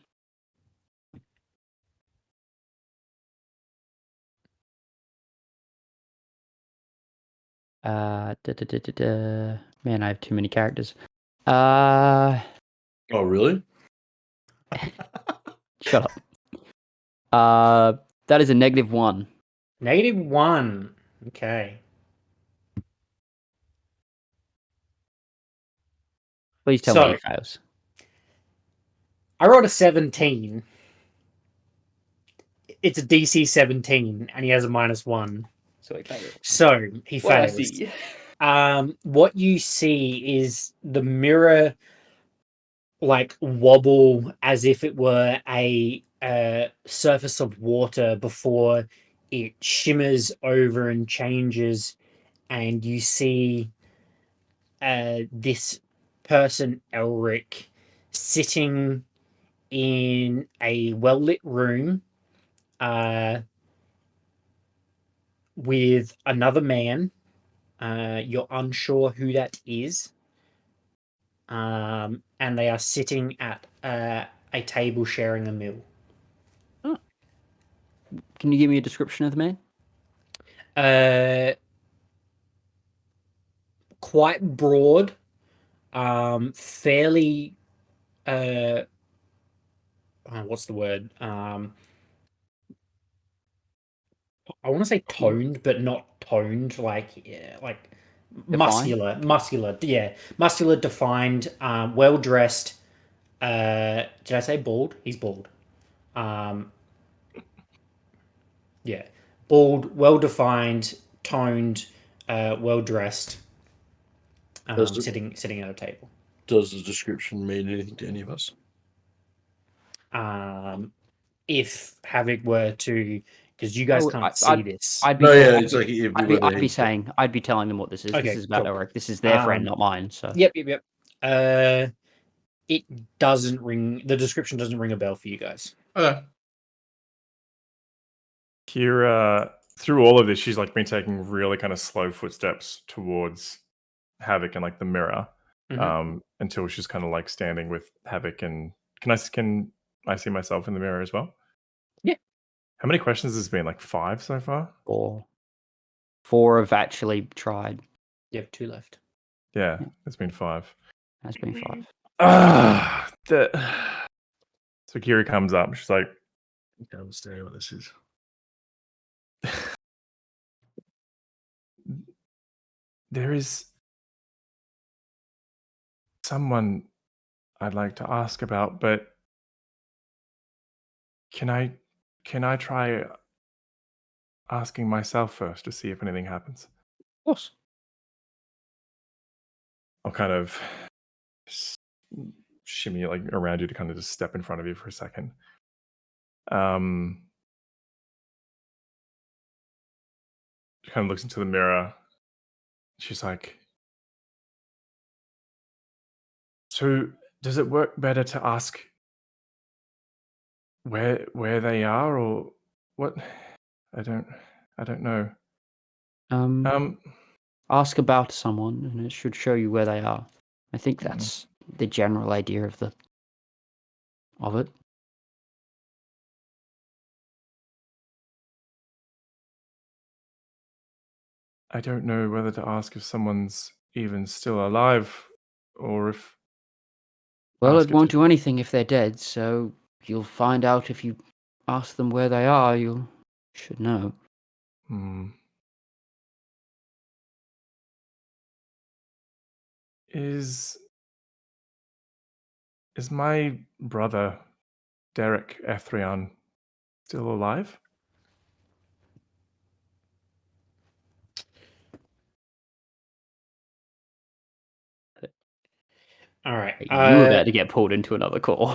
[SPEAKER 5] Man, I have too many characters.
[SPEAKER 3] Oh, really?
[SPEAKER 5] Shut up. That is a -1.
[SPEAKER 2] -1. Okay.
[SPEAKER 5] Please tell me
[SPEAKER 2] So-
[SPEAKER 5] he fails.
[SPEAKER 2] I rolled a 17. It's a DC 17, and he has a -1.
[SPEAKER 5] So he fails.
[SPEAKER 2] So he
[SPEAKER 5] What I
[SPEAKER 2] fails.
[SPEAKER 5] see.
[SPEAKER 2] What you see is the mirror like wobble as if it were a surface of water before it shimmers over and changes, and you see this person, Elric, sitting in a well-lit room with another man. You're unsure who that is. And they are sitting at a table sharing a meal.
[SPEAKER 5] Can you give me a description of the man?
[SPEAKER 2] Quite broad, fairly what's the word? I want to say toned, but not toned. Like, like
[SPEAKER 5] Defined?
[SPEAKER 2] muscular. Yeah, muscular, defined, well dressed. Did I say bald? He's bald. Yeah, bald, well defined, toned, well dressed.
[SPEAKER 3] Does it-
[SPEAKER 2] Sitting at a table.
[SPEAKER 3] Does the description mean anything to any of us?
[SPEAKER 2] If Havoc were to, because you guys
[SPEAKER 5] Oh,
[SPEAKER 2] can't
[SPEAKER 5] I-
[SPEAKER 2] see this.
[SPEAKER 5] I'd be,
[SPEAKER 3] No, yeah,
[SPEAKER 5] I'd
[SPEAKER 3] it's
[SPEAKER 5] be-
[SPEAKER 3] like if we
[SPEAKER 5] I'd be,
[SPEAKER 3] were
[SPEAKER 5] I'd be
[SPEAKER 3] there.
[SPEAKER 5] saying, I'd be telling them what this is.
[SPEAKER 2] Okay,
[SPEAKER 5] This is about
[SPEAKER 2] cool.
[SPEAKER 5] Elric. This is their friend, not mine. So
[SPEAKER 2] Yep. It doesn't ring. The description doesn't ring a bell for you guys.
[SPEAKER 3] Okay.
[SPEAKER 1] Kira, through all of this, she's like been taking really kind of slow footsteps towards Havoc and like the mirror,
[SPEAKER 2] Mhm.
[SPEAKER 1] until she's kind of like standing with Havoc. And can I see myself in the mirror as well?
[SPEAKER 5] Yeah.
[SPEAKER 1] How many questions has been? Like 5 so far?
[SPEAKER 5] four have actually tried.
[SPEAKER 2] You have 2 left.
[SPEAKER 1] Yeah, it's been 5.
[SPEAKER 5] Has been 5.
[SPEAKER 1] So Kira comes up. She's like,
[SPEAKER 3] I can't understand what this is.
[SPEAKER 1] there is someone I'd like to ask about, but can I try asking myself first to see if anything happens?
[SPEAKER 5] Of course.
[SPEAKER 1] I'll kind of shimmy like around you to kind of just step in front of you for a second. She kind of looks into the mirror. She's like, so does it work better to ask where they are, or what? I don't know.
[SPEAKER 5] Ask about someone, and it should show you where they are. I think
[SPEAKER 1] Mhm.
[SPEAKER 5] that's the general idea of it.
[SPEAKER 1] I don't know whether to ask if someone's even still alive, or if
[SPEAKER 5] Well,
[SPEAKER 1] Ask
[SPEAKER 5] it
[SPEAKER 1] it
[SPEAKER 5] won't
[SPEAKER 1] to-
[SPEAKER 5] do anything if they're dead, so you'll find out if you ask them where they are. You should know.
[SPEAKER 1] Hmm. Is my brother Derek Ethrion still alive?
[SPEAKER 2] All right.
[SPEAKER 5] You were about to get pulled into another call.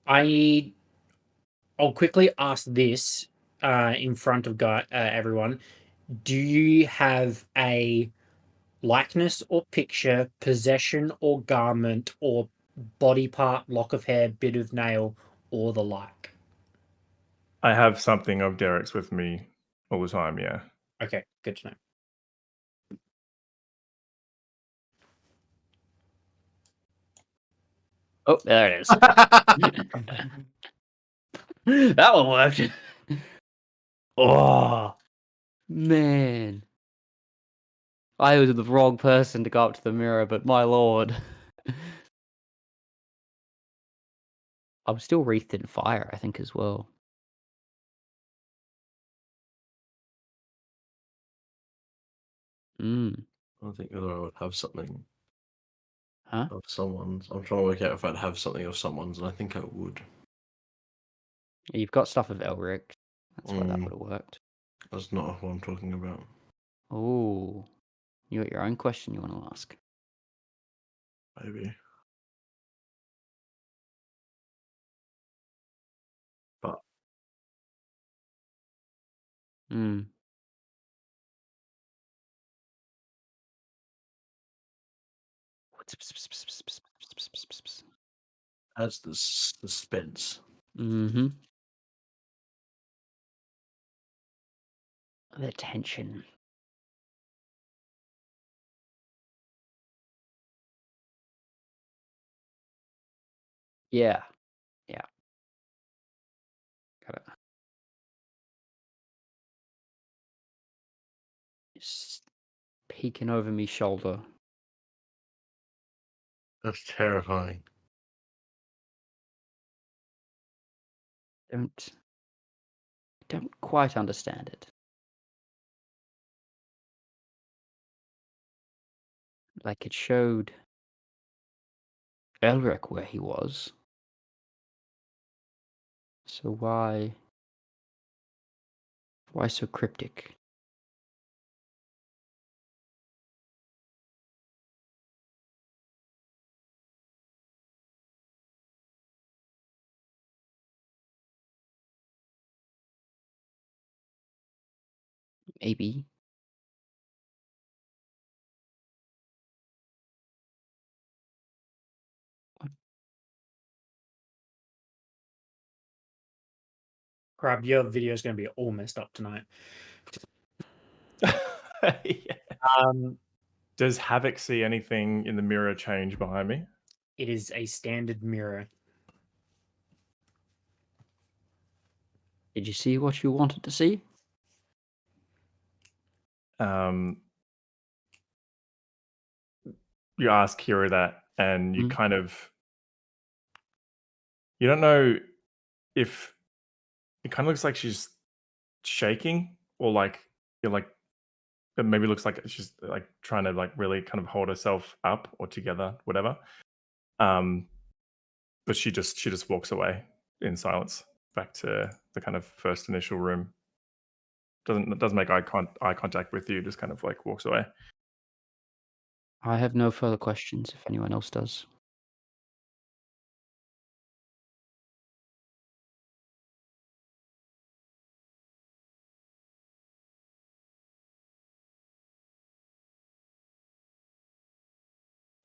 [SPEAKER 2] I'll quickly ask this in front of everyone. Do you have a likeness or picture, possession or garment or body part, lock of hair, bit of nail, or the like?
[SPEAKER 1] I have something of Derek's with me all the time. Yeah.
[SPEAKER 2] Okay, good to know.
[SPEAKER 5] Oh, there it is. That one worked. Oh, man. I was the wrong person to go up to the mirror, but my lord. I'm still wreathed in fire, I think, as well. Mm.
[SPEAKER 3] I think whether I would have something
[SPEAKER 5] Huh?
[SPEAKER 3] of someone's. I'm trying to work out if I'd have something of someone's, and I think I would.
[SPEAKER 5] You've got stuff of Elric. That's why that
[SPEAKER 3] Mm.
[SPEAKER 5] would have worked.
[SPEAKER 3] That's not what I'm talking about.
[SPEAKER 5] Oh, you got your own question you want to ask?
[SPEAKER 3] Maybe. But
[SPEAKER 5] Hmm.
[SPEAKER 3] adds the suspense.
[SPEAKER 5] Mm-hmm. The tension. Yeah. Yeah. Got it. Just peeking over me shoulder.
[SPEAKER 3] That's terrifying.
[SPEAKER 5] Don't quite understand it. Like it showed Elric where he was. So why so cryptic? Maybe.
[SPEAKER 2] Crab, your video is going to be all messed up tonight.
[SPEAKER 1] Yeah.
[SPEAKER 2] Um,
[SPEAKER 1] Does Havoc see anything in the mirror change behind me?
[SPEAKER 2] it is a standard mirror.
[SPEAKER 5] Did you see what you wanted to see?
[SPEAKER 1] You ask Kira that, and you
[SPEAKER 5] Mm.
[SPEAKER 1] kind of you don't know if it kind of looks like she's shaking, or like you're like it maybe looks like she's like trying to like really kind of hold herself up or together, whatever. Um, but she just walks away in silence back to the kind of first initial room. Doesn't make eye contact with you. Just kind of like walks away.
[SPEAKER 5] I have no further questions if anyone else does.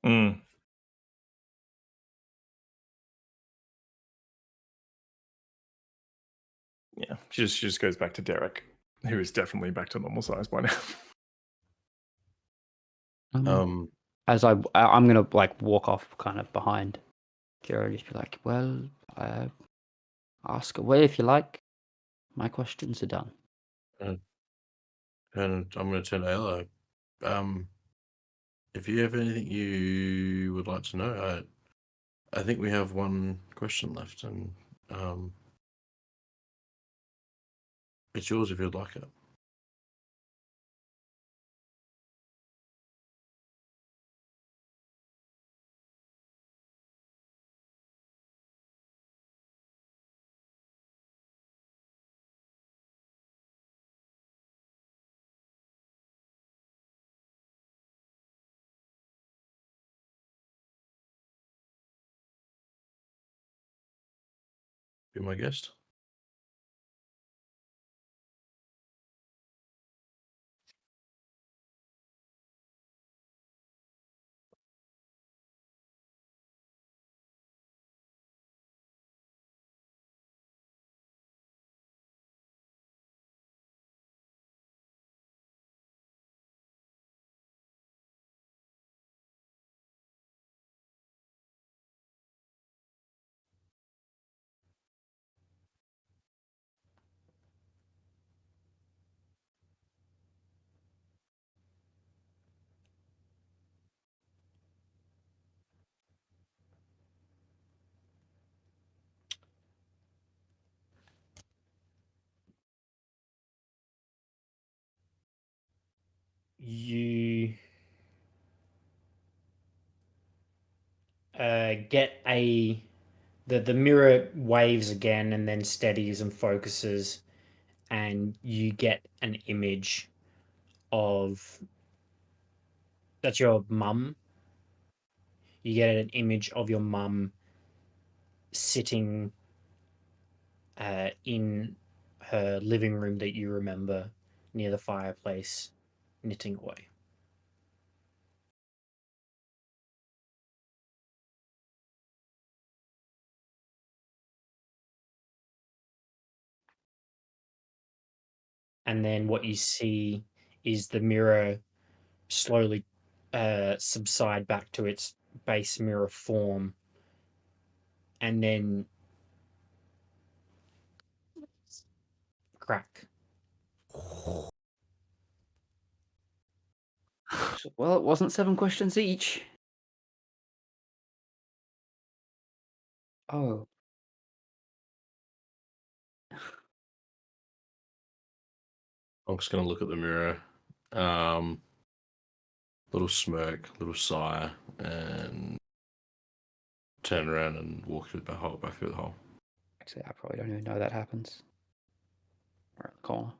[SPEAKER 1] Mm. Yeah, she just goes back to Derek, who is definitely back to normal size by now.
[SPEAKER 5] As I'm gonna like walk off kind of behind Kira and just be like, well, ask away if you like. My questions are done.
[SPEAKER 3] And I'm going to turn to Ella. If you have anything you would like to know, I think we have one question left, and it's yours if you'd like it. Be my guest.
[SPEAKER 2] you get the mirror waves again and then steadies and focuses, and you get an image of that's your mum. You get an image of your mum sitting in her living room that you remember near the fireplace, knitting away. And then what you see is the mirror slowly subside back to its base mirror form, and then crack.
[SPEAKER 5] Well, it wasn't 7 questions each. Oh.
[SPEAKER 3] I'm just gonna look at the mirror. Little smirk, little sigh, and turn around and walk through the hole, back through the hole.
[SPEAKER 5] Actually, I probably don't even know that happens. Right in the corner.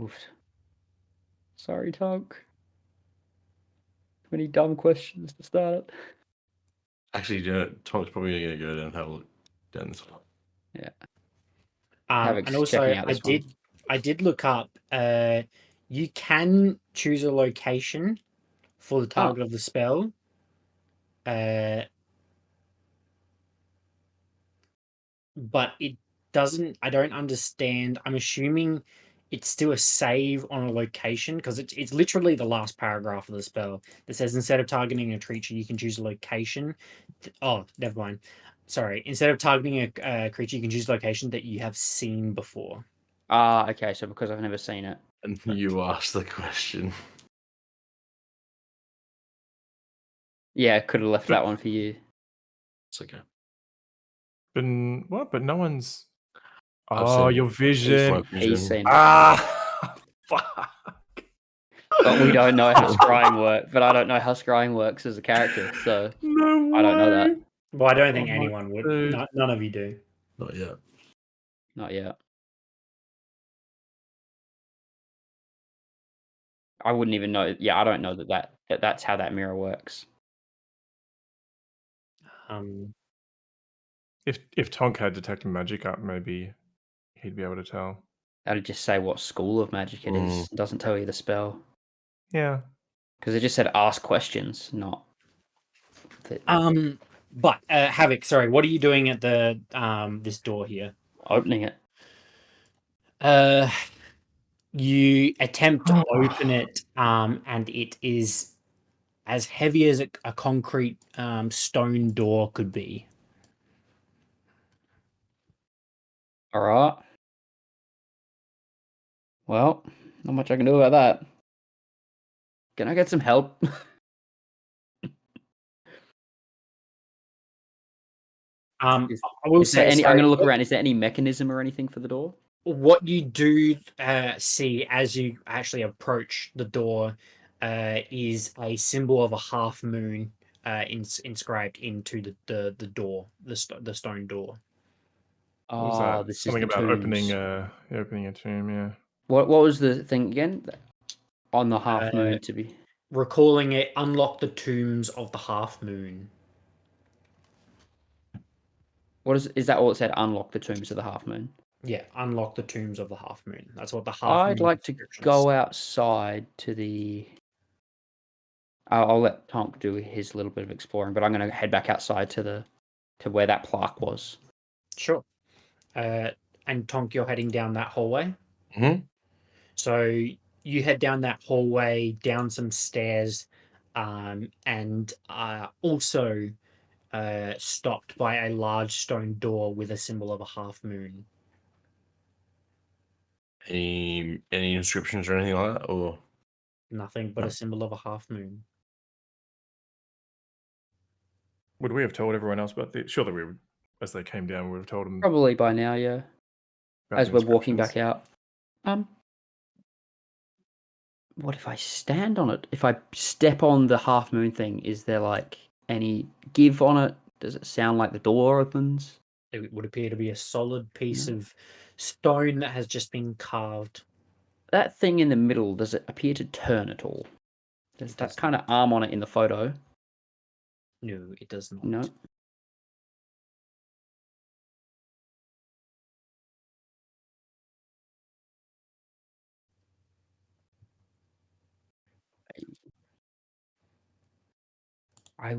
[SPEAKER 5] Oof. Sorry, Tonk. Too many dumb questions to start.
[SPEAKER 3] Actually, you know, Tom's probably gonna go down and have a look down this hole.
[SPEAKER 5] Yeah.
[SPEAKER 2] And
[SPEAKER 5] Havoc's
[SPEAKER 2] also,
[SPEAKER 5] checking out
[SPEAKER 2] I
[SPEAKER 5] this one.
[SPEAKER 2] did look up. You can choose a location for the target of the spell. But it doesn't. I don't understand. I'm assuming it's still a save on a location because it's literally the last paragraph of the spell that says instead of targeting a creature, you can choose a location. Oh, never mind. Sorry. Instead of targeting a creature, you can choose a location that you have seen before.
[SPEAKER 5] Ah, okay. So because I've never seen it.
[SPEAKER 3] And you asked the question.
[SPEAKER 5] Yeah, could have left
[SPEAKER 1] But-
[SPEAKER 5] that one for you.
[SPEAKER 3] It's okay.
[SPEAKER 1] But what? But no one's.
[SPEAKER 3] I've
[SPEAKER 1] Oh,
[SPEAKER 3] seen
[SPEAKER 1] your vision.
[SPEAKER 5] He's seen it.
[SPEAKER 1] Ah, fuck.
[SPEAKER 5] But we don't know how scrying works. But I don't know how scrying works as a character, so
[SPEAKER 1] No
[SPEAKER 5] I don't know that.
[SPEAKER 1] way.
[SPEAKER 2] Well, I don't think
[SPEAKER 1] Oh my
[SPEAKER 2] anyone would.
[SPEAKER 1] dude.
[SPEAKER 2] None of you do.
[SPEAKER 3] Not yet.
[SPEAKER 5] Not yet. I wouldn't even know. Yeah, I don't know that's how that mirror works.
[SPEAKER 1] If Tonk had detected magic up, maybe he'd be able to tell.
[SPEAKER 5] That'll just say what school of magic it is. It doesn't tell you the spell.
[SPEAKER 1] Yeah.
[SPEAKER 5] Because it just said ask questions, not.
[SPEAKER 2] But Havoc, sorry, what are you doing at the this door here?
[SPEAKER 5] Opening it.
[SPEAKER 2] You attempt to open it, and it is as heavy as a concrete stone door could be.
[SPEAKER 5] All right. Well, not much I can do about that. Can I get some help?
[SPEAKER 2] I will
[SPEAKER 5] Is there
[SPEAKER 2] say,
[SPEAKER 5] any? I'm
[SPEAKER 2] sorry,
[SPEAKER 5] going to look around. Is there any mechanism or anything for the door?
[SPEAKER 2] what you do see as you actually approach the door is a symbol of a half moon inscribed into the door, the stone door.
[SPEAKER 1] What was
[SPEAKER 5] Oh,
[SPEAKER 1] that?
[SPEAKER 5] this
[SPEAKER 1] Something
[SPEAKER 5] is the
[SPEAKER 1] about opening
[SPEAKER 5] tombs.
[SPEAKER 1] opening a tomb, yeah.
[SPEAKER 5] What was the thing again? On the half
[SPEAKER 2] Uh,
[SPEAKER 5] moon to be.
[SPEAKER 2] Recalling it, unlock the tombs of the half moon.
[SPEAKER 5] What is that? All it said. Unlock the tombs of the half moon.
[SPEAKER 2] Yeah, unlock the tombs of the half moon. That's what the half
[SPEAKER 5] I'd
[SPEAKER 2] moon
[SPEAKER 5] like to
[SPEAKER 2] description
[SPEAKER 5] go
[SPEAKER 2] says.
[SPEAKER 5] outside to the. I'll let Tonk do his little bit of exploring, but I'm going to head back outside to where that plaque was.
[SPEAKER 2] Sure. And Tonk, you're heading down that hallway.
[SPEAKER 3] Mm-hmm.
[SPEAKER 2] So you head down that hallway, down some stairs, and also stopped by a large stone door with a symbol of a half moon.
[SPEAKER 3] Any inscriptions or anything like that, or
[SPEAKER 2] Nothing but
[SPEAKER 3] No.
[SPEAKER 2] a symbol of a half moon.
[SPEAKER 1] Would we have told everyone else about the? Surely we would, as they came down, we would have told them
[SPEAKER 5] Probably by now, yeah.
[SPEAKER 1] about
[SPEAKER 5] As
[SPEAKER 1] the
[SPEAKER 5] we're walking
[SPEAKER 1] inscriptions.
[SPEAKER 5] back out. What if I stand on it? If I step on the half moon thing, is there like any give on it? Does it sound like the door opens?
[SPEAKER 2] It would appear to be a solid piece
[SPEAKER 5] No.
[SPEAKER 2] of stone that has just been carved.
[SPEAKER 5] That thing in the middle, does it appear to turn at all? There's
[SPEAKER 2] It
[SPEAKER 5] that
[SPEAKER 2] does
[SPEAKER 5] kind of
[SPEAKER 2] not.
[SPEAKER 5] arm on it in the photo.
[SPEAKER 2] No, it does not.
[SPEAKER 5] No.
[SPEAKER 2] I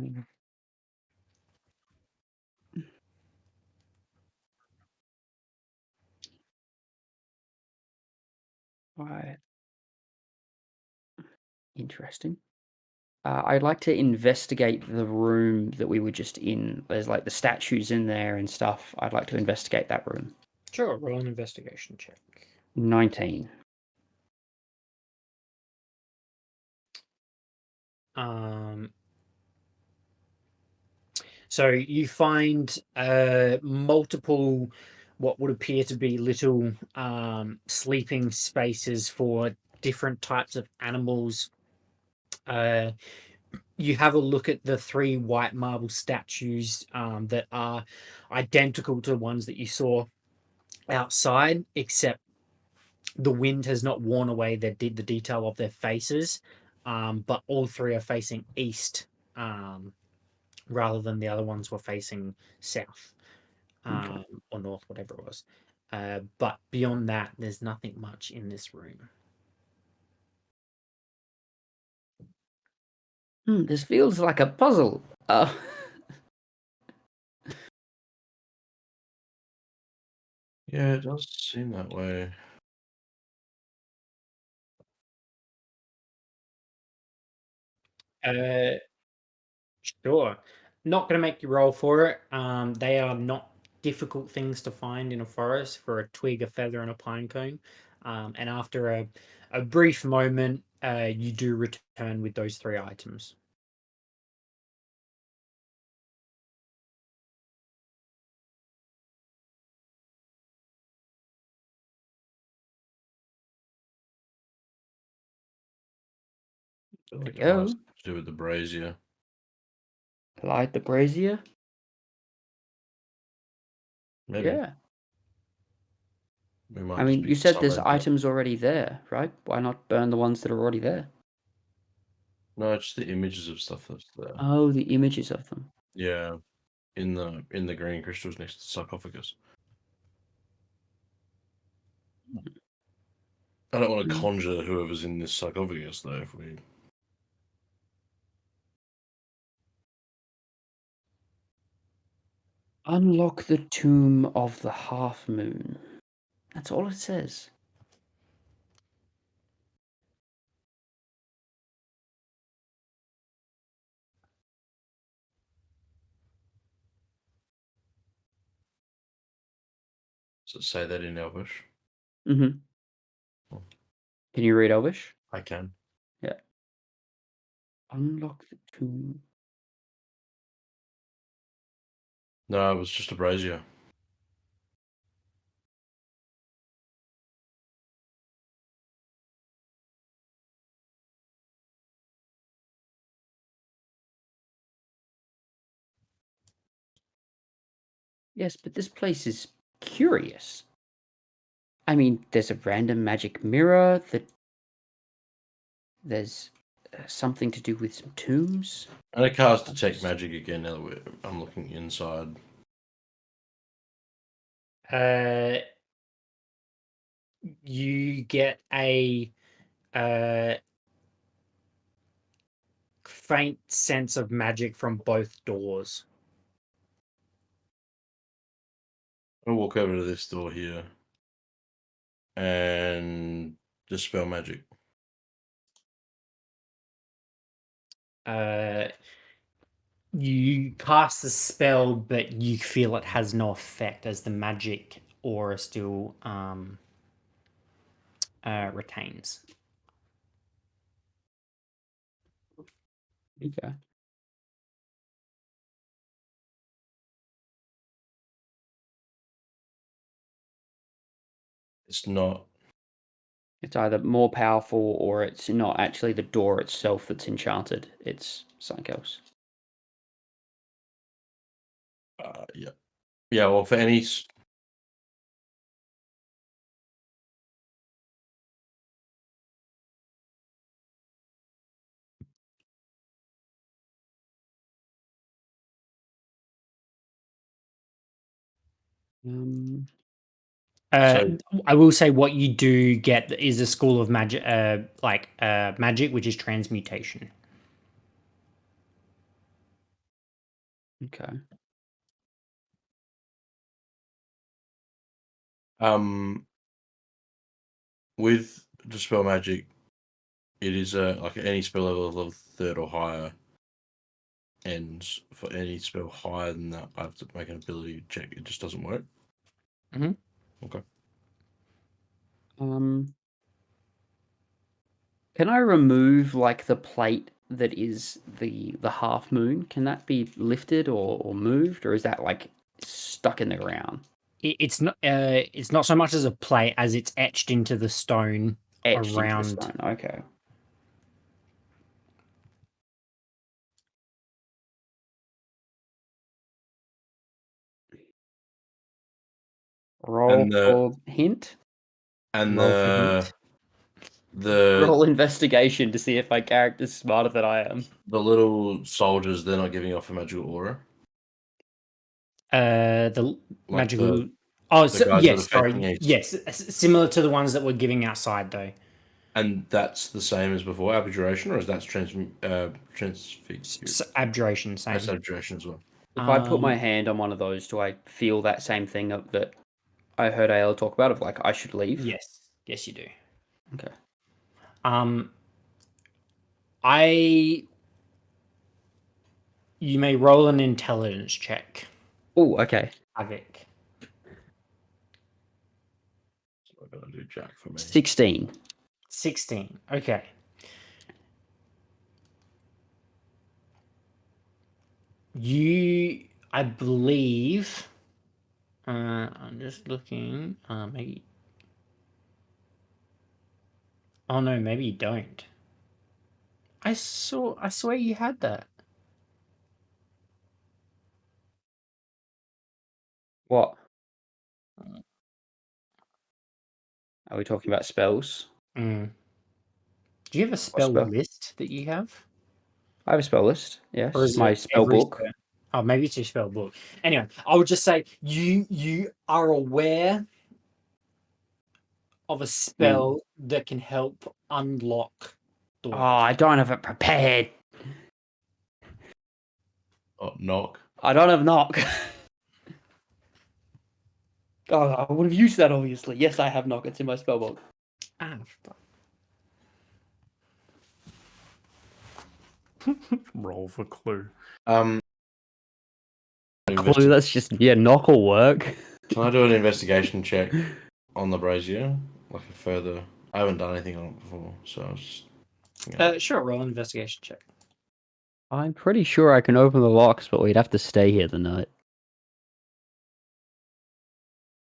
[SPEAKER 5] Right. Interesting. I'd like to investigate the room that we were just in. There's like the statues in there and stuff. I'd like to investigate that room.
[SPEAKER 2] sure, roll an investigation check.
[SPEAKER 5] 19.
[SPEAKER 2] So you find multiple what would appear to be little sleeping spaces for different types of animals. You have a look at the 3 white marble statues that are identical to ones that you saw outside, except the wind has not worn away the detail of their faces, but all 3 are facing east, rather than the other ones were facing south,
[SPEAKER 5] Okay.
[SPEAKER 2] or north, whatever it was. But beyond that, there's nothing much in this room.
[SPEAKER 5] This feels like a puzzle.
[SPEAKER 3] Yeah, it does seem that way.
[SPEAKER 2] Uh, sure. Not going to make you roll for it. They are not difficult things to find in a forest for a twig, a feather, and a pine cone. And after a brief moment, you do return with those 3 items.
[SPEAKER 3] I think it
[SPEAKER 5] Go.
[SPEAKER 3] has to do with the brazier.
[SPEAKER 5] Light the brazier.
[SPEAKER 3] Maybe.
[SPEAKER 5] Yeah.
[SPEAKER 3] We might
[SPEAKER 5] I
[SPEAKER 3] just
[SPEAKER 5] mean,
[SPEAKER 3] be
[SPEAKER 5] you said there's
[SPEAKER 3] summoned up.
[SPEAKER 5] items already there, right? Why not burn the ones that are already there?
[SPEAKER 3] No, it's the images of stuff that's there.
[SPEAKER 5] Oh, the images of them.
[SPEAKER 3] Yeah, in the green crystals next to the sarcophagus. I don't want to
[SPEAKER 5] Mm.
[SPEAKER 3] conjure whoever's in this sarcophagus though. If we
[SPEAKER 5] Unlock the tomb of the half moon. That's all it says.
[SPEAKER 3] so say that in Elvish,
[SPEAKER 5] Mm-hmm.
[SPEAKER 3] Oh.
[SPEAKER 5] Can you read Elvish?
[SPEAKER 3] I can.
[SPEAKER 5] Yeah. Unlock the tomb.
[SPEAKER 3] No, it was just a brazier.
[SPEAKER 5] Yes, but this place is curious. I mean, there's a random magic mirror that there's something to do with some tombs.
[SPEAKER 3] And I cast detect magic again. Now that I'm looking inside.
[SPEAKER 2] You get a faint sense of magic from both doors.
[SPEAKER 3] I'll walk over to this door here and dispel magic.
[SPEAKER 2] You cast the spell, but you feel it has no effect as the magic aura still retains.
[SPEAKER 5] Okay.
[SPEAKER 3] It's not.
[SPEAKER 5] It's either more powerful or it's not actually the door itself that's enchanted. It's something else.
[SPEAKER 3] Yeah. Yeah, well, for any.
[SPEAKER 5] Um,
[SPEAKER 2] Uh, I will say what you do get is a school of magic, magic, which is transmutation.
[SPEAKER 5] okay.
[SPEAKER 3] With Dispel Magic, it is like any spell level of 3rd or higher. And for any spell higher than that, I have to make an ability check. It just doesn't work.
[SPEAKER 2] Mhm.
[SPEAKER 3] Okay.
[SPEAKER 5] Can I remove like the plate that is the half moon? Can that be lifted or moved, or is that like stuck in the ground?
[SPEAKER 2] It's not so much as a plate as it's etched into the stone
[SPEAKER 5] Etched into the
[SPEAKER 2] around.
[SPEAKER 5] stone. Okay. Roll
[SPEAKER 3] And the-
[SPEAKER 5] for hint.
[SPEAKER 3] And
[SPEAKER 2] Roll for hint.
[SPEAKER 3] the
[SPEAKER 5] Roll investigation to see if my character's smarter than I am.
[SPEAKER 3] the little soldiers, they're not giving off a magical aura.
[SPEAKER 2] The
[SPEAKER 3] Like
[SPEAKER 2] magical.
[SPEAKER 3] guys that are
[SPEAKER 2] yes,
[SPEAKER 3] facing
[SPEAKER 2] sorry.
[SPEAKER 3] east.
[SPEAKER 2] Yes, similar to the ones that we're giving outside, though.
[SPEAKER 3] And that's the same as before abjuration, or is that transfigure?
[SPEAKER 2] Abjuration, same.
[SPEAKER 3] That's abjuration as well.
[SPEAKER 5] If I put my hand on one of those, do I feel that same thing that I heard Ayla talk about of like I should leave?
[SPEAKER 2] Yes, you do.
[SPEAKER 5] Okay.
[SPEAKER 2] You may roll an intelligence check.
[SPEAKER 5] Oh, okay.
[SPEAKER 2] Havoc.
[SPEAKER 3] So I'm gonna do Jack for me.
[SPEAKER 5] 16.
[SPEAKER 2] 16. Okay. I believe. I'm just looking. Maybe. Oh no, maybe you don't. I swear you had that.
[SPEAKER 5] What? Are we talking about spells?
[SPEAKER 2] Do you have a spell
[SPEAKER 5] spell?
[SPEAKER 2] list that you have?
[SPEAKER 5] I have a spell list. Yes.
[SPEAKER 2] Or is
[SPEAKER 5] My
[SPEAKER 2] it
[SPEAKER 5] spell
[SPEAKER 2] every
[SPEAKER 5] book.
[SPEAKER 2] spell? Oh, maybe it's your spell book. Anyway, I would just say you are aware of a spell that can help unlock doors.
[SPEAKER 5] Oh, I don't have it prepared.
[SPEAKER 3] Oh, knock.
[SPEAKER 5] I don't have knock. Oh, I would have used that obviously. Yes, I have knock. It's in my spell book.
[SPEAKER 2] Ah, fuck.
[SPEAKER 1] Roll for clue.
[SPEAKER 5] Clue. That's just knock will work.
[SPEAKER 3] Can I do an investigation check on the brazier? Like a further. I haven't done anything on it before, so I was just.
[SPEAKER 2] Sure, roll an investigation check.
[SPEAKER 5] I'm pretty sure I can open the locks, but we'd have to stay here the night.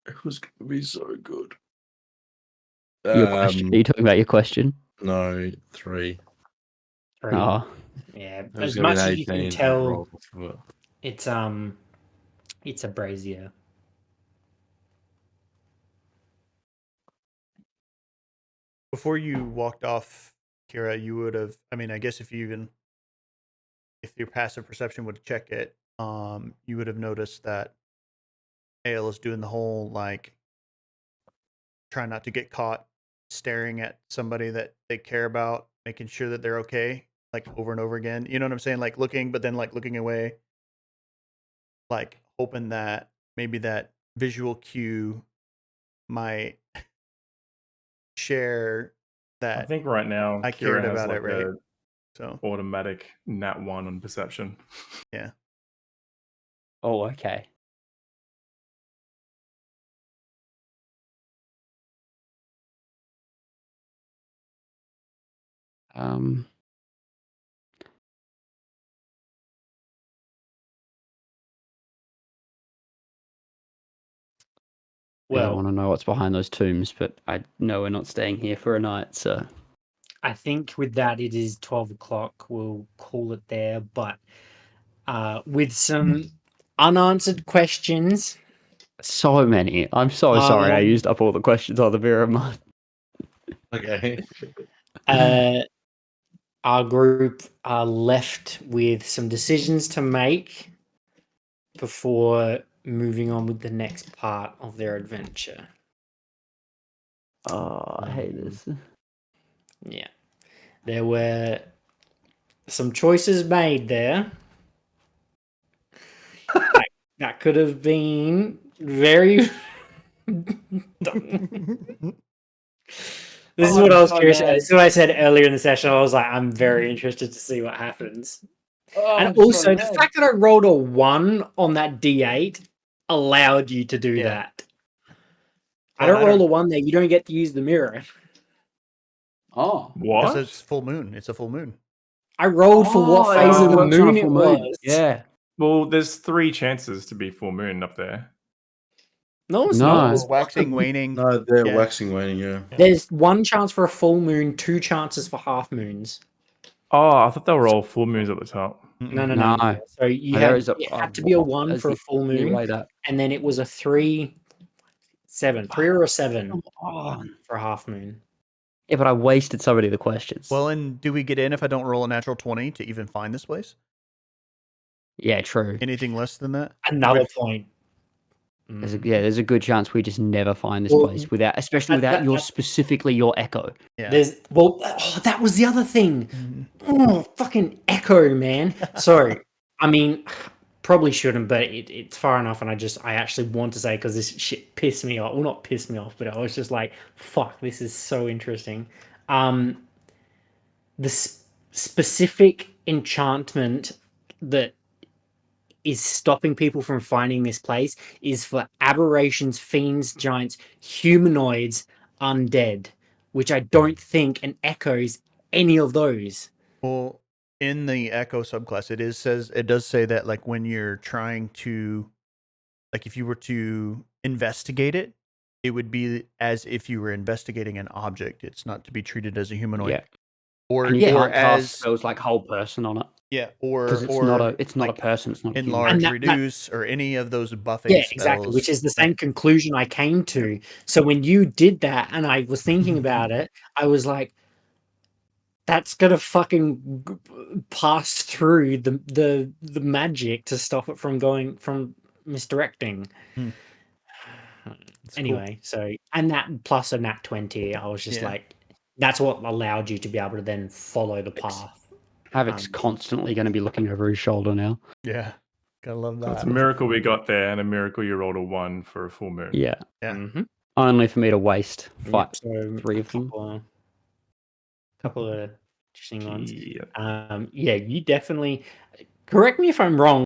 [SPEAKER 3] It was gonna be so good.
[SPEAKER 5] Your question? Are you talking about your question?
[SPEAKER 3] No, 3.
[SPEAKER 5] Oh,
[SPEAKER 2] Yeah,
[SPEAKER 3] It was
[SPEAKER 2] as
[SPEAKER 3] gonna be
[SPEAKER 2] much
[SPEAKER 3] an
[SPEAKER 2] as you can
[SPEAKER 3] 18
[SPEAKER 2] tell,
[SPEAKER 3] roll, but-
[SPEAKER 2] it's a brazier.
[SPEAKER 4] Before you walked off, Kira, you would have. I mean, I guess if your passive perception would check it, you would have noticed that Ale is doing the whole like trying not to get caught staring at somebody that they care about, making sure that they're okay, like over and over again. You know what I'm saying? Like looking, but then like looking away, like hoping that maybe that visual cue might share
[SPEAKER 1] I
[SPEAKER 4] that
[SPEAKER 1] think right now
[SPEAKER 4] I
[SPEAKER 1] Kira
[SPEAKER 4] cared
[SPEAKER 1] has
[SPEAKER 4] about
[SPEAKER 1] like
[SPEAKER 4] it, right?
[SPEAKER 1] a
[SPEAKER 4] So
[SPEAKER 1] automatic nat 1 on perception.
[SPEAKER 4] yeah.
[SPEAKER 5] oh, okay. Um, I don't
[SPEAKER 2] Well,
[SPEAKER 5] want to know what's behind those tombs, but I know we're not staying here for a night, so
[SPEAKER 2] I think with that it is 12 o'clock. We'll call it there, but with some unanswered questions.
[SPEAKER 5] so many. I'm so sorry I
[SPEAKER 2] Um,
[SPEAKER 5] used up all the questions on the mirror month.
[SPEAKER 3] Okay.
[SPEAKER 2] Our group are left with some decisions to make before moving on with the next part of their adventure.
[SPEAKER 5] Oh, I hate this.
[SPEAKER 2] Yeah. There were some choices made there. that could have been very. This is what I was curious about. This is what I said earlier in the session. I was like, I'm very interested to see what happens. And also, the fact that I rolled a 1 on that D8 allowed you to do
[SPEAKER 4] Yeah.
[SPEAKER 2] that. I
[SPEAKER 4] Well,
[SPEAKER 2] don't
[SPEAKER 4] I
[SPEAKER 2] roll
[SPEAKER 4] don't-
[SPEAKER 2] a 1 there. You don't get to use the mirror.
[SPEAKER 5] Oh.
[SPEAKER 4] Because
[SPEAKER 1] What?
[SPEAKER 4] it's full moon. It's a full moon.
[SPEAKER 2] I rolled for what phase of the
[SPEAKER 5] works on a
[SPEAKER 2] moon it
[SPEAKER 5] full
[SPEAKER 2] was.
[SPEAKER 5] Yeah.
[SPEAKER 1] Well, there's 3 chances to be full moon up there.
[SPEAKER 2] No, it's
[SPEAKER 5] No.
[SPEAKER 2] not.
[SPEAKER 4] It's waxing, waning.
[SPEAKER 3] No, they're
[SPEAKER 4] Yeah.
[SPEAKER 3] waxing, waning. Yeah.
[SPEAKER 2] There's 1 chance for a full moon, 2 chances for half moons.
[SPEAKER 1] Oh, I thought they were all full moons at the top.
[SPEAKER 2] No.
[SPEAKER 5] No.
[SPEAKER 2] So you
[SPEAKER 5] There
[SPEAKER 2] had,
[SPEAKER 5] is a-
[SPEAKER 2] it had to be a 1
[SPEAKER 5] there's
[SPEAKER 2] for a
[SPEAKER 5] the
[SPEAKER 2] full
[SPEAKER 5] only
[SPEAKER 2] moon,
[SPEAKER 5] way that-
[SPEAKER 2] and then it was a 3, 7, 3 or a 7
[SPEAKER 5] Come on.
[SPEAKER 2] for a half moon.
[SPEAKER 5] Yeah, but I wasted so many of the questions.
[SPEAKER 4] Well, and do we get in if I don't roll a natural 20 to even find this place?
[SPEAKER 5] yeah, true.
[SPEAKER 4] Anything less than that?
[SPEAKER 2] Another
[SPEAKER 4] With-
[SPEAKER 2] point.
[SPEAKER 5] There's a good chance we just never find this
[SPEAKER 2] Well,
[SPEAKER 5] place without, especially
[SPEAKER 2] that-
[SPEAKER 5] without
[SPEAKER 2] that-
[SPEAKER 5] your
[SPEAKER 2] that-
[SPEAKER 5] specifically your echo.
[SPEAKER 4] Yeah.
[SPEAKER 2] That was the other thing.
[SPEAKER 4] Mhm.
[SPEAKER 2] Oh, fucking echo, man. Sorry. I mean, probably shouldn't, but it's far enough, and I actually want to say because this shit pissed me off. Well, not pissed me off, but I was just like, fuck, this is so interesting. The specific enchantment that is stopping people from finding this place is for aberrations, fiends, giants, humanoids, undead, which I don't think an echo is any of those.
[SPEAKER 4] Well, in the Echo subclass, it does say that like when you're trying to, like if you were to investigate it, it would be as if you were investigating an object. It's not to be treated as a humanoid.
[SPEAKER 5] Yeah.
[SPEAKER 4] Or
[SPEAKER 5] And you
[SPEAKER 4] or
[SPEAKER 5] can't cast
[SPEAKER 4] as
[SPEAKER 5] spells like whole person on it
[SPEAKER 4] yeah, or
[SPEAKER 5] because it's
[SPEAKER 4] or
[SPEAKER 5] not a
[SPEAKER 4] like,
[SPEAKER 5] person. It's not a human.
[SPEAKER 4] enlarge,
[SPEAKER 2] And that-
[SPEAKER 4] reduce, or any of those buffing
[SPEAKER 2] Yeah,
[SPEAKER 4] spells.
[SPEAKER 2] exactly, which is the same conclusion I came to. So when you did that and I was thinking about it, I was like, that's gonna fucking pass through the magic to stop it from misdirecting.
[SPEAKER 4] It's cool.
[SPEAKER 2] Anyway, so and that plus a nat 20, I was just
[SPEAKER 4] Yeah.
[SPEAKER 2] like, that's what allowed you to be able to then follow the path.
[SPEAKER 5] Havoc's constantly going to be looking over his shoulder now.
[SPEAKER 4] Yeah, gotta love
[SPEAKER 1] So it's
[SPEAKER 4] that.
[SPEAKER 1] a miracle we got there, and a miracle you rolled a 1 for a full moon.
[SPEAKER 5] Yeah.
[SPEAKER 4] Yeah.
[SPEAKER 2] Mhm.
[SPEAKER 5] Only for me to waste
[SPEAKER 2] Yep, so
[SPEAKER 5] 3 of them.
[SPEAKER 2] couple of interesting ones.
[SPEAKER 1] Yeah.
[SPEAKER 2] Yeah, you definitely correct me if I'm wrong.